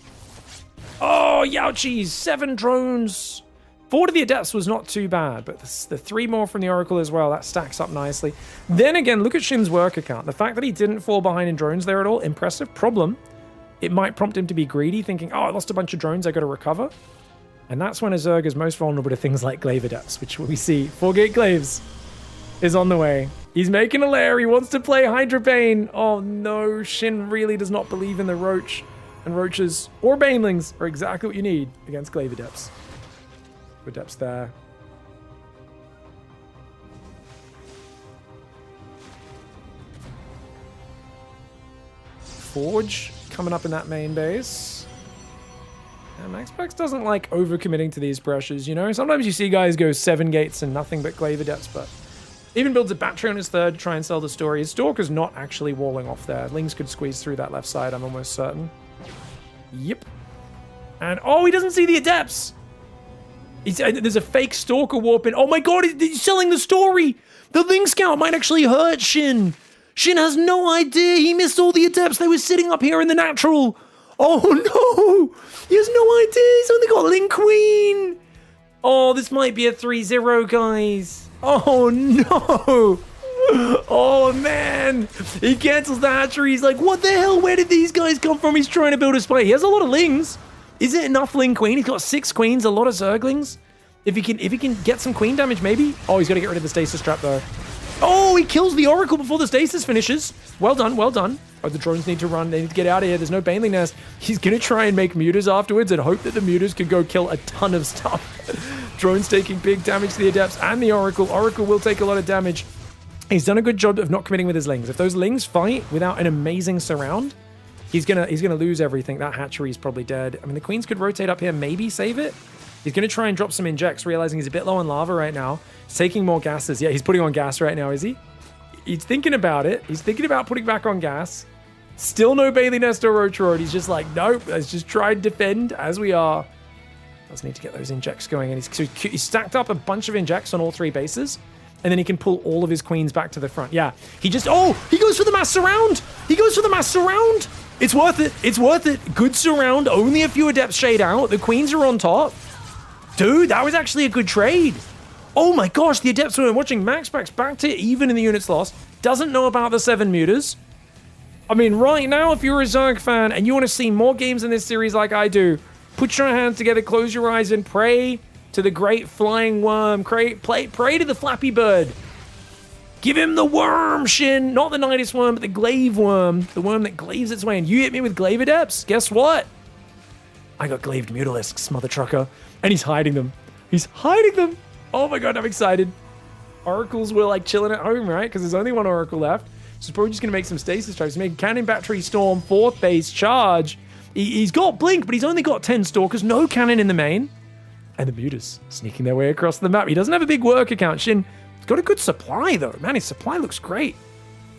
Oh, youchies. 7 drones. 4 to the Adepts was not too bad, but the 3 more from the Oracle as well, that stacks up nicely. Then again, look at Shin's work account. The fact that he didn't fall behind in drones there at all, impressive. Problem, it might prompt him to be greedy, thinking, oh, I lost a bunch of drones, I got to recover. And that's when a Zerg is most vulnerable to things like Glaive Adepts, which we see. 4-gate Glaives is on the way. He's making a lair. He wants to play Hydra Bane. Oh no, Shin really does not believe in the Roach. And Roaches or Banelings are exactly what you need against Glaive Adepts. Adepts there. Forge coming up in that main base. Yeah, MaxPax doesn't like overcommitting to these pressures, you know? Sometimes you see guys go 7 gates and nothing but Glaive Adepts, but even builds a battery on his third to try and sell the story. His Stalker's not actually walling off there. Lings could squeeze through that left side, I'm almost certain. Yep. And, oh, he doesn't see the Adepts! There's a fake Stalker warp in. Oh my god, he's selling the story! The Ling Scout might actually hurt Shin! Shin has no idea! He missed all the Adepts! They were sitting up here in the natural! Oh no! He has no idea! He's only got Ling Queen! Oh, this might be a 3-0, guys. Oh no! Oh man! He cancels the hatchery. He's like, what the hell? Where did these guys come from? He's trying to build a spy. He has a lot of Lings. Is it enough Ling Queen? He's got 6 Queens, a lot of Zerglings. If he can get some Queen damage, maybe? Oh, he's got to get rid of the Stasis Trap though. Oh, he kills the Oracle before the Stasis finishes. Well done, well done. Oh, the drones need to run. They need to get out of here. There's no Baneling Nest. He's going to try and make mutas afterwards and hope that the mutas can go kill a ton of stuff. Drones taking big damage to the Adepts and the Oracle. Oracle will take a lot of damage. He's done a good job of not committing with his Lings. If those Lings fight without an amazing surround, he's gonna lose everything. That hatchery is probably dead. I mean, the Queens could rotate up here, maybe save it. He's going to try and drop some injects, realizing he's a bit low on lava right now. He's taking more gases. Yeah, he's putting on gas right now, is he? He's thinking about it. He's thinking about putting back on gas. Still no Bailey Nest or Roach. He's just like, nope, let's just try and defend as we are. Does need to get those injects going. And he's stacked up a bunch of injects on all 3 bases. And then he can pull all of his Queens back to the front. Yeah, he goes for the mass surround. He goes for the mass surround. It's worth it. It's worth it. Good surround. Only a few Adepts shade out. The Queens are on top. Dude, that was actually a good trade. Oh my gosh, the Adepts were watching MaxPax back to even in the units lost. Doesn't know about the 7 mutas. I mean, right now, if you're a Zerg fan and you want to see more games in this series like I do, put your hands together, close your eyes, and pray to the great flying worm. Pray to the Flappy Bird. Give him the worm, Shin. Not the Nidus worm, but the Glaive worm. The worm that glaives its way in. You hit me with Glaive Adepts. Guess what? I got Glaved Mutalisks, mother trucker. And he's hiding them. He's hiding them. Oh my god, I'm excited. Oracles were like chilling at home, right? Because there's only 1 Oracle left. So he's probably just going to make some stasis traps. He's making Cannon Battery Storm, 4th base charge. He's got Blink, but he's only got 10 Stalkers. No cannon in the main. And the mutas sneaking their way across the map. He doesn't have a big work account. Shin, he's got a good supply though. Man, his supply looks great.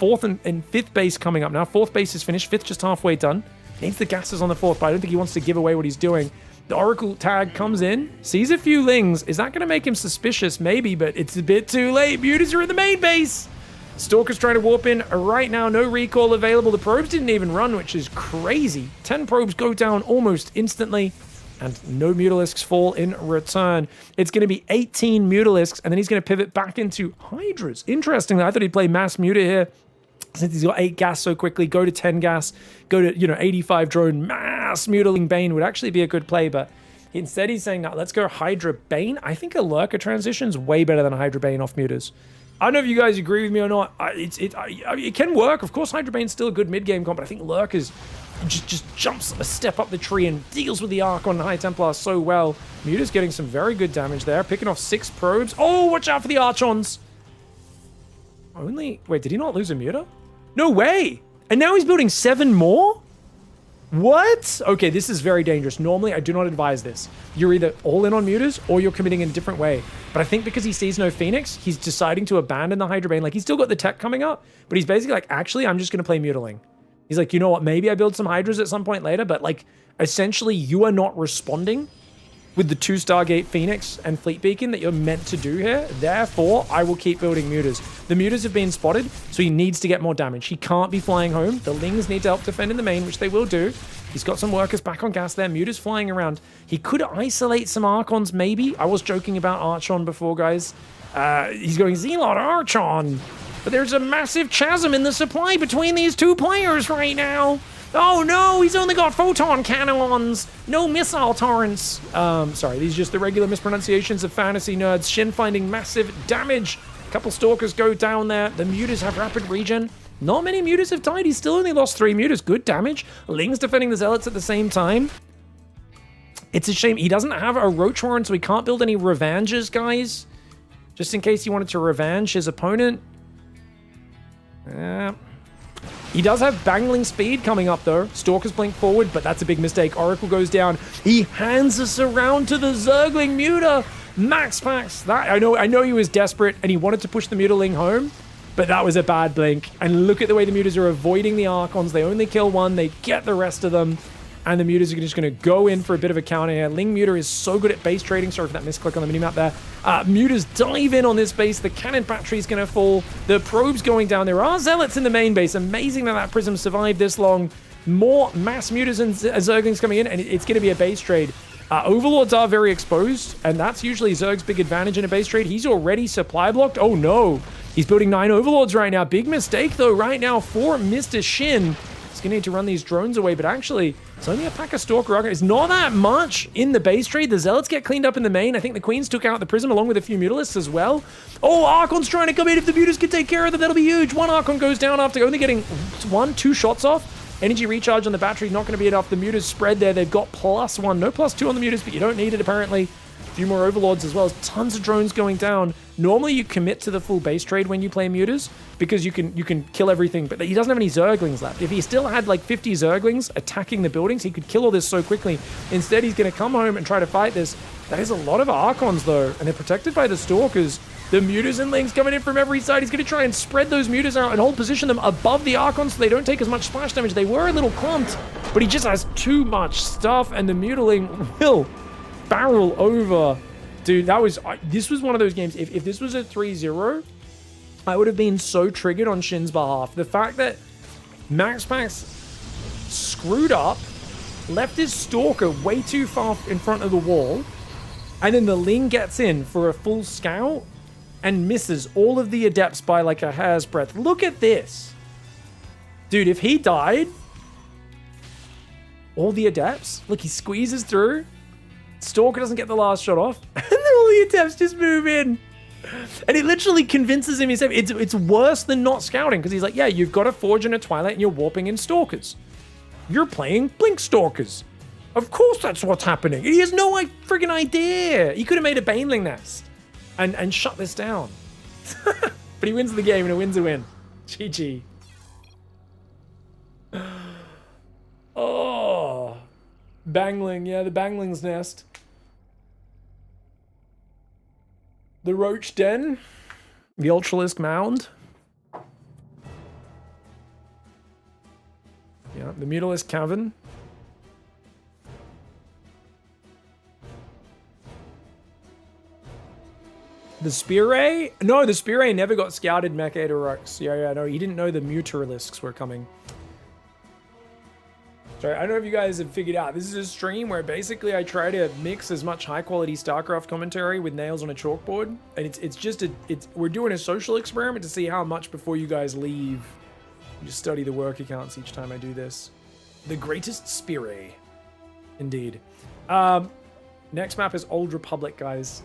4th and 5th base coming up now. 4th base is finished. 5th just halfway done. Needs the gases on the 4th, but I don't think he wants to give away what he's doing. The Oracle tag comes in, sees a few Lings. Is that going to make him suspicious? Maybe, but it's a bit too late. Mutas are in the main base. Stalker's trying to warp in right now. No recall available. The probes didn't even run, which is crazy. 10 probes go down almost instantly, and no Mutalisks fall in return. It's going to be 18 Mutalisks, and then he's going to pivot back into Hydras. Interestingly, I thought he'd play Mass Muta here. Since he's got 8 gas so quickly, go to 10 gas, go to, 85 drone, mass mutiling Bane would actually be a good play, but instead he's saying, no, let's go Hydra Bane. I think a Lurker transition's way better than a Hydra Bane off mutas. I don't know if you guys agree with me or not. It can work. Of course, Hydra Bane's still a good mid-game comp, but I think Lurker's just jumps a step up the tree and deals with the Arc on High Templar so well. Muta's getting some very good damage there, picking off 6 probes. Oh, watch out for the Archons. Wait, did he not lose a Muta? No way! And now he's building 7 more? What? Okay, this is very dangerous. Normally, I do not advise this. You're either all in on mutas or you're committing in a different way. But I think because he sees no Phoenix, he's deciding to abandon the Hydra Bane. Like, he's still got the tech coming up, but he's basically like, actually, I'm just going to play Mutaling. He's like, you know what? Maybe I build some Hydras at some point later, but like, essentially, you are not responding with the 2 Stargate Phoenix and Fleet Beacon that you're meant to do here. Therefore, I will keep building mutas. The mutas have been spotted, so he needs to get more damage. He can't be flying home. The Lings need to help defend in the main, which they will do. He's got some workers back on gas there. Mutas flying around. He could isolate some Archons, maybe. I was joking about Archon before, guys. He's going Zealot Archon. But there's a massive chasm in the supply between these 2 players right now. Oh no, he's only got photon cannons. No missile torrents. Sorry, these are just the regular mispronunciations of fantasy nerds. Shin finding massive damage. A couple Stalkers go down there. The mutas have rapid regen. Not many mutas have died. He's still only lost 3 mutas. Good damage. Ling's defending the Zealots at the same time. It's a shame. He doesn't have a Roach Warren, so he can't build any revanges, guys. Just in case he wanted to revenge his opponent. He does have Bangling speed coming up though. Stalker's blink forward, but that's a big mistake. Oracle goes down. He hands us around to the Zergling Muta. MaxPax, that I know he was desperate and he wanted to push the Mutaling home, but that was a bad blink. And look at the way the Mutas are avoiding the Archons. They only kill one, they get the rest of them. And the Mutas are just going to go in for a bit of a counter here. Ling Muta is so good at base trading. Sorry for that misclick on the minimap there. Mutas dive in on this base. The cannon battery is going to fall. The probe's going down. There are Zealots in the main base. Amazing that Prism survived this long. More mass Mutas and Zerglings coming in, and it's going to be a base trade. Overlords are very exposed, and that's usually Zerg's big advantage in a base trade. He's already supply blocked. Oh no. He's building 9 Overlords right now. Big mistake though right now for Mr. Shin. He's going to need to run these drones away, but actually, it's only a pack of Stalker Archon. It's not that much in the base trade. The Zealots get cleaned up in the main. I think the Queens took out the Prism along with a few Mutalisks as well. Oh, Archon's trying to come in. If the Mutas can take care of them, that'll be huge. One Archon goes down after only getting 2 shots off. Energy recharge on the battery, not going to be enough. The Mutas spread there. They've got +1. No +2 on the Mutas, but you don't need it apparently. A few more Overlords as well. Tons of drones going down. Normally you commit to the full base trade when you play Mutas because you can kill everything, but he doesn't have any Zerglings left. If he still had like 50 Zerglings attacking the buildings, he could kill all this so quickly. Instead, he's going to come home and try to fight this. That is a lot of Archons though, and they're protected by the Stalkers. The Mutas and Lings coming in from every side. He's going to try and spread those Mutas out and hold position them above the Archons so they don't take as much splash damage. They were a little clumped, but he just has too much stuff, and the Mutaling will barrel over. Dude, this was one of those games. If this was a 3-0, I would have been so triggered on Shin's behalf. The fact that MaxPax screwed up, left his Stalker way too far in front of the wall, and then the Ling gets in for a full scout and misses all of the Adepts by like a hair's breadth. Look at this. Dude, if he died, all the Adepts, look, he squeezes through. Stalker doesn't get the last shot off, and then all the Adepts just move in. And it literally convinces him it's worse than not scouting, because he's like, yeah, you've got a Forge and a Twilight, and you're warping in Stalkers. You're playing Blink Stalkers. Of course that's what's happening. He has no friggin' idea. He could have made a Baneling nest and shut this down. But he wins the game, and a win's a win. GG. Oh. Bangling, yeah, the Bangling's nest. The Roach Den. The Ultralisk Mound. Yeah, the Mutalisk Cavern. The Spear Ray? No, the Spear Ray never got scouted Mech 8 or Rux. Yeah, no, he didn't know the Mutalisks were coming. Sorry, I don't know if you guys have figured out. This is a stream where basically I try to mix as much high-quality StarCraft commentary with nails on a chalkboard, and we're doing a social experiment to see how much before you guys leave. You just study the work accounts each time I do this. The greatest Spear, indeed. Next map is Old Republic, guys.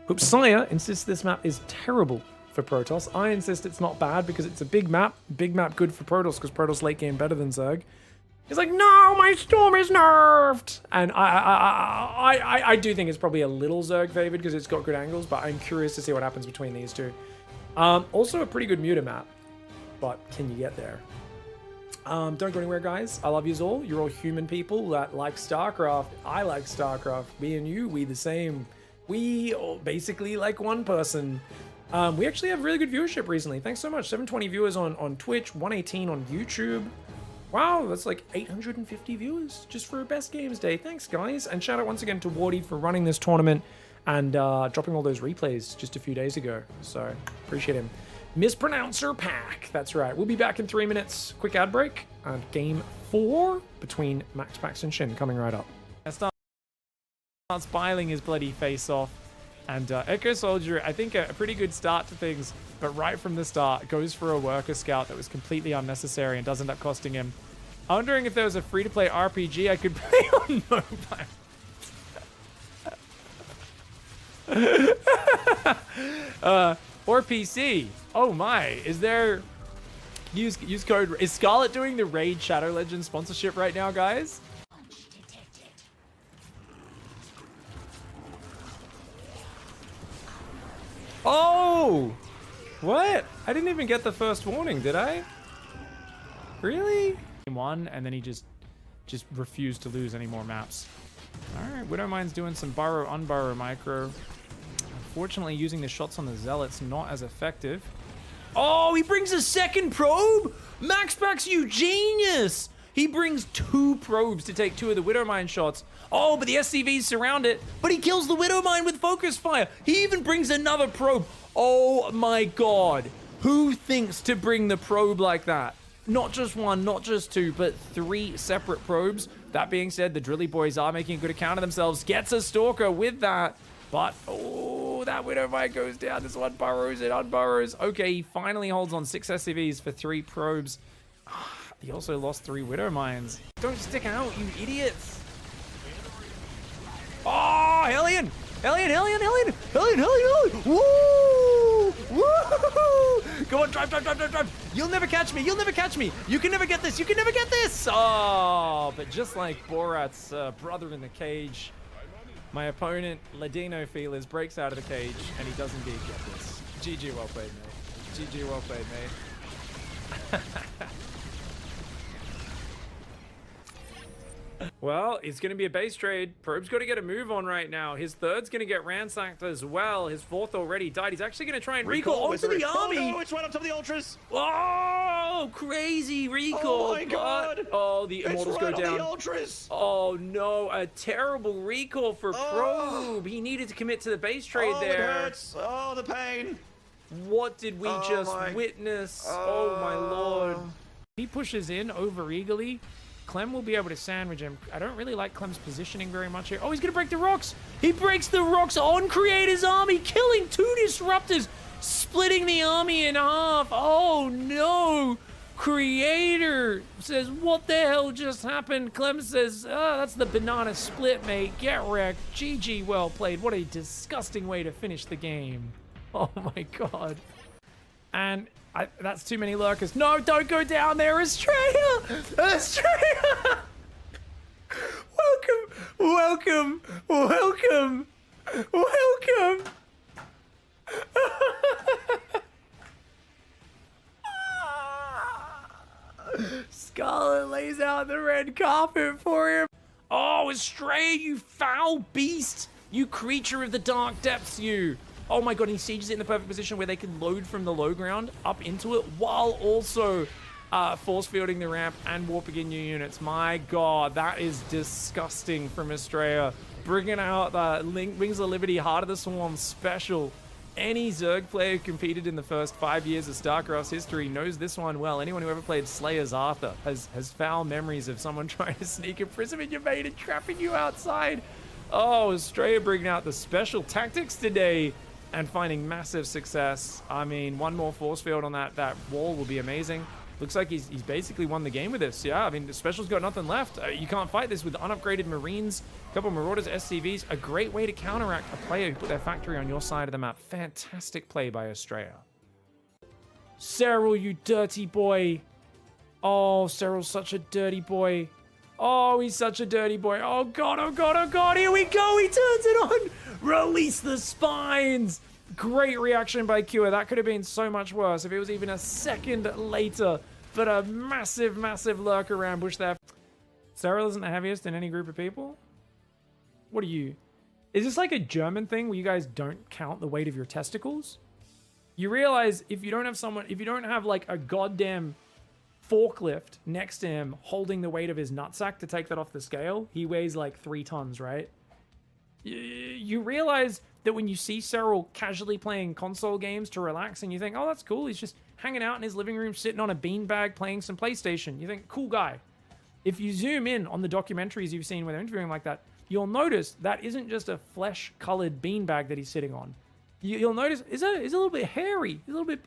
Hoopsaya insists this map is terrible for Protoss. I insist it's not bad because it's a big map. Big map good for Protoss because Protoss late game better than Zerg. He's like, no, my Storm is nerfed. And I do think it's probably a little Zerg favored because it's got good angles, but I'm curious to see what happens between these two. Also a pretty good Muta map, but can you get there? Don't go anywhere, guys. I love yous all. You're all human people that like StarCraft. I like StarCraft. Me and you, we the same. We basically like one person. We actually have really good viewership recently. Thanks so much. 720 viewers on Twitch, 118 on YouTube. Wow, that's like 850 viewers just for Best Games Day. Thanks, guys. And shout out once again to Wardy for running this tournament and dropping all those replays just a few days ago. So, appreciate him. Mispronouncer Pack. That's right. We'll be back in 3 minutes. Quick ad break. And game 4 between MaxPax and Shin coming right up. Starts piling his bloody face off. And Echo Soldier, I think a pretty good start to things, but right from the start goes for a worker scout that was completely unnecessary and does end up costing him. I'm wondering if there was a free-to-play RPG I could play on mobile. Or PC. Oh my, is there... Use code... Is Scarlet doing the Raid Shadow Legends sponsorship right now, guys? Oh! What? I didn't even get the first warning, did I? Really? One, and then he just refused to lose any more maps. All right, Widowmine's doing some burrow, unburrow micro. Unfortunately, using the shots on the Zealots not as effective. Oh, he brings a second probe? Maxpax, you genius! He brings 2 probes to take 2 of the Widowmine shots. Oh, but the SCVs surround it, but he kills the Widowmine with focus fire. He even brings another probe. Oh my god. Who thinks to bring the probe like that? Not just 1, not just 2, but 3 separate probes. That being said, the Drilly Boys are making a good account of themselves. Gets a Stalker with that. But, oh, that Widowmine goes down. This one burrows it, unburrows. Okay, he finally holds on 6 SCVs for 3 probes. He also lost 3 Widowmines. Don't stick out, you idiots. Oh, Hellion! Hellion, Hellion, Hellion! Hellion, Hellion, Hellion! Woo! Woo! Go on, drive, drive, drive, drive, drive! You'll never catch me! You'll never catch me! You can never get this! You can never get this! Oh, but just like Borat's brother in the cage, my opponent, Ladino Feelers, breaks out of the cage, and he does indeed get this. GG, well played, mate. GG, well played, mate. Well, it's going to be a base trade. Probe's got to get a move on right now. His 3rd's going to get ransacked as well. His 4th already died. He's actually going to try and recall onto the army. Oh, no, it's right up to the Ultras. Oh, crazy recall. Oh, my God. Oh, the Immortals right go down. The Ultras. Oh, no. A terrible recall for Probe. He needed to commit to the base trade there. It hurts. Oh, the pain. What did we just witness? Oh, my Lord. He pushes in over eagerly. Clem will be able to sandwich him. I don't really like Clem's positioning very much here. Oh, he's going to break the rocks. He breaks the rocks on Creator's army, killing 2 disruptors, splitting the army in half. Oh, no. Creator says, what the hell just happened? Clem says, oh, that's the banana split, mate. Get wrecked. GG, well played. What a disgusting way to finish the game. Oh, my God. And that's too many lurkers. No, don't go down there, Estrella! Estrella! Welcome, welcome, welcome, welcome. Scarlet lays out the red carpet for him. Oh, Estrella, you foul beast! You creature of the dark depths, you! Oh my god, he sieges it in the perfect position where they can load from the low ground up into it while also force fielding the ramp and warping in new units. My god, that is disgusting from Estrella. Bringing out the Wings of Liberty Heart of the Swarm special. Any Zerg player who competed in the first 5 years of StarCraft's history knows this one well. Anyone who ever played Slayer's Arthur has foul memories of someone trying to sneak a prism in your main and trapping you outside. Oh, Estrella bringing out the special tactics today and finding massive success. I mean, 1 more force field on that wall will be amazing. Looks like he's basically won the game with this. Yeah, I mean, the special's got nothing left. You can't fight this with unupgraded Marines, a couple of Marauders, SCVs. A great way to counteract a player who put their factory on your side of the map. Fantastic play by Estrella. Cyril, you dirty boy. Oh, Cyril's such a dirty boy. Oh, he's such a dirty boy. Oh, God, oh, God, oh, God. Here we go. He turns it on. Release the spines. Great reaction by Cure. That could have been so much worse if it was even a second later. But a massive, massive lurker ambush there. Cyril isn't the heaviest in any group of people? What are you? Is this like a German thing where you guys don't count the weight of your testicles? You realize if you don't have like a goddamn forklift next to him holding the weight of his nutsack to take that off the scale, he weighs like 3 tons, right? You realize that when you see Cyril casually playing console games to relax and you think, oh, that's cool, he's just hanging out in his living room, sitting on a beanbag playing some PlayStation. You think, cool guy. If you zoom in on the documentaries you've seen where they're interviewing like that, you'll notice that isn't just a flesh-colored beanbag that he's sitting on. You'll notice it's a little bit hairy, a little bit.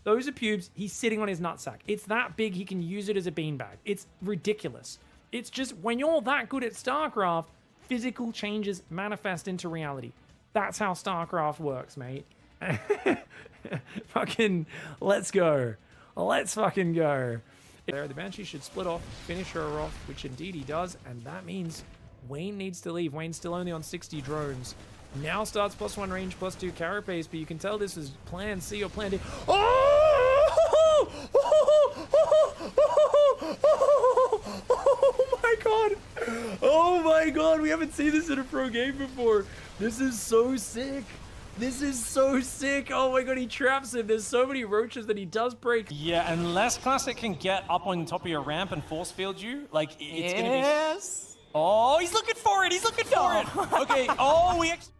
Those are pubes. He's sitting on his nutsack. It's that big, he can use it as a beanbag. It's ridiculous. It's just, when you're that good at StarCraft, physical changes manifest into reality. That's how StarCraft works, mate. Fucking, let's go. Let's fucking go. There, the Banshee should split off, finish her off, which indeed he does, and that means Wayne needs to leave. Wayne's still only on 60 drones. Now starts +1 range, +2 carapace, but you can tell this is plan C or plan D. Oh! Oh my god, we haven't seen this in a pro game before. This is so sick. This is so sick. Oh my god, he traps him. There's so many roaches that he does break. Yeah, unless Classic can get up on top of your ramp and force field you, like, it's gonna be... Yes. Oh, he's looking for it! He's looking for it! Okay, oh, we actually...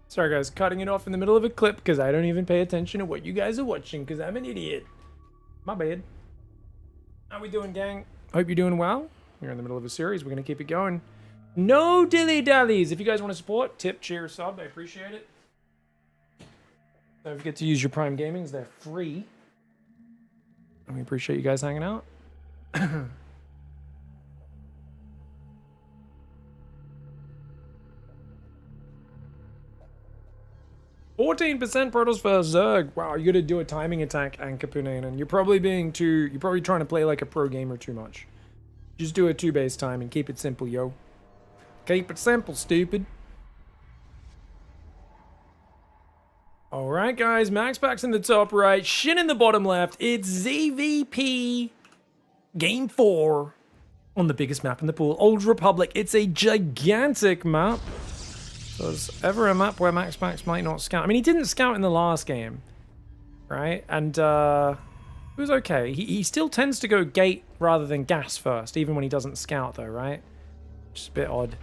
Sorry guys, cutting it off in the middle of a clip because I don't even pay attention to what you guys are watching because I'm an idiot. My bad. How we doing, gang? Hope you're doing well. We're in the middle of a series. We're going to keep it going. No dilly-dallies. If you guys want to support, tip, cheer, sub. I appreciate it. Don't forget to use your Prime Gamings. They're free. And we appreciate you guys hanging out. 14% Protoss for Zerg. Wow, you gotta do a timing attack, Ankapunen, and you're probably trying to play like a pro gamer too much. Just do a 2-base time and keep it simple, yo. Keep it simple, stupid. Alright guys, Max Pack's in the top right, Shin in the bottom left. It's ZVP Game 4 on the biggest map in the pool, Old Republic. It's a gigantic map. So there's ever a map where Max Pax might not scout. I mean, he didn't scout in the last game, right? And it was okay. He still tends to go gate rather than gas first, even when he doesn't scout though, right? Just a bit odd.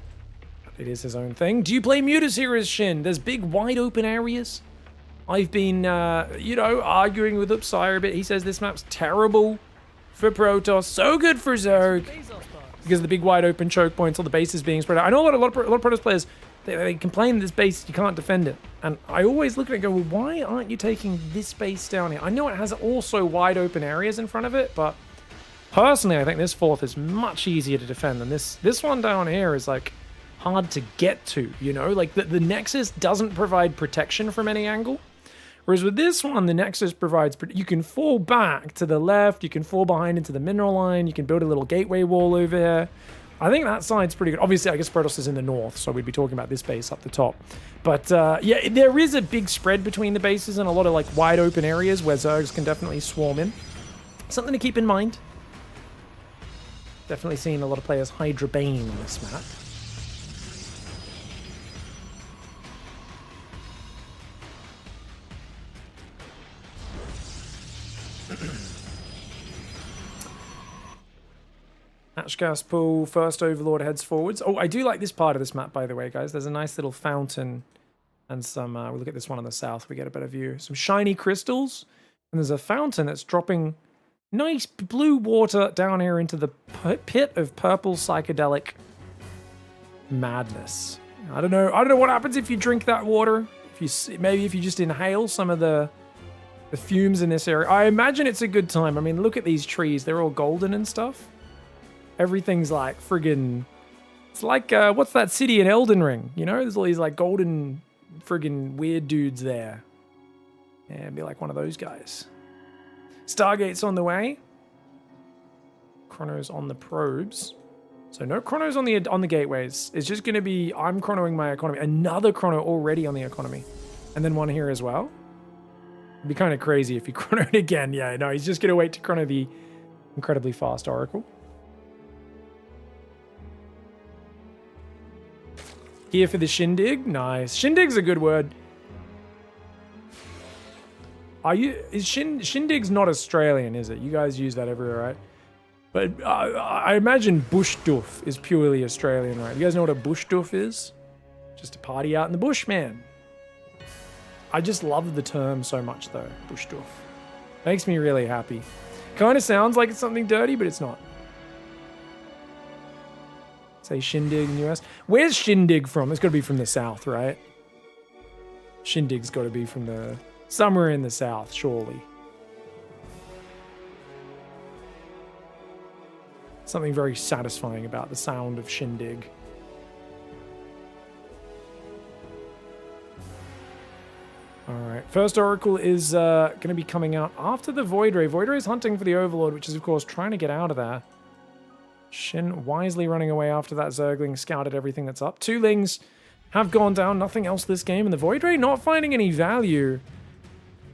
It is his own thing. Do you play Mutas here as Shin? There's big wide open areas. I've been, you know, arguing with Upsire a bit. He says this map's terrible for Protoss, so good for Zerg. Because of the big wide open choke points, all the bases being spread out. I know a lot of Protoss players, they complain this base, you can't defend it. And I always look at it and go, well, why aren't you taking this base down here? I know it has also wide open areas in front of it, but personally, I think this fourth is much easier to defend than this. This one down here is like hard to get to, you know? Like the Nexus doesn't provide protection from any angle. Whereas with this one, the Nexus provides, you can fall back to the left, you can fall behind into the mineral line, you can build a little gateway wall over here. I think that side's pretty good. Obviously, I guess Protoss is in the north, so we'd be talking about this base up the top. But yeah, there is a big spread between the bases and a lot of like wide open areas where Zergs can definitely swarm in. Something to keep in mind. Definitely seeing a lot of players Hydra Bane on this map. Hatch gas pool, first Overlord heads forwards. Oh, I do like this part of this map, by the way, guys. There's a nice little fountain and some, we'll look at this one on the south, we get a better view. Some shiny crystals, and there's a fountain that's dropping nice blue water down here into the pit of purple psychedelic madness. I don't know what happens if you drink that water. Maybe if you just inhale some of the fumes in this area. I imagine it's a good time. I mean, look at these trees. They're all golden and stuff. Everything's like friggin'... It's like, what's that city in Elden Ring? You know, there's all these like golden friggin' weird dudes there. Yeah, it'd be like one of those guys. Stargate's on the way. Chrono's on the probes. So no chronos on the gateways. It's just going to be, I'm chronoing my economy. Another chrono already on the economy. And then one here as well. It'd be kind of crazy if he chronoed again. Yeah, no, he's just going to wait to chrono the incredibly fast Oracle. Here for the Shindig. Nice. Shindig's a good word. Shindig's not Australian, is it? You guys use that everywhere, right? But I imagine bush doof is purely Australian, right? You guys know what a bush doof is? Just a party out in the bush, man. I just love the term so much, though. Bush doof. Makes me really happy. Kind of sounds like it's something dirty, but it's not. Say Shindig in the US. Where's Shindig from? It's got to be from the south, right? Shindig's got to be from the... somewhere in the south, surely. Something very satisfying about the sound of Shindig. Alright, first Oracle is going to be coming out after the Void Ray. Void Ray is hunting for the Overlord, which is, of course, trying to get out of there. Shin wisely running away after that Zergling scouted everything that's up. Two Lings have gone down, nothing else this game, and the Void Ray not finding any value.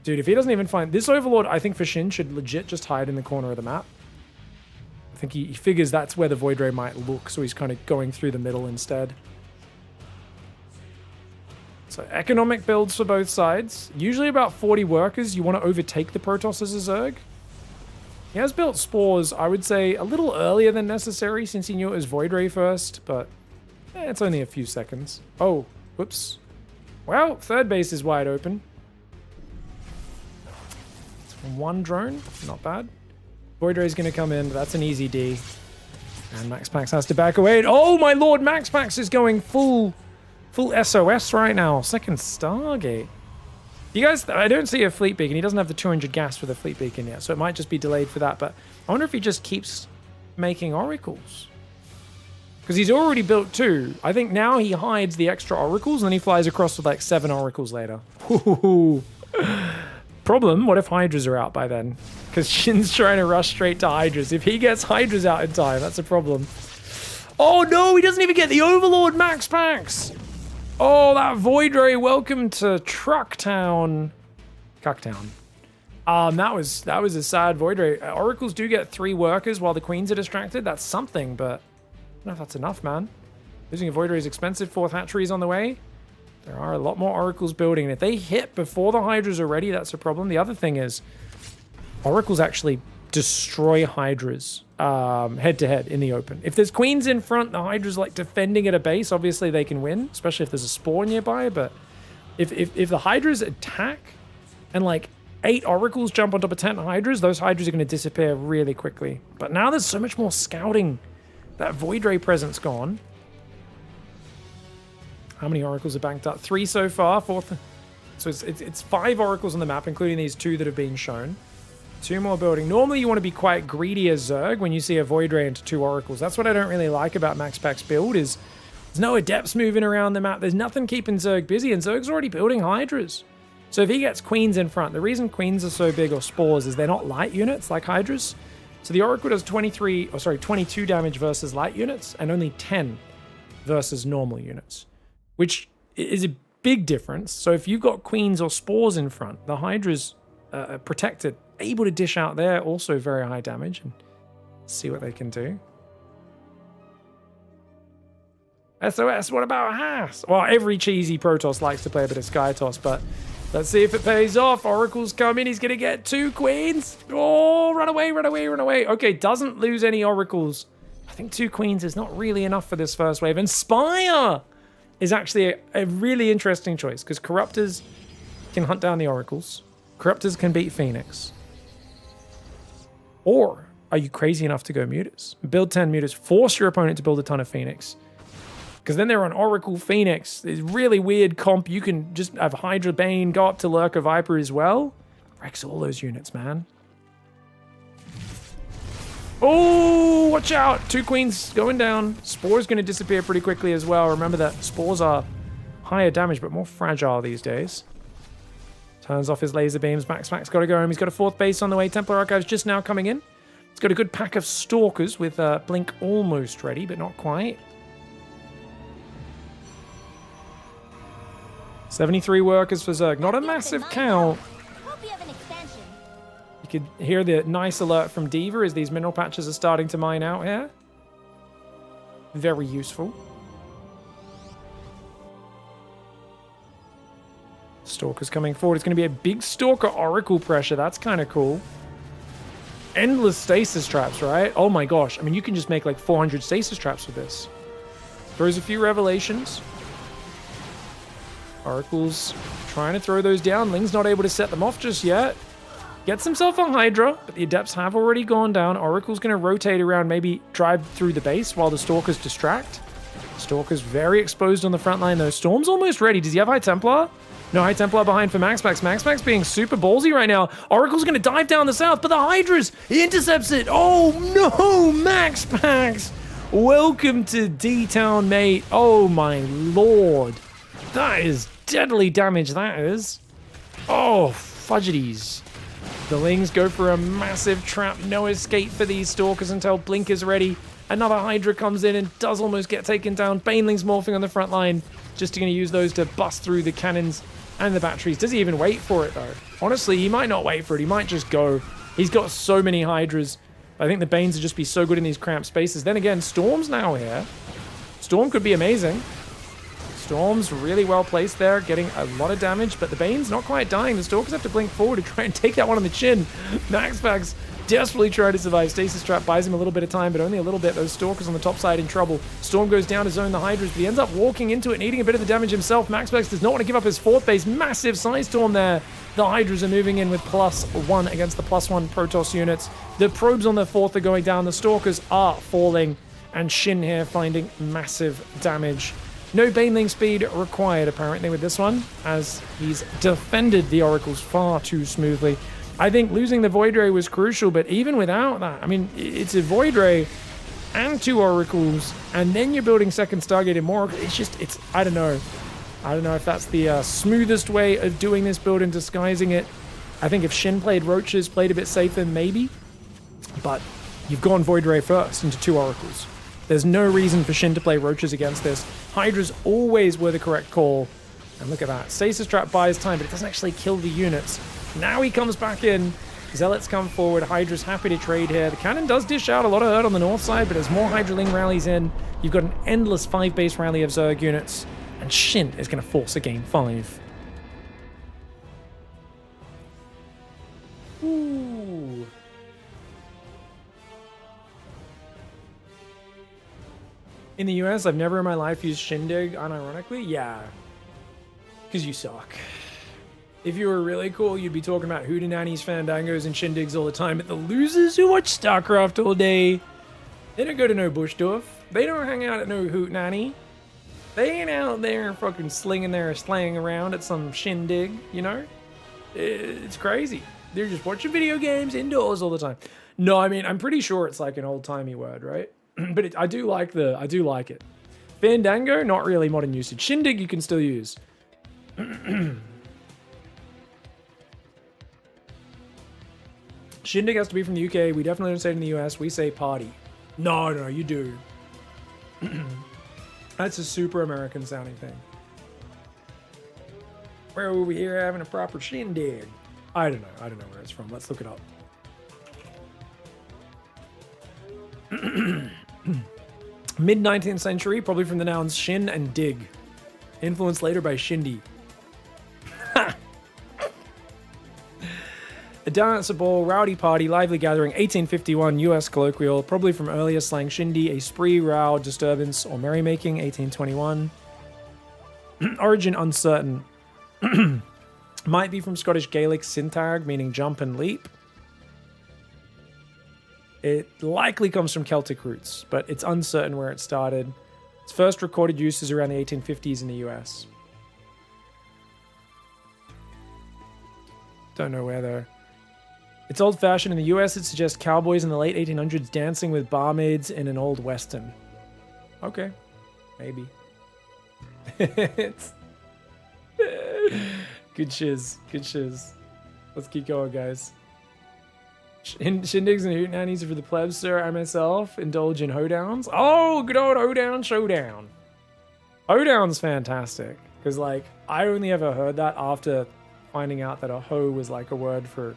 Dude, if he doesn't even find... This Overlord, I think for Shin, should legit just hide in the corner of the map. think he figures that's where the Void Ray might look, so he's kind of going through the middle instead. So economic builds for both sides. Usually about 40 workers. You want to overtake the Protoss as a Zerg. He has built Spores, I would say, a little earlier than necessary since he knew it was Void Ray first, but it's only a few seconds. Oh, whoops. Well, third base is wide open. It's one drone, not bad. Void Ray's going to come in, but that's an easy D. And Max Pax has to back away. Oh my lord, Max Pax is going full SOS right now. Second Stargate. You guys, I don't see a fleet beacon. He doesn't have the 200 gas for the fleet beacon yet, so it might just be delayed for that. But I wonder if he just keeps making oracles. Because he's already built 2. I think now he hides the extra oracles, and then he flies across with like 7 oracles later. Problem, what if Hydras are out by then? Because Shin's trying to rush straight to Hydras. If he gets Hydras out in time, that's a problem. Oh no, he doesn't even get the Overlord Max Pax! Oh, that Void Ray, welcome to Trucktown. Cucktown. That was a sad Void Ray. Oracles do get 3 workers while the Queens are distracted. That's something, but I don't know if that's enough, man. Losing a Void Ray is expensive. 4th hatchery is on the way. There are a lot more Oracles building, and if they hit before the Hydras are ready, that's a problem. The other thing is, Oracles actually destroy Hydras head-to-head in the open. If there's Queens in front, the Hydra's like defending at a base, obviously they can win, especially if there's a Spore nearby, but if the Hydras attack and like 8 Oracles jump on top of 10 Hydras, those Hydras are going to disappear really quickly. But now there's so much more scouting. That Void Ray presence gone. How many Oracles are banked up? 3 so far. 4th. So it's 5 Oracles on the map, including these 2 that have been shown. 2 more building. Normally you want to be quite greedy as Zerg when you see a Void Ray into 2 Oracles. That's what I don't really like about Max Pack's build is there's no Adepts moving around the map. There's nothing keeping Zerg busy, and Zerg's already building Hydras. So if he gets Queens in front, the reason Queens are so big, or Spores, is they're not light units like Hydras. So the Oracle does 22 damage versus light units, and only 10 versus normal units, which is a big difference. So if you've got Queens or Spores in front, the Hydra's protected, able to dish out there, also very high damage, and see what they can do. SOS, what about Haas? Well, every cheesy Protoss likes to play a bit of Sky Toss, but let's see if it pays off. Oracles come in, he's gonna get 2 Queens. Oh, run away, run away, run away. Okay, doesn't lose any Oracles. I think 2 Queens is not really enough for this first wave. And Spire is actually a really interesting choice, because Corruptors can hunt down the Oracles. Corruptors can beat Phoenix. Or are you crazy enough to go Mutas? Build 10 Mutas, force your opponent to build a ton of Phoenix. Because then they're on Oracle Phoenix. It's really weird comp. You can just have Hydra Bane, go up to Lurker Viper as well. Wrecks all those units, man. Oh, watch out. 2 Queens going down. Spore's going to disappear pretty quickly as well. Remember that Spores are higher damage, but more fragile these days. Turns off his laser beams. Max got to go home. He's got a 4th base on the way. Templar Archives just now coming in. He's got a good pack of Stalkers with Blink almost ready, but not quite. 73 workers for Zerg. Not a massive count. Hope you have an expansion. You could hear the nice alert from Diva as these mineral patches are starting to mine out here. Very useful. Stalker's coming forward. It's going to be a big Stalker Oracle pressure. That's kind of cool. Endless stasis traps, right? Oh my gosh. I mean, you can just make like 400 stasis traps with this. Throws a few revelations. Oracle's trying to throw those down. Ling's not able to set them off just yet. Gets himself a Hydra, but the Adepts have already gone down. Oracle's going to rotate around, maybe drive through the base while the Stalkers distract. Stalker's very exposed on the front line, though. Storm's almost ready. Does he have High Templar? No High Templar behind for Maxpax. Maxpax being super ballsy right now. Oracle's going to dive down the south, but the Hydras, he intercepts it. Oh no, Maxpax. Welcome to D-Town, mate. Oh my lord. That is deadly damage, that is. Oh, fudgities. The Lings go for a massive trap. No escape for these Stalkers until Blink is ready. Another Hydra comes in and does almost get taken down. Baneling's morphing on the front line. Just going to use those to bust through the cannons and the batteries. Does he even wait for it, though? Honestly, he might not wait for it. He might just go. He's got so many Hydras. I think the Banes would just be so good in these cramped spaces. Then again, Storm's now here. Storm could be amazing. Storm's really well placed there, getting a lot of damage, but the Bane's not quite dying. The Stalkers have to blink forward to try and take that one on the chin. Maxpax desperately trying to survive. Stasis Trap buys him a little bit of time, but only a little bit. Those Stalkers on the top side in trouble. Storm goes down to zone the Hydras, but he ends up walking into it and eating a bit of the damage himself. Maxpax does not want to give up his fourth base. Massive Side Storm there. The Hydras are moving in with +1 against the +1 Protoss units. The probes on their fourth are going down. The Stalkers are falling, and Shin here finding massive damage. No Baneling speed required, apparently, with this one, as he's defended the Oracles far too smoothly. I think losing the Void Ray was crucial, but even without that, I mean, it's a Void Ray and 2 Oracles, and then you're building second Stargate and more. It's just, I don't know. I don't know if that's the smoothest way of doing this build and disguising it. I think if Shin played Roaches, played a bit safer, maybe. But you've gone Void Ray first into 2 Oracles. There's no reason for Shin to play Roaches against this. Hydras always were the correct call. And look at that. Stasis Trap buys time, but it doesn't actually kill the units. Now he comes back in. Zealots come forward. Hydra's happy to trade here. The cannon does dish out a lot of hurt on the north side, but as more Hydraling rallies in, you've got an endless 5-base rally of Zerg units. And Shin is going to force a game 5. Ooh. In the US, I've never in my life used Shindig, unironically. Yeah. Because you suck. If you were really cool, you'd be talking about hootenannies, fandangos, and shindigs all the time. But the losers who watch StarCraft all day, they don't go to no Bushdorf. They don't hang out at no hootenanny. They ain't out there fucking slinging their slang around at some shindig, you know? It's crazy. They're just watching video games indoors all the time. No, I mean, I'm pretty sure it's like an old-timey word, right? But I do like it. Fandango, not really modern usage. Shindig, you can still use. Shindig has to be from the UK. We definitely don't say it in the US. We say party. No, you do. That's a super American sounding thing. We're over here having a proper shindig. I don't know where it's from. Let's look it up. Mid-19th century, probably from the nouns shin and dig. Influenced later by shindy. A dance, a ball, rowdy party, lively gathering, 1851, US colloquial, probably from earlier slang shindy, a spree, row, disturbance, or merrymaking, 1821. Origin uncertain. Might be from Scottish Gaelic syntag, meaning jump and leap. It likely comes from Celtic roots, but it's uncertain where it started. Its first recorded use is around the 1850s in the US. Don't know where though. It's old-fashioned in the US. It suggests cowboys in the late 1800s dancing with barmaids in an old western. Okay, maybe. It's good shiz. Let's keep going, guys. Shindigs and hootenannies are for the plebs, sir. I myself indulge in hoedowns. Oh, good old hoedown showdown. Hoedown's fantastic because, like, I only ever heard that after finding out that a hoe was like a word for,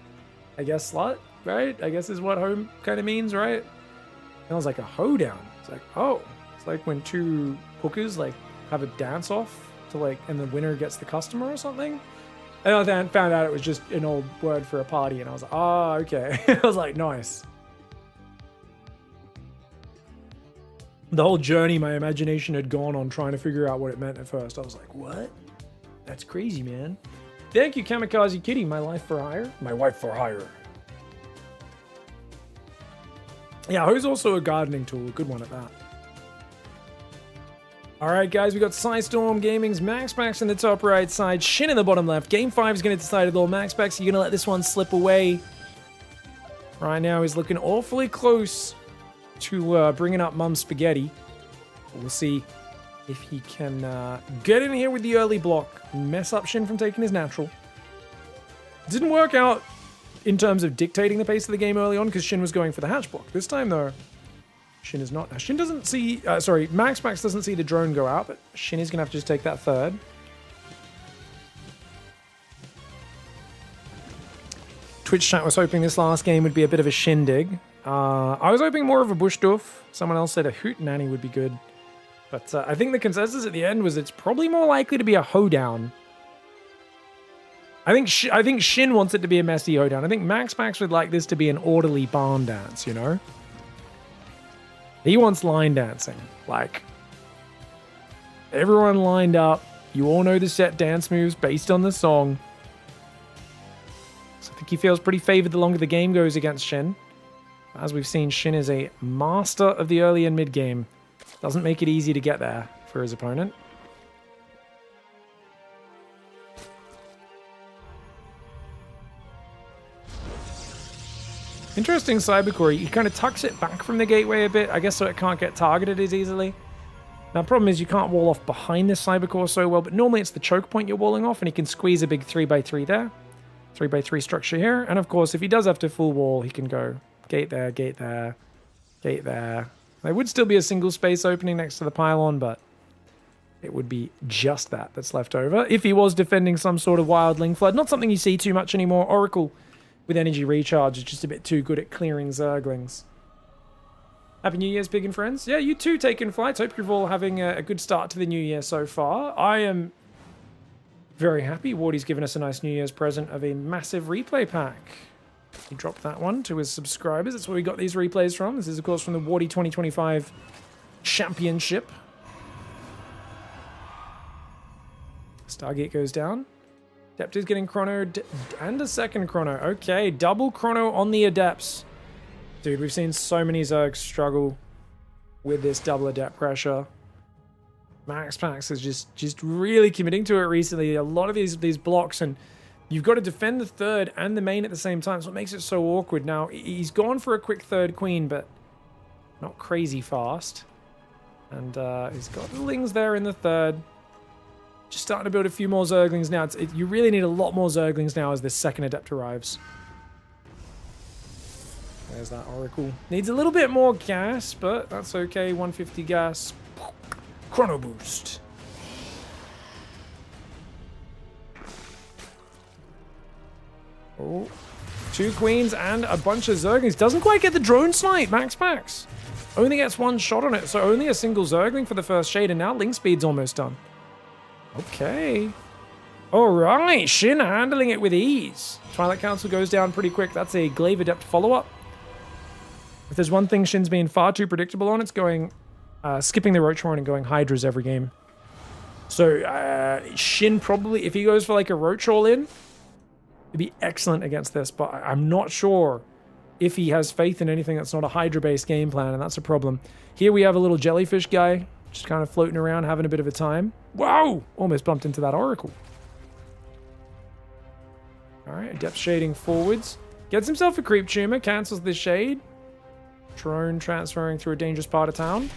I guess, slut, right? I guess is what hoe kind of means, right? And I was like, a hoedown. It's like, oh, it's like when 2 hookers like have a dance off to like, and the winner gets the customer or something. And I then found out it was just an old word for a party, and I was like, oh, okay. I was like, nice. The whole journey my imagination had gone on trying to figure out what it meant at first. I was like, what? That's crazy, man. Thank you, Kamikaze Kitty. My life for hire? My wife for hire. Yeah, hoe's also a gardening tool. A good one at that. Alright, guys, we got Psystorm Gaming's Maxpax in the top right side, Shin in the bottom left. Game 5 is going to decide it all. Maxpax, you're going to let this one slip away. Right now, he's looking awfully close to bringing up Mum Spaghetti. We'll see if he can get in here with the early block, mess up Shin from taking his natural. Didn't work out in terms of dictating the pace of the game early on because Shin was going for the hatch block. This time, though, Shin is not. Now, Shin doesn't see... Maxpax doesn't see the drone go out, but Shin is going to have to just take that third. Twitch chat was hoping this last game would be a bit of a shindig. I was hoping more of a bush doof. Someone else said a hoot nanny would be good. But I think the consensus at the end was it's probably more likely to be a hoedown. I think Shin wants it to be a messy hoedown. I think Max would like this to be an orderly barn dance, you know? He wants line dancing. Like, everyone lined up. You all know the set dance moves based on the song. So I think he feels pretty favored the longer the game goes against Shin. As we've seen, Shin is a master of the early and mid game. Doesn't make it easy to get there for his opponent. Interesting Cybercore. He kind of tucks it back from the gateway a bit, I guess, so it can't get targeted as easily. Now, the problem is you can't wall off behind this Cybercore so well, but normally it's the choke point you're walling off, and he can squeeze a big 3x3 there. 3x3 structure here. And of course, if he does have to full wall, he can go gate there, gate there, gate there. There would still be a single space opening next to the pylon, but it would be just that's left over. If he was defending some sort of wildling flood, not something you see too much anymore. Oracle with energy recharge is just a bit too good at clearing Zerglings. Happy New Year's, Pig and friends. Yeah, you too, taking flights. Hope you're all having a good start to the new year so far. I am very happy. Wardy's given us a nice New Year's present of a massive replay pack. He dropped that one to his subscribers. That's where we got these replays from. This is, of course, from the Wardy 2025 Championship. Stargate goes down. Adept is getting chronoed and a second chrono. Okay, double chrono on the Adepts. Dude, we've seen so many Zergs struggle with this double Adept pressure. Max is just really committing to it recently. A lot of these blocks, and you've got to defend the third and the main at the same time, so it makes it so awkward. Now, he's gone for a quick third queen, but not crazy fast. And he's got the Lings there in the third. Just starting to build a few more Zerglings now. You really need a lot more Zerglings now as this second Adept arrives. There's that Oracle. Needs a little bit more gas, but that's okay. 150 gas. Chrono boost. Oh, 2 queens and a bunch of Zerglings. Doesn't quite get the drone snipe, Max. Only gets 1 shot on it, so only a single Zergling for the first shade, and now Link Speed's almost done. Okay. Alright, Shin handling it with ease. Twilight Council goes down pretty quick. That's a Glaive Adept follow-up. If there's one thing Shin's been far too predictable on, it's going skipping the Roach Horn and going Hydras every game. So Shin probably, if he goes for like a Roach all-in, it'd be excellent against this, but I'm not sure if he has faith in anything that's not a Hydra-based game plan, and that's a problem. Here we have a little jellyfish guy, just kind of floating around, having a bit of a time. Wow! Almost bumped into that Oracle. Alright, Adept shading forwards. Gets himself a creep tumor, cancels the shade. Drone transferring through a dangerous part of town.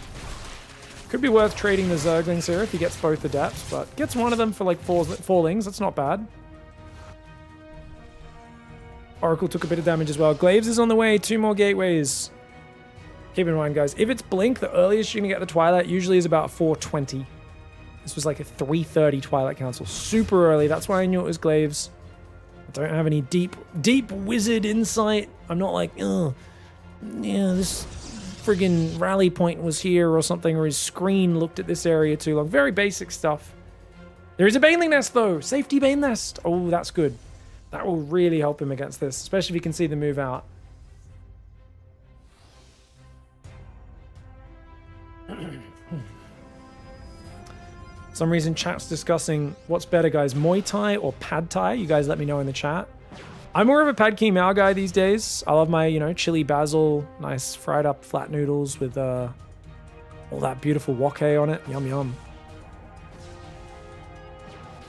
Could be worth trading the Zerglings here if he gets both Adepts, but gets one of them for like 4 Lings. That's not bad. Oracle took a bit of damage as well. Glaives is on the way. 2 more gateways. Keep in mind, guys, if it's Blink, the earliest you're going to get the Twilight usually is about 4:20. This was like a 3:30 Twilight Council. Super early. That's why I knew it was Glaives. I don't have any deep wizard insight. I'm not like, oh, yeah, this friggin' rally point was here or something, or his screen looked at this area too long. Very basic stuff. There is a Baneling Nest, though. Safety Bane Nest. Oh, that's good. That will really help him against this, especially if he can see the move out. For some reason, chat's discussing what's better, guys, Muay Thai or Pad Thai. You guys let me know in the chat. I'm more of a Pad Ki Mao guy these days. I love my, you know, chili basil, nice fried up flat noodles with all that beautiful wok on it. Yum, yum.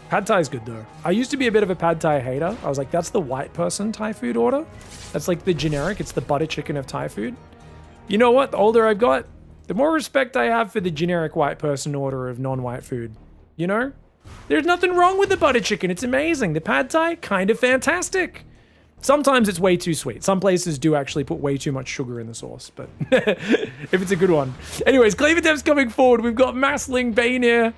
Pad Thai is good, though. I used to be a bit of a Pad Thai hater. I was like, that's the white person Thai food order. That's like the generic. It's the butter chicken of Thai food. You know what? The older I've got, the more respect I have for the generic white person order of non-white food. You know? There's nothing wrong with the butter chicken. It's amazing. The Pad Thai, kind of fantastic. Sometimes it's way too sweet. Some places do actually put way too much sugar in the sauce, but if it's a good one. Anyways, Glaive Adept's coming forward. We've got Massling Bane here.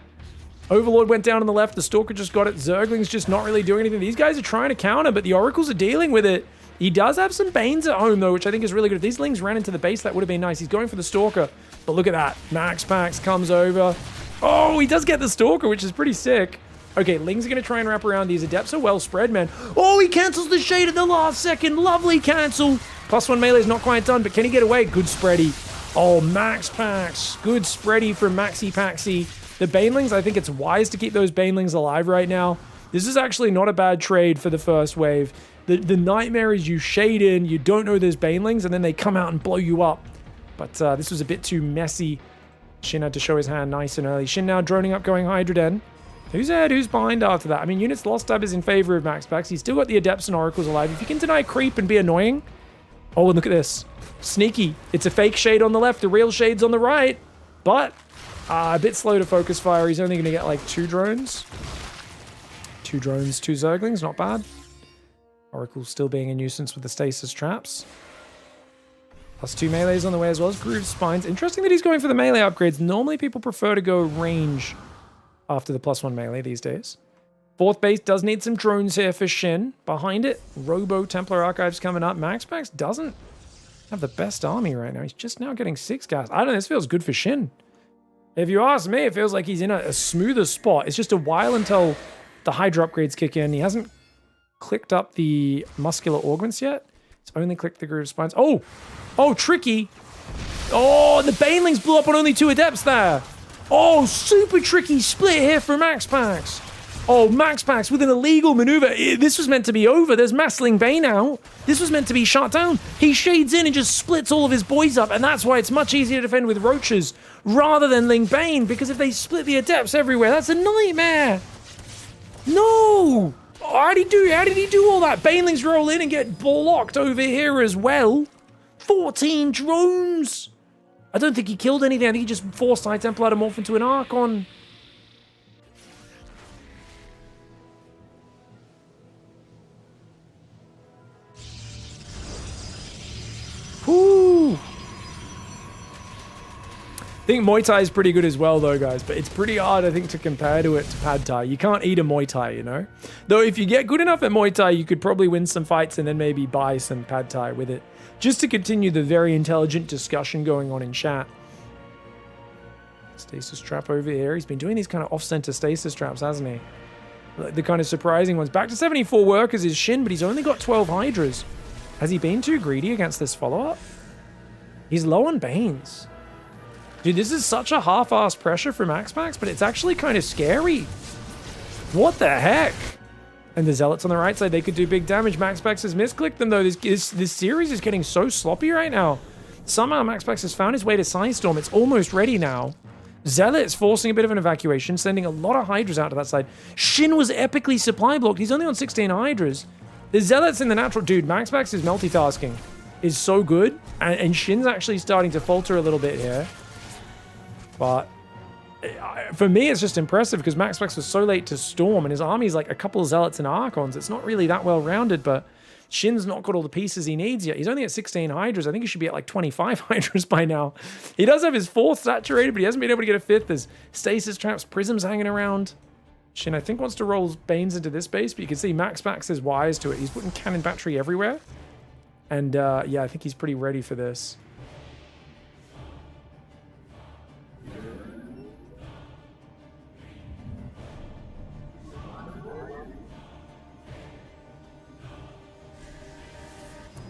Overlord went down on the left. The Stalker just got it. Zergling's just not really doing anything. These guys are trying to counter, but the Oracles are dealing with it. He does have some Banes at home, though, which I think is really good. If these Lings ran into the base, that would have been nice. He's going for the Stalker, but look at that. Max Pax comes over. Oh, he does get the Stalker, which is pretty sick. Okay, Lings are going to try and wrap around. These Adepts are well spread, man. Oh, he cancels the Shade at the last second. Lovely cancel. +1 melee is not quite done, but can he get away? Good spready. Oh, Max Pax. Good spready from Maxi Paxi. The Banelings, I think it's wise to keep those Banelings alive right now. This is actually not a bad trade for the first wave. The nightmare is you shade in, you don't know there's Banelings, and then they come out and blow you up. But this was a bit too messy. Shin had to show his hand nice and early. Shin now droning up, going Hydra Den. Who's ahead? Who's behind after that? I mean, Unit's Lost Tab is in favor of Max Pax. He's still got the Adepts and Oracles alive. If you can deny creep and be annoying. Oh, and look at this. Sneaky. It's a fake shade on the left. The real shade's on the right. But a bit slow to focus fire. He's only going to get like 2 drones. 2 drones, 2 Zerglings. Not bad. Oracle still being a nuisance with the stasis traps. +2 melees on the way as well as Groove Spines. Interesting that he's going for the melee upgrades. Normally people prefer to go range after the +1 melee these days. 4th base does need some drones here for Shin. Behind it, Robo Templar Archives coming up. Max Pax doesn't have the best army right now. He's just now getting 6 gas. I don't know, this feels good for Shin. If you ask me, it feels like he's in a smoother spot. It's just a while until the Hydra upgrades kick in. He hasn't clicked up the muscular augments yet. It's only clicked the Groove Spines. Oh, tricky. Oh, the Banelings blew up on only 2 Adepts there. Oh, super tricky split here for Max Pax. Oh, Max Pax with an illegal maneuver. This was meant to be over. There's Massling Bane out. This was meant to be shut down. He shades in and just splits all of his boys up, and that's why it's much easier to defend with Roaches rather than Ling Bane, because if they split the Adepts everywhere, that's a nightmare. No! How did he do all that? Banelings roll in and get blocked over here as well. 14 drones! I don't think he killed anything. I think he just forced High Templar to morph into an Archon. Whoo! I think Muay Thai is pretty good as well, though, guys. But it's pretty hard, I think, to compare to Pad Thai. You can't eat a Muay Thai, you know? Though if you get good enough at Muay Thai, you could probably win some fights and then maybe buy some Pad Thai with it. Just to continue the very intelligent discussion going on in chat. Stasis trap over here. He's been doing these kind of off-center stasis traps, hasn't he? The kind of surprising ones. Back to 74 workers is Shin, but he's only got 12 Hydras. Has he been too greedy against this follow-up? He's low on Banes. Dude, this is such a half-assed pressure from Max Pax, but it's actually kind of scary. What the heck? And the Zealots on the right side, they could do big damage. Max Pax has misclicked them, though. This series is getting so sloppy right now. Somehow Max Pax has found his way to Psystorm. It's almost ready now. Zealot's forcing a bit of an evacuation, sending a lot of Hydras out to that side. Shin was epically supply blocked. He's only on 16 Hydras. The Zealots in the natural... Dude, Max Pax's multitasking is so good. And Shin's actually starting to falter a little bit here. But for me, it's just impressive because Max Pax was so late to Storm, and his army's like a couple of Zealots and Archons. It's not really that well-rounded, but Shin's not got all the pieces he needs yet. He's only at 16 Hydras. I think he should be at like 25 Hydras by now. He does have his 4th saturated, but he hasn't been able to get a 5th. There's Stasis Traps, Prisms hanging around. Shin, I think, wants to roll Banes into this base, but you can see Max Pax is wise to it. He's putting Cannon Battery everywhere. And yeah, I think he's pretty ready for this.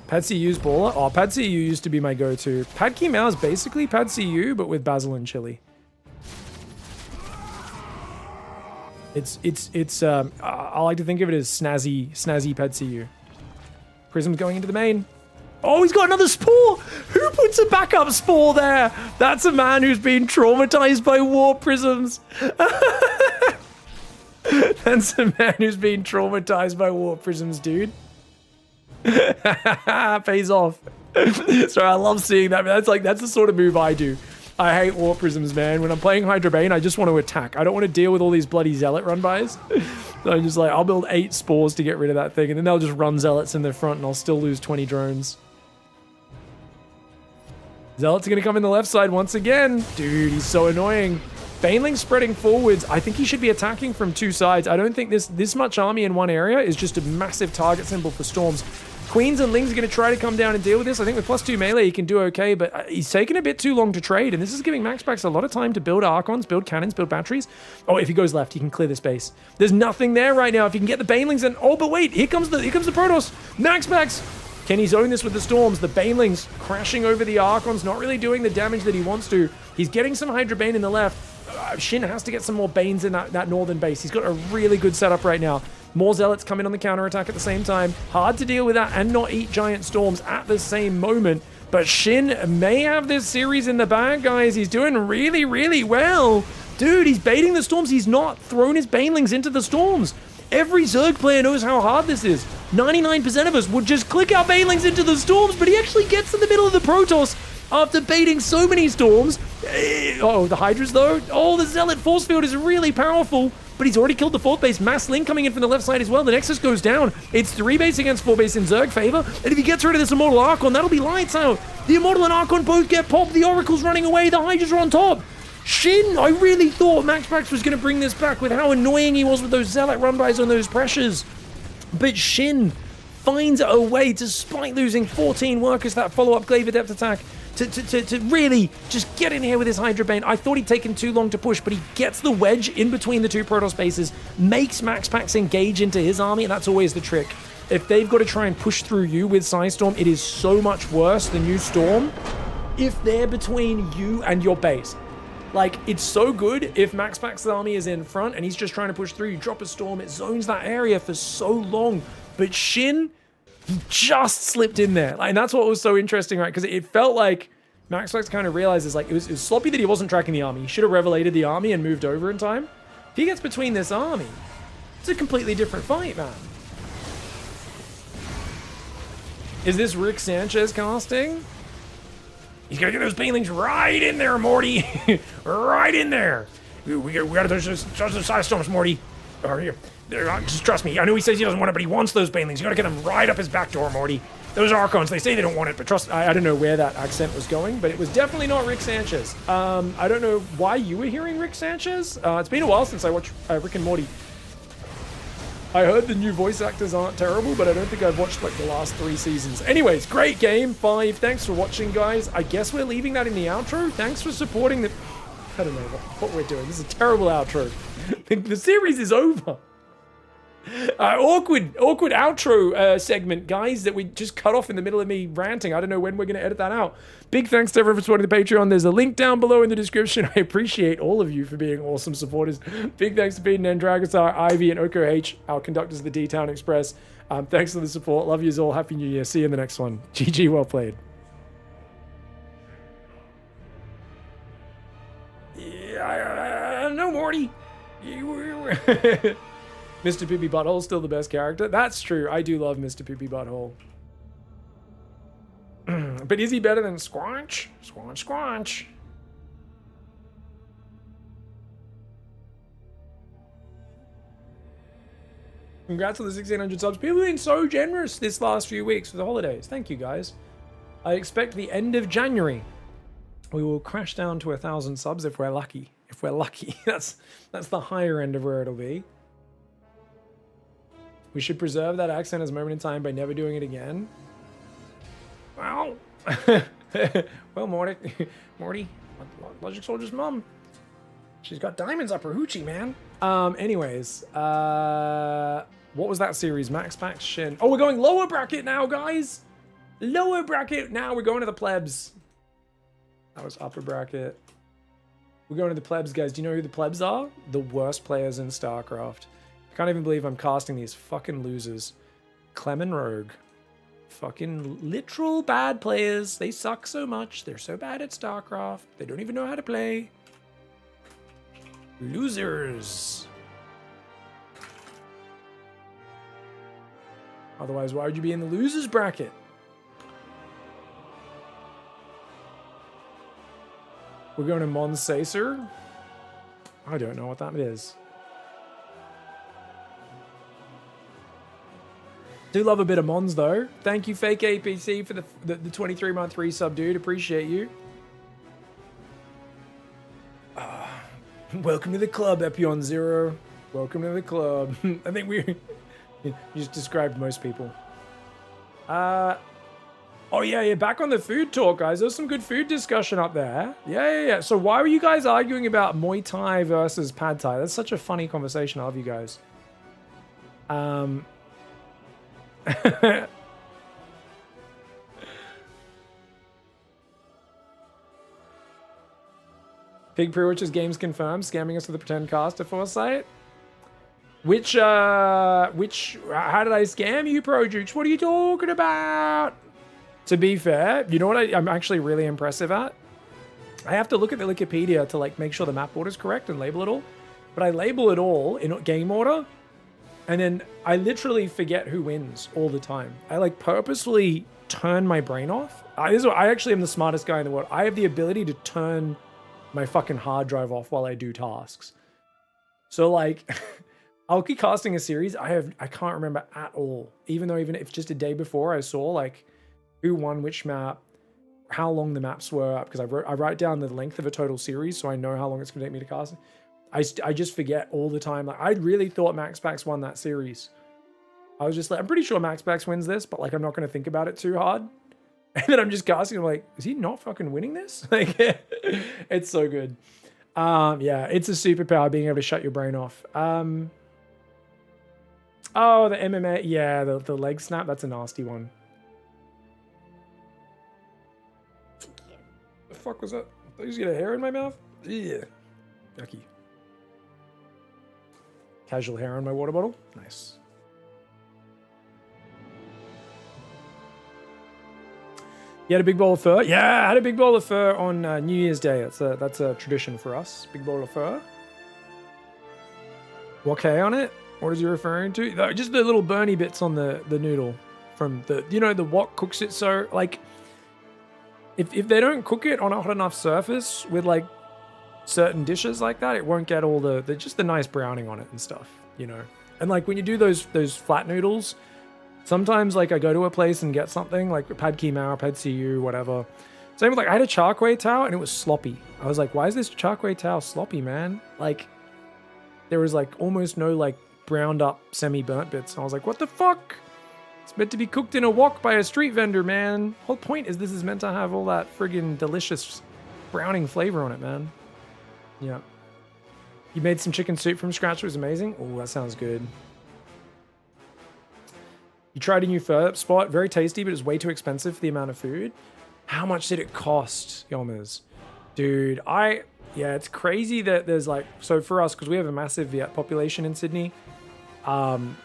Pad CU's baller? Oh, Pad CU used to be my go-to. Pad Kimau is basically Pad CU, but with basil and chili. I like to think of it as snazzy Pad CU. Prism's going into the main. Oh, he's got another Spore! Who puts a backup Spore there? That's a man who's been traumatized by Warp Prisms. That's a man who's been traumatized by Warp Prisms, dude. Pays off. Sorry, I love seeing that. That's the sort of move I do. I hate Warp Prisms, man. When I'm playing Hydra Bane, I just want to attack. I don't want to deal with all these bloody Zealot run-bys. So I'm just like, I'll build 8 Spores to get rid of that thing, and then they'll just run Zealots in the front, and I'll still lose 20 drones. Zealots are going to come in the left side once again. Dude, he's so annoying. Baneling spreading forwards. I think he should be attacking from 2 sides. I don't think this much army in one area is just a massive target symbol for Storms. Queens and Lings are going to try to come down and deal with this. I think with +2 melee, he can do okay, but he's taking a bit too long to trade, and this is giving MaxPax a lot of time to build Archons, build cannons, build batteries. Oh, if he goes left, he can clear this base. There's nothing there right now. If he can get the Banelings and... Oh, but wait, here comes the Protoss. MaxPax! Can he zone this with the Storms? The Banelings crashing over the Archons, not really doing the damage that he wants to. He's getting some Hydra Bane in the left. Shin has to get some more Banes in that northern base. He's got a really good setup right now. More Zealots coming on the counterattack at the same time. Hard to deal with that and not eat Giant Storms at the same moment. But Shin may have this series in the bag, guys. He's doing really, really well. Dude, he's baiting the Storms. He's not thrown his Banelings into the Storms. Every Zerg player knows how hard this is. 99% of us would just click our Banelings into the Storms, but he actually gets in the middle of the Protoss after baiting so many Storms. Oh, the Hydras though. Oh, the Zealot force field is really powerful, but he's already killed the 4th base. Mass Link coming in from the left side as well. The Nexus goes down. It's 3 base against 4 base in Zerg favor, and if he gets rid of this Immortal Archon, that'll be lights out. The Immortal and Archon both get popped. The Oracle's running away. The Hydras are on top. Shin, I really thought MaxPax was going to bring this back with how annoying he was with those Zealot run-bys on those pressures. But Shin finds a way, despite losing 14 workers, that follow-up Glaive Adept attack, to really just get in here with his Hydra Bane. I thought he'd taken too long to push, but he gets the wedge in between the 2 Protoss bases, makes MaxPax engage into his army, and that's always the trick. If they've got to try and push through you with Psystorm, it is so much worse than you Storm if they're between you and your base. Like, it's so good if MaxPax's army is in front and he's just trying to push through. You drop a Storm, it zones that area for so long. But Shin, he just slipped in there. Like, and that's what was so interesting, right? Because it felt like MaxPax kind of realizes, like, it was sloppy that he wasn't tracking the army. He should have revelated the army and moved over in time. If he gets between this army, it's a completely different fight, man. Is this Rick Sanchez casting? He's gonna get those Banelings right in there, Morty. Right in there. We gotta touch those Psystorms, Morty. Just trust me. I know he says he doesn't want it, but he wants those Banelings. You gotta get them right up his back door, Morty. Those Archons, they say they don't want it, but trust me. I don't know where that accent was going, but it was definitely not Rick Sanchez. I don't know why you were hearing Rick Sanchez. It's been a while since I watched Rick and Morty. I heard the new voice actors aren't terrible, but I don't think I've watched like the last 3 seasons. Anyways, great game, 5. Thanks for watching, guys. I guess we're leaving that in the outro. Thanks for supporting the... I don't know what we're doing. This is a terrible outro. The series is over. Awkward outro segment, guys, that we just cut off in the middle of me ranting. I don't know when we're going to edit that out. Big thanks to everyone for supporting the Patreon. There's a link down below in the description. I appreciate all of you for being awesome supporters. Big thanks to Peden and Dragostar, Ivy, and Oko H, our conductors of the D-Town Express. Thanks for the support. Love yous all. Happy New Year. See you in the next one. GG, well played. Yeah, no, Morty. Mr. Poopy Butthole, still the best character. That's true. I do love Mr. Poopy Butthole. But is he better than Squanch? Squanch. Congrats on the 1,600 subs. People have been so generous this last few weeks for the holidays. Thank you, guys. I expect the end of January, we will crash down to 1,000 subs if we're lucky. If we're lucky. That's the higher end of where it'll be. We should preserve that accent as a moment in time by never doing it again. Well, well, Morty, Logic Soldier's mom. She's got diamonds up her hoochie, man. Anyways, what was that series? MaxPax Shin. Oh, we're going lower bracket now, guys. Lower bracket now. We're going to the plebs. That was upper bracket. We're going to the plebs, guys. Do you know who the plebs are? The worst players in StarCraft. I can't even believe I'm casting these fucking losers. Clem and Rogue. Fucking literal bad players. They suck so much. They're so bad at StarCraft. They don't even know how to play. Losers. Otherwise, why would you be in the losers bracket? We're going to Mon Sacer. I don't know what that is. Do love a bit of Mons, though. Thank you, Fake APC, for the 23-month resub, dude. Appreciate you. Welcome to the club, Epion Zero. Welcome to the club. I think we just described most people. Oh yeah, back on the food talk, guys. There's some good food discussion up there. Yeah. So why were you guys arguing about Muay Thai versus Pad Thai? That's such a funny conversation. I love you guys. Pig Pre-Witches Games confirmed, scamming us with a pretend caster foresight. How did I scam you, Projukes? What are you talking about? To be fair, you know what I'm actually really impressive at? I have to look at the Wikipedia to like make sure the map order is correct and label it all. But I label it all in game order, and then I literally forget who wins all the time. I like purposefully turn my brain off. I actually am the smartest guy in the world. I have the ability to turn my fucking hard drive off while I do tasks. So like, I'll keep casting a series. I can't remember at all. Even if just a day before I saw like who won which map, how long the maps were, because I write down the length of a total series so I know how long it's gonna take me to cast. I just forget all the time. Like I really thought Max Pax won that series. I was just like, I'm pretty sure Max Pax wins this, but like I'm not gonna think about it too hard. And then I'm just casting. I'm like, is he not fucking winning this? Like, it's so good. Yeah, it's a superpower being able to shut your brain off. Oh, the MMA. Yeah, the leg snap. That's a nasty one. The fuck was that? Did I just get a hair in my mouth? Yeah. Yucky. Casual hair on my water bottle. Nice. You had a big bowl of fur? Yeah, I had a big bowl of fur on New Year's Day. That's a tradition for us. Big bowl of fur. What K on it? What is he referring to? Just the little burny bits on the noodle from the, the wok cooks it so, like, if they don't cook it on a hot enough surface with, like, certain dishes like that, it won't get all just the nice browning on it and stuff, And, like, when you do those flat noodles, sometimes, like, I go to a place and get something, like Pad Ki Mao, Pad Siu, whatever. Same with, like, I had a char kway tao, and it was sloppy. I was like, why is this char kway tao sloppy, man? Like, there was, like, almost no, like, browned up, semi-burnt bits. I was like, what the fuck? It's meant to be cooked in a wok by a street vendor, man. Whole point is this is meant to have all that friggin' delicious browning flavor on it, man. Yeah. You made some chicken soup from scratch. It was amazing. Oh, that sounds good. You tried a new pho spot, very tasty, but it's way too expensive for the amount of food. How much did it cost, Yomas? Dude, yeah, it's crazy that there's like, so for us, because we have a massive Viet population in Sydney, and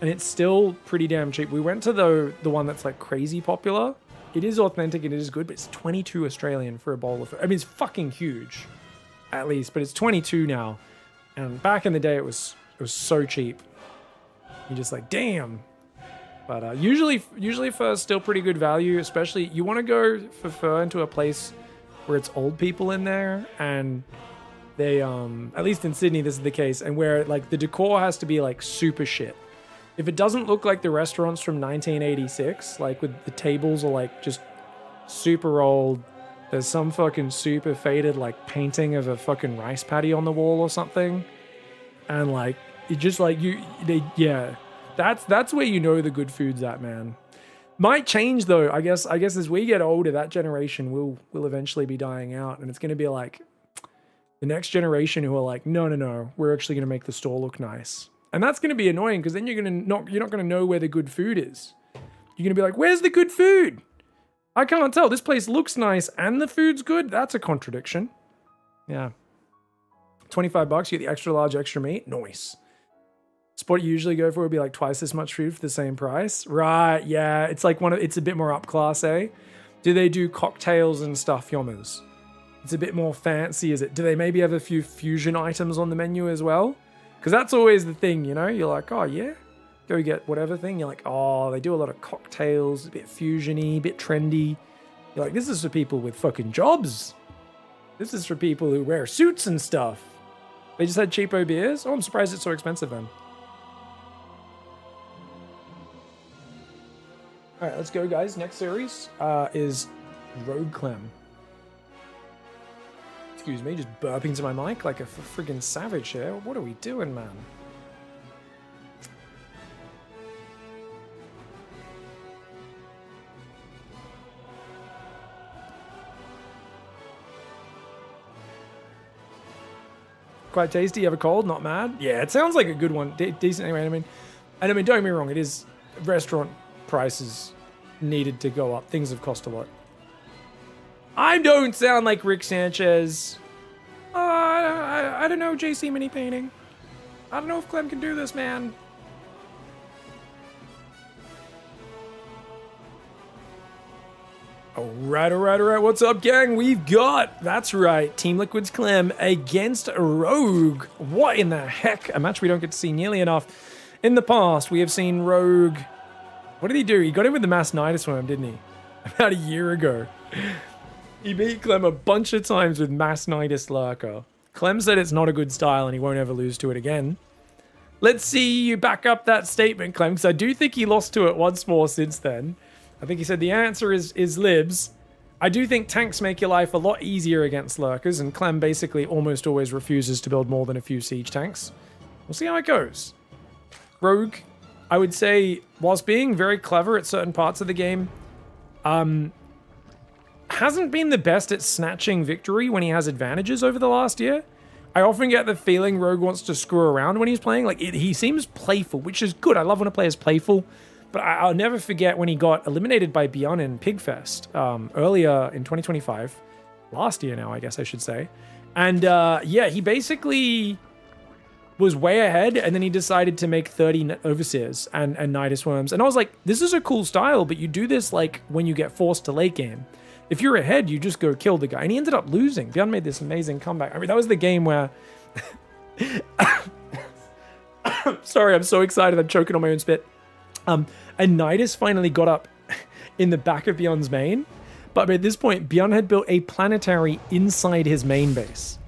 it's still pretty damn cheap. We went to the one that's like crazy popular. It is authentic and it is good, but it's 22 Australian for a bowl of pho. I mean, it's fucking huge, at least, but it's 22 now. And back in the day, it was so cheap. You're just like, damn. But usually pho is still pretty good value, especially you want to go for pho into a place where it's old people in there, and they, at least in Sydney, this is the case, and where like the decor has to be like super shit. If it doesn't look like the restaurants from 1986, like with the tables are like just super old, there's some fucking super faded like painting of a fucking rice paddy on the wall or something, and like it just like yeah. That's where you know the good food's at, man. Might change though. I guess as we get older, that generation will eventually be dying out, and it's going to be like the next generation who are like, no, we're actually going to make the store look nice, and that's going to be annoying because then you're not going to know where the good food is. You're going to be like, where's the good food? I can't tell. This place looks nice and the food's good. That's a contradiction. Yeah. $25. You get the extra large, extra meat. Nice. Spot you usually go for would be like twice as much food for the same price. Right, yeah. It's like it's a bit more up class, eh? Do they do cocktails and stuff, Yomas? It's a bit more fancy, is it? Do they maybe have a few fusion items on the menu as well? Because that's always the thing, You're like, oh yeah, go get whatever thing. You're like, oh, they do a lot of cocktails, a bit fusiony, a bit trendy. You're like, this is for people with fucking jobs. This is for people who wear suits and stuff. They just had cheapo beers? Oh, I'm surprised it's so expensive then. All right, let's go, guys. Next series is Road Clem. Excuse me, just burping to my mic like a friggin' savage here. What are we doing, man? quite tasty. You have a cold, not mad. Yeah, it sounds like a good one. Decent anyway. I mean, don't get me wrong. It is restaurant prices needed to go up. Things have cost a lot. I don't sound like Rick Sanchez. I don't know, JC Mini Painting. I don't know if Clem can do this, man. All right. What's up, gang? We've got, that's right, Team Liquid's Clem against Rogue. What in the heck? A match we don't get to see nearly enough. In the past, we have seen Rogue. What did he do? He got in with the Mass Nidus Worm, didn't he? About a year ago. He beat Clem a bunch of times with Mass Nidus Lurker. Clem said it's not a good style and he won't ever lose to it again. Let's see you back up that statement, Clem, because I do think he lost to it once more since then. I think he said the answer is libs. I do think tanks make your life a lot easier against lurkers, and Clem basically almost always refuses to build more than a few siege tanks. We'll see how it goes. Rogue, I would say, whilst being very clever at certain parts of the game, hasn't been the best at snatching victory when he has advantages over the last year. I often get the feeling Rogue wants to screw around when he's playing. Like, he seems playful, which is good. I love when a player's playful. But I'll never forget when he got eliminated by Beyond in Pigfest earlier in 2025. Last year now, I guess I should say. And yeah, he basically was way ahead, and then he decided to make 30 Overseers and Nidus Worms. And I was like, this is a cool style, but you do this like when you get forced to late game. If you're ahead, you just go kill the guy. And he ended up losing. Beyond made this amazing comeback. I mean, that was the game where... Sorry, I'm so excited. I'm choking on my own spit. And Nidus finally got up in the back of Beyond's main. But at this point, Beyond had built a planetary inside his main base.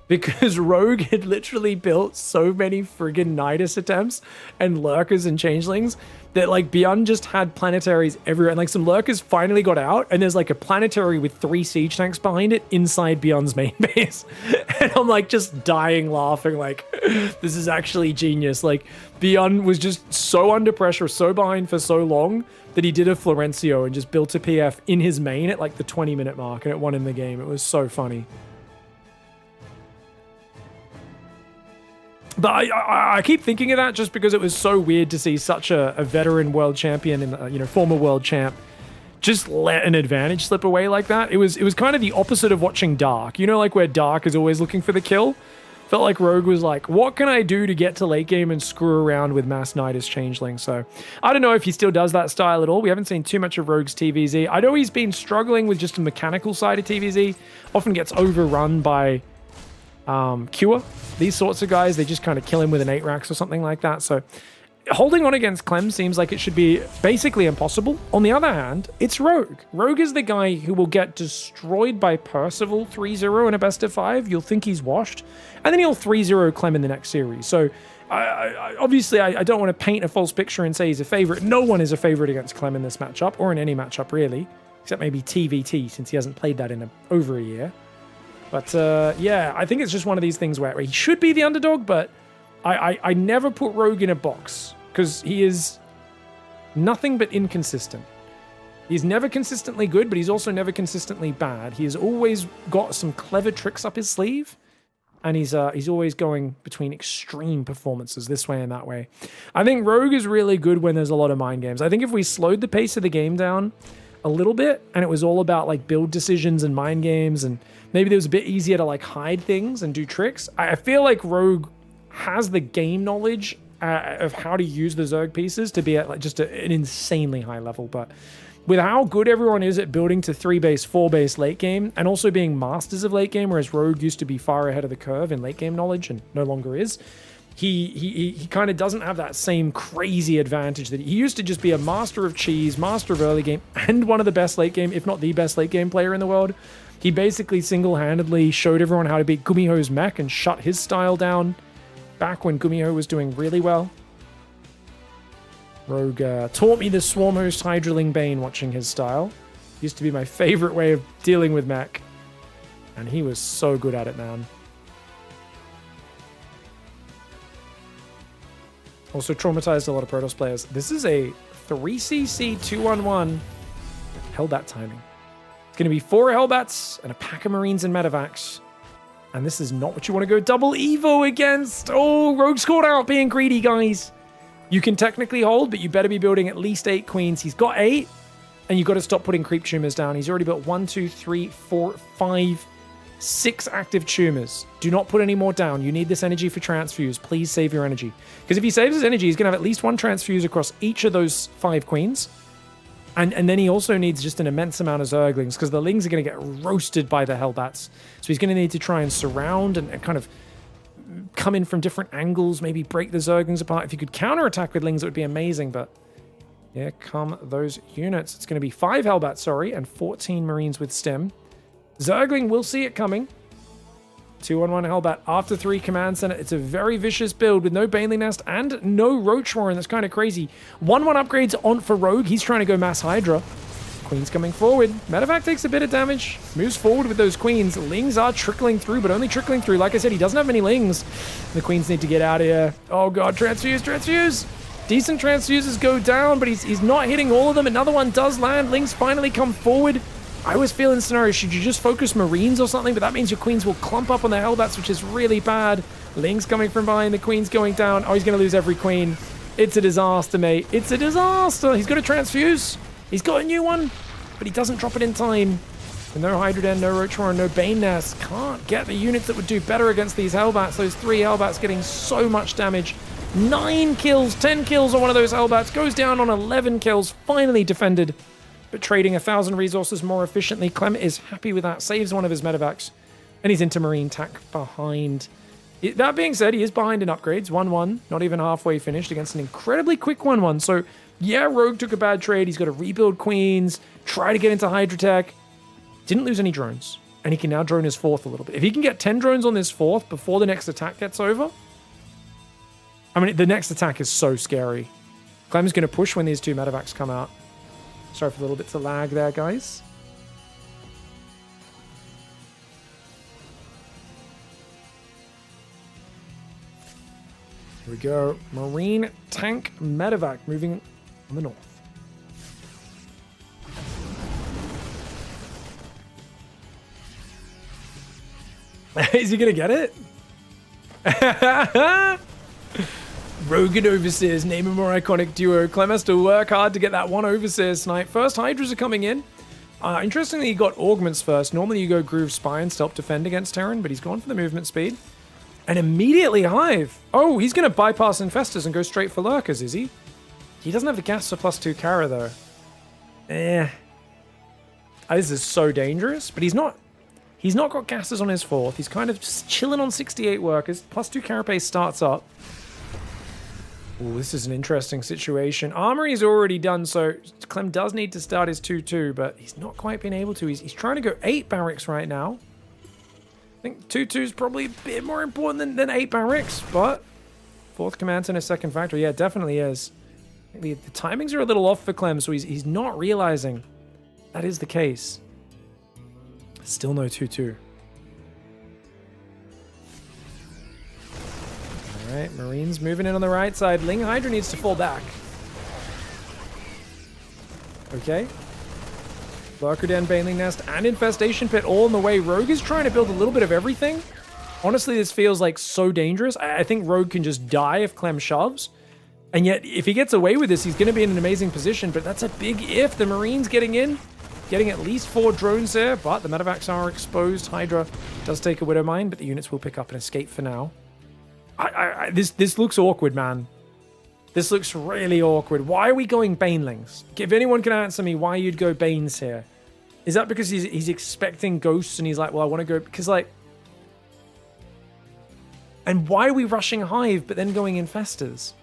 Because Rogue had literally built so many friggin' Nidus attempts and lurkers and changelings that like Beyond just had planetaries everywhere. And like some lurkers finally got out and there's like a planetary with 3 siege tanks behind it inside Beyond's main base. And I'm like just dying laughing like this is actually genius. Like Beyond was just so under pressure, so behind for so long that he did a Florencio and just built a PF in his main at like the 20-minute mark and it won in the game. It was so funny. But I keep thinking of that just because it was so weird to see such a veteran world champion and former world champ just let an advantage slip away like that. It was kind of the opposite of watching Dark. You know, like where Dark is always looking for the kill. Felt like Rogue was like, what can I do to get to late game and screw around with Mass Nidus Changeling? So I don't know if he still does that style at all. We haven't seen too much of Rogue's TVZ. I know he's been struggling with just the mechanical side of TVZ. Often gets overrun by Cure. These sorts of guys, they just kind of kill him with an 8 racks or something like that. So holding on against Clem seems like it should be basically impossible. On the other hand, it's Rogue. Rogue is the guy who will get destroyed by Percival 3-0 in a best of 5. You'll think he's washed. And then he'll 3-0 Clem in the next series. So obviously, I don't want to paint a false picture and say he's a favorite. No one is a favorite against Clem in this matchup, or in any matchup really, except maybe TVT, since he hasn't played that in over a year. But yeah, I think it's just one of these things where he should be the underdog, but I never put Rogue in a box because he is nothing but inconsistent. He's never consistently good, but he's also never consistently bad. He has always got some clever tricks up his sleeve, and he's always going between extreme performances this way and that way. I think Rogue is really good when there's a lot of mind games. I think if we slowed the pace of the game down a little bit, and it was all about like build decisions and mind games, and maybe it was a bit easier to like hide things and do tricks. I feel like Rogue has the game knowledge of how to use the Zerg pieces to be at like just an insanely high level. But with how good everyone is at building to 3-base, 4-base late game, and also being masters of late game, whereas Rogue used to be far ahead of the curve in late game knowledge and no longer is, he kind of doesn't have that same crazy advantage that he used to just be a master of cheese, master of early game, and one of the best late game, if not the best late game player in the world. He basically single-handedly showed everyone how to beat Gumiho's mech and shut his style down back when Gumiho was doing really well. Rogue taught me the Swarm Host Hydraling Bane watching his style. Used to be my favorite way of dealing with mech. And he was so good at it, man. Also traumatized a lot of Protoss players. This is a 3cc 2-on-1 Hellbat timing. It's going to be 4 Hellbats and a pack of Marines and Medivacs. And this is not what you want to go double Evo against. Oh, Rogue's caught out being greedy, guys. You can technically hold, but you better be building at least 8 queens. He's got 8, and you've got to stop putting creep tumors down. He's already built 1, 2, 3, 4, 5, 6 active tumors. Do not put any more down. You need this energy for transfuse. Please save your energy. Because if he saves his energy, he's going to have at least 1 transfuse across each of those 5 queens. And then he also needs just an immense amount of Zerglings, because the Lings are going to get roasted by the Hellbats. So he's going to need to try and surround and kind of come in from different angles, maybe break the Zerglings apart. If you could counterattack with Lings, it would be amazing, but here come those units. It's going to be 5 Hellbats, sorry, and 14 Marines with Stim. Zergling will see it coming. 2-on-1 Hellbat after 3 Command Center. It's a very vicious build with no Baneling Nest and no Roach Warren. That's kind of crazy. 1-1 upgrades on for Rogue. He's trying to go Mass Hydra. Queen's coming forward. Medevac takes a bit of damage. Moves forward with those Queens. Lings are trickling through, but only trickling through. Like I said, he doesn't have many Lings. The Queens need to get out of here. Oh god, transfuse, transfuse! Decent transfuses go down, but he's not hitting all of them. Another one does land. Lings finally come forward. I always feel in scenarios, should you just focus Marines or something? But that means your Queens will clump up on the Hellbats, which is really bad. Lings coming from behind, the Queen's going down. Oh, he's going to lose every Queen. It's a disaster, mate. It's a disaster. He's got a transfuse. He's got a new one, but he doesn't drop it in time. And no Hydra Den, no Roach Warren, no Bane Nest. Can't get the units that would do better against these Hellbats. Those 3 Hellbats getting so much damage. 9 kills, 10 kills on one of those Hellbats. Goes down on 11 kills. Finally defended. But trading 1,000 resources more efficiently. Clem is happy with that. Saves one of his medevacs. And he's into Marine Tack behind. That being said, he is behind in upgrades. 1-1. Not even halfway finished against an incredibly quick 1-1. So, yeah, Rogue took a bad trade. He's got to rebuild Queens. Try to get into Hydra Tech. Didn't lose any drones. And he can now drone his 4th a little bit. If he can get 10 drones on this 4th before the next attack gets over. I mean, the next attack is so scary. Clem's going to push when these 2 medevacs come out. Sorry for the little bits of lag there, guys. Here we go. Marine Tank Medevac moving on the north. Is he going to get it? Rogue and Overseers, name a more iconic duo. Clem has to work hard to get that one Overseer snipe. First Hydras are coming in. Interestingly, he got Augments first. Normally you go Groove Spines to help defend against Terran, but he's gone for the movement speed. And immediately Hive. Oh, he's going to bypass Infestors and go straight for Lurkers, is he? He doesn't have the gas for +2 Kara, though. This is so dangerous, but he's not got gases on his 4th. He's kind of just chilling on 68 workers. +2 Carapace starts up. Ooh, this is an interesting situation. Armory is already done, so Clem does need to start his 2-2, but he's not quite been able to. He's trying to go 8 barracks right now. I think 2-2 is probably a bit more important than 8 barracks, but 4th command and a 2nd factory. Yeah, it definitely is. The timings are a little off for Clem, so he's not realizing that is the case. Still no 2-2. Alright, Marines moving in on the right side. Ling Hydra needs to fall back. Okay. Lurker Den, Baneling Nest, and Infestation Pit all in the way. Rogue is trying to build a little bit of everything. Honestly, this feels like so dangerous. I think Rogue can just die if Clem shoves. And yet, if he gets away with this, he's going to be in an amazing position. But that's a big if. The Marines getting in. Getting at least 4 drones there. But the medevacs are exposed. Hydra does take a Widow Mine, but the units will pick up and escape for now. This looks awkward, man. This looks really awkward. Why are we going Banelings? If anyone can answer me why you'd go Banes here. Is that because he's expecting ghosts and he's like, well, I want to go... Because, like... And why are we rushing Hive but then going Infestors?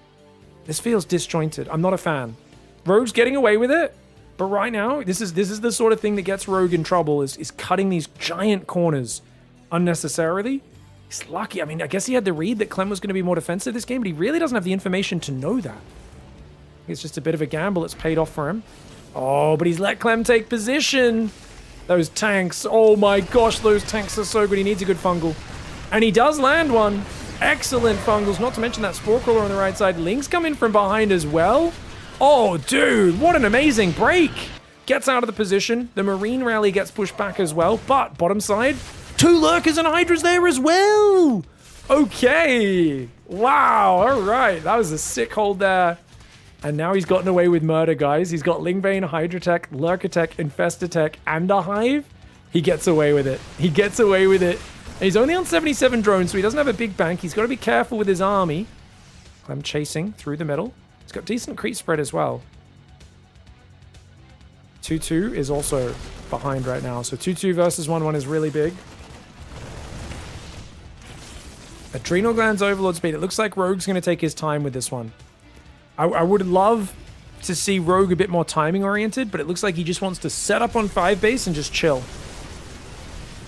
This feels disjointed. I'm not a fan. Rogue's getting away with it, but right now, this is the sort of thing that gets Rogue in trouble, is cutting these giant corners unnecessarily. He's lucky. I mean, I guess he had the read that Clem was going to be more defensive this game, but he really doesn't have the information to know that. It's just a bit of a gamble that's paid off for him. Oh, but he's let Clem take position. Those tanks. Oh my gosh, those tanks are so good. He needs a good fungal. And he does land one. Excellent fungals. Not to mention that Spore Crawler on the right side. Link's coming from behind as well. Oh, dude, what an amazing break. Gets out of the position. The Marine rally gets pushed back as well. But bottom side, 2 lurkers and hydras there as well. Okay. Wow. All right. That was a sick hold there. And now he's gotten away with murder, guys. He's got Lingbane, Hydra Tech, Lurker Tech, Infestor Tech, and a Hive. He gets away with it. He gets away with it. And he's only on 77 drones, so he doesn't have a big bank. He's got to be careful with his army. I'm chasing through the middle. He's got decent creep spread as well. 2-2 is also behind right now. So 2-2 versus 1-1 is really big. Adrenal Glands Overlord Speed. It looks like Rogue's going to take his time with this one. I would love to see Rogue a bit more timing oriented, but it looks like he just wants to set up on 5 base and just chill.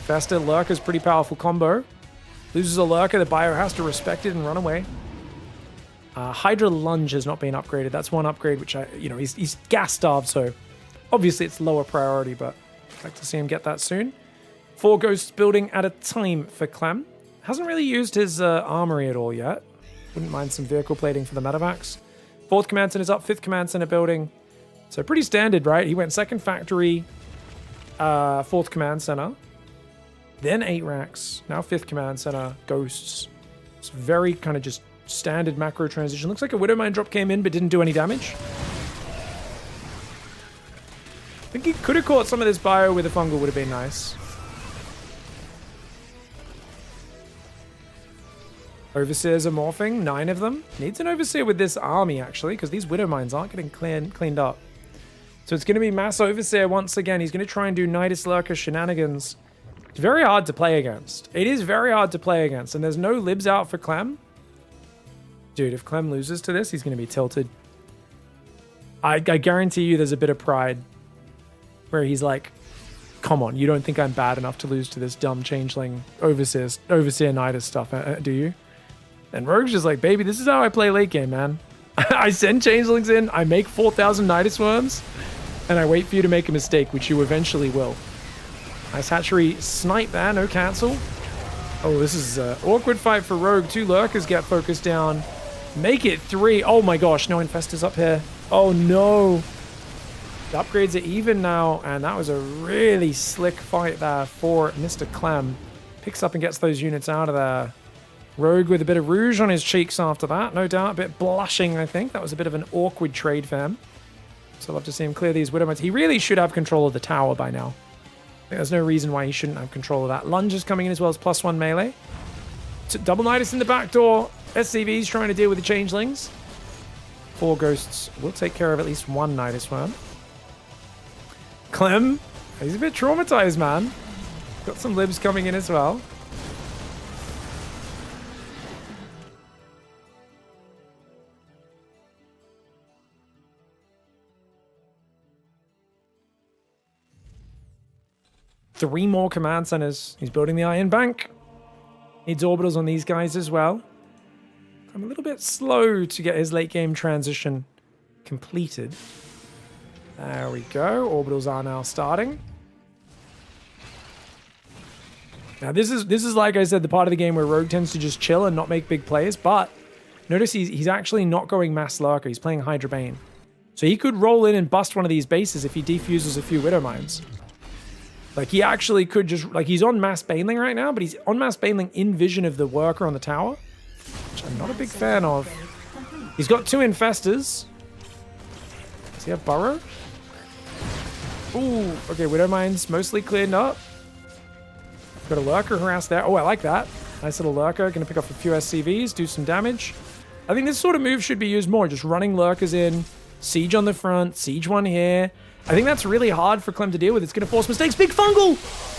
Faster Lurker's pretty powerful combo. Loses a Lurker, the Bio has to respect it and run away. Hydra Lunge has not been upgraded. That's one upgrade which he's gas starved, so obviously it's lower priority, but I'd like to see him get that soon. 4 ghosts building at a time for Clem. Hasn't really used his armory at all yet. Wouldn't mind some vehicle plating for the medevacs. 4th command center is up, 5th command center building. So pretty standard, right? He went 2nd factory, 4th command center, then 8 racks, now 5th command center, ghosts. It's very kind of just standard macro transition. Looks like a Widowmine drop came in but didn't do any damage. I think he could have caught some of this bio with a fungal, would have been nice. Overseers are morphing, 9 of them. Needs an Overseer with this army, actually, because these Widow Mines aren't getting cleaned up. So it's going to be Mass Overseer once again. He's going to try and do Nidus Lurker shenanigans. It's very hard to play against. It is very hard to play against, and there's no libs out for Clem. Dude, if Clem loses to this, he's going to be tilted. I guarantee you there's a bit of pride where he's like, come on, you don't think I'm bad enough to lose to this dumb changeling Overseer Nidus stuff, do you? And Rogue's just like, baby, this is how I play late game, man. I send changelings in, I make 4,000 Nidus worms, and I wait for you to make a mistake, which you eventually will. Nice hatchery snipe there, no cancel. Oh, this is an awkward fight for Rogue. 2 lurkers get focused down. Make it 3. Oh my gosh, no infestors up here. Oh no. The upgrades are even now, and that was a really slick fight there for Mr. Clem. Picks up and gets those units out of there. Rogue with a bit of rouge on his cheeks after that, no doubt. A bit blushing, I think. That was a bit of an awkward trade for him. So I'd love to see him clear these Widowmines. He really should have control of the tower by now. I think there's no reason why he shouldn't have control of that. Lunge is coming in as well as +1 melee. Double Nidus in the back door. SCV's trying to deal with the changelings. 4 ghosts will take care of at least 1 Nidus worm. Clem, he's a bit traumatized, man. Got some libs coming in as well. Three more command centers. He's building the Iron Bank. Needs orbitals on these guys as well. I'm a little bit slow to get his late game transition completed. There we go. Orbitals are now starting. Now this is like I said, the part of the game where Rogue tends to just chill and not make big plays, but notice he's actually not going Mass Lurker. He's playing Hydra Bane. So he could roll in and bust one of these bases if he defuses a few Widow Mines. Like, he actually could just... Like, he's on Mass Baneling right now, but he's on Mass Baneling in vision of the worker on the tower, which I'm not a big fan of. He's got 2 Infestors. Does he have Burrow? Ooh, okay, Widow Mines mostly cleared up. Got a Lurker harass there. Oh, I like that. Nice little Lurker. Going to pick up a few SCVs, do some damage. I think this sort of move should be used more. Just running Lurkers in, Siege on the front, Siege one here. I think that's really hard for Clem to deal with. It's going to force mistakes. Big Fungal!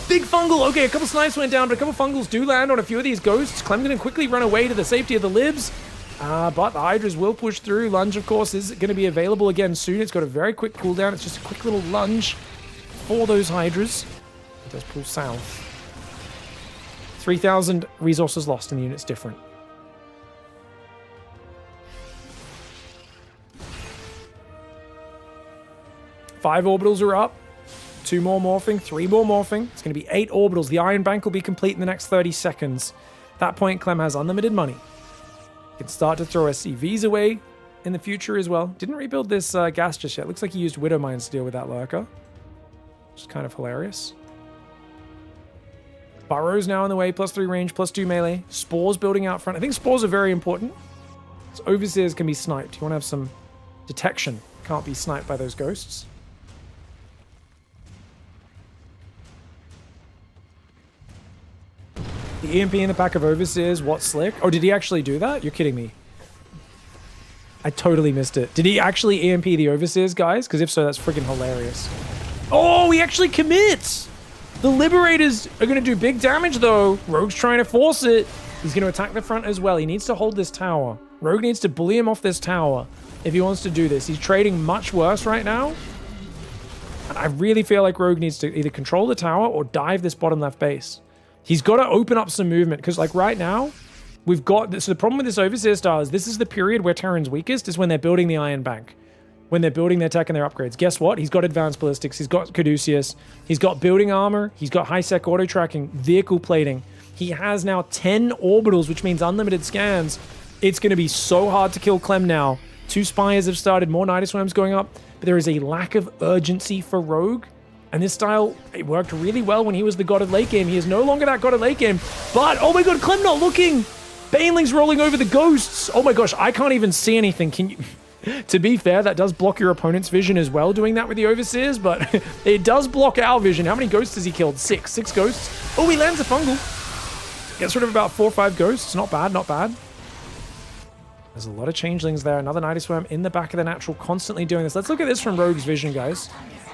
Big Fungal! Okay, a couple snipes went down, but a couple Fungals do land on a few of these ghosts. Clem going to quickly run away to the safety of the libs. But the Hydras will push through. Lunge, of course, is going to be available again soon. It's got a very quick cooldown. It's just a quick little lunge for those Hydras. It does pull south. 3,000 resources lost and the unit's different. Five orbitals are up. 2 more morphing, 3 more morphing. It's going to be 8 orbitals. The Iron Bank will be complete in the next 30 seconds. At that point, Clem has unlimited money. He can start to throw SCVs away in the future as well. Didn't rebuild this gas just yet. Looks like he used Widow Mines to deal with that Lurker, which is kind of hilarious. Burrows now in the way, +3 range, +2 melee. Spores building out front. I think spores are very important. So overseers can be sniped. You want to have some detection. Can't be sniped by those ghosts. The EMP in the back of overseers, what slick? Oh, did he actually do that? You're kidding me. I totally missed it. Did he actually EMP the overseers, guys? Because if so, that's freaking hilarious. Oh, he actually commits! The Liberators are going to do big damage, though. Rogue's trying to force it. He's going to attack the front as well. He needs to hold this tower. Rogue needs to bully him off this tower if he wants to do this. He's trading much worse right now. And I really feel like Rogue needs to either control the tower or dive this bottom left base. He's got to open up some movement, because like right now, we've got this. So the problem with this Overseer style is this is the period where Terran's weakest, is when they're building the Iron Bank. When they're building their tech and their upgrades. Guess what? He's got advanced ballistics. He's got Caduceus. He's got building armor. He's got high-sec auto-tracking, vehicle plating. He has now 10 orbitals, which means unlimited scans. It's going to be so hard to kill Clem now. 2 Spires have started, more Nidus Worms going up, but there is a lack of urgency for Rogue. And this style, it worked really well when he was the god of late game. He is no longer that god of late game. But, oh my god, Clem not looking! Baneling's rolling over the ghosts. Oh my gosh, I can't even see anything. Can you... To be fair, that does block your opponent's vision as well, doing that with the Overseers, but it does block our vision. How many ghosts has he killed? 6. 6 ghosts. Oh, he lands a fungal. Gets rid of about 4 or 5 ghosts. Not bad, not bad. There's a lot of changelings there. Another Nidus Worm in the back of the natural, constantly doing this. Let's look at this from Rogue's vision, guys.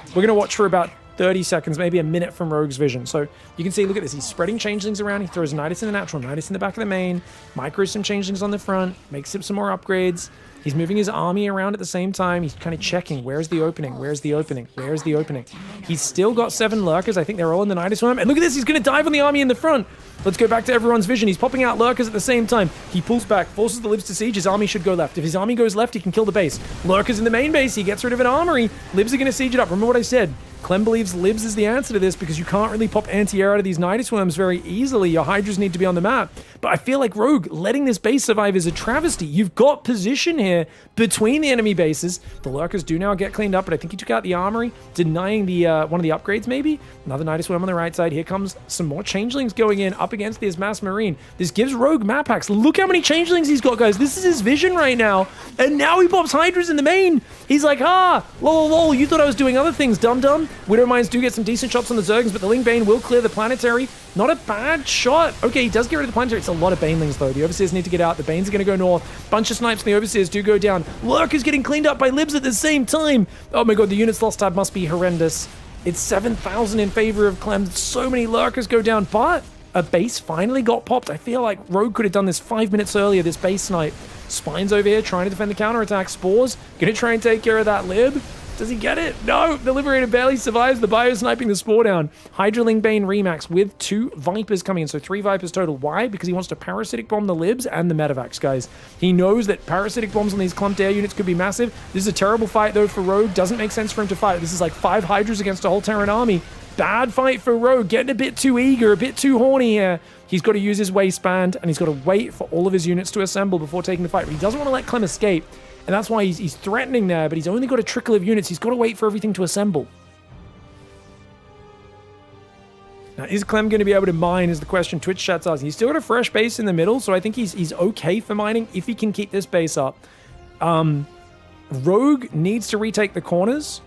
We're going to watch for about 30 seconds, maybe a minute from Rogue's vision. So you can see, look at this. He's spreading changelings around. He throws Nidus in the natural, Nidus in the back of the main, micros some changelings on the front, makes him some more upgrades. He's moving his army around at the same time. He's kind of checking, where's the opening? Where's the opening? Where's the opening? He's still got 7 lurkers. I think they're all in the Nidus Worm. And look at this, he's going to dive on the army in the front. Let's go back to everyone's vision. He's popping out lurkers at the same time. He pulls back, forces the Libs to siege. His army should go left. If his army goes left, he can kill the base. Lurkers in the main base. He gets rid of an armory. Libs are going to siege it up. Remember what I said? Clem believes Libs is the answer to this because you can't really pop anti-air out of these Nidus Worms very easily. Your Hydras need to be on the map. But I feel like Rogue letting this base survive is a travesty. You've got position here between the enemy bases. The Lurkers do now get cleaned up, but I think he took out the armory, denying the one of the upgrades maybe. Another Nidus Worm on the right side. Here comes some more changelings going in up against this Mass Marine. This gives Rogue map hacks. Look how many changelings he's got, guys. This is his vision right now. And now he pops Hydras in the main. He's like, lol, you thought I was doing other things, dum-dum. Widow Mines do get some decent shots on the Zergans, but the Ling Bane will clear the planetary. Not a bad shot. Okay, he does get rid of the planetary. It's a lot of Banelings, though. The Overseers need to get out. The Banes are going to go north. Bunch of snipes and the Overseers do go down. Lurkers getting cleaned up by Libs at the same time. Oh my god, the units lost tab must be horrendous. It's 7,000 in favor of Clem. So many Lurkers go down, but a base finally got popped. I feel like Rogue could have done this 5 minutes earlier, this base snipe. Spines over here trying to defend the counterattack. Spores going to try and take care of that Lib. Does he get it? No, the Liberator barely survives. The Bio sniping the Spore down. Hydraling Bane Remax with 2 Vipers coming in. So 3 Vipers total. Why? Because he wants to Parasitic Bomb the Libs and the Medivacs, guys. He knows that Parasitic Bombs on these clumped air units could be massive. This is a terrible fight, though, for Rogue. Doesn't make sense for him to fight. This is like 5 Hydras against a whole Terran army. Bad fight for Rogue. Getting a bit too eager, a bit too horny here. He's got to use his waistband, and he's got to wait for all of his units to assemble before taking the fight. But he doesn't want to let Clem escape. And that's why he's threatening there, but he's only got a trickle of units. He's got to wait for everything to assemble. Now, is Clem going to be able to mine is the question Twitch chat's asking. He's still got a fresh base in the middle, so I think he's okay for mining if he can keep this base up. Rogue needs to retake the corners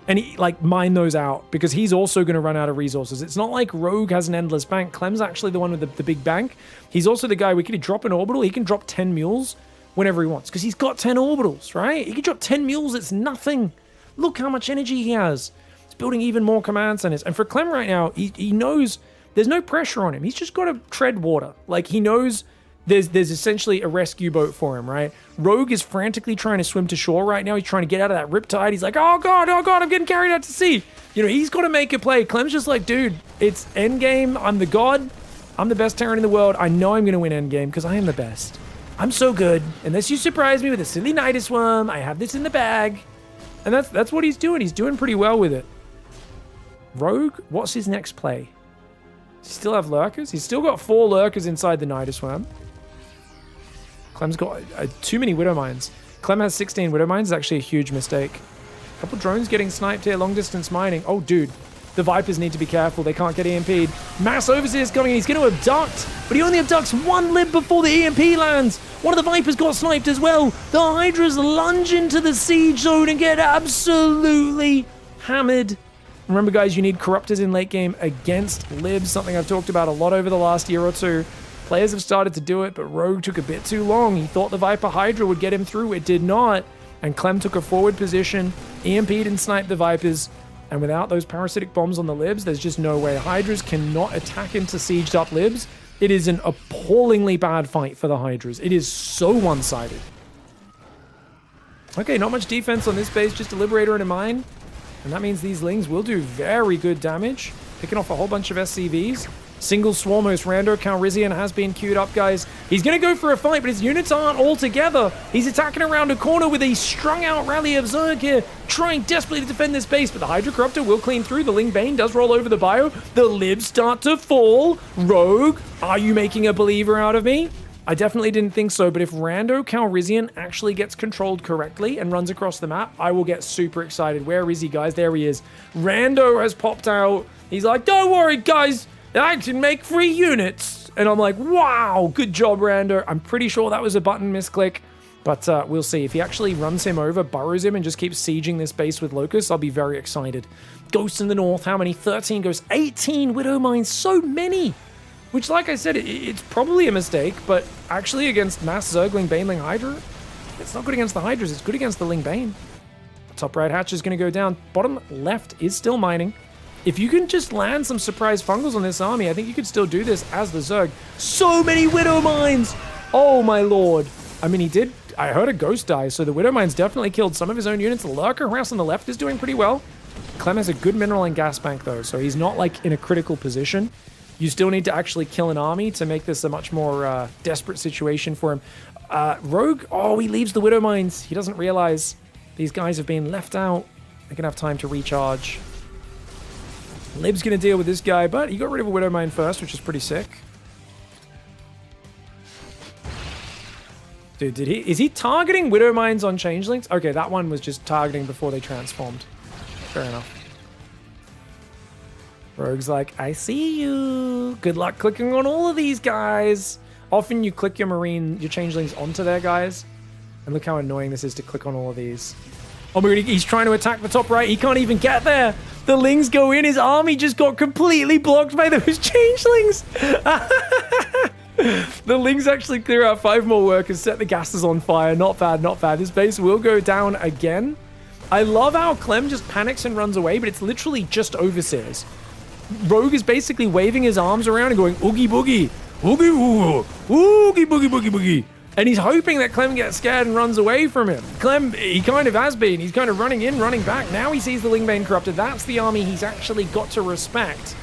and mine those out because he's also going to run out of resources. It's not like Rogue has an endless bank. Clem's actually the one with the big bank. He's also the guy, we could drop an orbital. He can drop 10 mules whenever he wants, because he's got 10 orbitals, right? He can drop 10 mules, it's nothing. Look how much energy he has. He's building even more command centers. And for Clem right now, he knows there's no pressure on him. He's just got to tread water. Like, he knows there's essentially a rescue boat for him, right? Rogue is frantically trying to swim to shore right now. He's trying to get out of that riptide. He's like, oh god, I'm getting carried out to sea. You know, he's got to make a play. Clem's just like, dude, it's endgame. I'm the god. I'm the best Terran in the world. I know I'm going to win endgame because I am the best. I'm so good. Unless you surprise me with a silly Nidus Worm, I have this in the bag. And that's what he's doing. He's doing pretty well with it. Rogue, what's his next play? Does he still have Lurkers? He's still got 4 Lurkers inside the Nidus Worm. Clem's got too many Widow Mines. Clem has 16 Widow Mines. It's actually a huge mistake. A couple drones getting sniped here. Long distance mining. Oh, dude. The Vipers need to be careful. They can't get EMP'd. Mass Overseer's coming in. He's going to abduct, but he only abducts one lib before the EMP lands. One of the Vipers got sniped as well. The Hydras lunge into the siege zone and get absolutely hammered. Remember, guys, you need Corruptors in late game against libs, something I've talked about a lot over the last year or two. Players have started to do it, but Rogue took a bit too long. He thought the Viper Hydra would get him through. It did not. And Clem took a forward position, EMP'd and sniped the Vipers. And without those parasitic bombs on the libs, there's just no way. Hydras cannot attack into sieged up libs. It is an appallingly bad fight for the Hydras. It is so one-sided. Okay, not much defense on this base, just a Liberator and a Mine. And that means these Lings will do very good damage. Picking off a whole bunch of SCVs. Single Swarmos, Rando Calrissian has been queued up, guys. He's going to go for a fight, but his units aren't all together. He's attacking around a corner with a strung-out rally of Zerg here, trying desperately to defend this base, but the Hydra Corruptor will clean through. The Ling Bane does roll over the bio. The libs start to fall. Rogue, are you making a believer out of me? I definitely didn't think so, but if Rando Calrissian actually gets controlled correctly and runs across the map, I will get super excited. Where is he, guys? There he is. Rando has popped out. He's like, don't worry, guys. I can make 3 units. And I'm like, wow, good job, Rando. I'm pretty sure that was a button misclick, but we'll see. If he actually runs him over, burrows him, and just keeps sieging this base with Locusts, I'll be very excited. Ghosts in the north, how many? 13 ghosts, 18 Widow Mines, so many. Which, like I said, it's probably a mistake, but actually against Mass Zergling, Baneling, Hydra, it's not good against the Hydras, it's good against the Ling Bane. Top right hatch is going to go down. Bottom left is still mining. If you can just land some surprise fungals on this army, I think you could still do this as the Zerg. So many Widow Mines! Oh my lord. I mean, I heard a ghost die, so the Widow Mines definitely killed some of his own units. The Lurker House on the left is doing pretty well. Clem has a good mineral and gas bank though, so he's not like in a critical position. You still need to actually kill an army to make this a much more desperate situation for him. Rogue, oh, he leaves the Widow Mines. He doesn't realize these guys have been left out. They're gonna have time to recharge. Lib's going to deal with this guy, but he got rid of a Widow Mine first, which is pretty sick. Dude, is he targeting Widow Mines on Changelings? Okay, that one was just targeting before they transformed. Fair enough. Rogue's like, I see you. Good luck clicking on all of these guys. Often you click your Marine, your Changelings onto their guys. And look how annoying this is to click on all of these. Oh my god, he's trying to attack the top right. He can't even get there. The Lings go in. His army just got completely blocked by those Changelings. The Lings actually clear out 5 more workers, set the gases on fire. Not bad, not bad. This base will go down again. I love how Clem just panics and runs away, but it's literally just Overseers. Rogue is basically waving his arms around and going, oogie boogie, oogie oogie, oogie boogie boogie boogie. And he's hoping that Clem gets scared and runs away from him. Clem, he kind of has been. He's kind of running in, running back. Now he sees the Ling Bane Corrupted. That's the army he's actually got to respect.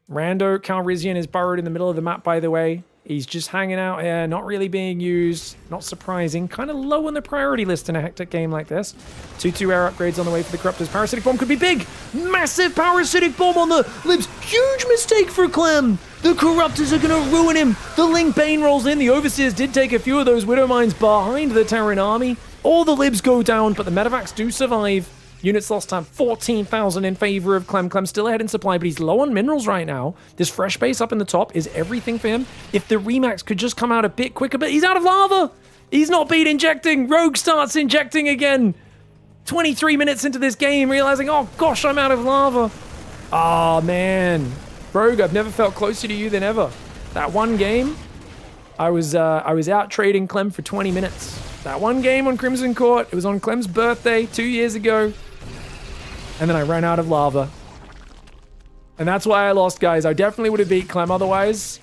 Rando Calrissian is burrowed in the middle of the map, by the way. He's just hanging out here, not really being used. Not surprising. Kind of low on the priority list in a hectic game like this. 2-2 air upgrades on the way for the Corruptors. Parasitic Bomb could be big. Massive Parasitic Bomb on the libs. Huge mistake for Clem. The Corruptors are going to ruin him. The Ling Bane rolls in. The Overseers did take a few of those Widow Mines behind the Terran army. All the libs go down, but the Medevacs do survive. Units lost time, 14,000 in favor of Clem. Clem's still ahead in supply, but he's low on minerals right now. This fresh base up in the top is everything for him. If the Remax could just come out a bit quicker, but he's out of lava. He's not been injecting. Rogue starts injecting again. 23 minutes into this game, realizing, oh gosh, I'm out of lava. Oh man. Rogue, I've never felt closer to you than ever. That one game, I was out trading Clem for 20 minutes. That one game on Crimson Court, it was on Clem's birthday 2 years ago. And then I ran out of lava. And that's why I lost, guys. I definitely would have beat Clem otherwise.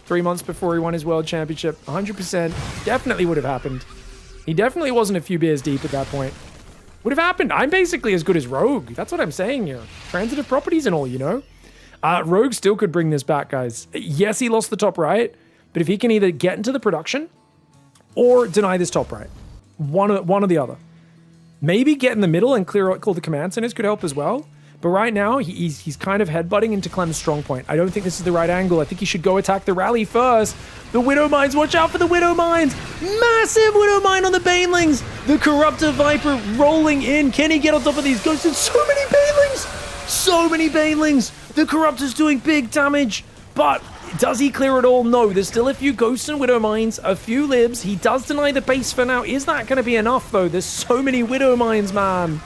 3 months before he won his world championship. 100% definitely would have happened. He definitely wasn't a few beers deep at that point. Would have happened. I'm basically as good as Rogue. That's what I'm saying here. Transitive properties and all, you know? Rogue still could bring this back, guys. Yes, he lost the top right, but if he can either get into the production or deny this top right, one or the other. Maybe get in the middle and clear out all the command centers could help as well. But right now, he's kind of headbutting into Clem's strong point. I don't think this is the right angle. I think he should go attack the rally first. The Widow Mines, watch out for the Widow Mines. Massive Widow Mine on the Banelings. The Corruptor Viper rolling in. Can he get on top of these ghosts? And so many Banelings. So many Banelings. The Corruptor's doing big damage. But does he clear it all? No, there's still a few Ghosts and Widow Mines, a few Libs. He does deny the base for now. Is that going to be enough, though? There's so many Widow Mines, man.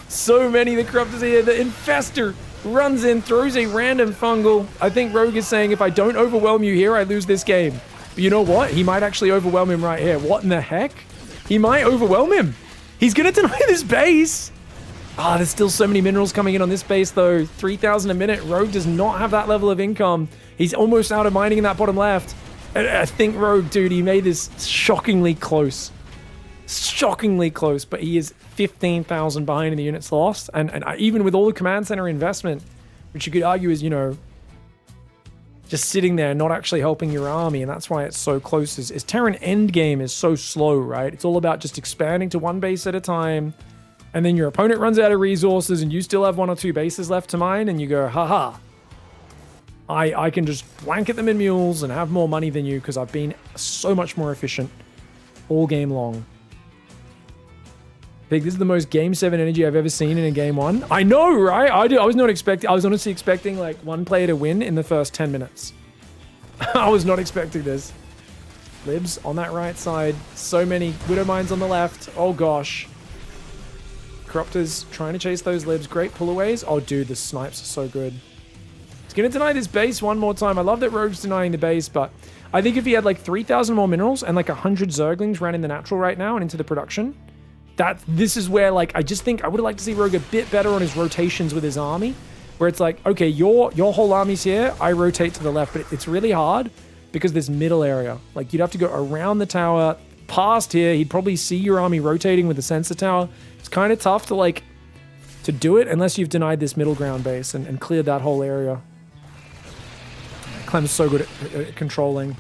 So many. The Corruptor's here. The Infester runs in, throws a random fungal. I think Rogue is saying, if I don't overwhelm you here, I lose this game. But you know what? He might actually overwhelm him right here. What in the heck? He might overwhelm him. He's going to deny this base. Ah, there's still so many minerals coming in on this base, though. 3,000 a minute. Rogue does not have that level of income. He's almost out of mining in that bottom left. And I think Rogue, dude, he made this shockingly close. Shockingly close, but he is 15,000 behind in the units lost. And even with all the command center investment, which you could argue is, you know, just sitting there, not actually helping your army, and that's why it's so close. Is Terran endgame is so slow, right? It's all about just expanding to one base at a time, and then your opponent runs out of resources, and you still have 1 or 2 bases left to mine, and you go, haha. I can just blanket them in mules and have more money than you because I've been so much more efficient all game long. Big, this is the most Game 7 energy I've ever seen in a Game 1. I know, right? I was honestly expecting like one player to win in the first 10 minutes. I was not expecting this. Libs on that right side. So many Widow Mines on the left. Oh gosh. Corruptors trying to chase those Libs. Great pullaways. Oh dude, the snipes are so good. He's going to deny this base one more time. I love that Rogue's denying the base, but I think if he had like 3,000 more minerals and like 100 Zerglings ran in the natural right now and into the production, this is where, like, I just think I would have liked to see Rogue a bit better on his rotations with his army, where it's like, okay, your whole army's here, I rotate to the left, but it's really hard because this middle area, like, you'd have to go around the tower, past here, he'd probably see your army rotating with the sensor tower. It's kind of tough to, like, to do it unless you've denied this middle ground base and cleared that whole area. Clem's so good at controlling.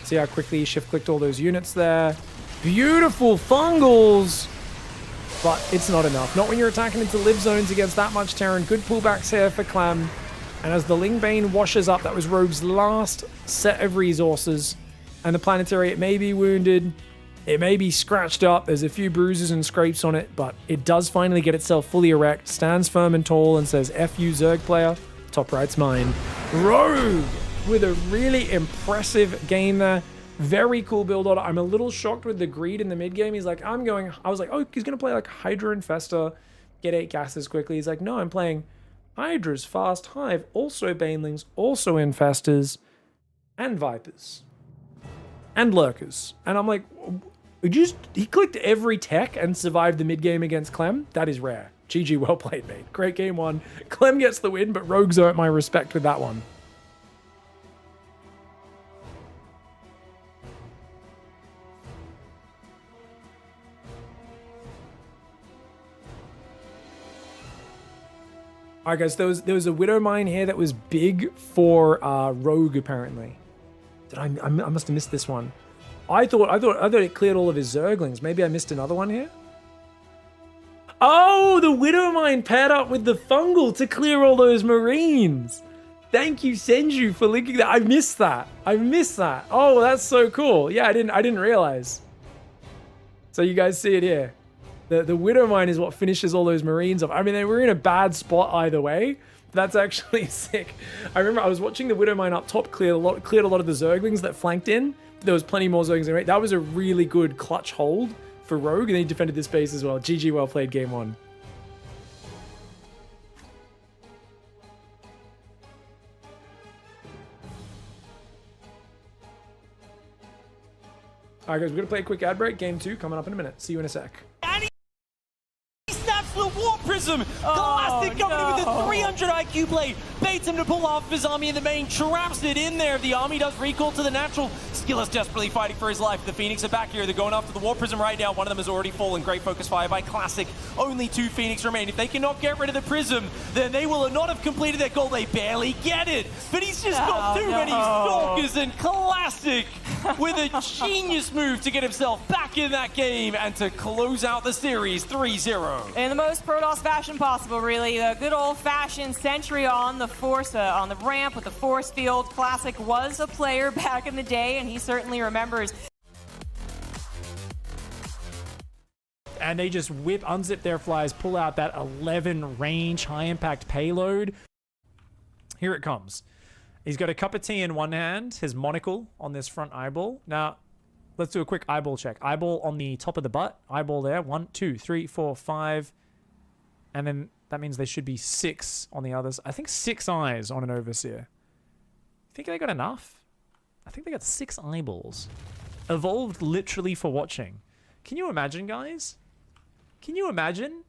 See how quickly he shift-clicked all those units there. Beautiful fungals! But it's not enough. Not when you're attacking into Lib zones against that much Terran. Good pullbacks here for Clem. And as the Lingbane washes up, that was Rogue's last set of resources. And the Planetary, it may be wounded. It may be scratched up. There's a few bruises and scrapes on it. But it does finally get itself fully erect. Stands firm and tall and says, F you, Zerg player. Top right's mine. Rogue with a really impressive game there. Very cool build order. I'm a little shocked with the greed in the mid game. He's like, I was like, oh, he's going to play like Hydra Infester, get 8 gases quickly. He's like, no, I'm playing Hydras, Fast Hive, also Banelings, also Infestors, and Vipers, and Lurkers. And I'm like, he clicked every tech and survived the mid game against Clem. That is rare. GG, well played, mate. Great game 1. Clem gets the win, but Rogues earned my respect with that one. Alright guys, there was a Widow Mine here that was big for Rogue apparently. I must have missed this one. I thought it cleared all of his Zerglings. Maybe I missed another one here? Oh, the Widow Mine paired up with the Fungal to clear all those Marines. Thank you, Senju, for linking that. I missed that. Oh, that's so cool. Yeah, I didn't realize. So you guys see it here. The Widow Mine is what finishes all those Marines off. I mean, they were in a bad spot either way. That's actually sick. I remember I was watching the Widow Mine up top cleared a lot of the Zerglings that flanked in. There was plenty more Zerglings in. That was a really good clutch hold for Rogue, and he defended this base as well. GG, well played, game 1. Alright guys, we're going to play a quick ad break. Game 2 coming up in a minute. See you in a sec. The Warp Prism! Classic company with a 300 IQ play. baits him to pull off his army in the main, traps it in there. The army does recall to the natural. Skill is desperately fighting for his life. The Phoenix are back here. They're going after the War Prism right now. One of them has already fallen. Great focus fire by Classic. Only 2 Phoenix remain. If they cannot get rid of the Prism, then they will not have completed their goal. They barely get it. But he's just got too many Stalkers, and Classic with a genius move to get himself back in that game and to close out the series 3-0. In the most Protoss fashion possible, really. A good old-fashioned sentry on the force, on the ramp with the force field. Classic was a player back in the day, and he certainly remembers. And they just unzip their flies, pull out that 11 range high impact payload. Here it comes. He's got a cup of tea in one hand, his monocle on this front eyeball. Now, let's do a quick eyeball check. Eyeball on the top of the butt. Eyeball there. 1, 2, 3, 4, 5. And then that means there should be 6 on the others. I think 6 eyes on an Overseer. Think they got enough? I think they got 6 eyeballs. Evolved literally for watching. Can you imagine, guys? Can you imagine?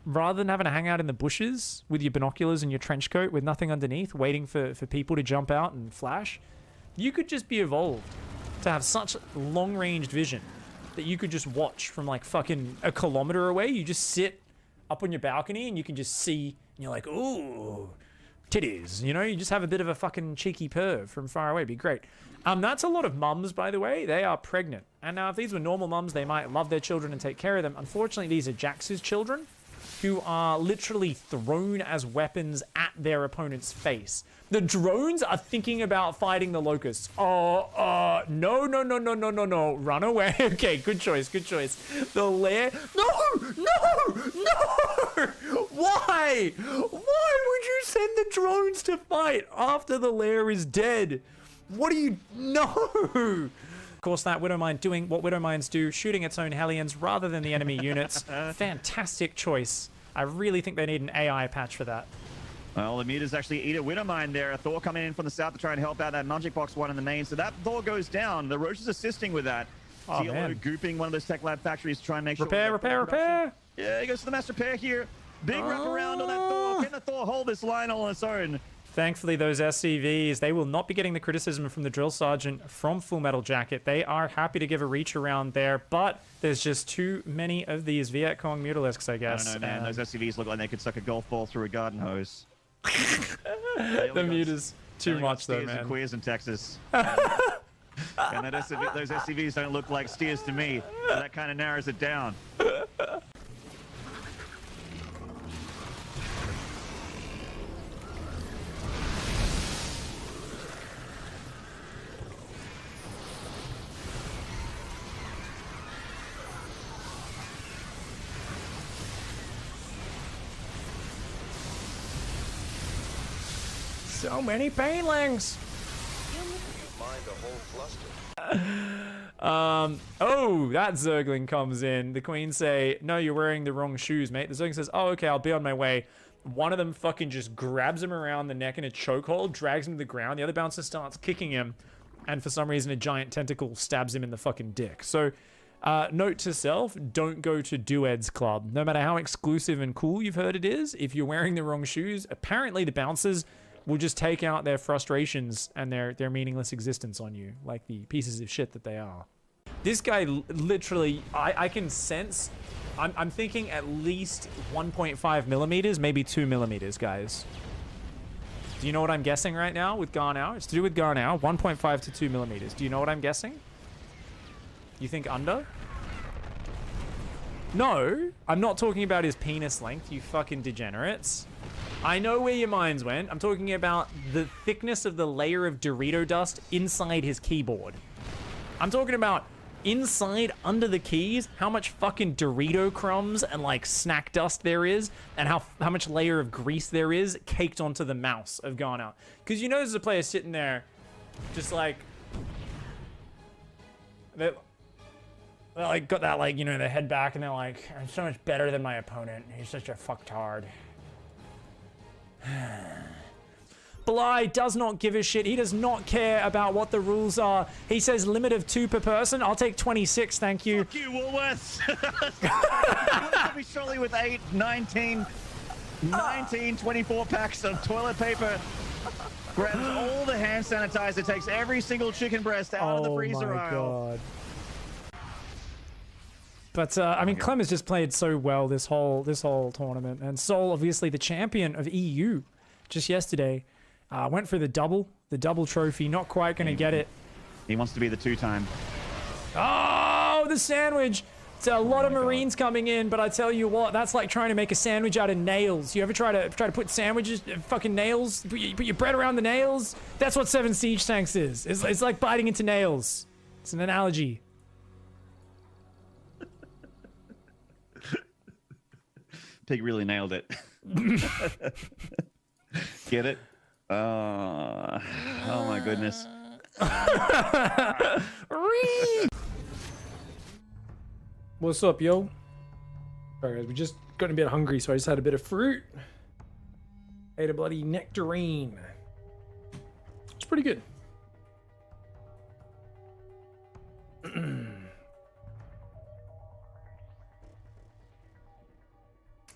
Rather than having to hang out in the bushes with your binoculars and your trench coat with nothing underneath, waiting for people to jump out and flash, you could just be evolved to have such long-ranged vision that you could just watch from like fucking a kilometer away. You just sit up on your balcony and you can just see, and you're like, ooh, titties. You know, you just have a bit of a fucking cheeky perv from far away. It'd be great. That's a lot of mums, by the way. They are pregnant. And now if these were normal mums, they might love their children and take care of them. Unfortunately, these are Jax's children, who are literally thrown as weapons at their opponent's face. The drones are thinking about fighting the locusts. No, no, no, no, no, no, no. Run away. Okay, good choice, good choice. The lair. No, no, no. Why? Why would you send the drones to fight after the lair is dead? What do you... No. Of course, that Widowmine doing what Widowmines do, shooting its own Hellions rather than the enemy units. Fantastic choice. I really think they need an AI patch for that. Well, the Mutas actually eat a Widowmine there. Thor coming in from the south to try and help out that Magic Box one in the main. So that Thor goes down. The Roche is assisting with that. Oh, man. Gooping one of those Tech Lab factories to try and make sure... Repair. Yeah, he goes to the mass repair here. Big wraparound on that Thor. Can the Thor hold this line all on its own? Thankfully, those SCVs, they will not be getting the criticism from the Drill Sergeant from Full Metal Jacket. They are happy to give a reach around there, but there's just too many of these Viet Cong Mutalisks, I guess. I don't know, man. Those SCVs look like they could suck a golf ball through a garden hose. The Mutas, too much though, man. And queers in Texas. And those SCVs don't look like steers to me. So that kind of narrows it down. So many banelings. Oh, that Zergling comes in. The Queen say, no, you're wearing the wrong shoes, mate. The Zergling says, oh, okay, I'll be on my way. One of them fucking just grabs him around the neck in a chokehold, drags him to the ground. The other bouncer starts kicking him, and for some reason, a giant tentacle stabs him in the fucking dick. So, note to self, don't go to Dued's Club. No matter how exclusive and cool you've heard it is, if you're wearing the wrong shoes, apparently the bouncers will just take out their frustrations and their meaningless existence on you, like the pieces of shit that they are. This guy literally, I can sense, I'm thinking at least 1.5 millimeters, maybe 2 millimeters, guys. Do you know what I'm guessing right now with Garnau? It's to do with Garnau, 1.5 to 2 millimeters. Do you know what I'm guessing? You think under? No, I'm not talking about his penis length, you fucking degenerates. I know where your minds went. I'm talking about the thickness of the layer of Dorito dust inside his keyboard. I'm talking about inside, under the keys, how much fucking Dorito crumbs and like snack dust there is, and how much layer of grease there is caked onto the mouse of Garnau. Because you know there's a player sitting there, just like, they like got that like, you know, their head back and they're like, I'm so much better than my opponent. He's such a fucktard. Bly does not give a shit. He does not care about what the rules are. He says limit of 2 per person. I'll take 26, thank you. Fuck you, Woolworths. Be surely with 8, 19. 1924 packs of toilet paper. Grabs all the hand sanitizer, takes every single chicken breast out of the freezer aisle. God. But I mean, Clem has just played so well this whole tournament, and Sol, obviously the champion of EU, just yesterday, went for the double trophy. Not quite going to get it. He wants to be the 2-time. Oh, the sandwich! It's a lot of Marines coming in, but I tell you what, that's like trying to make a sandwich out of nails. You ever try to put sandwiches, fucking nails, put your bread around the nails? That's what 7 Siege Tanks is. It's like biting into nails. It's an analogy. Pig really nailed it. Get it? Oh my goodness. What's up, yo? Alright, guys, we just got a bit hungry, so I just had a bit of fruit. Ate a bloody nectarine. It's pretty good.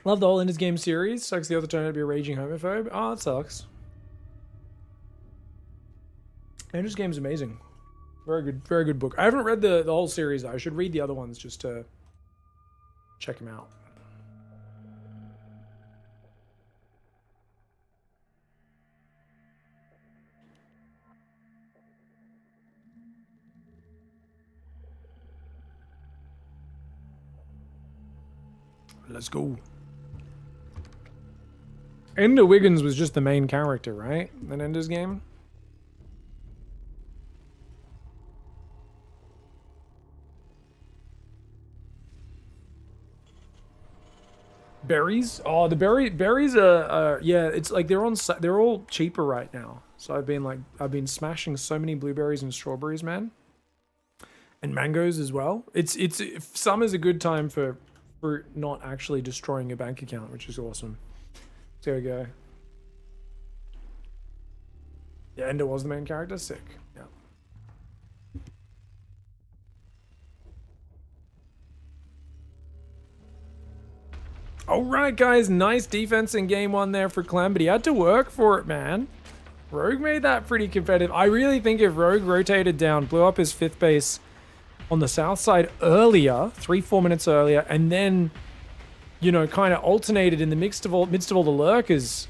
Love the whole Ender's Game series. Sucks the other turn to be a raging homophobe. Oh, that sucks. Ender's Game's amazing. Very good book. I haven't read the whole series though. I should read the other ones just to check them out. Let's go. Ender Wiggins was just the main character, right? In Ender's Game? Berries? Oh, the berries are yeah, it's like they're all cheaper right now. So I've been smashing so many blueberries and strawberries, man. And mangoes as well. Summer's a good time for fruit not actually destroying your bank account, which is awesome. There we go. Yeah, Ender was the main character. Sick. Yeah. All right, guys. Nice defense in game 1 there for Clem, but he had to work for it, man. Rogue made that pretty competitive. I really think if Rogue rotated down, blew up his 5th base on the south side earlier, 3-4 minutes earlier, and then, you know, kind of alternated in the midst of all the lurkers,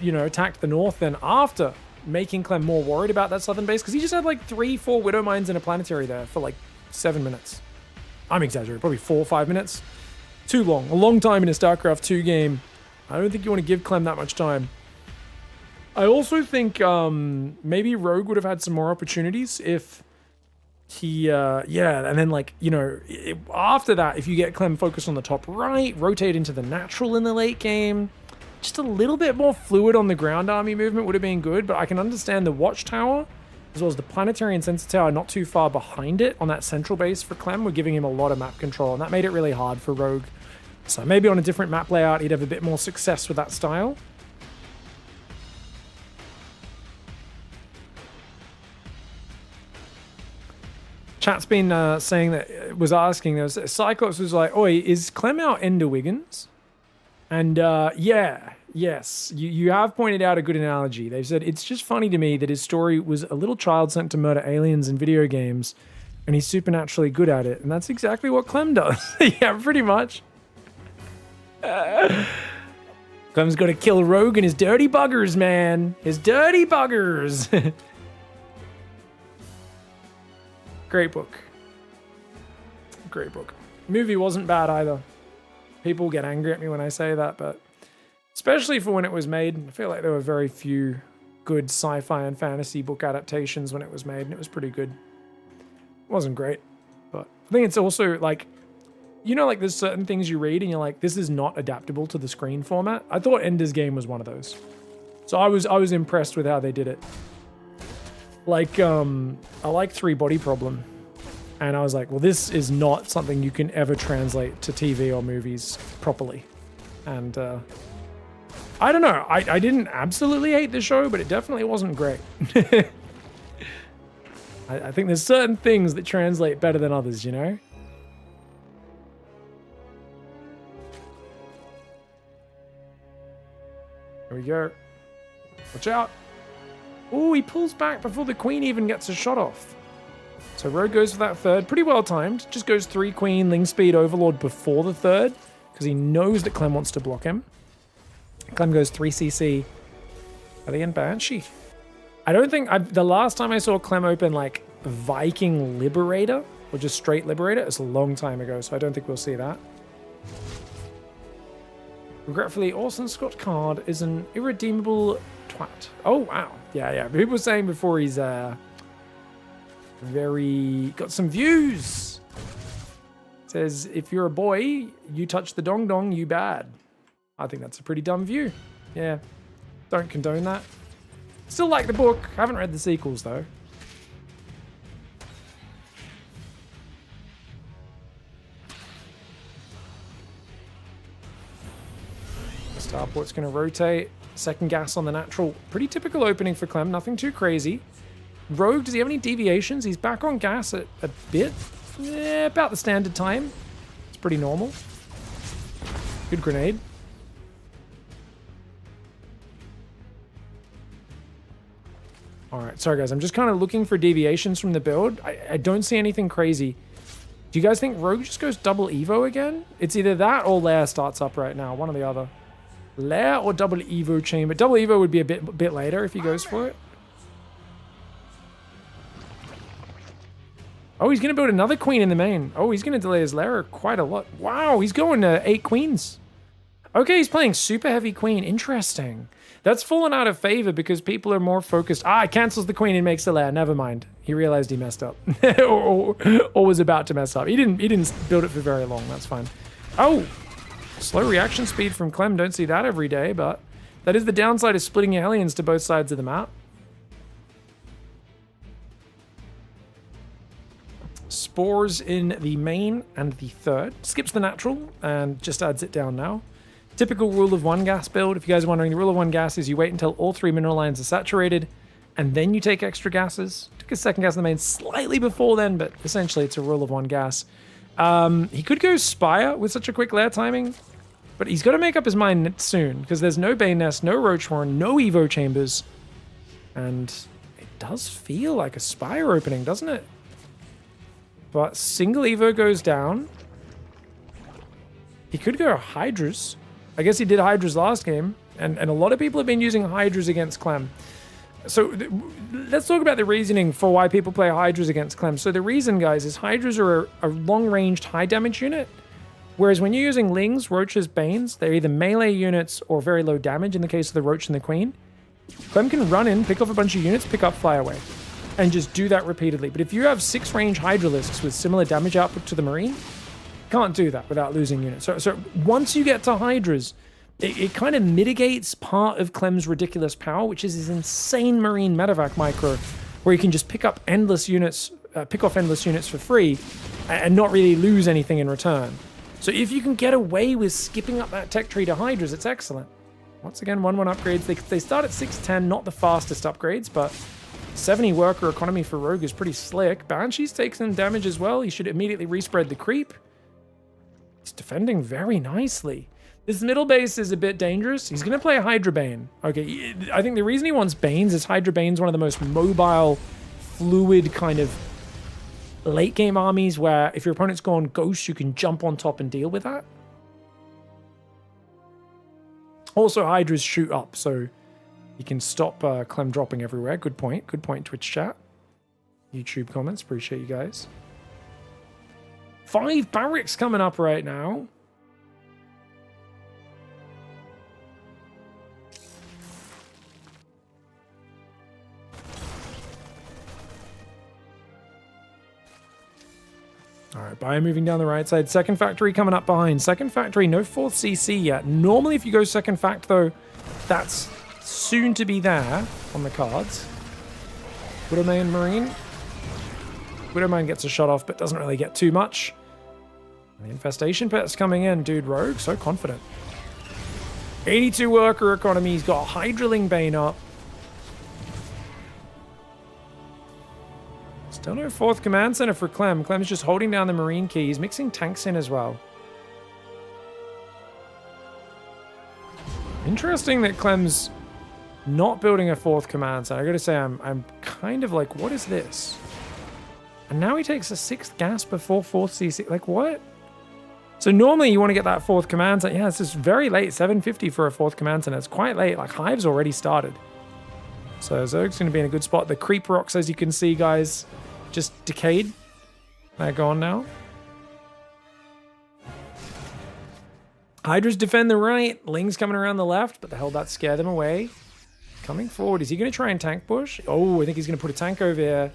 you know, attacked the north then after, making Clem more worried about that southern base, because he just had like 3-4 Widow Mines and a planetary there for like 7 minutes. I'm exaggerating, probably 4 or 5 minutes. Too long. A long time in a StarCraft 2 game. I don't think you want to give Clem that much time. I also think maybe Rogue would have had some more opportunities if he, yeah, and then like, you know, after that, if you get Clem focused on the top right, rotate into the natural in the late game, just a little bit more fluid on the ground army movement would have been good, but I can understand the watchtower, as well as the planetary and sensor tower not too far behind it on that central base for Clem were giving him a lot of map control, and that made it really hard for Rogue. So maybe on a different map layout, he'd have a bit more success with that style. Chat's been saying that, was asking, there was, Cyclops was like, oi, is Clem out Ender Wiggins? And yeah, yes, you have pointed out a good analogy. They've said, it's just funny to me that his story was a little child sent to murder aliens in video games, and he's supernaturally good at it. And that's exactly what Clem does. Yeah, pretty much. Clem's got to kill Rogue and his dirty buggers, man. His dirty buggers. Great book. Great book. Movie wasn't bad either. People get angry at me when I say that, but especially for when it was made, I feel like there were very few good sci-fi and fantasy book adaptations when it was made, and it was pretty good. It wasn't great, but I think it's also like, you know, like there's certain things you read and you're like, this is not adaptable to the screen format. I thought Ender's Game was one of those. So I was impressed with how they did it. Like, I like 3 Body Problem. And I was like, well, this is not something you can ever translate to TV or movies properly. And I don't know. I didn't absolutely hate the show, but it definitely wasn't great. I think there's certain things that translate better than others, you know? There we go. Watch out. Oh, he pulls back before the queen even gets a shot off. So Rogue goes for that third. Pretty well timed. Just goes 3 queen, Ling Speed, Overlord before the third. Because he knows that Clem wants to block him. Clem goes 3 CC. Elegant Banshee. I don't think... the last time I saw Clem open like Viking Liberator, or just straight Liberator, it's a long time ago. So I don't think we'll see that. Regretfully, Orson Scott Card is an irredeemable twat. Oh, wow. Yeah. People were saying before he's got some views. Says, if you're a boy, you touch the dong dong, you bad. I think that's a pretty dumb view. Yeah. Don't condone that. Still like the book. Haven't read the sequels, though. Starport's going to rotate. Second gas on the natural. Pretty typical opening for Clem. Nothing too crazy. Rogue, does he have any deviations? He's back on gas at a bit. Yeah, about the standard time. It's pretty normal. Good grenade. Alright, sorry guys. I'm just kind of looking for deviations from the build. I don't see anything crazy. Do you guys think Rogue just goes double Evo again? It's either that or Lair starts up right now. One or the other. Lair or double Evo chamber. Double Evo would be a bit later if he goes for it. Oh, he's going to build another queen in the main. Oh, he's going to delay his Lair quite a lot. Wow, he's going to 8 queens. Okay, he's playing super heavy queen. Interesting. That's fallen out of favor because people are more focused. Ah, it cancels the queen and makes the Lair. Never mind. He realized he messed up. or was about to mess up. He didn't build it for very long. That's fine. Oh, slow reaction speed from Clem. Don't see that every day, but that is the downside of splitting your Hellions to both sides of the map. Spores in the main and the third. Skips the natural and just adds it down now. Typical rule of 1 gas build. If you guys are wondering, the rule of 1 gas is you wait until all 3 mineral lines are saturated and then you take extra gases. Took a second gas in the main slightly before then, but essentially it's a rule of 1 gas. He could go Spire with such a quick Lair timing, but he's got to make up his mind soon because there's no Bane Nest, no Roach Horn, no Evo Chambers. And it does feel like a Spire opening, doesn't it? But single Evo goes down. He could go Hydras. I guess he did Hydras last game, and a lot of people have been using Hydras against Clem. So let's talk about the reasoning for why people play Hydras against Clem. So the reason, guys, is Hydras are a long-ranged, high-damage unit, whereas when you're using Lings, Roaches, Banes, they're either melee units or very low damage in the case of the Roach and the Queen. Clem can run in, pick off a bunch of units, pick up, fly away, and just do that repeatedly. But if you have 6-range Hydralisks with similar damage output to the Marine, can't do that without losing units. So once you get to Hydras, it kind of mitigates part of Clem's ridiculous power, which is his insane Marine medevac micro, where you can just pick up endless units, pick off endless units for free, and not really lose anything in return. So if you can get away with skipping up that tech tree to Hydras, it's excellent. Once again, 1-1 upgrades. They start at 610, not the fastest upgrades, but 70 worker economy for Rogue is pretty slick. Banshees takes some damage as well. He should immediately respread the creep. He's defending very nicely. This middle base is a bit dangerous. He's going to play Hydra Bane. Okay, I think the reason he wants Banes is Hydra Bane's one of the most mobile, fluid kind of late game armies where if your opponent's gone Ghost, you can jump on top and deal with that. Also, Hydras shoot up, so you can stop Clem dropping everywhere. Good point. Good point, Twitch chat. YouTube comments. Appreciate you guys. 5 barracks coming up right now. All right, Bio moving down the right side. Second factory coming up behind. Second factory, no 4th CC yet. Normally, if you go second fact, though, that's soon to be there on the cards. Widowmane Marine. Widowmane gets a shot off, but doesn't really get too much. And the Infestation Pet's coming in. Dude, Rogue, so confident. 82 worker economy. He's got Hydraling Bane up. Still no 4th command center for Clem. Clem's just holding down the Marine key. He's mixing tanks in as well. Interesting that Clem's not building a 4th command center. I gotta say, I'm kind of like, what is this? And now he takes a 6th gas before 4th CC. Like, what? So normally you want to get that 4th command center. Yeah, it's just very late. 750 for a 4th command center. It's quite late. Like, Hive's already started. So Zerg's going to be in a good spot. The creep rocks, as you can see, guys, just decayed. They're gone now. Hydras defend the right. Ling's coming around the left, but the hell that scare them away. Coming forward. Is he going to try and tank push? Oh, I think he's going to put a tank over here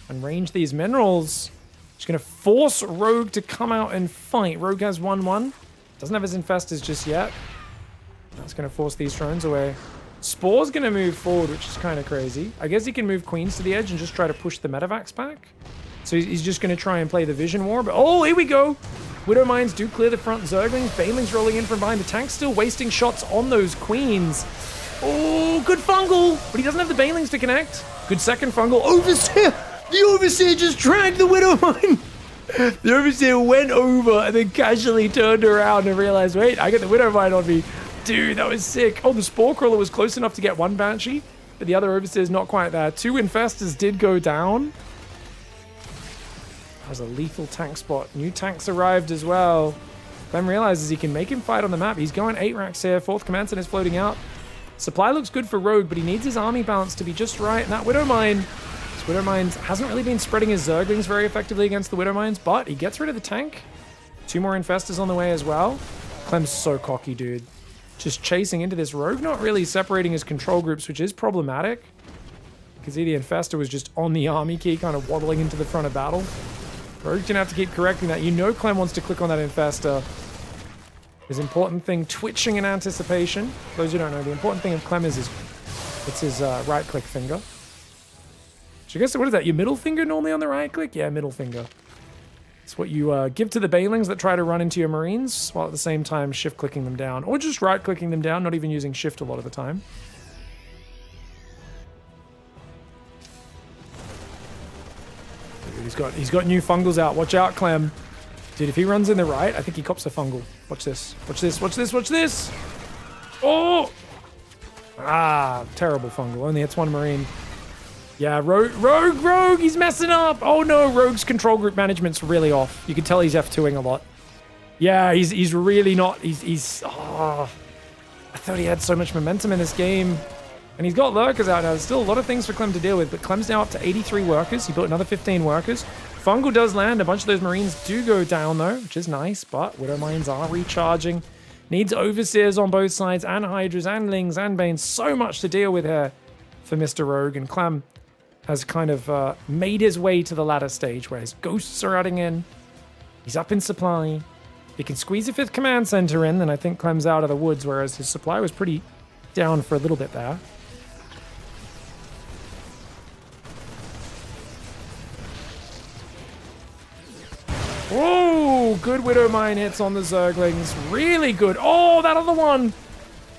and range these minerals. Just going to force Rogue to come out and fight. Rogue has 1-1. Doesn't have his infestors just yet. That's going to force these drones away. Spore's going to move forward, which is kind of crazy. I guess he can move Queens to the edge and just try to push the Medivacs back. So he's just going to try and play the Vision War. But oh, here we go. Widow Mines do clear the front Zerglings. Baneling's rolling in from behind. The tank's still wasting shots on those Queens. Oh, good fungal. But he doesn't have the Banelings to connect. Good second fungal. Overseer! The Overseer just dragged the Widow Mine. The Overseer went over and then casually turned around and realized, wait, I get the Widow Mine on me. Dude, that was sick. Oh, the Spore Crawler was close enough to get one Banshee, but the other Overseer's not quite there. 2 Infestors did go down. That was a lethal tank spot. New tanks arrived as well. Clem realizes he can make him fight on the map. He's going 8 racks here. 4th command center is floating out. Supply looks good for Rogue, but he needs his army balance to be just right. And that Widow Mine, this Widow Mine hasn't really been spreading his Zerglings very effectively against the Widow Mines, but he gets rid of the tank. 2 more Infestors on the way as well. Clem's so cocky, dude. Just chasing into this. Rogue not really separating his control groups, which is problematic. Because the Infestor was just on the army key, kind of waddling into the front of battle. Rogue's gonna have to keep correcting that. You know Clem wants to click on that Infestor. His important thing, twitching in anticipation. For those who don't know, the important thing of Clem is his right-click finger. So I guess, what is that, your middle finger normally on the right-click? Yeah, middle finger. It's what you give to the Banelings that try to run into your Marines, while at the same time shift-clicking them down. Or just right-clicking them down, not even using shift a lot of the time. Dude, he's got new fungals out. Watch out, Clem. Dude, if he runs in the right, I think he cops a fungal. Watch this. Watch this. Watch this. Watch this. Oh! Ah, terrible fungal. Only hits 1 Marine. Yeah, Rogue, he's messing up. Oh no, Rogue's control group management's really off. You can tell he's F2ing a lot. Yeah, he's really not, oh, I thought he had so much momentum in this game. And he's got lurkers out now. There's still a lot of things for Clem to deal with, but Clem's now up to 83 workers. He built another 15 workers. Fungal does land. A bunch of those Marines do go down though, which is nice, but Widow Mines are recharging. Needs Overseers on both sides, and Hydras, and Lings, and Banes. So much to deal with here for Mr. Rogue, and Clem has kind of made his way to the latter stage where his ghosts are adding in. He's up in supply. If he can squeeze a 5th command center in, then I think Clem's out of the woods, whereas his supply was pretty down for a little bit there. Whoa! Good Widow Mine hits on the Zerglings. Really good. Oh, that other one!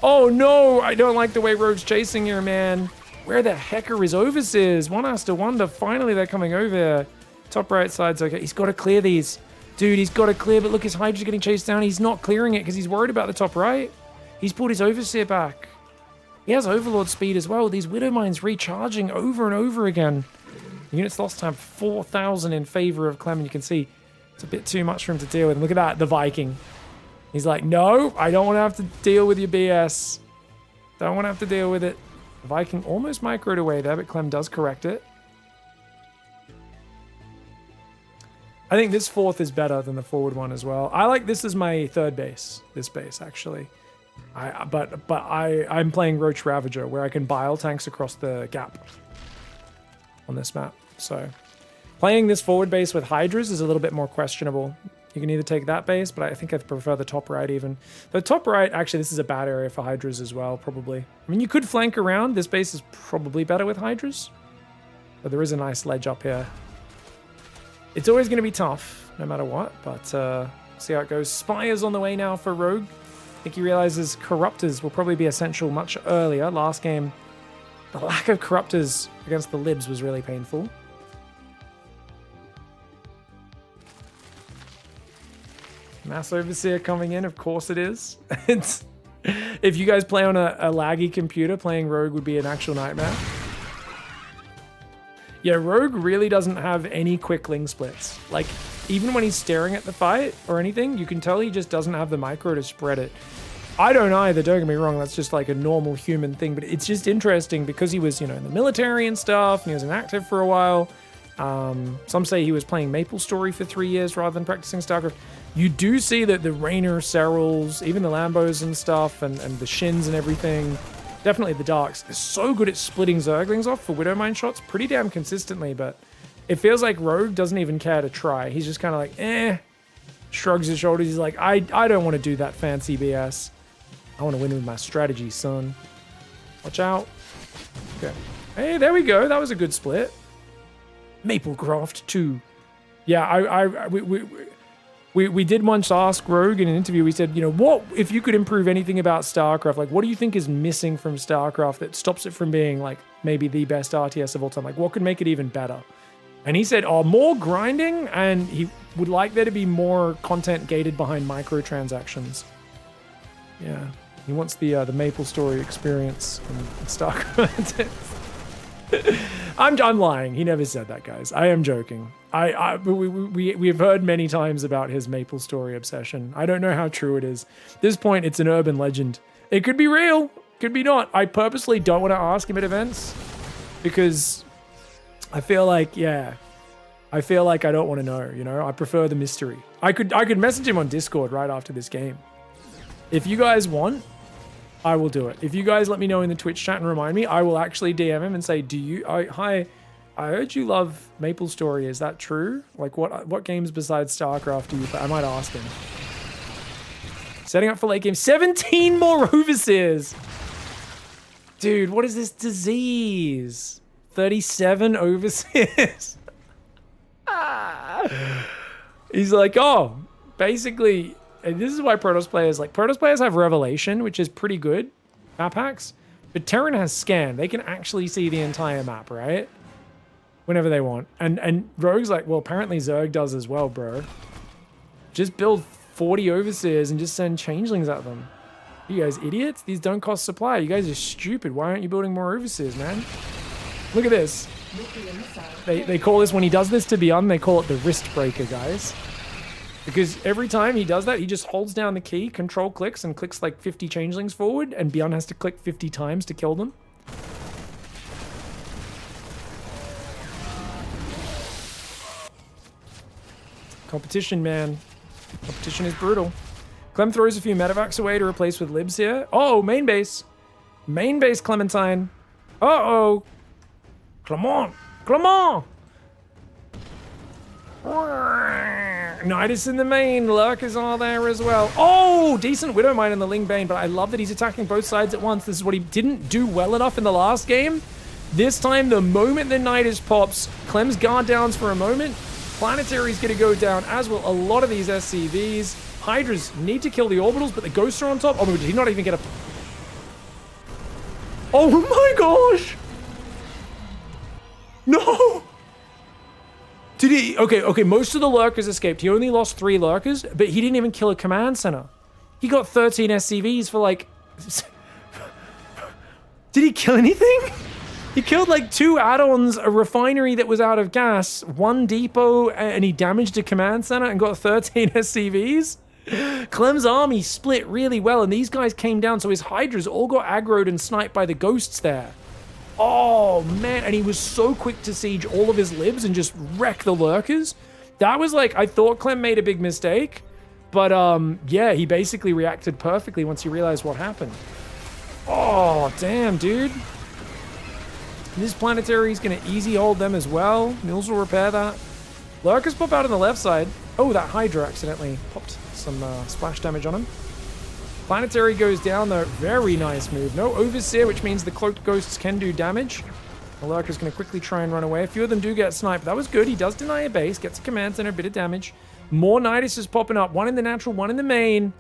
Oh no, I don't like the way Rogue's chasing here, man. Where the heck are his Overseers? One has to wonder. Finally, they're coming over. Top right side's okay. He's got to clear these. Dude, he's got to clear, but look, his Hydra's getting chased down. He's not clearing it because he's worried about the top right. He's pulled his Overseer back. He has Overlord speed as well. These Widow Mines recharging over and over again. Units lost time 4,000 in favor of Clem, and you can see it's a bit too much for him to deal with. Look at that, the Viking. He's like, no, I don't want to have to deal with your BS. Don't want to have to deal with it. The Viking almost microed away there, but Clem does correct it. I think this 4th is better than the forward one as well. I like this as my 3rd base. This base, actually. I'm playing Roach Ravager, where I can bile tanks across the gap on this map. So playing this forward base with Hydras is a little bit more questionable. You can either take that base, but I think I prefer the top right even. The top right, actually, this is a bad area for Hydras as well, probably. I mean, you could flank around. This base is probably better with Hydras. But there is a nice ledge up here. It's always going to be tough, no matter what, but see how it goes. Spires on the way now for Rogue. I think he realizes Corruptors will probably be essential much earlier. Last game, the lack of Corruptors against the Libs was really painful. Mass Overseer coming in, of course it is. If you guys play on a laggy computer, playing Rogue would be an actual nightmare. Yeah, Rogue really doesn't have any quick ling splits. Like, even when he's staring at the fight or anything, you can tell he just doesn't have the micro to spread it. I don't either, don't get me wrong, that's just like a normal human thing, but it's just interesting because he was, you know, in the military and stuff, and he was inactive for a while. Some say he was playing MapleStory for 3 years rather than practicing StarCraft. You do see that the Raynor, Serals, even the Lambos and stuff, and the Shins and everything, definitely the Darks, they're so good at splitting Zerglings off for Widowmine shots pretty damn consistently, but it feels like Rogue doesn't even care to try. He's just kind of like, shrugs his shoulders. He's like, I don't want to do that fancy BS. I want to win with my strategy, son. Watch out. Okay. Hey, there we go. That was a good split. Maplecroft 2. Yeah, we did once ask Rogue in an interview. We said, you know, what if you could improve anything about StarCraft? Like, what do you think is missing from StarCraft that stops it from being like maybe the best RTS of all time? Like, what could make it even better? And he said, oh, more grinding, and he would like there to be more content gated behind microtransactions. Yeah, he wants the MapleStory experience in StarCraft. I'm lying. He never said that, guys. I am joking. We've heard many times about his MapleStory obsession. I don't know how true it is. At this point, it's an urban legend. It could be real, could be not. I purposely don't want to ask him at events because I feel like, I feel like I don't want to know, you know? I prefer the mystery. I could message him on Discord right after this game. If you guys want, I will do it. If you guys let me know in the Twitch chat and remind me, I will actually DM him and say, hi, I heard you love MapleStory. Is that true? Like, what games besides StarCraft do you play? I might ask him. Setting up for late game. 17 more overseers! Dude, what is this disease? 37 overseers. He's like, oh, basically, and this is why Protoss players have Revelation, which is pretty good map hacks, but Terran has Scan. They can actually see the entire map, right? Whenever they want. And Rogue's like, well, apparently Zerg does as well, bro. Just build 40 overseers and just send changelings at them. You guys idiots? These don't cost supply. You guys are stupid. Why aren't you building more overseers, man? Look at this. They call this, when he does this to Beyond, they call it the wrist breaker, guys. Because every time he does that, he just holds down the key, control clicks, and clicks like 50 changelings forward, and Beyond has to click 50 times to kill them. Competition, man. Competition is brutal. Clem throws a few medevacs away to replace with libs here. Oh, main base. Main base, Clementine. Uh-oh. Clement. Clement. Nidus in the main. Lurkers are there as well. Oh, decent Widowmine in the Ling Bane, but I love that he's attacking both sides at once. This is what he didn't do well enough in the last game. This time, the moment the Nidus pops, Clem's guard downs for a moment. Planetary's going to go down, as will a lot of these SCVs. Hydras need to kill the orbitals, but the ghosts are on top. Oh, did he not even get a... Oh my gosh! No! Did he... Okay, most of the lurkers escaped. He only lost 3 lurkers, but he didn't even kill a command center. He got 13 SCVs for like... Did he kill anything? He killed like 2 add-ons, a refinery that was out of gas, 1 depot, and he damaged a command center and got 13 SCVs. Clem's army split really well, and these guys came down, so his Hydras all got aggroed and sniped by the ghosts there. Oh, man, and he was so quick to siege all of his libs and just wreck the lurkers. That was like, I thought Clem made a big mistake, but yeah, he basically reacted perfectly once he realized what happened. Oh, damn, dude. This planetary is going to easy hold them as well. Mills will repair that. Lurkers pop out on the left side. Oh, that Hydra accidentally popped some splash damage on him. Planetary goes down though. Very nice move. No Overseer, which means the cloaked ghosts can do damage. The Lurker's going to quickly try and run away. A few of them do get sniped. That was good. He does deny a base. Gets a command center, a bit of damage. More Nidus is popping up. 1 in the natural, 1 in the main.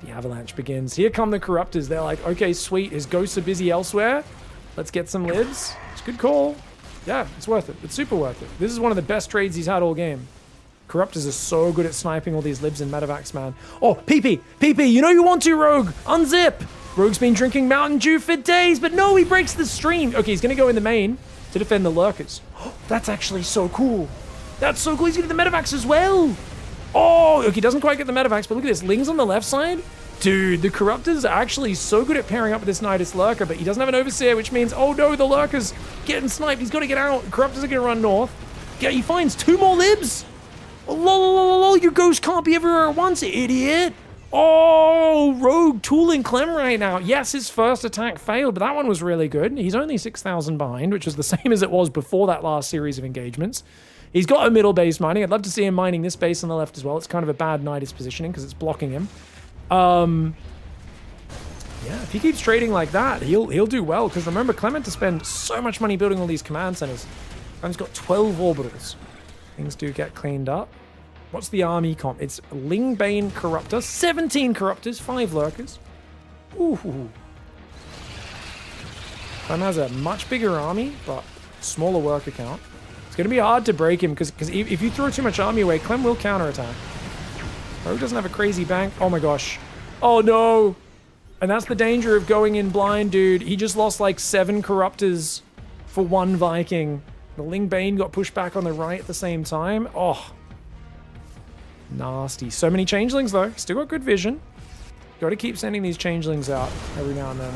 The avalanche begins. Here come the Corruptors. They're like, okay, sweet. His ghosts are busy elsewhere. Let's get some libs. It's a good call. Yeah, it's worth it. It's super worth it. This is one of the best trades he's had all game. Corruptors are so good at sniping all these libs and medevacs, man. Oh, PP! PP! You know you want to, Rogue! Unzip! Rogue's been drinking Mountain Dew for days, but no, he breaks the stream. Okay, he's going to go in the main to defend the lurkers. That's actually so cool. That's so cool. He's getting the medevacs as well. Oh, okay, he doesn't quite get the medevacs, but look at this. Ling's on the left side. Dude, the Corruptor's actually so good at pairing up with this Nidus Lurker, but he doesn't have an Overseer, which means, oh no, the Lurker's getting sniped. He's got to get out. Corruptors are going to run north. Yeah, he finds 2 more libs. Lol, your ghost can't be everywhere at once, idiot. Oh, Rogue tooling Clem right now. Yes, his first attack failed, but that one was really good. He's only 6,000 behind, which is the same as it was before that last series of engagements. He's got a middle base mining. I'd love to see him mining this base on the left as well. It's kind of a bad Nidus positioning because it's blocking him. Yeah, if he keeps trading like that, he'll do well. Because remember, Clement to spend so much money building all these command centers. Clement's got 12 orbitals. Things do get cleaned up. What's the army comp? It's Ling Bane Corruptor, 17 Corruptors, 5 Lurkers. Ooh. Clem has a much bigger army, but smaller worker count. It's going to be hard to break him because if you throw too much army away, Clem will counterattack. Rogue doesn't have a crazy bank. Oh my gosh. Oh no. And that's the danger of going in blind, dude. He just lost like 7 Corruptors for 1 Viking. The Ling Bane got pushed back on the right at the same time. Oh. Nasty. So many changelings though. Still got good vision. Got to keep sending these changelings out every now and then.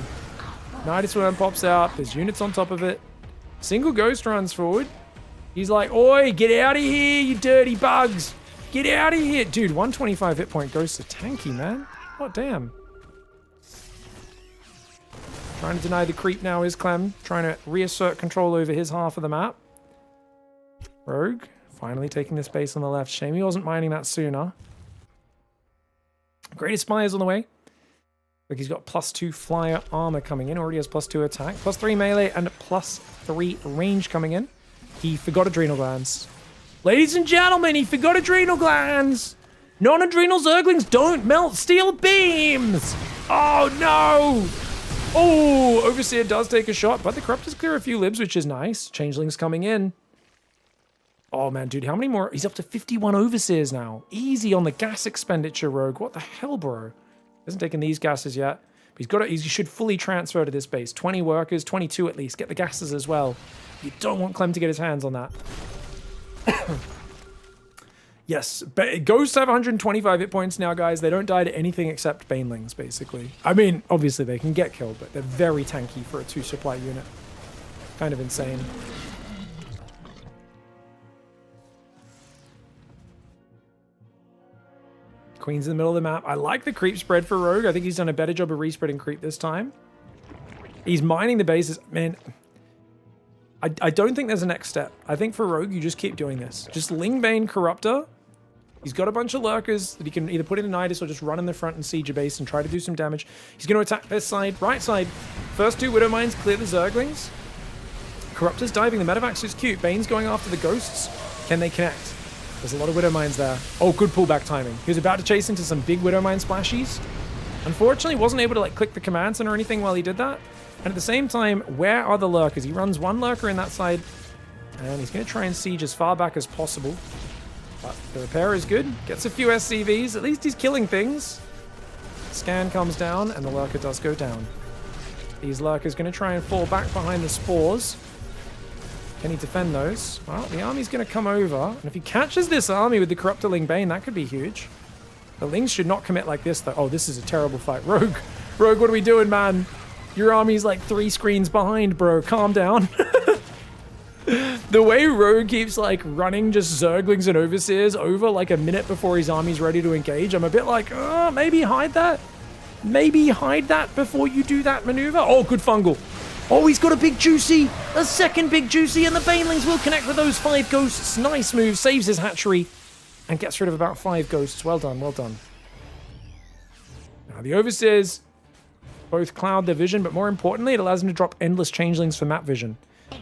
Nidus Worm pops out. There's units on top of it. Single ghost runs forward. He's like, oi, get out of here, you dirty bugs. Get out of here. Dude, 125 hit point ghosts are tanky, man. Oh, damn. Trying to deny the creep now is Clem. Trying to reassert control over his half of the map. Rogue, finally taking the space on the left. Shame he wasn't mining that sooner. Greatest Spires on the way. Look, he's got +2 flyer armor coming in. Already has +2 attack, +3 melee, and +3 range coming in. He forgot Adrenal Glands. Ladies and gentlemen, he forgot Adrenal Glands! Non-adrenal Zerglings don't melt steel beams! Oh no! Oh, Overseer does take a shot, but the Corruptors clear a few libs, which is nice. Changelings coming in. Oh man, dude, how many more? He's up to 51 Overseers now. Easy on the gas expenditure, Rogue. What the hell, bro? Hasn't taken these gases yet. But he's got it. He should fully transfer to this base. 20 workers, 22 at least. Get the gases as well. You don't want Clem to get his hands on that. Yes, Ghosts have 125 hit points now, guys. They don't die to anything except Banelings, basically. I mean, obviously they can get killed, but they're very tanky for a 2 supply unit. Kind of insane. Queen's in the middle of the map. I like the creep spread for Rogue. I think he's done a better job of respreading creep this time. He's mining the bases. Man, I don't think there's a next step. I think for Rogue, you just keep doing this. Just Ling Bane Corruptor. He's got a bunch of lurkers that he can either put in a Nidus or just run in the front and siege a base and try to do some damage. He's going to attack this side, right side. First 2 Widow Mines clear the Zerglings. Corruptor's diving. The Medevacs is cute. Bane's going after the Ghosts. Can they connect? There's a lot of Widow Mines there. Oh, good pullback timing. He was about to chase into some big Widow Mine splashies. Unfortunately, wasn't able to like click the command center or anything while he did that. And at the same time, where are the lurkers? He runs 1 lurker in that side, and he's going to try and siege as far back as possible. But the repair is good. Gets a few SCVs. At least he's killing things. Scan comes down, and the lurker does go down. These lurkers going to try and fall back behind the spores. Can he defend those? Well, the army's going to come over, and if he catches this army with the Corruptor Ling Bane, that could be huge. The Lings should not commit like this, though. Oh, this is a terrible fight. Rogue, what are we doing, man? Your army's like 3 screens behind, bro. Calm down. The way Rogue keeps like running just Zerglings and Overseers over like a minute before his army's ready to engage, I'm a bit like, maybe hide that. Maybe hide that before you do that maneuver. Oh, good fungal. Oh, he's got a big juicy. A second big juicy, and the Banelings will connect with those 5 ghosts. Nice move. Saves his hatchery and gets rid of about 5 ghosts. Well done, well done. Now the Overseers both cloud their vision, but more importantly, it allows them to drop endless changelings for map vision.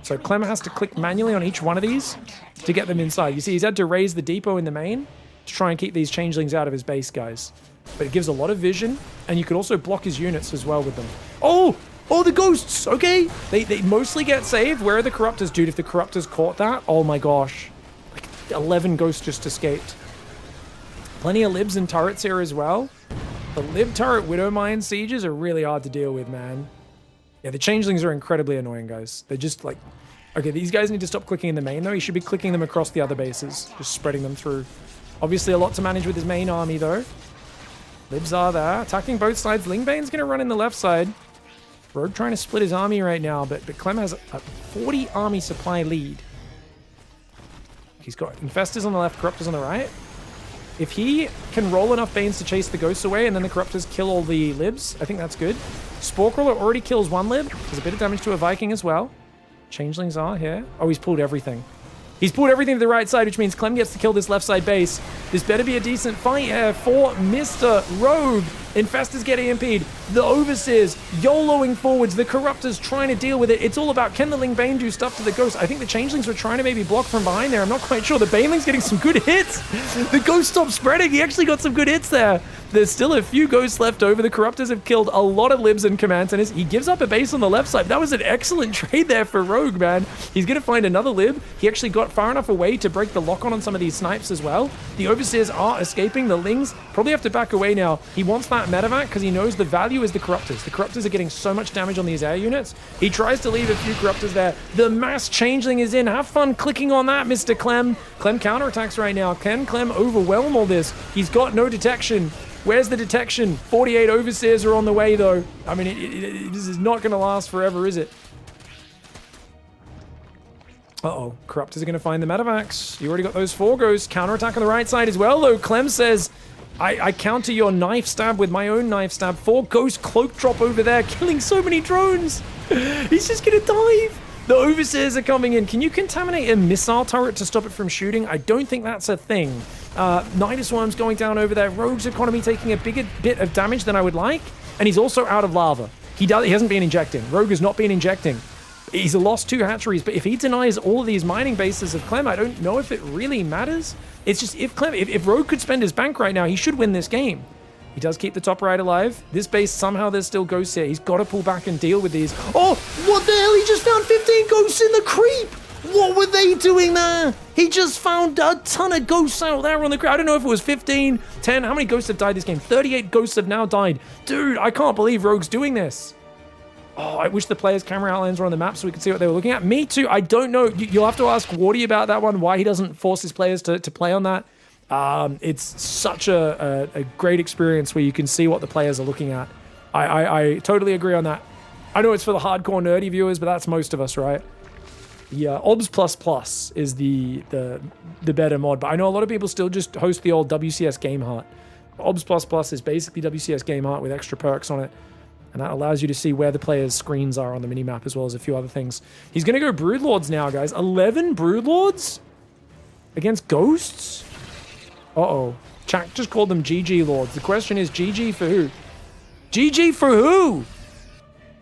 So Clem has to click manually on each one of these to get them inside. You see, he's had to raise the depot in the main to try and keep these changelings out of his base, guys. But it gives a lot of vision, and you can also block his units as well with them. Oh, the ghosts! Okay, they mostly get saved. Where are the Corruptors, dude? If the Corruptors caught that, oh my gosh. Like 11 ghosts just escaped. Plenty of libs and turrets here as well. The Lib turret Widowmine sieges are really hard to deal with, man. Yeah, the changelings are incredibly annoying, guys. They're just like... Okay, these guys need to stop clicking in the main, though. He should be clicking them across the other bases. Just spreading them through. Obviously, a lot to manage with his main army, though. Libs are there. Attacking both sides. Lingbane's going to run in the left side. Rogue trying to split his army right now, but Clem has a 40 army supply lead. He's got Infestors on the left, Corruptors on the right. If he can roll enough Banes to chase the Ghosts away and then the Corruptors kill all the Libs, I think that's good. Sporecrawler already kills one Lib. There's a bit of damage to a Viking as well. Changelings are here. Oh, he's pulled everything. He's pulled everything to the right side, which means Clem gets to kill this left side base. This better be a decent fight here for Mr. Rogue. Infestors get EMP'd. The Overseers YOLOing forwards. The Corruptors trying to deal with it. It's all about, can the Ling Bane do stuff to the Ghost? I think the Changelings were trying to maybe block from behind there. I'm not quite sure. The Baneling's getting some good hits. The Ghost stopped spreading. He actually got some good hits there. There's still a few Ghosts left over. The Corruptors have killed a lot of Libs and Command Centers. He gives up a base on the left side. That was an excellent trade there for Rogue, man. He's going to find another Lib. He actually got far enough away to break the lock-on some of these snipes as well. The Overseers are escaping. The Lings probably have to back away now. He wants that medevac because he knows the value is the Corruptors. The Corruptors are getting so much damage on these air units. He tries to leave a few Corruptors there. The mass Changeling is in. Have fun clicking on that, Mr. Clem. Clem counterattacks right now. Can Clem overwhelm all this? He's got no detection. Where's the detection? 48 Overseers are on the way, though. I mean, this is not going to last forever, is it? Uh-oh. Corruptors are going to find the medevacs. You already got those 4 Ghosts. Counterattack on the right side as well, though. Clem says, I counter your knife stab with my own knife stab. 4 Ghost cloak drop over there, killing so many drones. He's just going to dive. The Overseers are coming in. Can you contaminate a missile turret to stop it from shooting? I don't think that's a thing. Nidus Swarm's going down over there. Rogue's economy taking a bigger bit of damage than I would like. And he's also out of lava. He hasn't been injecting. Rogue has not been injecting. He's lost 2 hatcheries, but if he denies all of these mining bases of Clem, I don't know if it really matters. It's just, if Rogue could spend his bank right now, he should win this game. He does keep the top right alive. This base, somehow there's still Ghosts here. He's got to pull back and deal with these. Oh, what the hell? He just found 15 Ghosts in the creep. What were they doing there? He just found a ton of Ghosts out there on the creep. I don't know if it was 15, 10. How many Ghosts have died this game? 38 Ghosts have now died. Dude, I can't believe Rogue's doing this. Oh, I wish the players' camera outlines were on the map so we could see what they were looking at. Me too. I don't know. You'll have to ask Wardy about that one, why he doesn't force his players to play on that. It's such a great experience where you can see what the players are looking at. I totally agree on that. I know it's for the hardcore nerdy viewers, but that's most of us, right? Yeah, OBS++ is the better mod, but I know a lot of people still just host the old WCS Game Heart. OBS++ is basically WCS Game Heart with extra perks on it. And that allows you to see where the players' screens are on the minimap, as well as a few other things. He's going to go Broodlords now, guys. 11 Broodlords? Against Ghosts? Uh-oh. Chak just called them GG Lords. The question is, GG for who? GG for who?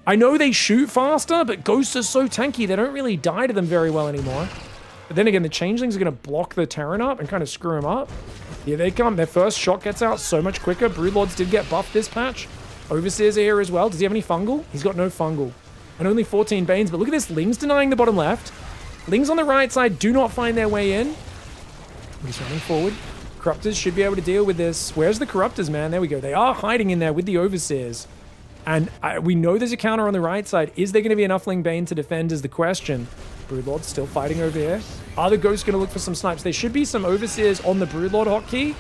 I know they shoot faster, but Ghosts are so tanky, they don't really die to them very well anymore. But then again, the Changelings are going to block the Terran up and kind of screw them up. Here they come. Their first shot gets out so much quicker. Broodlords did get buffed this patch. Overseers are here as well. Does he have any fungal? He's got no fungal. And only 14 Banes, but look at this. Ling's denying the bottom left. Lings on the right side do not find their way in. He's running forward. Corruptors should be able to deal with this. Where's the Corruptors, man? There we go. They are hiding in there with the Overseers. And we know there's a counter on the right side. Is there going to be enough Ling Bane to defend is the question. Broodlord's still fighting over here. Are the Ghosts going to look for some snipes? There should be some Overseers on the Broodlord hotkey,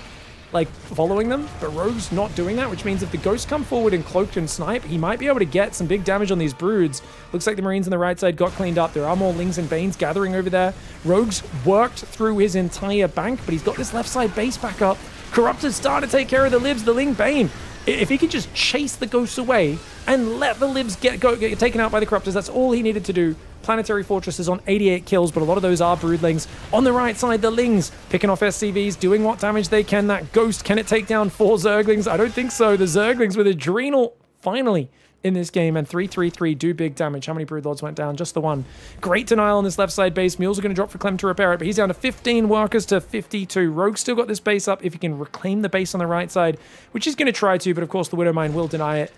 like following them, but Rogue's not doing that, which means if the Ghosts come forward and cloak and snipe, he might be able to get some big damage on these Broods. Looks like the Marines on the right side got cleaned up. There are more Lings and Banes gathering over there. Rogue's worked through his entire bank, but he's got this left side base back up. Corruptors start to take care of the Libs, the Ling Bane. If he could just chase the Ghosts away and let the Libs get taken out by the Corruptors, that's all he needed to do. Planetary Fortress is on 88 kills, but a lot of those are Broodlings. On the right side, the Lings picking off SCVs, doing what damage they can. That Ghost, can it take down 4 Zerglings? I don't think so. The Zerglings with Adrenal, finally, in this game, and 3-3-3 do big damage. How many Broodlords went down? Just the one. Great denial on this left side base. Mules are going to drop for Clem to repair it, but he's down to 15 workers to 52. Rogue's still got this base up if he can reclaim the base on the right side, which he's going to try to, but of course the Widowmine will deny it.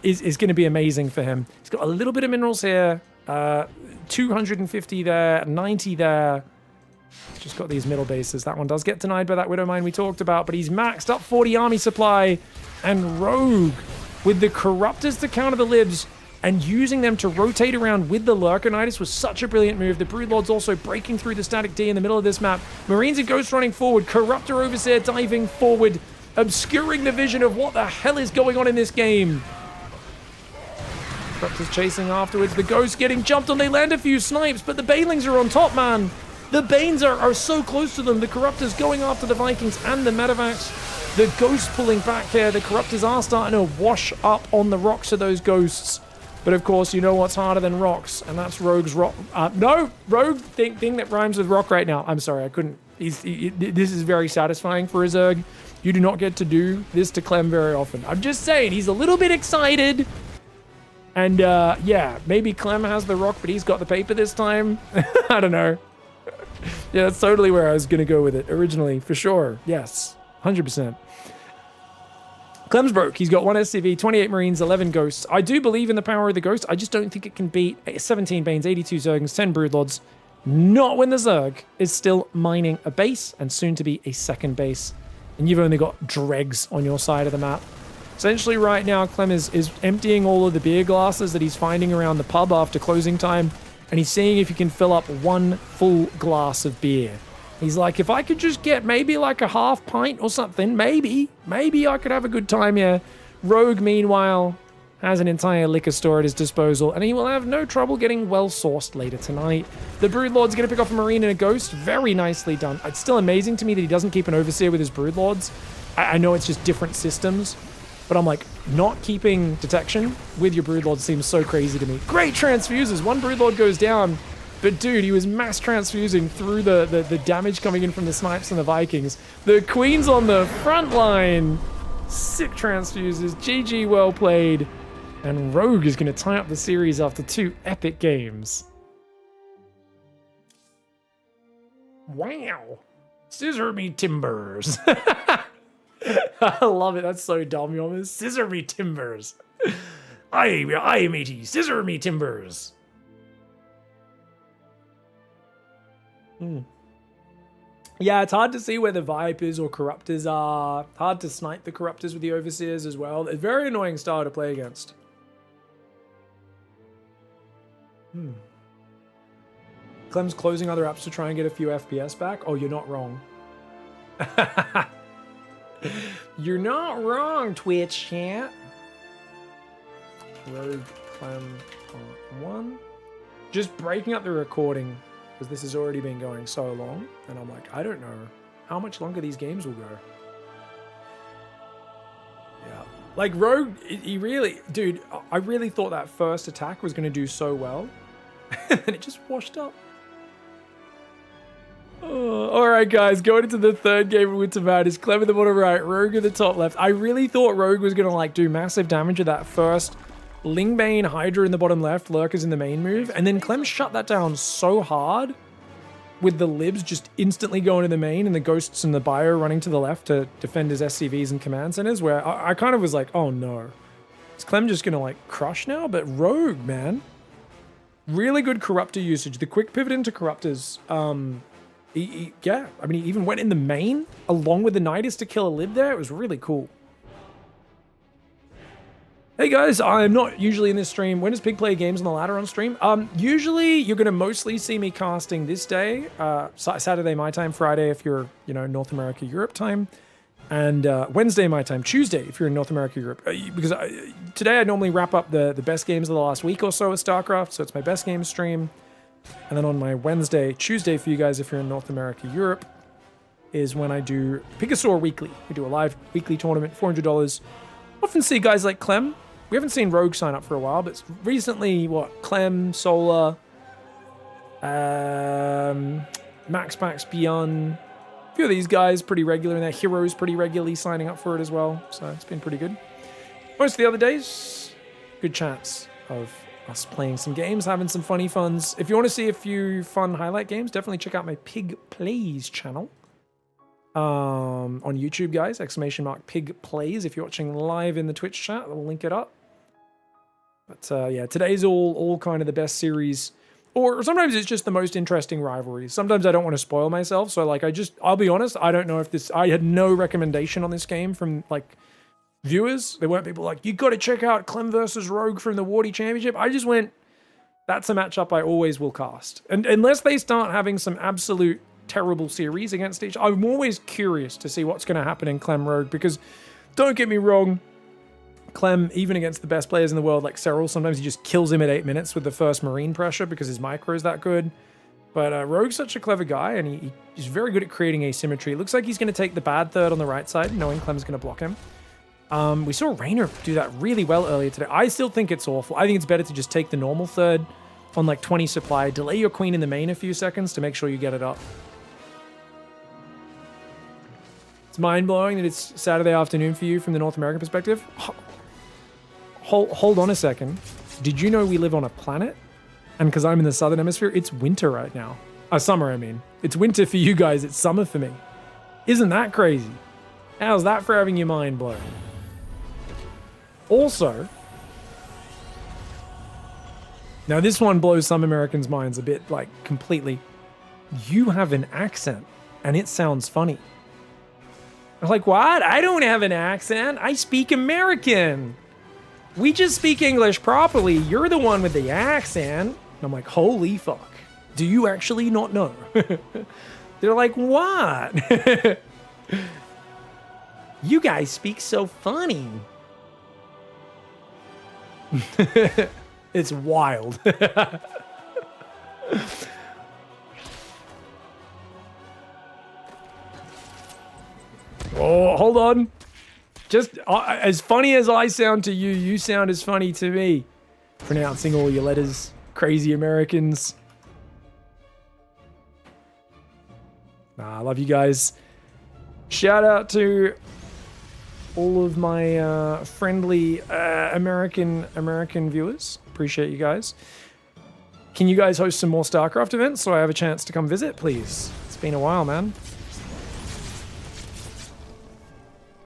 Is going to be amazing for him. He's got a little bit of minerals here. 250 there, 90 there. Just got these middle bases. That one does get denied by that Widowmine we talked about, but he's maxed up 40 army supply. And Rogue with the Corruptors to counter the Libs and using them to rotate around with the Lurkonitis was such a brilliant move. The Broodlord's also breaking through the Static D in the middle of this map. Marines and Ghosts running forward. Corruptor Overseer diving forward, obscuring the vision of what the hell is going on in this game. Corruptor's chasing afterwards. The Ghosts getting jumped on. They land a few snipes, but the Banelings are on top, man. The Banes are so close to them. The Corruptors going after the Vikings and the Medivacs. The Ghosts pulling back here. The Corruptors are starting to wash up on the rocks of those Ghosts. But of course, you know what's harder than rocks, and that's Rogue's rock. No, Rogue thing that rhymes with rock right now. I'm sorry, I couldn't. This is very satisfying for a Zerg. You do not get to do this to Clem very often. I'm just saying, he's a little bit excited. And yeah, maybe Clem has the rock, but he's got the paper this time. I don't know. Yeah, that's totally where I was going to go with it originally, for sure. Yes, 100%. Clem's broke. He's got 1 SCV, 28 Marines, 11 Ghosts. I do believe in the power of the Ghost. I just don't think it can beat 17 Banes, 82 Zergans, 10 Broodlords. Not when the Zerg is still mining a base and soon to be a second base. And you've only got dregs on your side of the map. Essentially right now, Clem is emptying all of the beer glasses that he's finding around the pub after closing time. And he's seeing if he can fill up 1 full glass of beer. He's like, if I could just get maybe like a half pint or something, maybe I could have a good time here. Rogue, meanwhile, has an entire liquor store at his disposal, and he will have no trouble getting well-sourced later tonight. The Broodlord's going to pick off a Marine and a Ghost. Very nicely done. It's still amazing to me that he doesn't keep an Overseer with his Broodlords. I know it's just different systems, but I'm like, not keeping detection with your Broodlord seems so crazy to me. Great transfuses. 1 Broodlord goes down. But dude, he was mass transfusing through the damage coming in from the snipes and the Vikings. The Queen's on the front line. Sick transfuses. GG, well played. And Rogue is going to tie up the series after 2 epic games. Wow. Scissor me timbers. I love it. That's so dumb, you almost. Scissor me timbers. Aye, matey. Scissor me timbers. Yeah, it's hard to see where the Vipers or Corruptors are. Hard to snipe the Corruptors with the Overseers as well. It's a very annoying style to play against. Clem's closing other apps to try and get a few FPS back. Oh, you're not wrong. You're not wrong, Twitch chat. Rogue Clem on 1. Just breaking up the recording. Because this has already been going so long, and I'm like, I don't know how much longer these games will go. Yeah. Like, Rogue, he really... Dude, I really thought that first attack was going to do so well, and then it just washed up. Oh, Alright, guys, going into the 3rd game of Winter Madness. Clem in the bottom right, Rogue in the top left. I really thought Rogue was going to, like, do massive damage with that first... Lingbane, Hydra in the bottom left, Lurkers in the main move, and then Clem shut that down so hard with the Libs just instantly going to the main and the Ghosts and the Bio running to the left to defend his SCVs and command centers, where I kind of was like, oh no. Is Clem just going to like crush now? But Rogue, man. Really good Corruptor usage. The quick pivot into Corruptors. Yeah, I mean, he even went in the main along with the Nidus to kill a Lib there. It was really cool. Hey guys, I'm not usually in this stream. When does Pig play games on the ladder on stream? Usually you're going to mostly see me casting this day, Saturday my time, Friday if you're, you know, North America, Europe time, and Wednesday my time, Tuesday if you're in North America, Europe. Because today I normally wrap up the best games of the last week or so with StarCraft, so it's my best game stream. And then on my Tuesday for you guys if you're in North America, Europe, is when I do Pigasaur Weekly. We do a live weekly tournament, $400. Often see guys like Clem. We haven't seen Rogue sign up for a while, but recently, Clem, Solar, Max Beyond, a few of these guys pretty regular, and their heroes pretty regularly signing up for it as well, so it's been pretty good. Most of the other days, good chance of us playing some games, having some funny funs. If you want to see a few fun highlight games, definitely check out my Pig Plays channel. On YouTube, guys, !Pig Plays. If you're watching live in the Twitch chat, I'll link it up. But yeah, today's all kind of the best series, or sometimes it's just the most interesting rivalries. Sometimes I don't want to spoil myself, so like I'll be honest, I don't know if this. I had no recommendation on this game from like viewers. There weren't people like, you got to check out Clem versus Rogue from the Warty Championship. I just went, that's a matchup I always will cast. And unless they start having some absolute terrible series against each other, I'm always curious to see what's going to happen in Clem Rogue, because don't get me wrong, Clem, even against the best players in the world like Cyril, sometimes he just kills him at 8 minutes with the first Marine pressure because his micro is that good. But Rogue's such a clever guy, and he's very good at creating asymmetry. It looks like he's going to take the bad third on the right side, knowing Clem's going to block him. We saw Raynor do that really well earlier today. I still think it's awful. I think it's better to just take the normal third on like 20 supply, delay your queen in the main a few seconds to make sure you get it up. It's mind-blowing that it's Saturday afternoon for you from the North American perspective. Hold on a second. Did you know we live on a planet? And because I'm in the southern hemisphere, it's winter right now. Summer, I mean. It's winter for you guys, it's summer for me. Isn't that crazy? How's that for having your mind blown? Also, now this one blows some Americans' minds a bit, like, completely. You have an accent, and it sounds funny. I'm like, what? I don't have an accent. I speak American. We just speak English properly. You're the one with the accent. And I'm like, holy fuck. Do you actually not know? They're like, what? You guys speak so funny. It's wild. Oh, hold on. Just as funny as I sound to you, you sound as funny to me. Pronouncing all your letters. Crazy Americans. Nah, I love you guys. Shout out to all of my friendly American viewers. Appreciate you guys. Can you guys host some more StarCraft events so I have a chance to come visit, please? It's been a while, man.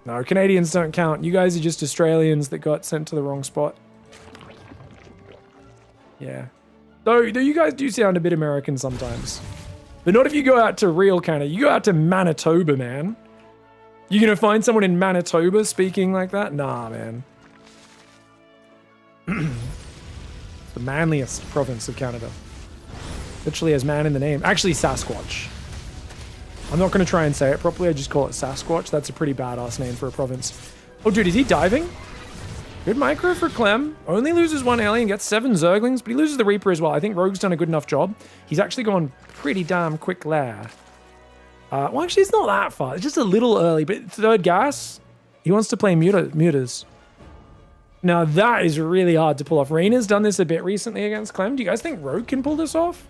No, Canadians don't count. You guys are just Australians that got sent to the wrong spot. Yeah. Though you guys do sound a bit American sometimes. But not if you go out to real Canada. You go out to Manitoba, man. You gonna find someone in Manitoba speaking like that? Nah, man. It's the manliest province of Canada. Literally has man in the name. Actually, Sasquatch. I'm not going to try and say it properly. I just call it Sasquatch. That's a pretty badass name for a province. Oh, dude, is he diving? Good micro for Clem. Only loses one alien, gets 7 Zerglings, but he loses the Reaper as well. I think Rogue's done a good enough job. He's actually gone pretty damn quick there. Well, actually, it's not that far. It's just a little early, but third gas, he wants to play mutas. Now, that is really hard to pull off. Raynor's done this a bit recently against Clem. Do you guys think Rogue can pull this off?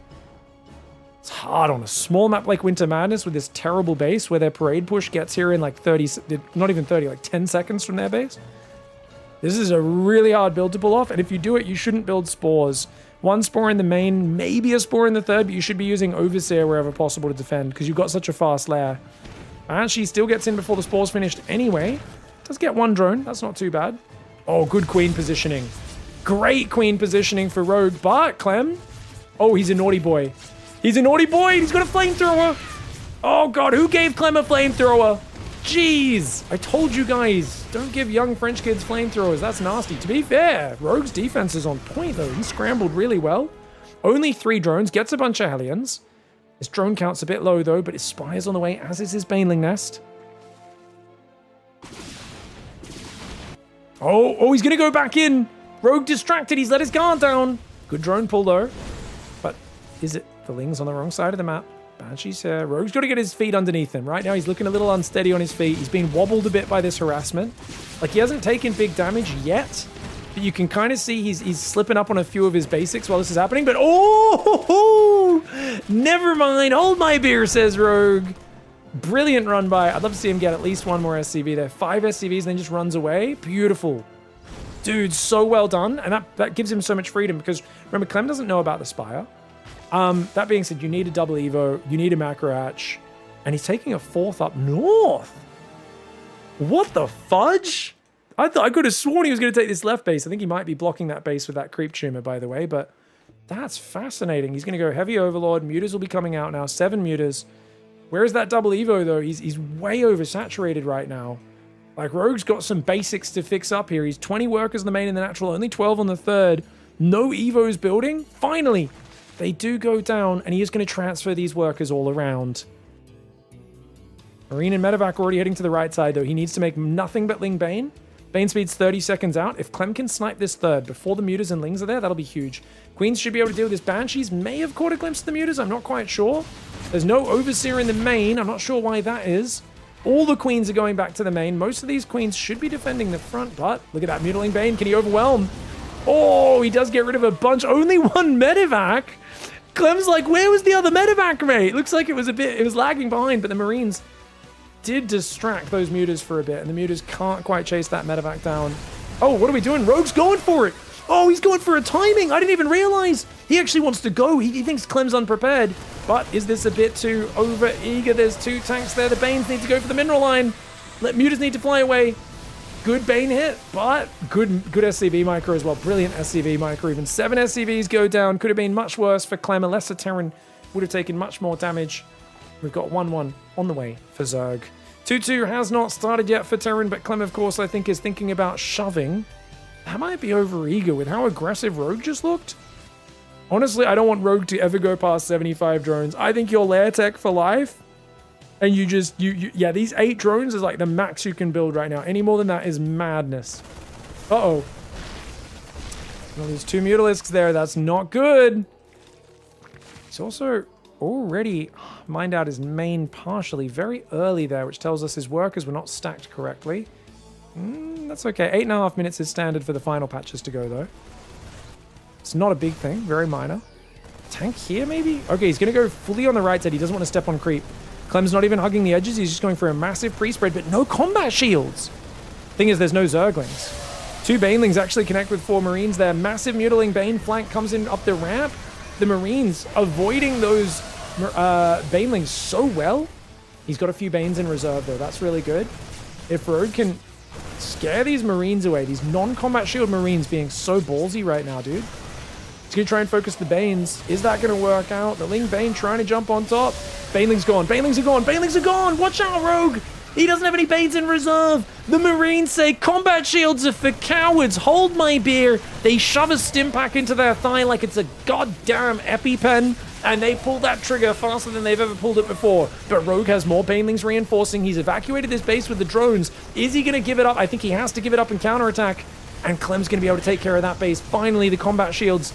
It's hard on a small map like Winter Madness with this terrible base where their parade push gets here in like 30, not even 30, like 10 seconds from their base. This is a really hard build to pull off, and if you do it, you shouldn't build spores. 1 spore in the main, maybe a spore in the third, but you should be using Overseer wherever possible to defend because you've got such a fast lair. And she still gets in before the spore's finished anyway. Does get 1 drone, that's not too bad. Oh, good queen positioning. Great queen positioning for Rogue, but Clem? Oh, he's a naughty boy. He's a naughty boy, he's got a flamethrower. Oh god, who gave Clem a flamethrower? Jeez, I told you guys, don't give young French kids flamethrowers, that's nasty. To be fair, Rogue's defense is on point though, he scrambled really well. Only 3 drones, gets a bunch of Hellions. His drone count's a bit low though, but his Spire's on the way, as is his Baneling Nest. Oh, he's gonna go back in. Rogue distracted, he's let his guard down. Good drone pull though. But is it the Ling's on the wrong side of the map? Banshee's here. Rogue's got to get his feet underneath him. Right now he's looking a little unsteady on his feet. He's been wobbled a bit by this harassment. Like he hasn't taken big damage yet. But you can kind of see he's slipping up on a few of his basics while this is happening. But never mind. Hold my beer, says Rogue. Brilliant run by. I'd love to see him get at least 1 more SCV there. 5 SCVs and then just runs away. Beautiful. Dude, so well done. And that gives him so much freedom because remember, Clem doesn't know about the Spire. That being said, you need a double Evo, you need a macro hatch, and he's taking a 4th up north. What the fudge? I could have sworn he was going to take this left base. I think he might be blocking that base with that creep tumor, by the way, but that's fascinating. He's going to go heavy Overlord. Mutas will be coming out now. 7 mutas. Where is that double Evo, though? He's way oversaturated right now. Like, Rogue's got some basics to fix up here. He's 20 workers in the main and the natural, only 12 on the third. No Evos building. Finally, they do go down, and he is going to transfer these workers all around. Marine and Medevac already heading to the right side, though. He needs to make nothing but Ling Bane. Bane speed's 30 seconds out. If Clem can snipe this third before the Mutas and Lings are there, that'll be huge. Queens should be able to deal with this. Banshees may have caught a glimpse of the Mutas. I'm not quite sure. There's no Overseer in the main. I'm not sure why that is. All the Queens are going back to the main. Most of these Queens should be defending the front, but look at that Mutiling Bane. Can he overwhelm? Oh, he does get rid of a bunch. Only one Medevac. Clem's like, where was the other Medevac, mate? Looks like it was lagging behind, but the Marines did distract those Mutas for a bit, and the Mutas can't quite chase that Medevac down. Oh, what are we doing? Rogue's going for it. Oh, he's going for a timing. I didn't even realize. He actually wants to go. He thinks Clem's unprepared. But is this a bit too over-eager? There's two tanks there. The Banes need to go for the mineral line. Mutas need to fly away. Good Bane hit, but good SCV micro as well. Brilliant SCV micro. Even 7 SCVs go down. Could have been much worse for Clem. A lesser Terran would have taken much more damage. We've got 1-1 on the way for Zerg. 2-2 has not started yet for Terran, but Clem, of course, I think is thinking about shoving. That might be over-eager with how aggressive Rogue just looked. Honestly, I don't want Rogue to ever go past 75 drones. I think you're lair tech for life. And yeah, these 8 drones is like the max you can build right now. Any more than that is madness. Uh-oh. Well, there's 2 Mutalisks there. That's not good. He's also already mined out his main partially very early there, which tells us his workers were not stacked correctly. That's okay. 8.5 minutes is standard for the final patches to go, though. It's not a big thing. Very minor. Tank here, maybe? Okay, he's going to go fully on the right side. He doesn't want to step on creep. Clem's not even hugging the edges. He's just going for a massive pre-spread, but no combat shields. Thing is, there's no Zerglings. 2 Banelings actually connect with 4 Marines there. Massive Mutiling Bane flank comes in up the ramp. The Marines avoiding those Banelings so well. He's got a few Banes in reserve, though. That's really good. If Rogue can scare these Marines away, these non-combat shield Marines being so ballsy right now, dude. He's going to try and focus the Banes. Is that going to work out? The Ling Bane trying to jump on top. Baneling's gone. Banelings are gone. Banelings are gone. Watch out, Rogue. He doesn't have any Banes in reserve. The Marines say, combat shields are for cowards. Hold my beer. They shove a stim pack into their thigh like it's a goddamn EpiPen. And they pull that trigger faster than they've ever pulled it before. But Rogue has more Banelings reinforcing. He's evacuated this base with the drones. Is he going to give it up? I think he has to give it up and counterattack. And Clem's going to be able to take care of that base. Finally, the combat shields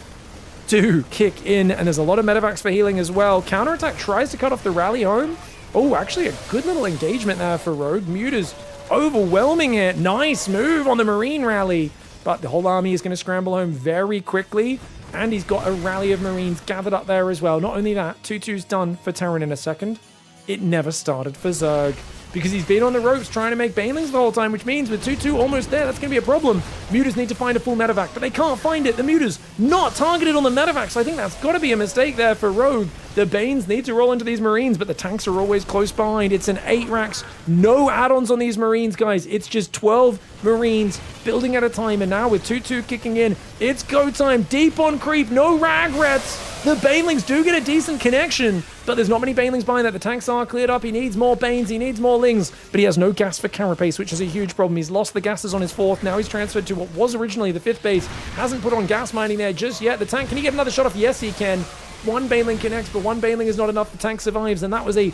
do kick in, and there's a lot of medevacs for healing as well. Counterattack tries to cut off the rally home. Oh, actually a good little engagement there for Rogue. Muta's overwhelming it. Nice move on the Marine rally. But the whole army is going to scramble home very quickly, and he's got a rally of Marines gathered up there as well. Not only that, 2-2's done for Terran in a second. It never started for Zerg, because he's been on the ropes trying to make Banelings the whole time, which means with 2-2 almost there, that's going to be a problem. Mutas need to find a full medevac, but they can't find it. The Mutas not targeted on the medevac, so I think that's got to be a mistake there for Rogue. The Banes need to roll into these Marines, but the tanks are always close behind. It's an 8 racks, no add-ons on these Marines, guys. It's just 12 Marines building at a time, and now with 2-2 kicking in, it's go time. Deep on creep, no ragrets. The Banelings do get a decent connection, but there's not many Banelings behind that. The tanks are cleared up. He needs more Banes. He needs more Lings, but he has no gas for Carapace, which is a huge problem. He's lost the gases on his 4th. Now he's transferred to what was originally the 5th base. Hasn't put on gas mining there just yet. The tank, can he get another shot off? Yes, he can. 1 Baneling connects, but 1 Baneling is not enough. The tank survives, and that was a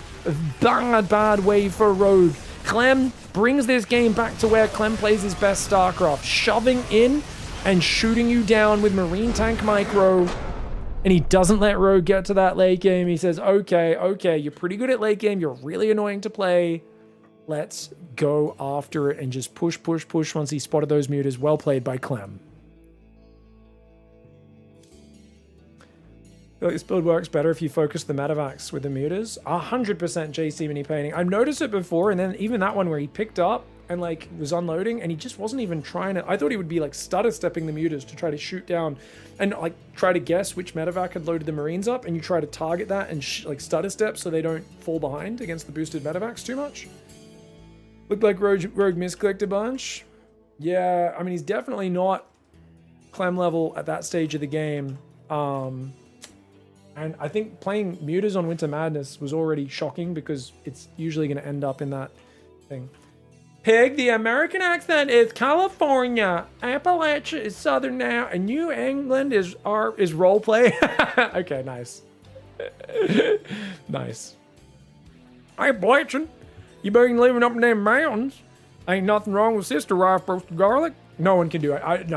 bad wave for Rogue. Clem brings this game back to where Clem plays his best StarCraft, shoving in and shooting you down with Marine Tank Micro. And he doesn't let Rogue get to that late game. He says, okay, you're pretty good at late game. You're really annoying to play. Let's go after it and just push once he spotted those Mutas. Well played by Clem. I feel like this build works better if you focus the medevacs with the Mutas. 100% JC Mini Painting. I've noticed it before, and then even that one where he picked up and like was unloading and he just wasn't even trying to. I thought he would be like stutter stepping the Mutas to try to shoot down and like try to guess which medevac had loaded the Marines up, and you try to target that and like stutter step so they don't fall behind against the boosted medevacs too much. Looked like Rogue misclicked a bunch. Yeah, I mean, he's definitely not Clem level at that stage of the game. And I think playing Mutas on Winter Madness was already shocking because it's usually going to end up in that thing. Pig, the American accent is California. Appalachia is Southern now, and New England is role play. Okay, nice. Nice. Hey, Blatchin, you been living up in them mountains? Ain't nothing wrong with sister wife roasted garlic. No one can do it. That's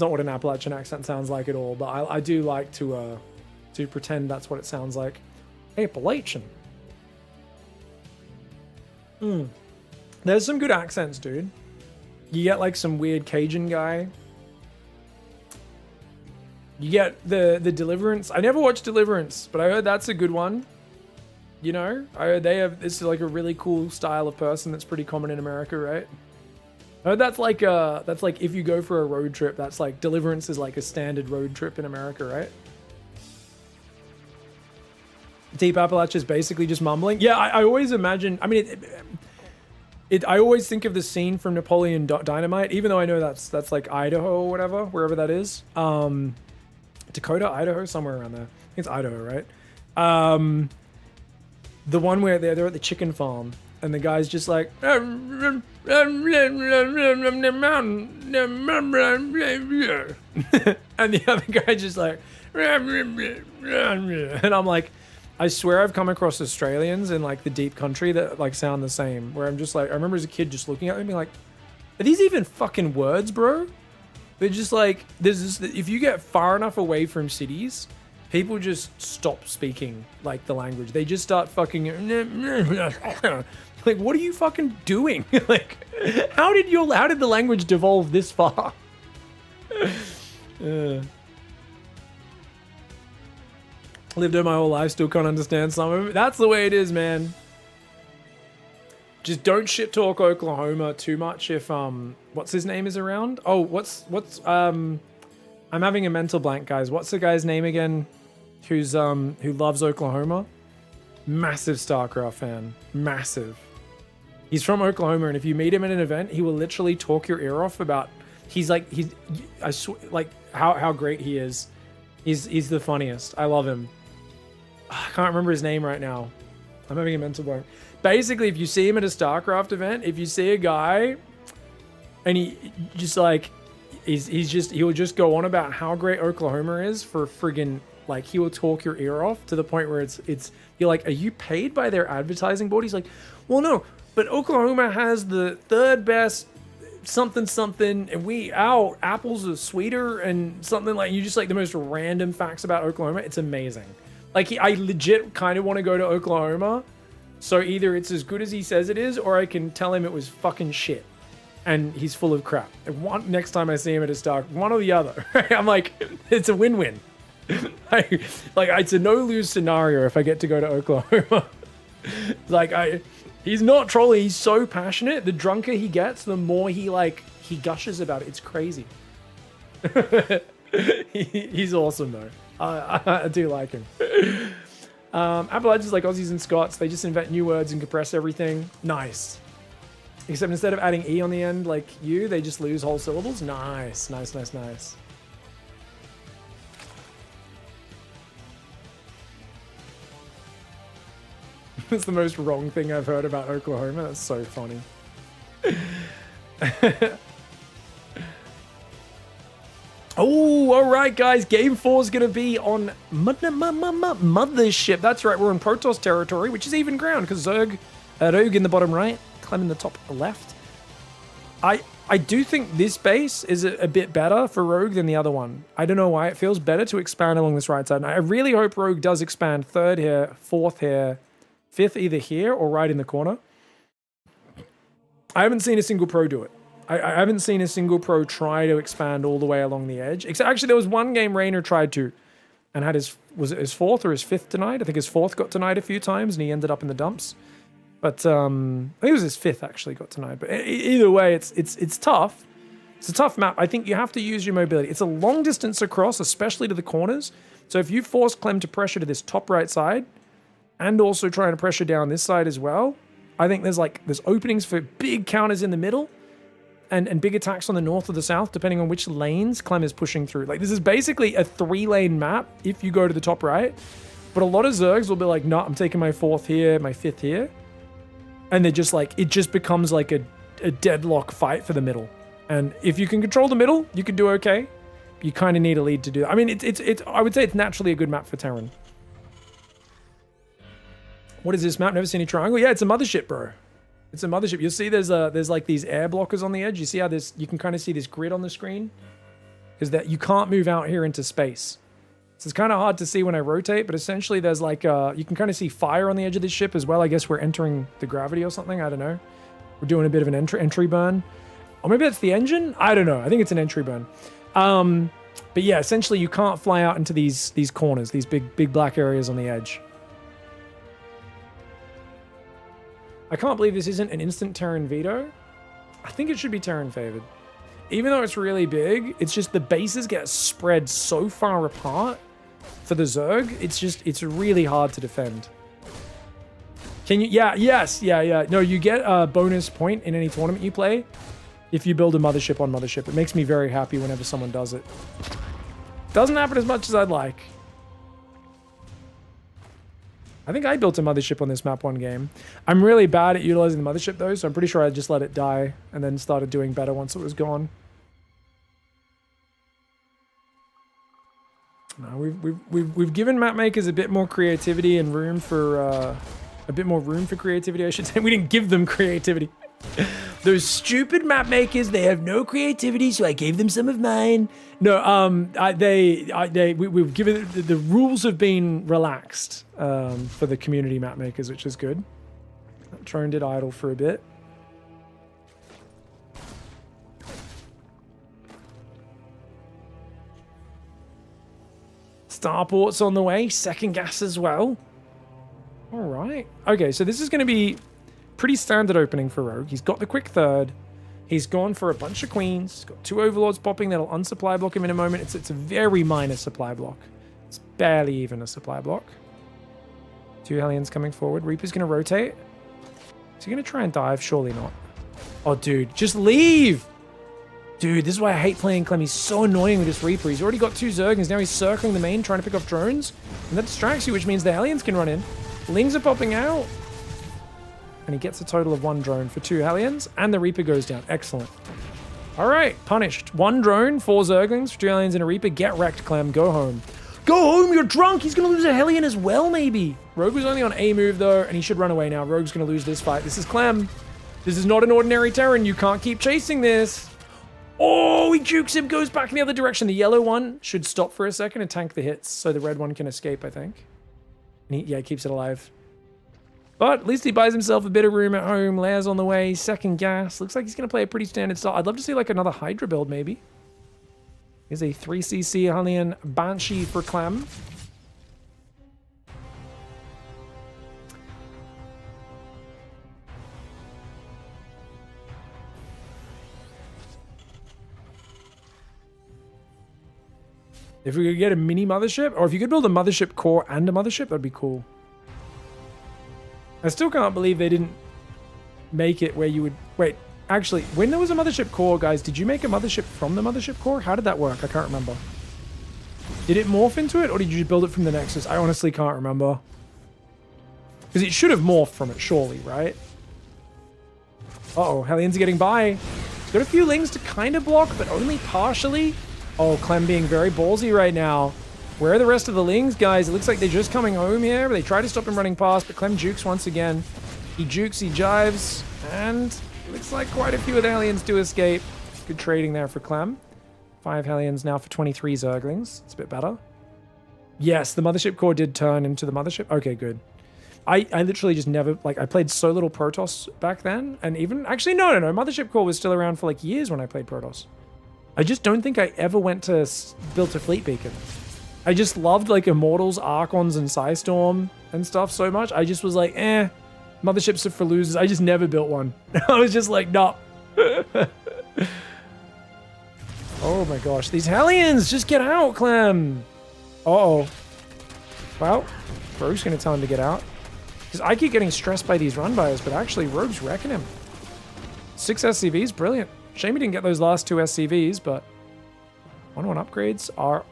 not what an Appalachian accent sounds like at all. But I do like to pretend that's what it sounds like. Appalachian. There's some good accents, dude. You get like some weird Cajun guy. You get the Deliverance. I never watched Deliverance, but I heard that's a good one. You know, I heard this is like a really cool style of person that's pretty common in America, right? I heard that's like if you go for a road trip, that's like Deliverance is like a standard road trip in America, right? Deep Appalachia is basically just mumbling. Yeah, I always imagine. I mean, I always think of the scene from Napoleon Dynamite, even though I know that's like Idaho or whatever, wherever that is. Dakota, Idaho, somewhere around there. I think it's Idaho, right? The one where they're at the chicken farm and the guy's just like, and the other guy just like, and I'm like, I swear I've come across Australians in like the deep country that like sound the same, where I'm just like, I remember as a kid just looking at them and being like, are these even fucking words, bro? They're just like, there's this, if you get far enough away from cities, people just stop speaking like the language. They just start fucking like, what are you fucking doing? Like, how did the language devolve this far? Lived there my whole life, still can't understand some of it. That's the way it is, man. Just don't shit talk Oklahoma too much if what's his name is around? Oh, what's I'm having a mental blank, guys. What's the guy's name again? Who loves Oklahoma? Massive StarCraft fan. Massive. He's from Oklahoma, and if you meet him at an event, he will literally talk your ear off about I swear, like how great he is. He's the funniest. I love him. I can't remember his name right now. I'm having a mental blank. Basically, if you see him at a StarCraft event, if you see a guy and he just like he'll just go on about how great Oklahoma is for friggin' like he will talk your ear off to the point where it's you're like, are you paid by their advertising board? He's like, well, no, but Oklahoma has the third best something, and our apples are sweeter and something, like, you just like the most random facts about Oklahoma. It's amazing. Like, I legit kind of want to go to Oklahoma, so either it's as good as he says it is, or I can tell him it was fucking shit and he's full of crap. Next time I see him at a Stark, one or the other. I'm like, it's a win-win. like it's a no-lose scenario if I get to go to Oklahoma. He's not trolling. He's so passionate. The drunker he gets, the more he gushes about it. It's crazy. He's awesome though. I do like him. Appalachians like Aussies and Scots. They just invent new words and compress everything. Nice. Except instead of adding E on the end like you, they just lose whole syllables. Nice. That's the most wrong thing I've heard about Oklahoma. That's so funny. Oh, all right, guys. Game 4 is going to be on Mothership. That's right. We're in Protoss territory, which is even ground because Rogue in the bottom right, Clem in the top left. I do think this base is a bit better for Rogue than the other one. I don't know why. It feels better to expand along this right side. And I really hope Rogue does expand third here, fourth here, fifth either here or right in the corner. I haven't seen a single pro do it. I haven't seen a single pro try to expand all the way along the edge. Except actually there was one game Raynor tried to and had was it his fourth or his fifth denied? I think his fourth got denied a few times and he ended up in the dumps. But I think it was his fifth actually got denied. But either way, it's tough. It's a tough map. I think you have to use your mobility. It's a long distance across, especially to the corners. So if you force Clem to pressure to this top right side and also trying to pressure down this side as well, I think there's openings for big counters in the middle and big attacks on the north or the south, depending on which lanes Clem is pushing through. Like, this is basically a 3-lane map if you go to the top right. But a lot of Zergs will be like, no, I'm taking my fourth here, my fifth here. And they're just like, it just becomes like a deadlock fight for the middle. And if you can control the middle, you can do okay. You kind of need a lead to do that. I mean, it's I would say it's naturally a good map for Terran. What is this map? Never seen any triangle? Yeah, it's a mothership, bro. It's a mothership. You'll see there's like these air blockers on the edge. You see how you can kind of see this grid on the screen? Because that you can't move out here into space. So it's kind of hard to see when I rotate, but essentially there's like, you can kind of see fire on the edge of this ship as well. I guess we're entering the gravity or something. I don't know. We're doing a bit of an entry burn. Or maybe that's the engine? I don't know. I think it's an entry burn. But yeah, essentially you can't fly out into these corners, these big black areas on the edge. I can't believe this isn't an instant Terran veto. I think it should be Terran favored. Even though it's really big, it's just the bases get spread so far apart for the Zerg. It's really hard to defend. Can you? Yeah, yes, yeah. No, you get a bonus point in any tournament you play if you build a mothership on mothership. It makes me very happy whenever someone does it. Doesn't happen as much as I'd like. I think I built a mothership on this map one game. I'm really bad at utilizing the mothership though, so I'm pretty sure I just let it die and then started doing better once it was gone. No, we've given map makers a bit more creativity and room for creativity, I should say. We didn't give them creativity. Those stupid map makers, they have no creativity, so I gave them some of mine. No, we've given the rules have been relaxed for the community map makers, which is good. Drone did idle for a bit. Starport's on the way, second gas as well. All right. Okay, so this is going to be pretty standard opening for Rogue. He's got the quick third. He's gone for a bunch of queens. He's got 2 overlords popping that'll unsupply block him in a moment. It's a very minor supply block. It's barely even a supply block. 2 Hellions coming forward. Reaper's going to rotate. Is he going to try and dive? Surely not. Oh, dude, just leave! Dude, this is why I hate playing Clem. He's so annoying with this Reaper. He's already got 2 Zerglings. Now he's circling the main, trying to pick off drones. And that distracts you, which means the Hellions can run in. Lings are popping out. And he gets a total of 1 drone for 2 Hellions. And the Reaper goes down. Excellent. All right, punished. 1 drone, 4 Zerglings for 2 Hellions and a Reaper. Get wrecked, Clem. Go home. Go home, you're drunk. He's going to lose a Hellion as well, maybe. Rogue was only on a move, though, and he should run away now. Rogue's going to lose this fight. This is Clem. This is not an ordinary Terran. You can't keep chasing this. Oh, he jukes him, goes back in the other direction. The yellow one should stop for a second and tank the hits, so the red one can escape, I think. And he keeps it alive. But at least he buys himself a bit of room at home. Lairs on the way. Second gas. Looks like he's going to play a pretty standard style. I'd love to see like another Hydra build, maybe. Here's a 3cc Hellion Banshee for Clem. If we could get a mini mothership, or if you could build a mothership core and a mothership, that'd be cool. I still can't believe they didn't make it where you would... Wait, actually, when there was a mothership core, guys, did you make a mothership from the mothership core? How did that work? I can't remember. Did it morph into it, or did you build it from the Nexus? I honestly can't remember. Because it should have morphed from it, surely, right? Uh-oh, Hellions are getting by. Got a few Lings to kind of block, but only partially. Oh, Clem being very ballsy right now. Where are the rest of the Lings, guys? It looks like they're just coming home here. They try to stop him running past, but Clem jukes once again. He jukes, he jives, and looks like quite a few of the Hellions do escape. Good trading there for Clem. 5 Hellions now for 23 Zerglings. It's a bit better. Yes, the mothership core did turn into the mothership. Okay, good. I literally just never, like, I played so little Protoss back then, and even, actually, no. Mothership core was still around for, like, years when I played Protoss. I just don't think I ever went to built a fleet beacon. I just loved like Immortals, Archons, and Psystorm and stuff so much. I just was like, motherships are for losers. I just never built one. I was just like, no. Oh my gosh, these Hellions, just get out, Clem. Uh-oh. Well, Rogue's gonna tell him to get out. Because I keep getting stressed by these run-bys, but actually Rogue's wrecking him. 6 SCVs, brilliant. Shame he didn't get those last 2 SCVs, but 1-1 upgrades are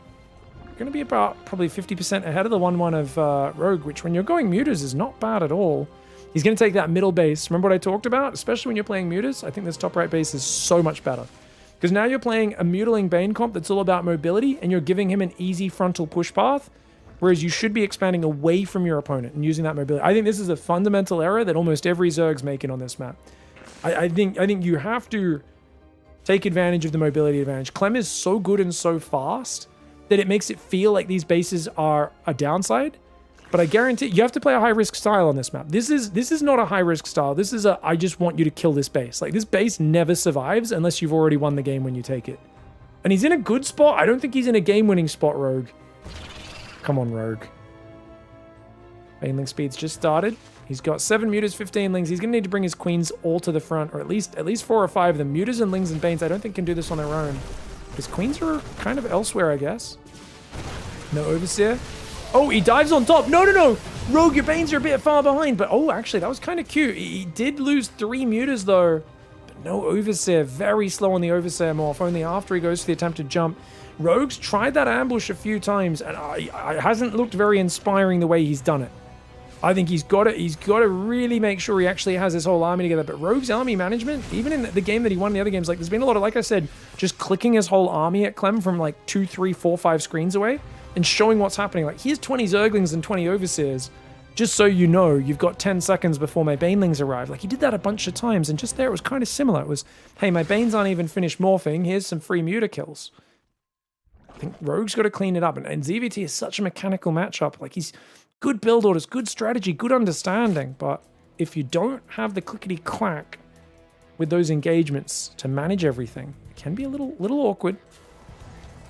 going to be about probably 50% ahead of the 1-1 of Rogue, which when you're going mutas is not bad at all. He's going to take that middle base. Remember what I talked about? Especially when you're playing Mutas, I think this top right base is so much better. Because now you're playing a Mutiling Bane comp that's all about mobility, and you're giving him an easy frontal push path, whereas you should be expanding away from your opponent and using that mobility. I think this is a fundamental error that almost every Zerg's making on this map. I think you have to take advantage of the mobility advantage. Clem is so good and so fast that it makes it feel like these bases are a downside. But I guarantee you have to play a high-risk style on this map. This is not a high-risk style. This is a, I just want you to kill this base. Like, this base never survives unless you've already won the game when you take it. And he's in a good spot. I don't think he's in a game-winning spot, Rogue. Come on, Rogue. Baneling speed's just started. He's got 7 Mutas, 15 Lings. He's going to need to bring his Queens all to the front, or at least 4 or 5 of them. Mutas and Lings and Banes, I don't think can do this on their own. His Queens are kind of elsewhere, I guess. No Overseer. Oh, he dives on top. No, no, no. Rogue, your Banes are a bit far behind. But, oh, actually, that was kind of cute. He did lose 3 Mutas, though. But no Overseer. Very slow on the Overseer morph. Only after he goes for the attempted jump. Rogue's tried that ambush a few times, and it hasn't looked very inspiring the way he's done it. I think he's got to really make sure he actually has his whole army together. But Rogue's army management, even in the game that he won in the other games, like, there's been a lot of, like I said, just clicking his whole army at Clem from like 2, 3, 4, 5 screens away and showing what's happening. Like, here's 20 Zerglings and 20 Overseers. Just so you know, you've got 10 seconds before my Banelings arrive. Like, he did that a bunch of times, and just there it was kind of similar. It was, hey, my Banes aren't even finished morphing. Here's some free Muta kills. I think Rogue's got to clean it up. And ZVT is such a mechanical matchup. Like, he's good build orders, good strategy, good understanding. But if you don't have the clickety-clack with those engagements to manage everything, it can be a little awkward.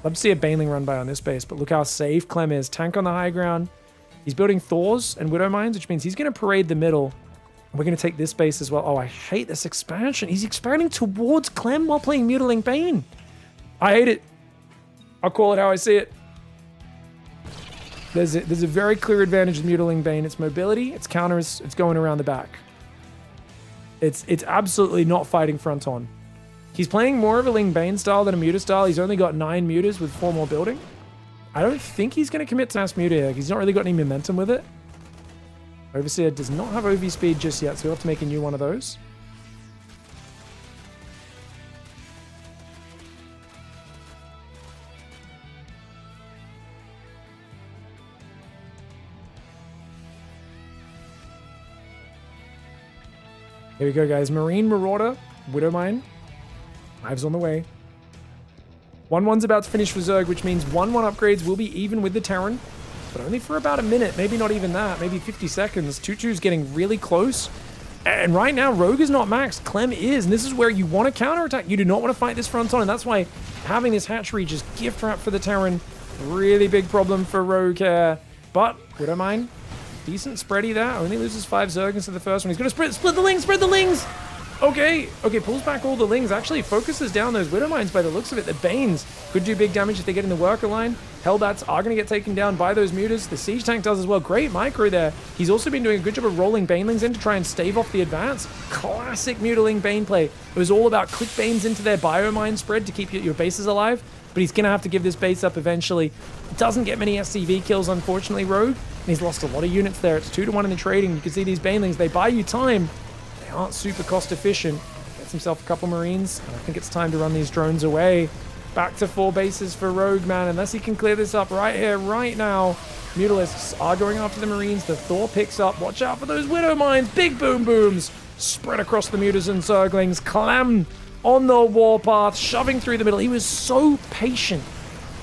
Love to see a Baneling run by on this base, but look how safe Clem is. Tank on the high ground. He's building Thors and Widow Mines, which means he's going to parade the middle. We're going to take this base as well. Oh, I hate this expansion. He's expanding towards Clem while playing Mutiling Bane. I hate it. I'll call it how I see it. There's a very clear advantage of Mutiling Bane. It's mobility, it's counters, it's going around the back. It's absolutely not fighting front on. He's playing more of a Ling Bane style than a Muta style. He's only got 9 Mutas with 4 more building. I don't think he's going to commit to Mass Muta here. He's not really got any momentum with it. Overseer does not have OV speed just yet, so we'll have to make a new one of those. Here we go, guys. Marine Marauder, Widow Mine. Hive's on the way. 1-1's about to finish for Zerg, which means 1-1 upgrades will be even with the Terran, but only for about a minute, maybe not even that, maybe 50 seconds. 2-2's getting really close, and right now, Rogue is not maxed, Clem is, and this is where you want to counterattack. You do not want to fight this front on, and that's why having this hatchery just gift wrap for the Terran, really big problem for Rogue here. But Widow Mine, decent spready there, only loses 5 Zerg instead of the first one. He's going to split the Lings, spread the Lings! Okay, pulls back all the Lings, actually focuses down those Widow Mines by the looks of it. The Banes could do big damage if they get in the worker line. Hellbats are going to get taken down by those Mutas. The Siege Tank does as well. Great micro there. He's also been doing a good job of rolling Banelings in to try and stave off the advance. Classic Mutiling Bane play. It was all about click Banes into their Biomine spread to keep your bases alive, but he's going to have to give this base up eventually. Doesn't get many SCV kills, unfortunately, Rogue, and he's lost a lot of units there. It's 2-1 in the trading. You can see these Banelings, they buy you time. They aren't super cost efficient. Gets himself a couple Marines, and I think it's time to run these drones away. Back to 4 bases for Rogue, man, unless he can clear this up right here, right now. Mutalisks are going after the Marines. The Thor picks up. Watch out for those Widow Mines. Big boom booms spread across the Mutas and Zerglings. Clem on the warpath, shoving through the middle. He was so patient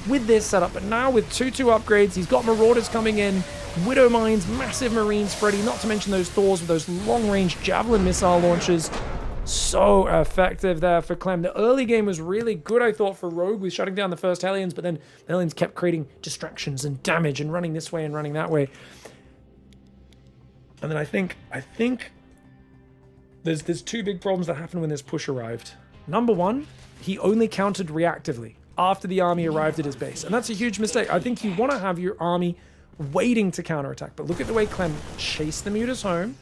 with this setup, but now with 2-2 upgrades, he's got Marauders coming in. Widow Mines, massive Marine spreading, not to mention those Thors with those long-range Javelin missile launchers. So effective there for Clem. The early game was really good, I thought, for Rogue with shutting down the first Hellions, but then the Hellions kept creating distractions and damage and running this way and running that way. And then I think there's 2 big problems that happened when this push arrived. Number 1, he only countered reactively after the army arrived at his base. And that's a huge mistake. I think you want to have your army waiting to counterattack. But look at the way Clem chased the Mutas home,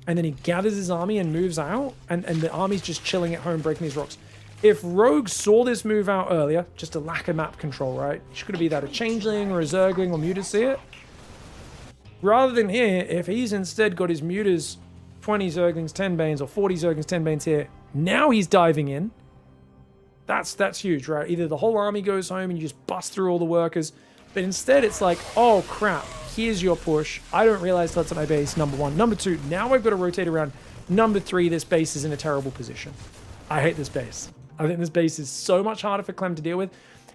and then he gathers his army and moves out, and the army's just chilling at home, breaking these rocks. If Rogue saw this move out earlier, just a lack of map control, right? It could be that a Changeling or a Zergling or Mutas see it. Rather than here, if he's instead got his Mutas 20 Zerglings, 10 Banes, or 40 Zerglings, 10 Banes here. Now he's diving in. That's huge, right? Either the whole army goes home and you just bust through all the workers, but instead it's like, oh crap, here's your push. I don't realize that's at my base, number one. Number two, now I've got to rotate around. Number three, this base is in a terrible position. I hate this base. I think this base is so much harder for Clem to deal with.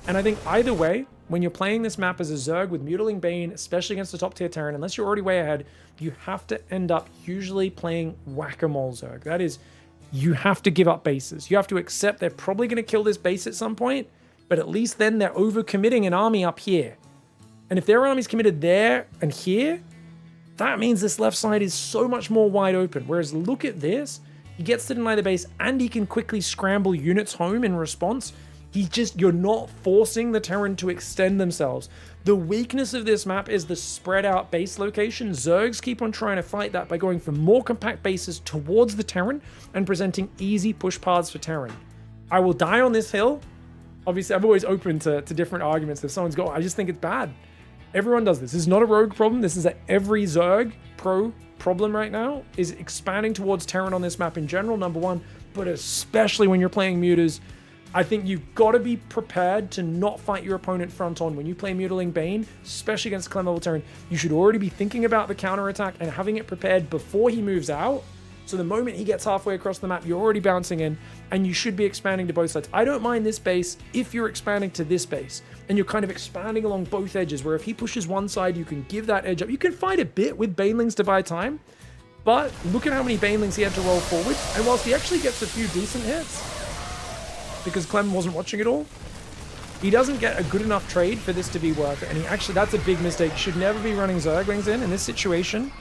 And I think either way, when you're playing this map as a Zerg with Mutiling Bane, especially against the top tier Terran, unless you're already way ahead, you have to end up usually playing Whack-A-Mole Zerg. That is, you have to give up bases. You have to accept they're probably going to kill this base at some point, but at least then they're overcommitting an army up here. And if their army's committed there and here, that means this left side is so much more wide open. Whereas look at this, he gets to deny the base and he can quickly scramble units home in response. You're not forcing the Terran to extend themselves. The weakness of this map is the spread out base location. Zergs keep on trying to fight that by going for more compact bases towards the Terran and presenting easy push paths for Terran. I will die on this hill. Obviously, I'm always open to different arguments. If someone's got, I just think it's bad. Everyone does this. This is not a rogue problem. This is every Zerg pro problem right now is expanding towards Terran on this map in general, number one, but especially when you're playing Mutas. I think you've got to be prepared to not fight your opponent front on. When you play Mutiling Bane, especially against Clem level Terran, you should already be thinking about the counterattack and having it prepared before he moves out. So the moment he gets halfway across the map, you're already bouncing in, and you should be expanding to both sides. I don't mind this base if you're expanding to this base, and you're kind of expanding along both edges, where if he pushes one side, you can give that edge up. You can fight a bit with Banelings to buy time, but look at how many Banelings he had to roll forward, and whilst he actually gets a few decent hits, because Clem wasn't watching it all, he doesn't get a good enough trade for this to be worth it, and that's a big mistake. You should never be running Zerglings in this situation.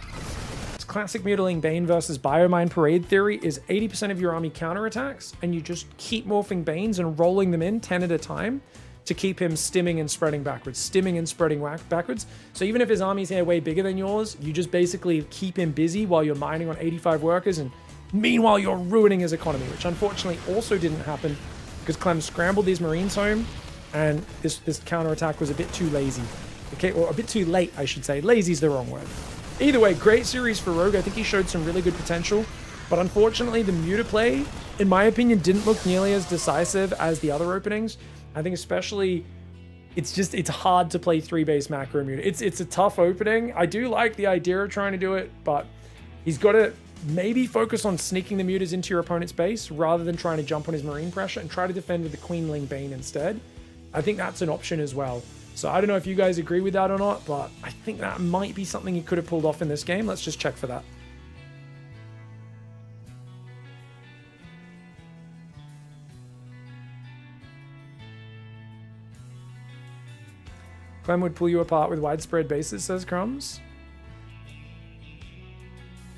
It's classic Mutiling Bane versus Biomine Parade theory is 80% of your army counterattacks, and you just keep morphing Banes and rolling them in 10 at a time to keep him stimming and spreading backwards, stimming and spreading backwards. So even if his army's here way bigger than yours, you just basically keep him busy while you're mining on 85 workers, and meanwhile you're ruining his economy, which unfortunately also didn't happen because Clem scrambled these Marines home, and this counterattack was a bit too lazy. Okay, or a bit too late, I should say. Lazy is the wrong word. Either way, great series for Rogue. I think he showed some really good potential, but unfortunately the Muta play, in my opinion, didn't look nearly as decisive as the other openings. I think especially, it's hard to play 3-base macro Muta. It's a tough opening. I do like the idea of trying to do it, but he's got to maybe focus on sneaking the Mutas into your opponent's base rather than trying to jump on his Marine pressure and try to defend with the Queenling Bane instead. I think that's an option as well. So I don't know if you guys agree with that or not, but I think that might be something he could have pulled off in this game. Let's just check for that. Clem would pull you apart with widespread bases, says Crumbs.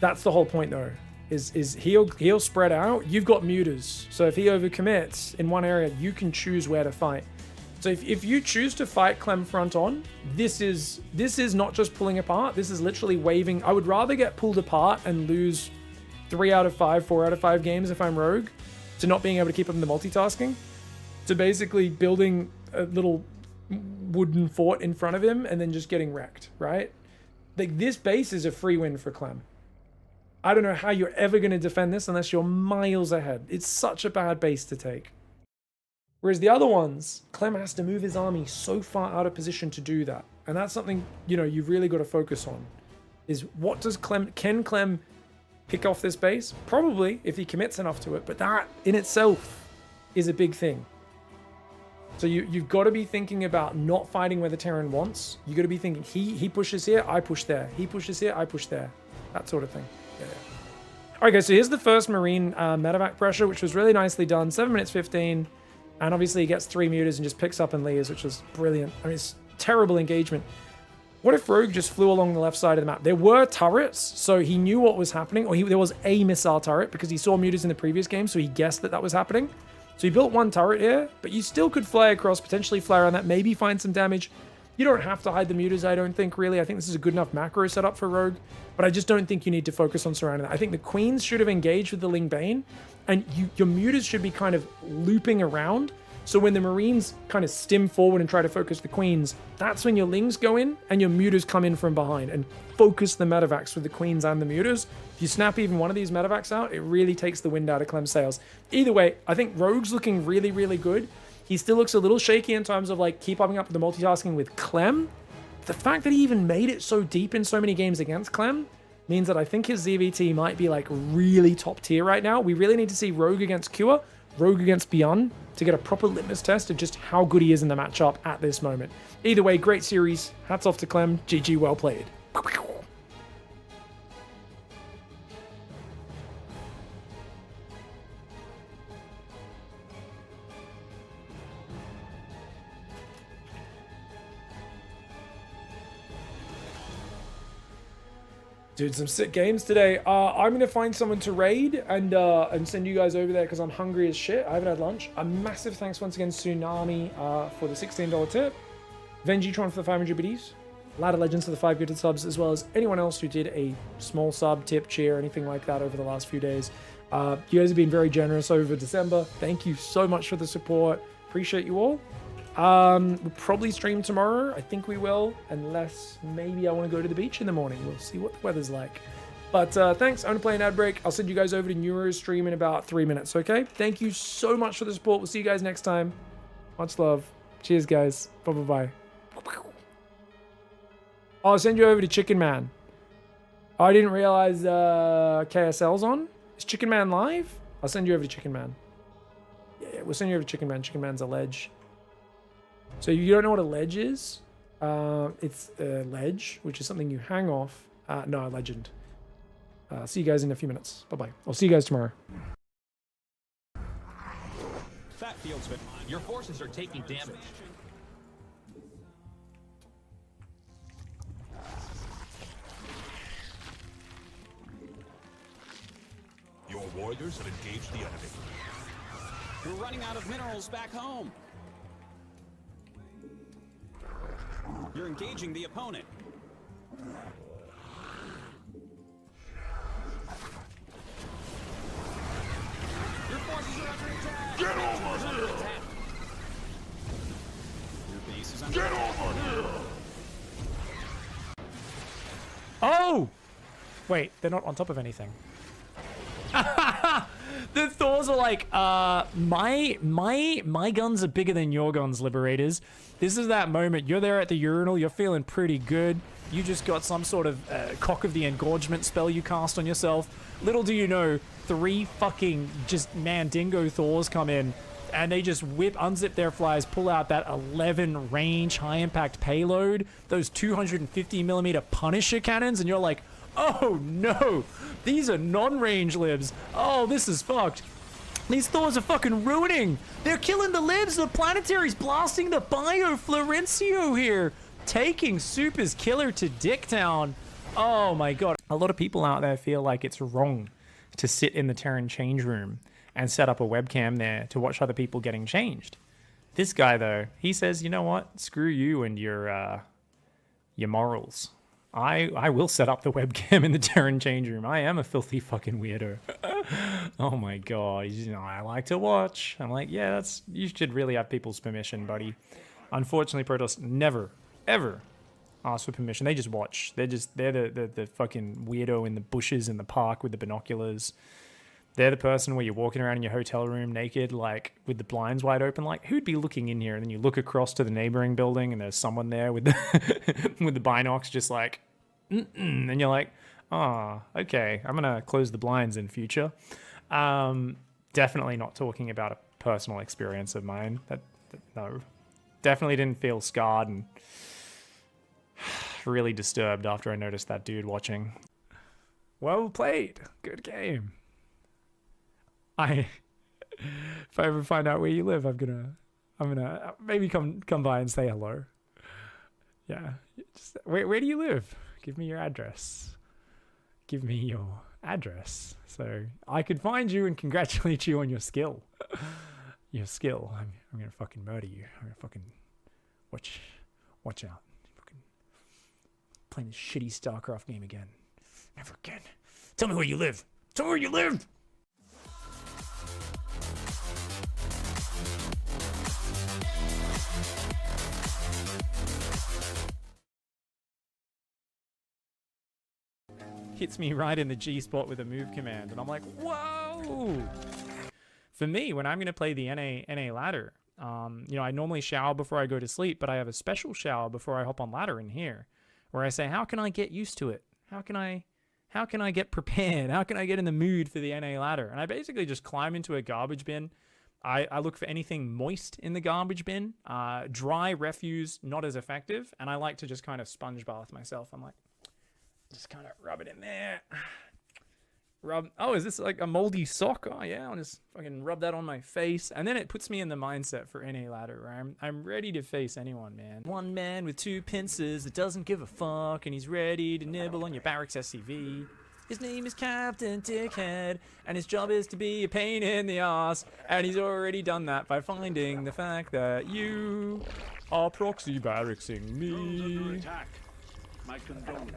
That's the whole point, though, is he'll spread out. You've got Mutas, so if he overcommits in one area, you can choose where to fight. So if you choose to fight Clem front on, this is not just pulling apart. This is literally waving. I would rather get pulled apart and lose 3 out of 5, 4 out of 5 games if I'm Rogue, to not being able to keep up in the multitasking, to basically building a little wooden fort in front of him and then just getting wrecked, right? Like, this base is a free win for Clem. I don't know how you're ever going to defend this unless you're miles ahead. It's such a bad base to take. Whereas the other ones, Clem has to move his army so far out of position to do that. And that's something, you've really got to focus on. Is what does can Clem pick off this base? Probably, if he commits enough to it. But that in itself is a big thing. So you've got to be thinking about not fighting where the Terran wants. You've got to be thinking, he pushes here, I push there. He pushes here, I push there. That sort of thing. Yeah. Okay, so here's the first Marine medevac pressure, which was really nicely done. 7 minutes 15. And obviously he gets 3 mutas and just picks up and leaves, which was brilliant. I mean, it's terrible engagement. What if Rogue just flew along the left side of the map? There were turrets, so he knew what was happening. Or there was a missile turret because he saw mutas in the previous game, so he guessed that was happening. So he built 1 turret here, but you still could fly across, potentially fly around that, maybe find some damage. You don't have to hide the mutas, I don't think, really. I think this is a good enough macro setup for Rogue, but I just don't think you need to focus on surrounding that. I think the Queens should have engaged with the Ling Bane, and your mutas should be kind of looping around So when the Marines kind of stim forward and try to focus the Queens, that's when your Lings go in and your Mutas come in from behind and focus the medevacs with the Queens and the Mutas. If you snap even one of these medevacs out, it really takes the wind out of Clem's sails. Either way, I think Rogue's looking really, really good. He still looks a little shaky in terms of like keeping up with the multitasking with Clem. The fact that he even made it so deep in so many games against Clem means that I think his ZVT might be like really top tier right now. We really need to see Rogue against Cure, Rogue against Beyond to get a proper litmus test of just how good he is in the matchup at this moment. Either way, great series. Hats off to Clem. GG, well played. Dude, some sick games today. I'm gonna find someone to raid and send you guys over there because I'm hungry as shit. I haven't had lunch. A massive thanks once again, Tsunami, for the $16 tip. Vengitron for the 500 biddies. Ladder Legends for the 5 gifted subs, as well as anyone else who did a small sub, tip, cheer, anything like that over the last few days. You guys have been very generous over December. Thank you so much for the support. Appreciate you all. We'll probably stream tomorrow. I think we will, unless maybe I want to go to the beach in the morning. We'll see what the weather's like. But thanks. I'm going to play an ad break. I'll send you guys over to Neuro's stream in about 3 minutes, okay? Thank you so much for the support. We'll see you guys next time. Much love. Cheers, guys. Bye-bye-bye. I'll send you over to Chicken Man. I didn't realize KSL's on. Is Chicken Man live? I'll send you over to Chicken Man. Yeah, we'll send you over to Chicken Man. Chicken Man's a ledge. So you don't know what a ledge is? It's a ledge, which is something you hang off. No, a legend. See you guys in a few minutes. Bye-bye. I'll see you guys tomorrow. Fat fieldsman, your forces are taking damage. Your warriors have engaged the enemy. We're running out of minerals back home. You're engaging the opponent. Your forces are under attack. Get over here! Your base is under Get attack. over here! Oh! Wait, they're not on top of anything. The Thors are like, my guns are bigger than your guns, Liberators. This is that moment. You're there at the urinal. You're feeling pretty good. You just got some sort of cock of the engorgement spell you cast on yourself. Little do you know, 3 fucking just Mandingo Thors come in and they just unzip their flies, pull out that 11 range high impact payload, those 250mm Punisher cannons, and you're like, oh no, these are non-range libs. Oh, this is fucked. These Thors are fucking ruining. They're killing the libs. The Planetary's blasting the Bio Florencio here. Taking Super's killer to Dicktown. Oh my god. A lot of people out there feel like it's wrong to sit in the Terran change room and set up a webcam there to watch other people getting changed. This guy though, he says, you know what? Screw you and your morals. I will set up the webcam in the Terran change room. I am a filthy fucking weirdo. Oh my god. You know, I like to watch. I'm like, yeah, you should really have people's permission, buddy. Unfortunately, Protoss never, ever ask for permission. They just watch. They're the fucking weirdo in the bushes in the park with the binoculars. They're the person where you're walking around in your hotel room naked, like with the blinds wide open, like who'd be looking in here? And then you look across to the neighboring building and there's someone there with the with the binocs just like, and you're like, oh, okay, I'm gonna close the blinds in future. Definitely not talking about a personal experience of mine. No, definitely didn't feel scarred and really disturbed after I noticed that dude watching. Well played, good game. If I ever find out where you live, I'm gonna maybe come by and say hello. Yeah, where do you live? Give me your address. Give me your address so I could find you and congratulate you on your skill. Your skill. I'm gonna fucking murder you. I'm gonna fucking watch out. Fucking playing this shitty StarCraft game again. Never again. Tell me where you live. Tell me where you live. hits me right in the G spot with a move command. And I'm like, whoa! For me, when I'm going to play the NA ladder, you know, I normally shower before I go to sleep, but I have a special shower before I hop on ladder in here, where I say, how can I get used to it? How can I get prepared? How can I get in the mood for the NA ladder? And I basically just climb into a garbage bin. I look for anything moist in the garbage bin. Dry refuse, not as effective. And I like to just kind of sponge bath myself. I'm like, just kind of rub it in there. Rub. Oh, is this like a moldy sock? Oh yeah, I'll just fucking rub that on my face. And then it puts me in the mindset for NA ladder where I'm ready to face anyone, man. One man with two pincers that doesn't give a fuck, and he's ready to nibble on your barracks SCV. His name is Captain Dickhead, and his job is to be a pain in the ass. And he's already done that by finding the fact that you are proxy barracksing me.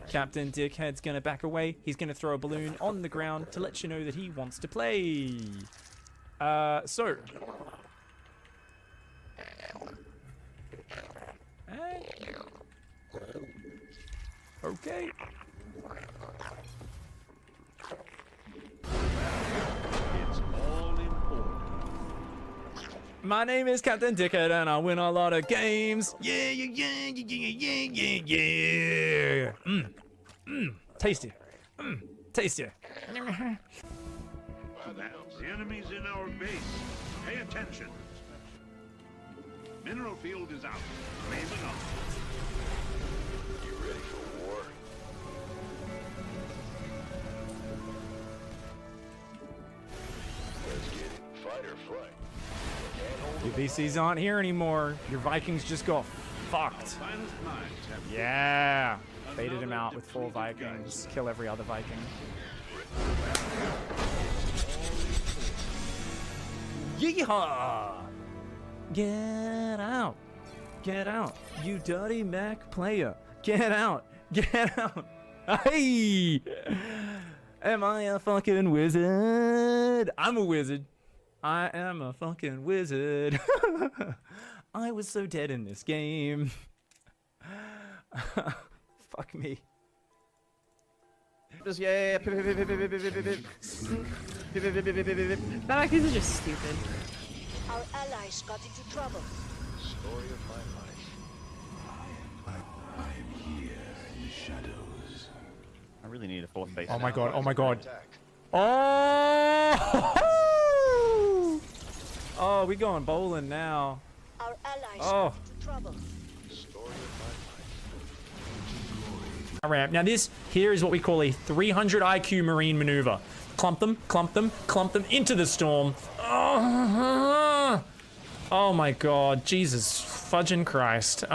Captain Dickhead's gonna back away. He's gonna throw a balloon on the ground to let you know that he wants to play. So. Okay. It's all in order. My name is Captain Dickhead and I win a lot of games. Yeah, yeah, yeah, yeah, yeah, yeah, yeah. Tasty. Tasty. The enemy's in our base. Pay attention. Mineral field is out. Moving up. You ready for war? Let's get it. Fight or flight. Your VCs aren't here anymore. Your Vikings just got fucked. Yeah. Baited him out with 4 Vikings. Kill every other Viking. Yeehaw! Get out. Get out. You dirty Mac player. Get out. Get out. Hey! Am I a fucking wizard? I'm a wizard. I am a fucking wizard. I was so dead in this game. Fuck me. Just yeah. Back, these are just stupid. Our allies got into trouble. Story of my life. I'm here in the shadows. I really need a fourth base. Oh now. my god, oh my god. Oh! Oh, we going bowling now. Our allies Oh. got into trouble. Story of my life. Ramp. Now this here is what we call a 300 IQ marine maneuver. Clump them, clump them, clump them into the storm. Oh my god, Jesus fudging Christ.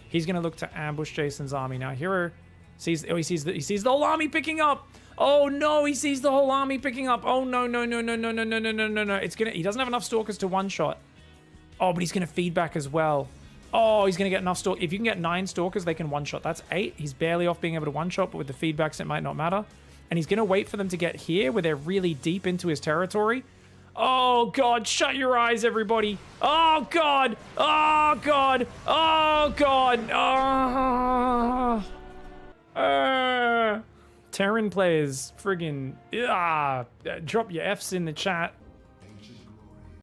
He's gonna look to ambush Jason's army now. Hero sees, oh, he sees the whole army picking up. Oh no, he sees the whole army picking up. Oh no, no, no, no, no, no, no, no, no, no, no. It's gonna, he doesn't have enough stalkers to one shot. Oh, but he's gonna feedback as well. Oh, he's gonna get enough stalk. If you can get 9 stalkers, they can one shot. That's 8. He's barely off being able to one shot, but with the feedbacks, it might not matter. And he's gonna wait for them to get here where they're really deep into his territory. Oh god, shut your eyes, everybody. Oh god, oh god, oh god. Terran players, friggin', drop your Fs in the chat.